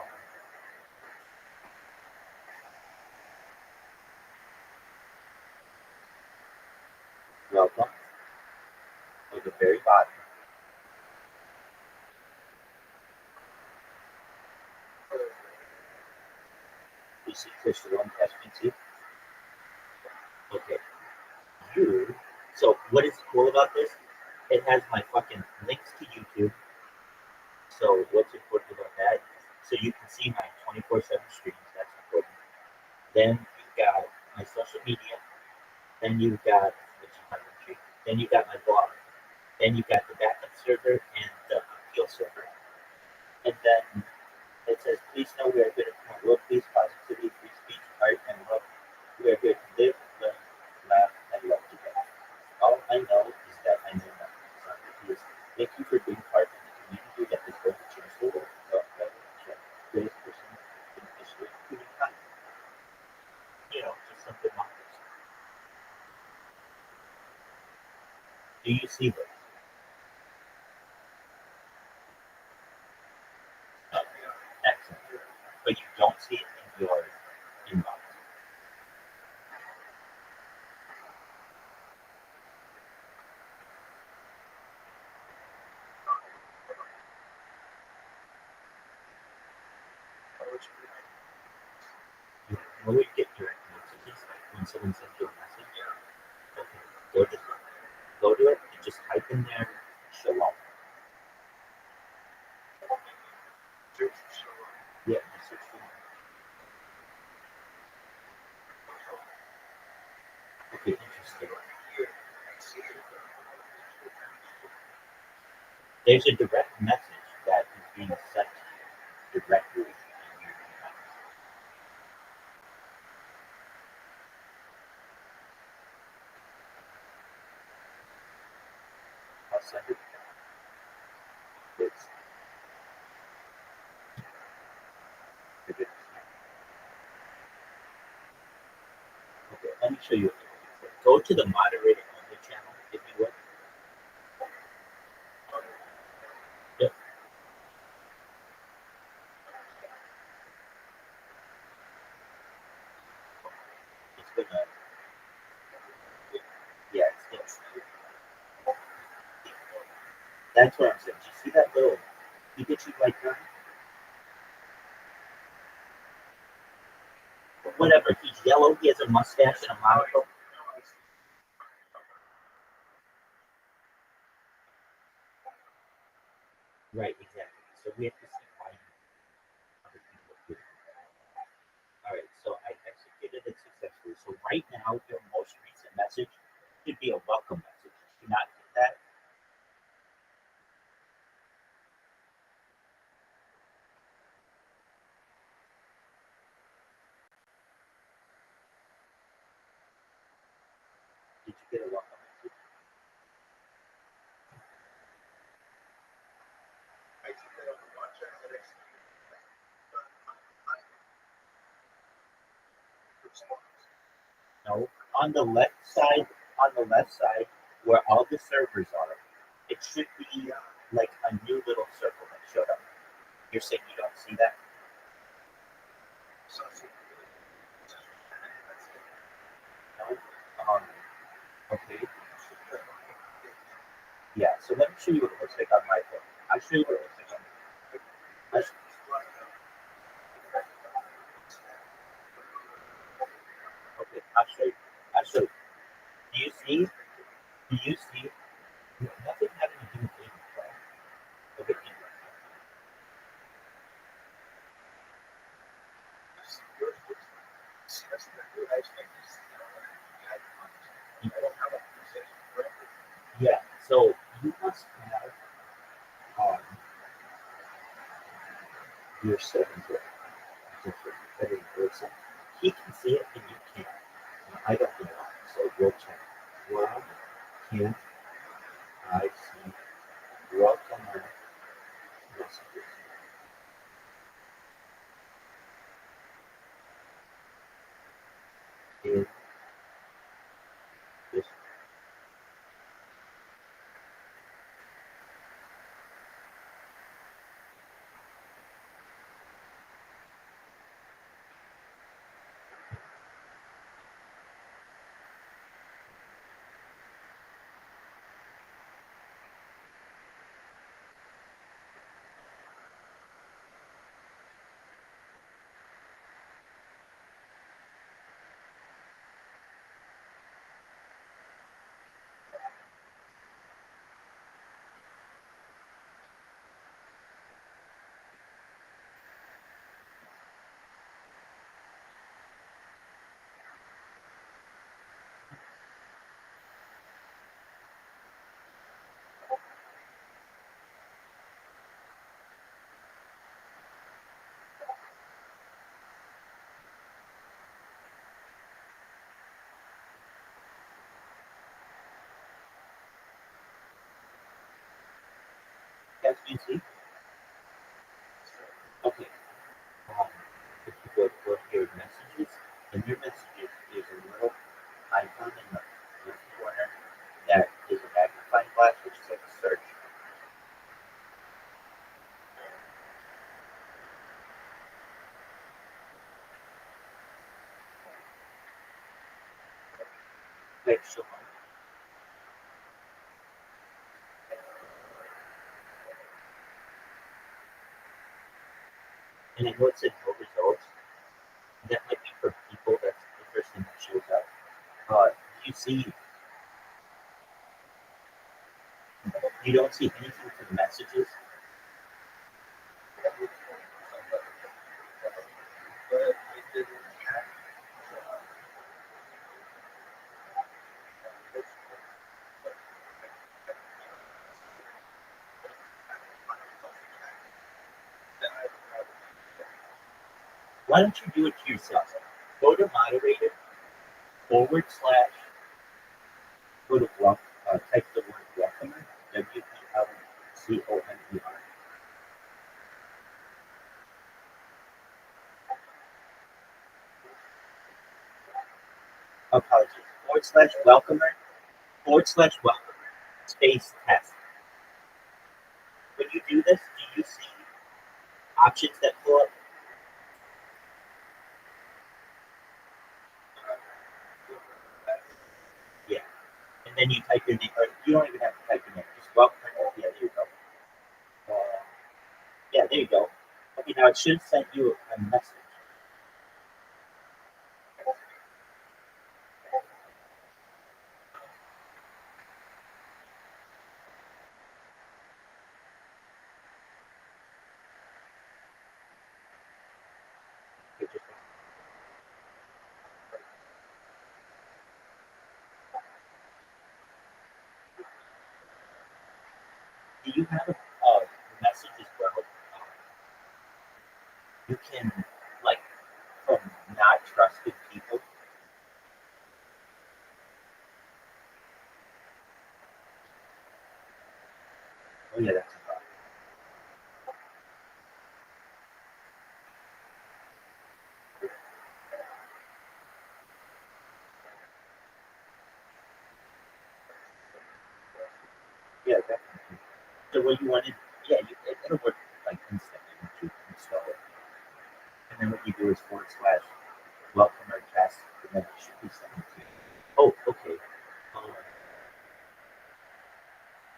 Welcome. At the very bottom. You see Shalom, Caspian Sea. Okay. So what is cool about this? It has my fucking links to YouTube. So what's important about that? So you can see my 24/7 streams. That's important. Then you've got my social media. Then you've got then you got my blog. Then you've got the backup server and the appeal server. And then it says, please know we are good at world peace, positivity, free speech, art, and love. We are here to live, learn, laugh, and love together. All I know is that I know nothing. Socrates, thank you for being part of the community that is going to change the world. Greatest person in history, humankind. Just something like this. Do you see this? Excellent. But you don't see it in your inbox. You always get direct messages, like when someone sends you a message. Okay, go to it and just type in there Shalom. Yeah, just search Shalom. Okay, interesting. There's a direct message that is being sent directly in your inbox. I'll send it. It's okay, let me show you. Go to the moderator only channel, if you would. Yep. It's gonna That's what I'm saying. Do you see that little Pikachu like guy? Whatever. He's yellow. He has a mustache and a monocle. Right, exactly. So we have to see why other people do. All right, so I executed it successfully. So right now, your most recent message should be a welcome message. Do you not get that? Did you get a welcome message? No. On the left side, where all the servers are, it should be like a new little circle that showed up. You're saying you don't see that? No. Okay. Yeah. So let me show you what it looks like on my phone. I'll show you what it looks like on my phone. Okay, I'll show you. Do you see? Nothing having to do with it. Okay. Yeah. So you must have your settings different person. He can see it and you can't. I don't know why. So we'll check. Why can't I see welcome messages? In this SBC. Okay. If you go to your messages, and your messages is a little icon in the left corner that is a magnifying glass, which is like a search. Next one. And I know it said no results. That might be for people that's the first thing that shows up. You see, you don't see anything for the messages. Why don't you do it to yourself? Go to moderator / go to type the word welcomer, WELCOMER. Apologies. /welcomer space test. When you do this, do you see options that pull up? Yeah. And then you type in you don't even have to type in it, just welcome. Yeah, there you go. I should have sent you a message. Do you have a message as well? You can, like, from not trusted people. Oh yeah, that's a problem. Yeah, definitely. So what you wanted, yeah, it'll work like instantly once you install it. And then what you do is / welcome our guest, and then it should be sent to you. Oh, okay.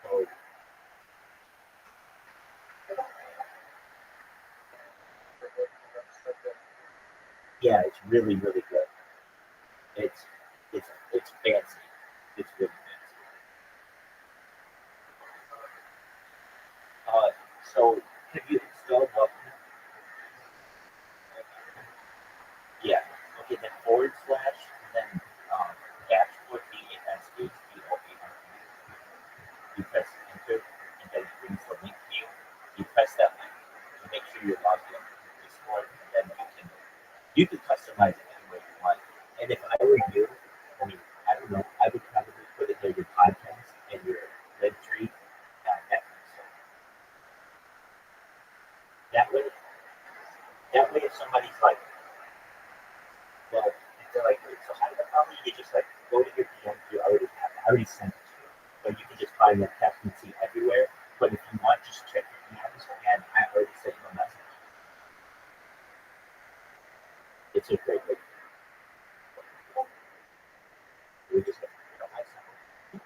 So yeah, it's really, really good. It's fancy. It's really fancy. So have you installed welcome? Yeah. Okay, then / and then dashboard DASH. You press enter, and then it brings the link to you. You press that link to make sure you're logged in to Discord, and then you can customize it any way you want. And if I were you, I mean, I don't know, I would probably put in there your podcast and your link tree, that kind of stuff. That way, if somebody's like, well, if they're like, wait, so how do I follow you? You just like go to your DMs. I already sent it to you, but you can just find that text and see everywhere. But if you want, just check your DMs, and I already sent you a message. It's a great way. We just have to figure out how to send it.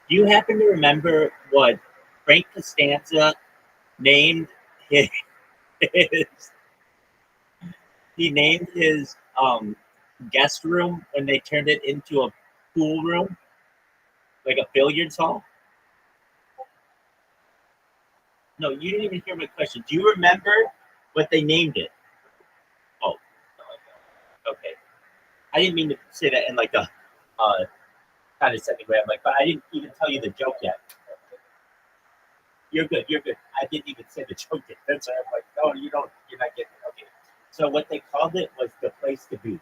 Do you happen to remember what Frank Costanza named his he named his guest room when they turned it into a pool room, like a billiards hall? No, you didn't even hear my question. Do you remember what they named it? Oh. I didn't mean to say that in like a kind of second way. I'm like, but I didn't even tell you the joke yet. You're good. You're good. I didn't even say the joke yet. That's why I'm like, no, you don't. You're not getting it. Okay. So what they called it was the place to be.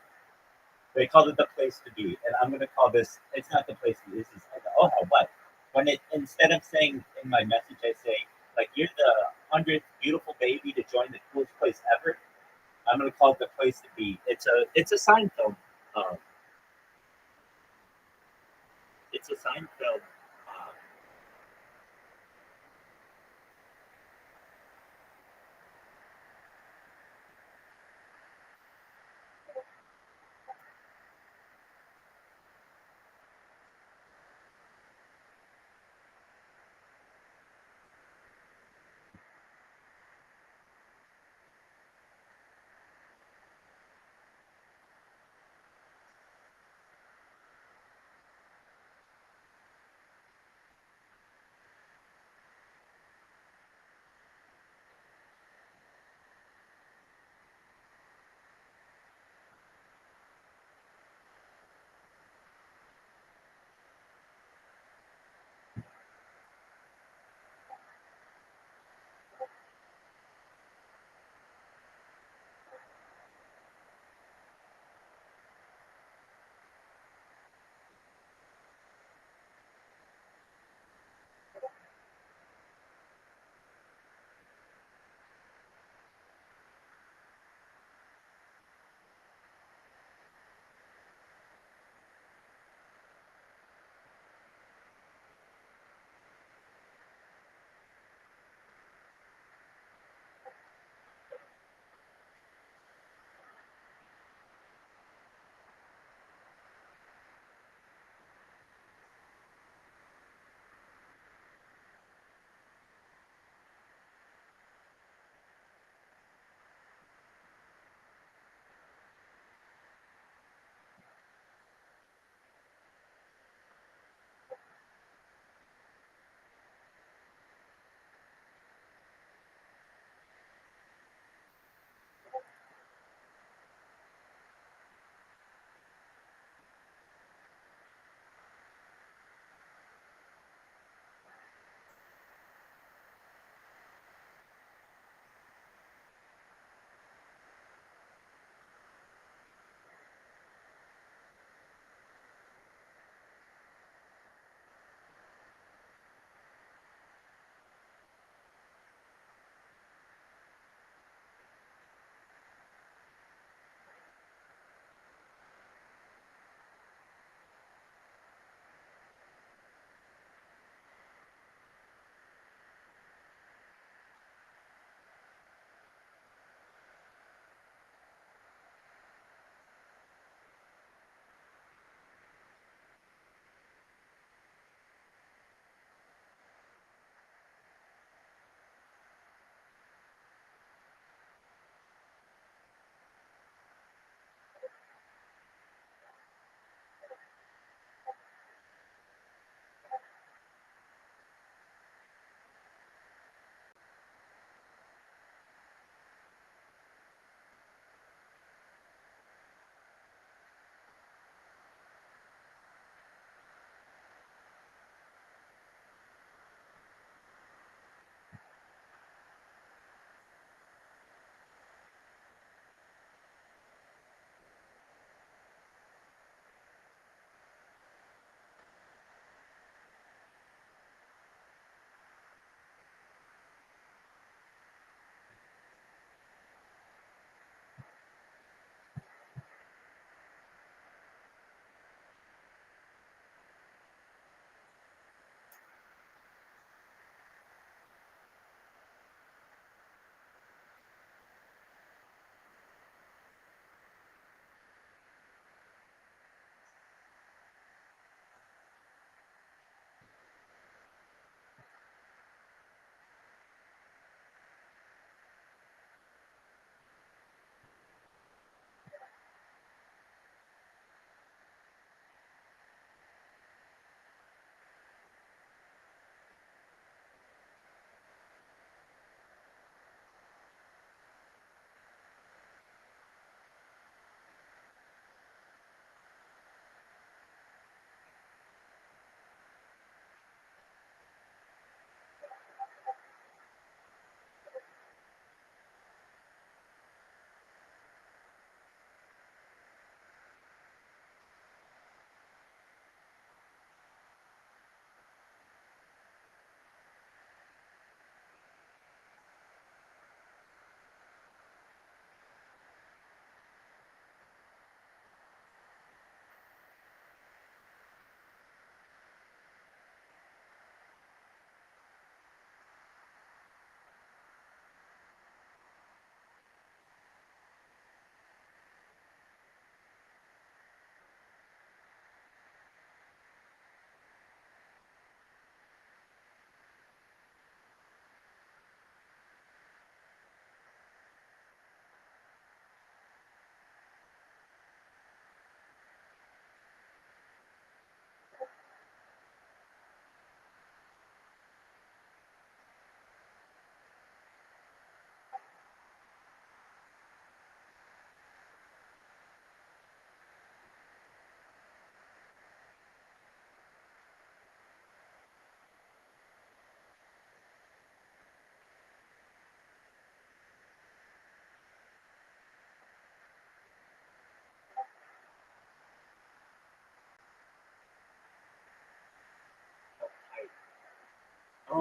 They called it the place to be, and I'm gonna call this. It's not the place to be. This is oh hell what? When it instead of saying in my message, I say like you're the 100th beautiful baby to join the coolest place ever. I'm gonna call it the place to be. It's a Seinfeld. It's a Seinfeld.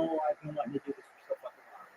know I've been wanting to do this for so fucking long.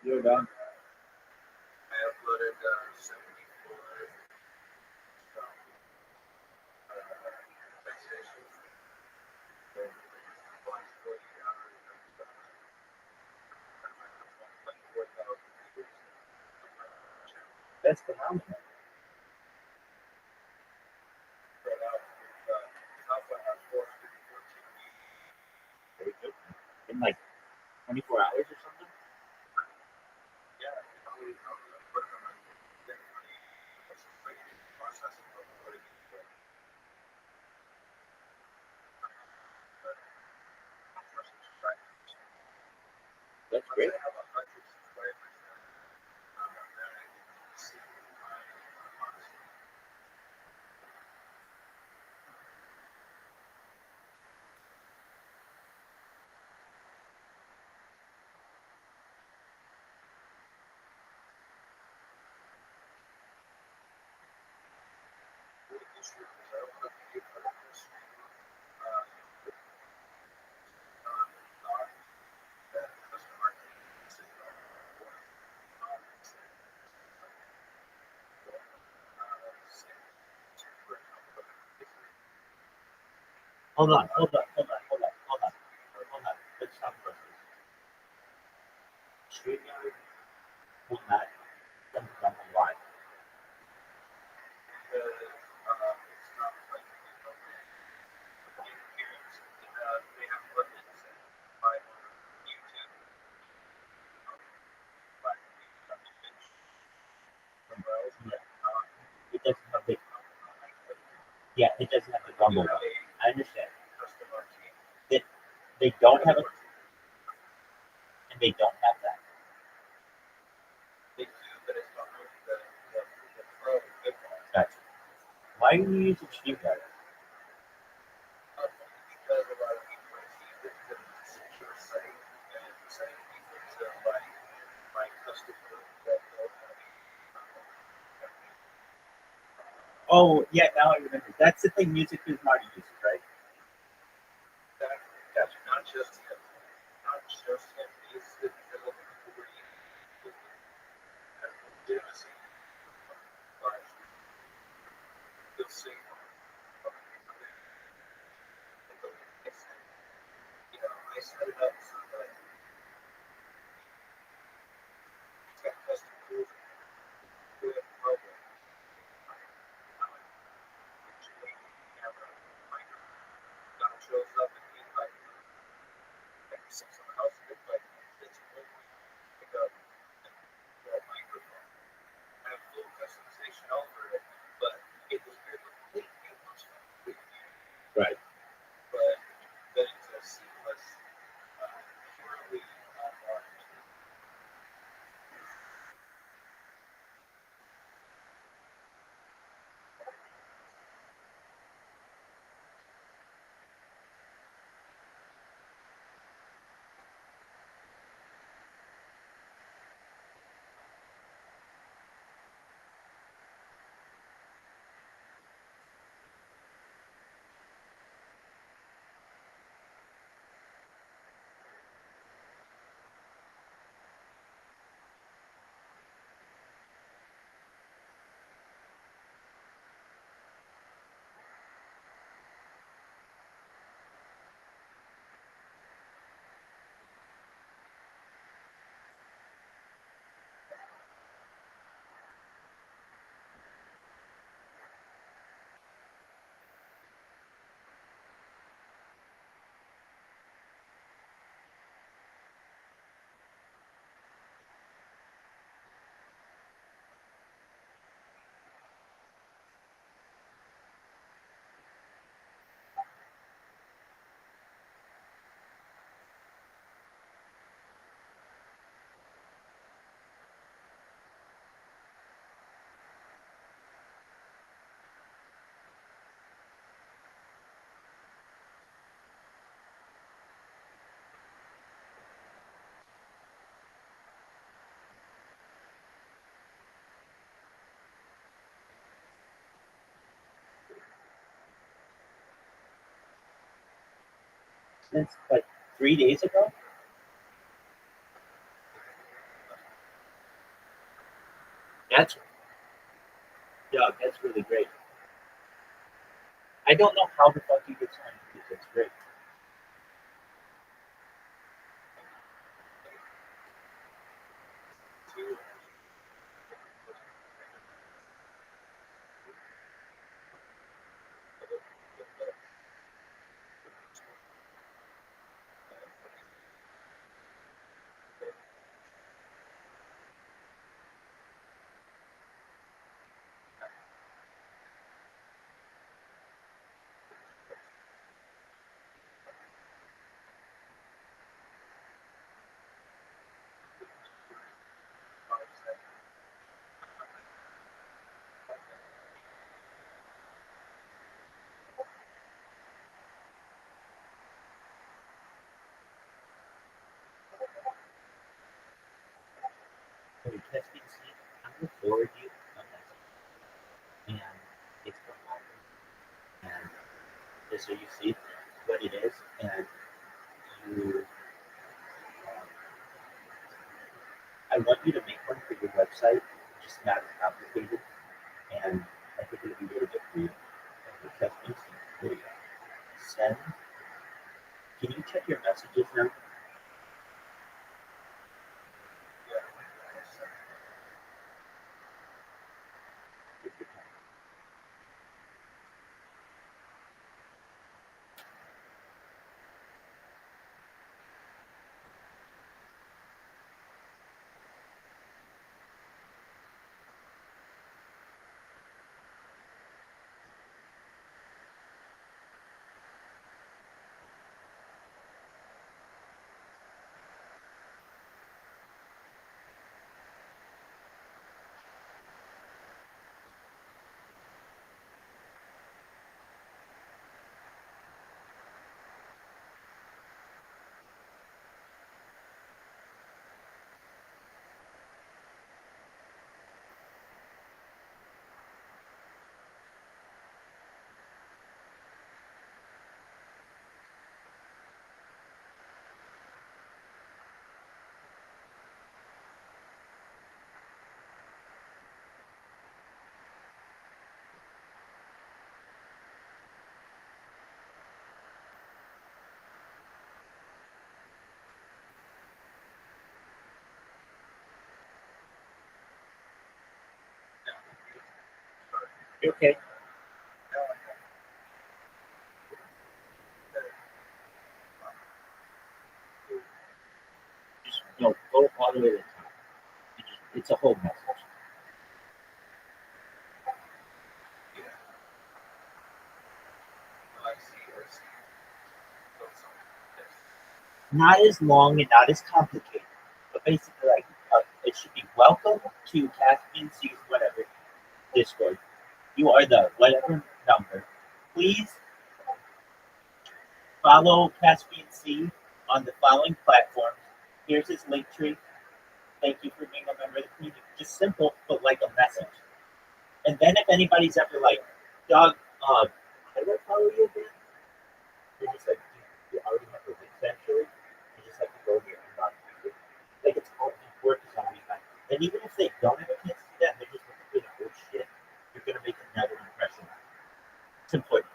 You're done. I uploaded 74 PlayStation. That's phenomenal. Very good. In like 24 hours or something? That's great. Hold on. Let's talk about this. StreamYard will not dump live. It doesn't have the it doesn't have the rumble. I understand. They don't have it, and they don't have that. Gotcha. Why are you using StreamYard? Oh, yeah, now I remember. That's the thing Music is already uses, right? Gotcha. Not just him. He's the developer who were legitimacy. But you'll see. I set it up so that it's got custom tools to it program. Now it shows up in the invite. Someone else invite. It's pick up the microphone. I have full customization over it, but it was very Right. But then it's a seamless, purely online. Since like 3 days ago? That's that's really great. I don't know how the fuck you get signed. It's great. When you test these, I'm gonna forward you a message, and it's from Robin. And just so you see what it is, and you, I want you to make one for your website, just not as complicated, and I think it'll be really good for you. And the test these, there you go. Send. Can you check your messages now? You okay? Just no, go all the way to the top. It's a whole message. Not as long and not as complicated, but basically, like, it should be welcome to Caspian Seas, whatever, Discord. You are the whatever number. Please follow Caspian Sea on the following platforms. Here's his link tree. Thank you for being a member of the community. Just simple, but like a message. And then if anybody's ever like, Doug, how do I follow you again? You're just like, you already have the link essentially. You just have to go here and not use it. Like it's all the work is already done. And even if they don't have a chance to do that, they're just looking for the good shit, you're gonna make another impression. It's important.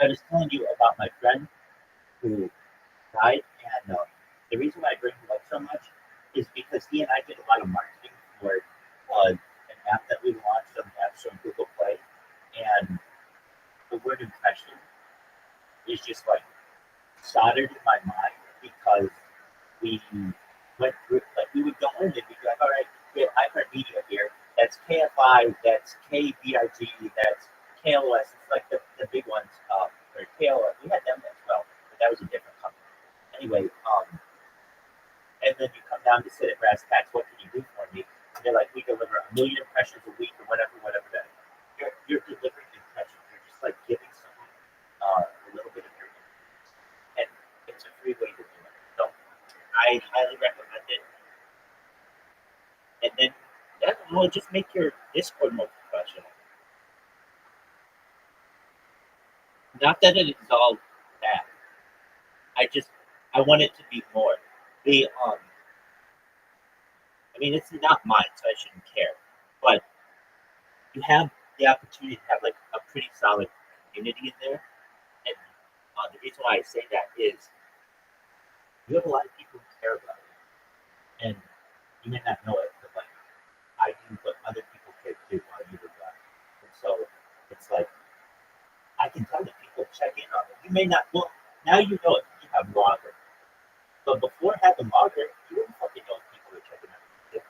I was telling you about my friend who died, and the reason why I bring him up so much is because he and I did a lot of marketing for an app that we launched, some apps on Google Play, and the word impression is just like soldered in my mind because we went through, like we would go in and we'd be like, all right, we have iHeartMedia here, that's KFI, that's KBRG, that's KLOS, it's like the big ones, or KLOS, we had them as well, but that was a different company. Anyway, and then you come down to sit at brass tacks, what can you do for me? And they're like, we deliver 1 million impressions a week or whatever that is. You're delivering impressions, you're just like giving someone a little bit of your influence. And it's a free way to do it. So I highly recommend it. And then that will just make your Discord more professional. Not that it is all bad. I want it to be more. I mean, it's not mine, so I shouldn't care. But you have the opportunity to have like a pretty solid community in there, and the reason why I say that is you have a lot of people who care about it, and you may not know it, but like I do, but other people care too while you were gone. And so it's like I can tell that people check in on it. You may not well now you know it. You have longer, but before having longer, you wouldn't fucking know if people were checking on you.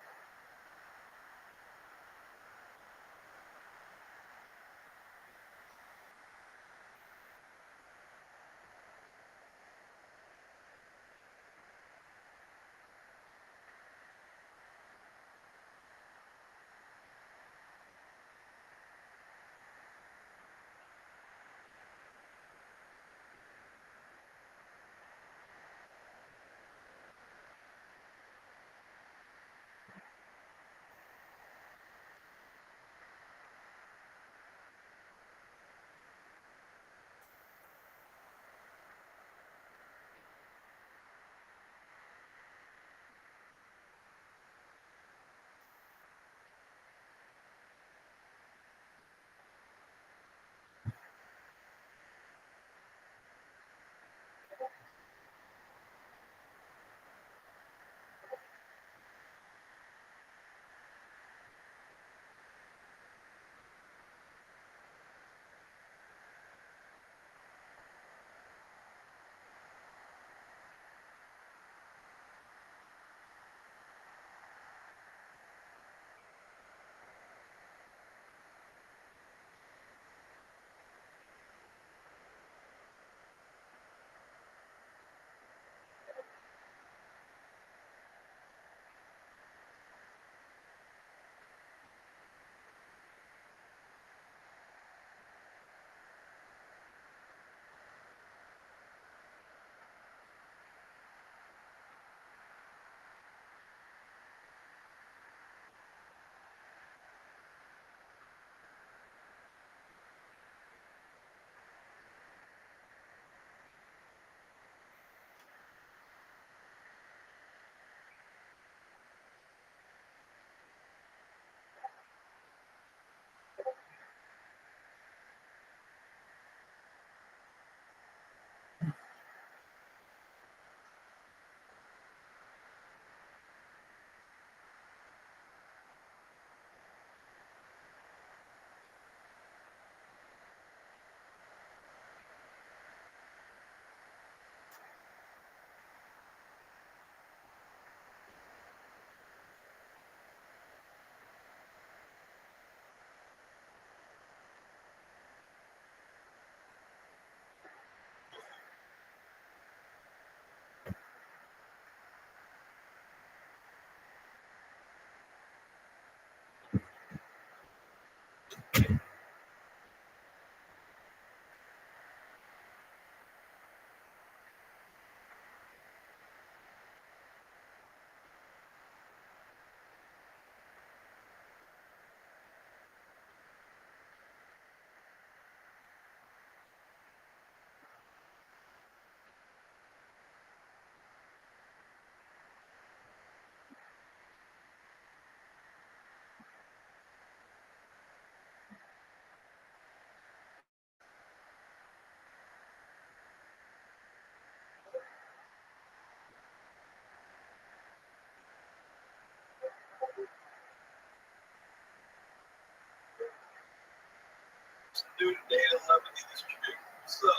Student data 11 in the street. So,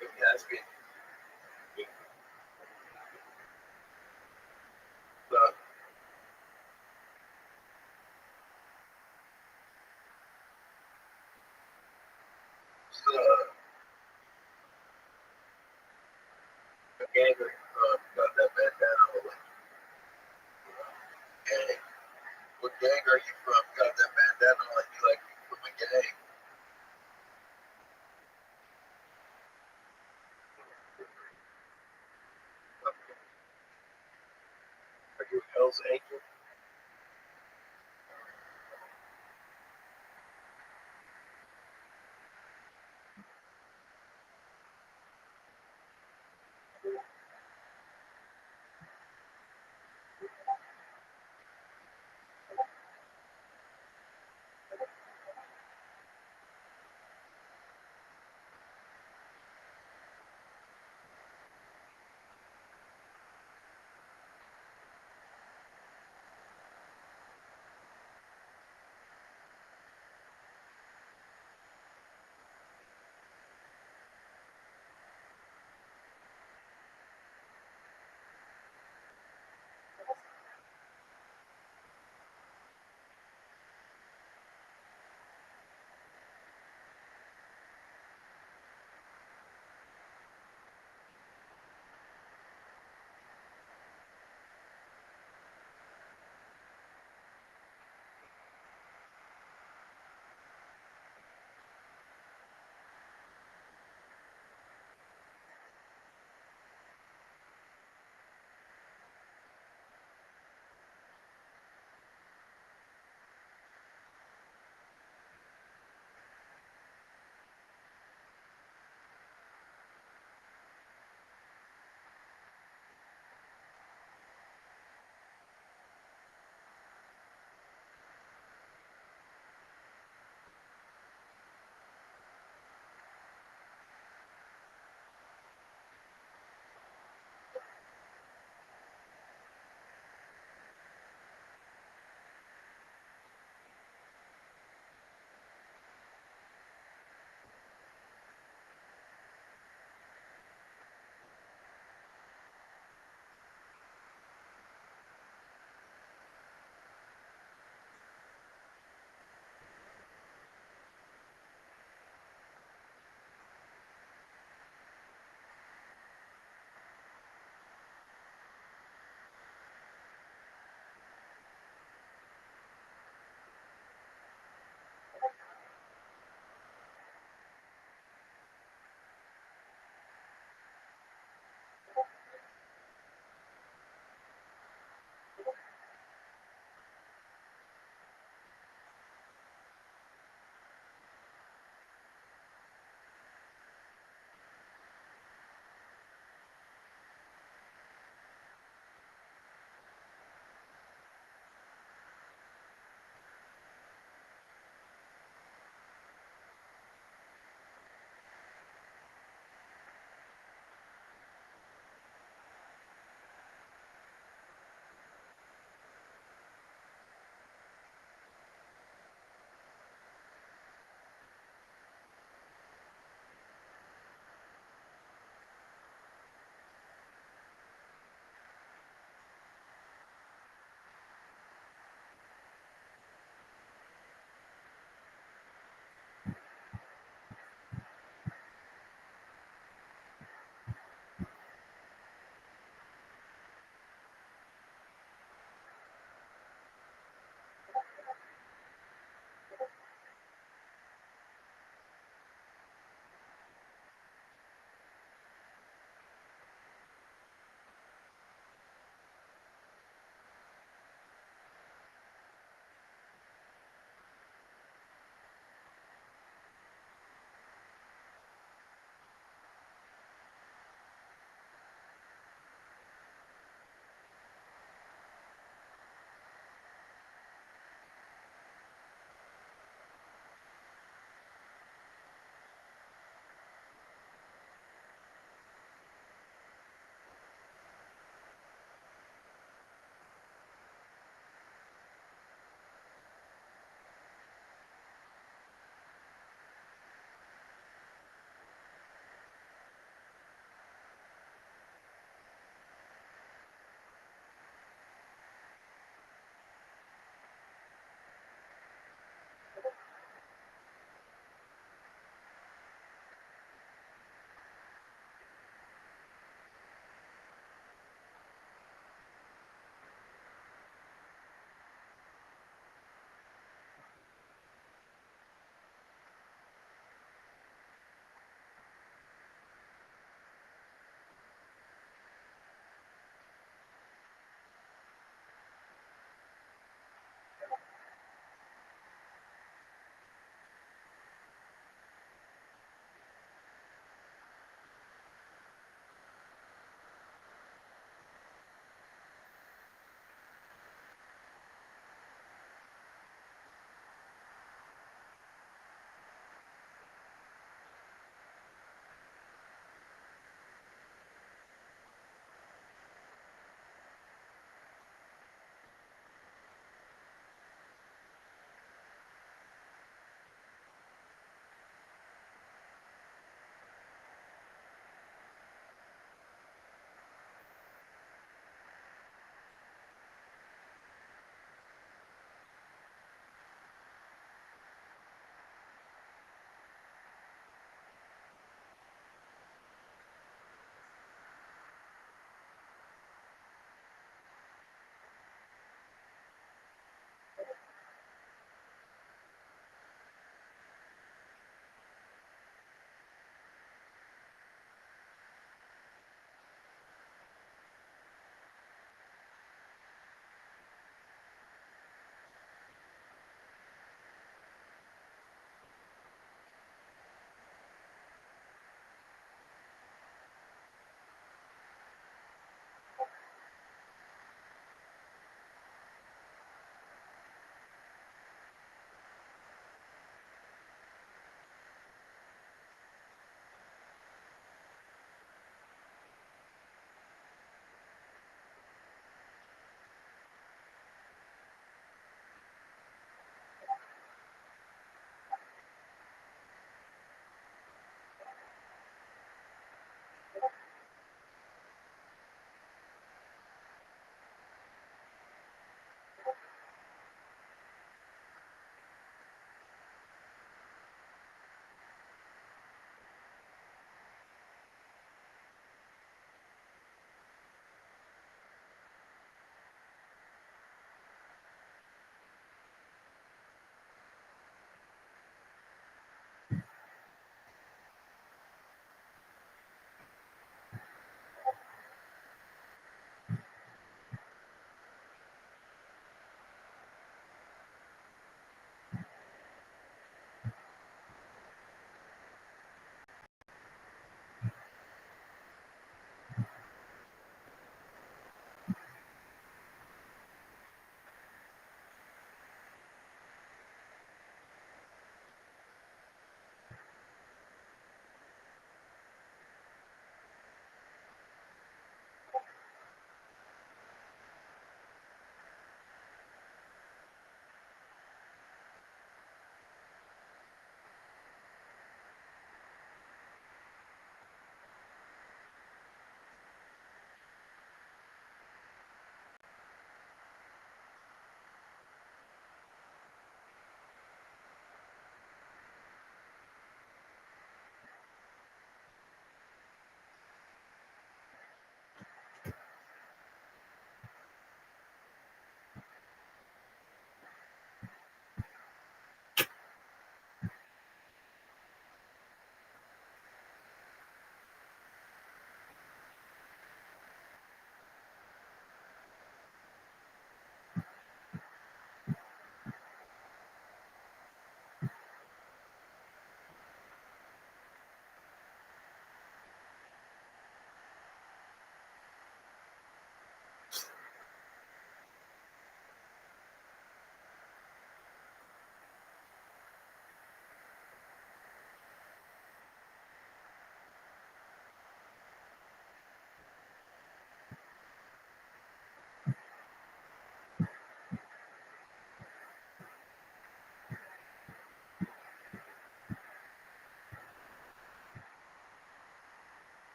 that's me. A ganger got that bandana on. Gang. What gang are you from? Got that bandana on. You like you from a gang? Are you a Hell's Angel?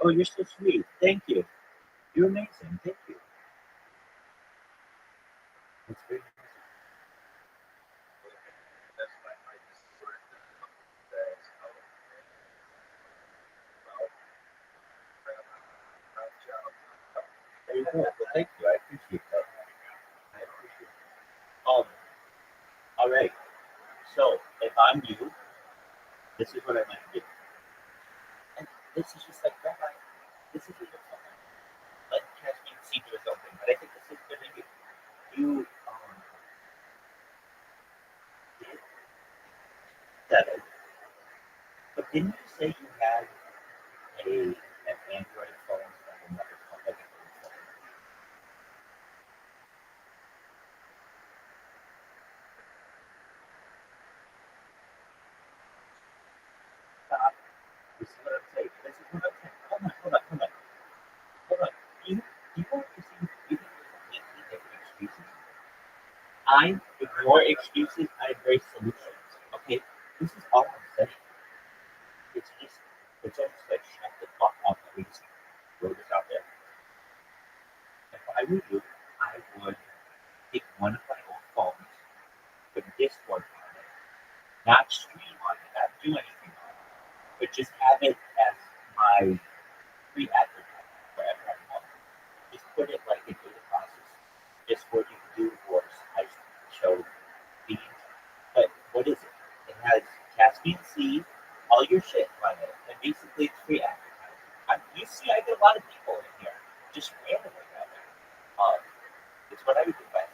Oh, you're so sweet. Thank you. You're amazing. Thank you. That's very nice. There you go. Well, thank you. I appreciate that. I appreciate it. All right. So if I'm you, this is what I might do. And this is just like that. This is even something. Let Caspian see do something. But I think this is good idea. You did settle. But didn't you say you had an Android phone and another phone? Like a phone? Stop. This is what I'm saying. This is what I'm saying. Hold on. You want to see you completely different excuses. I ignore excuses, I embrace solutions. Okay? This is all I'm saying. It's almost like shut the fuck up and we just throw this out there. If I were you, I would take one of my old phones, put this one on it, not stream on it, not do anything on it, but just have it as my free advertising wherever I want. Just put it like a data process. Just what you do for I show feeds. But what is it? It has Caspian Sea, all your shit on it, and basically it's free advertising. You see, I get a lot of people in here just randomly. It's what I would do if I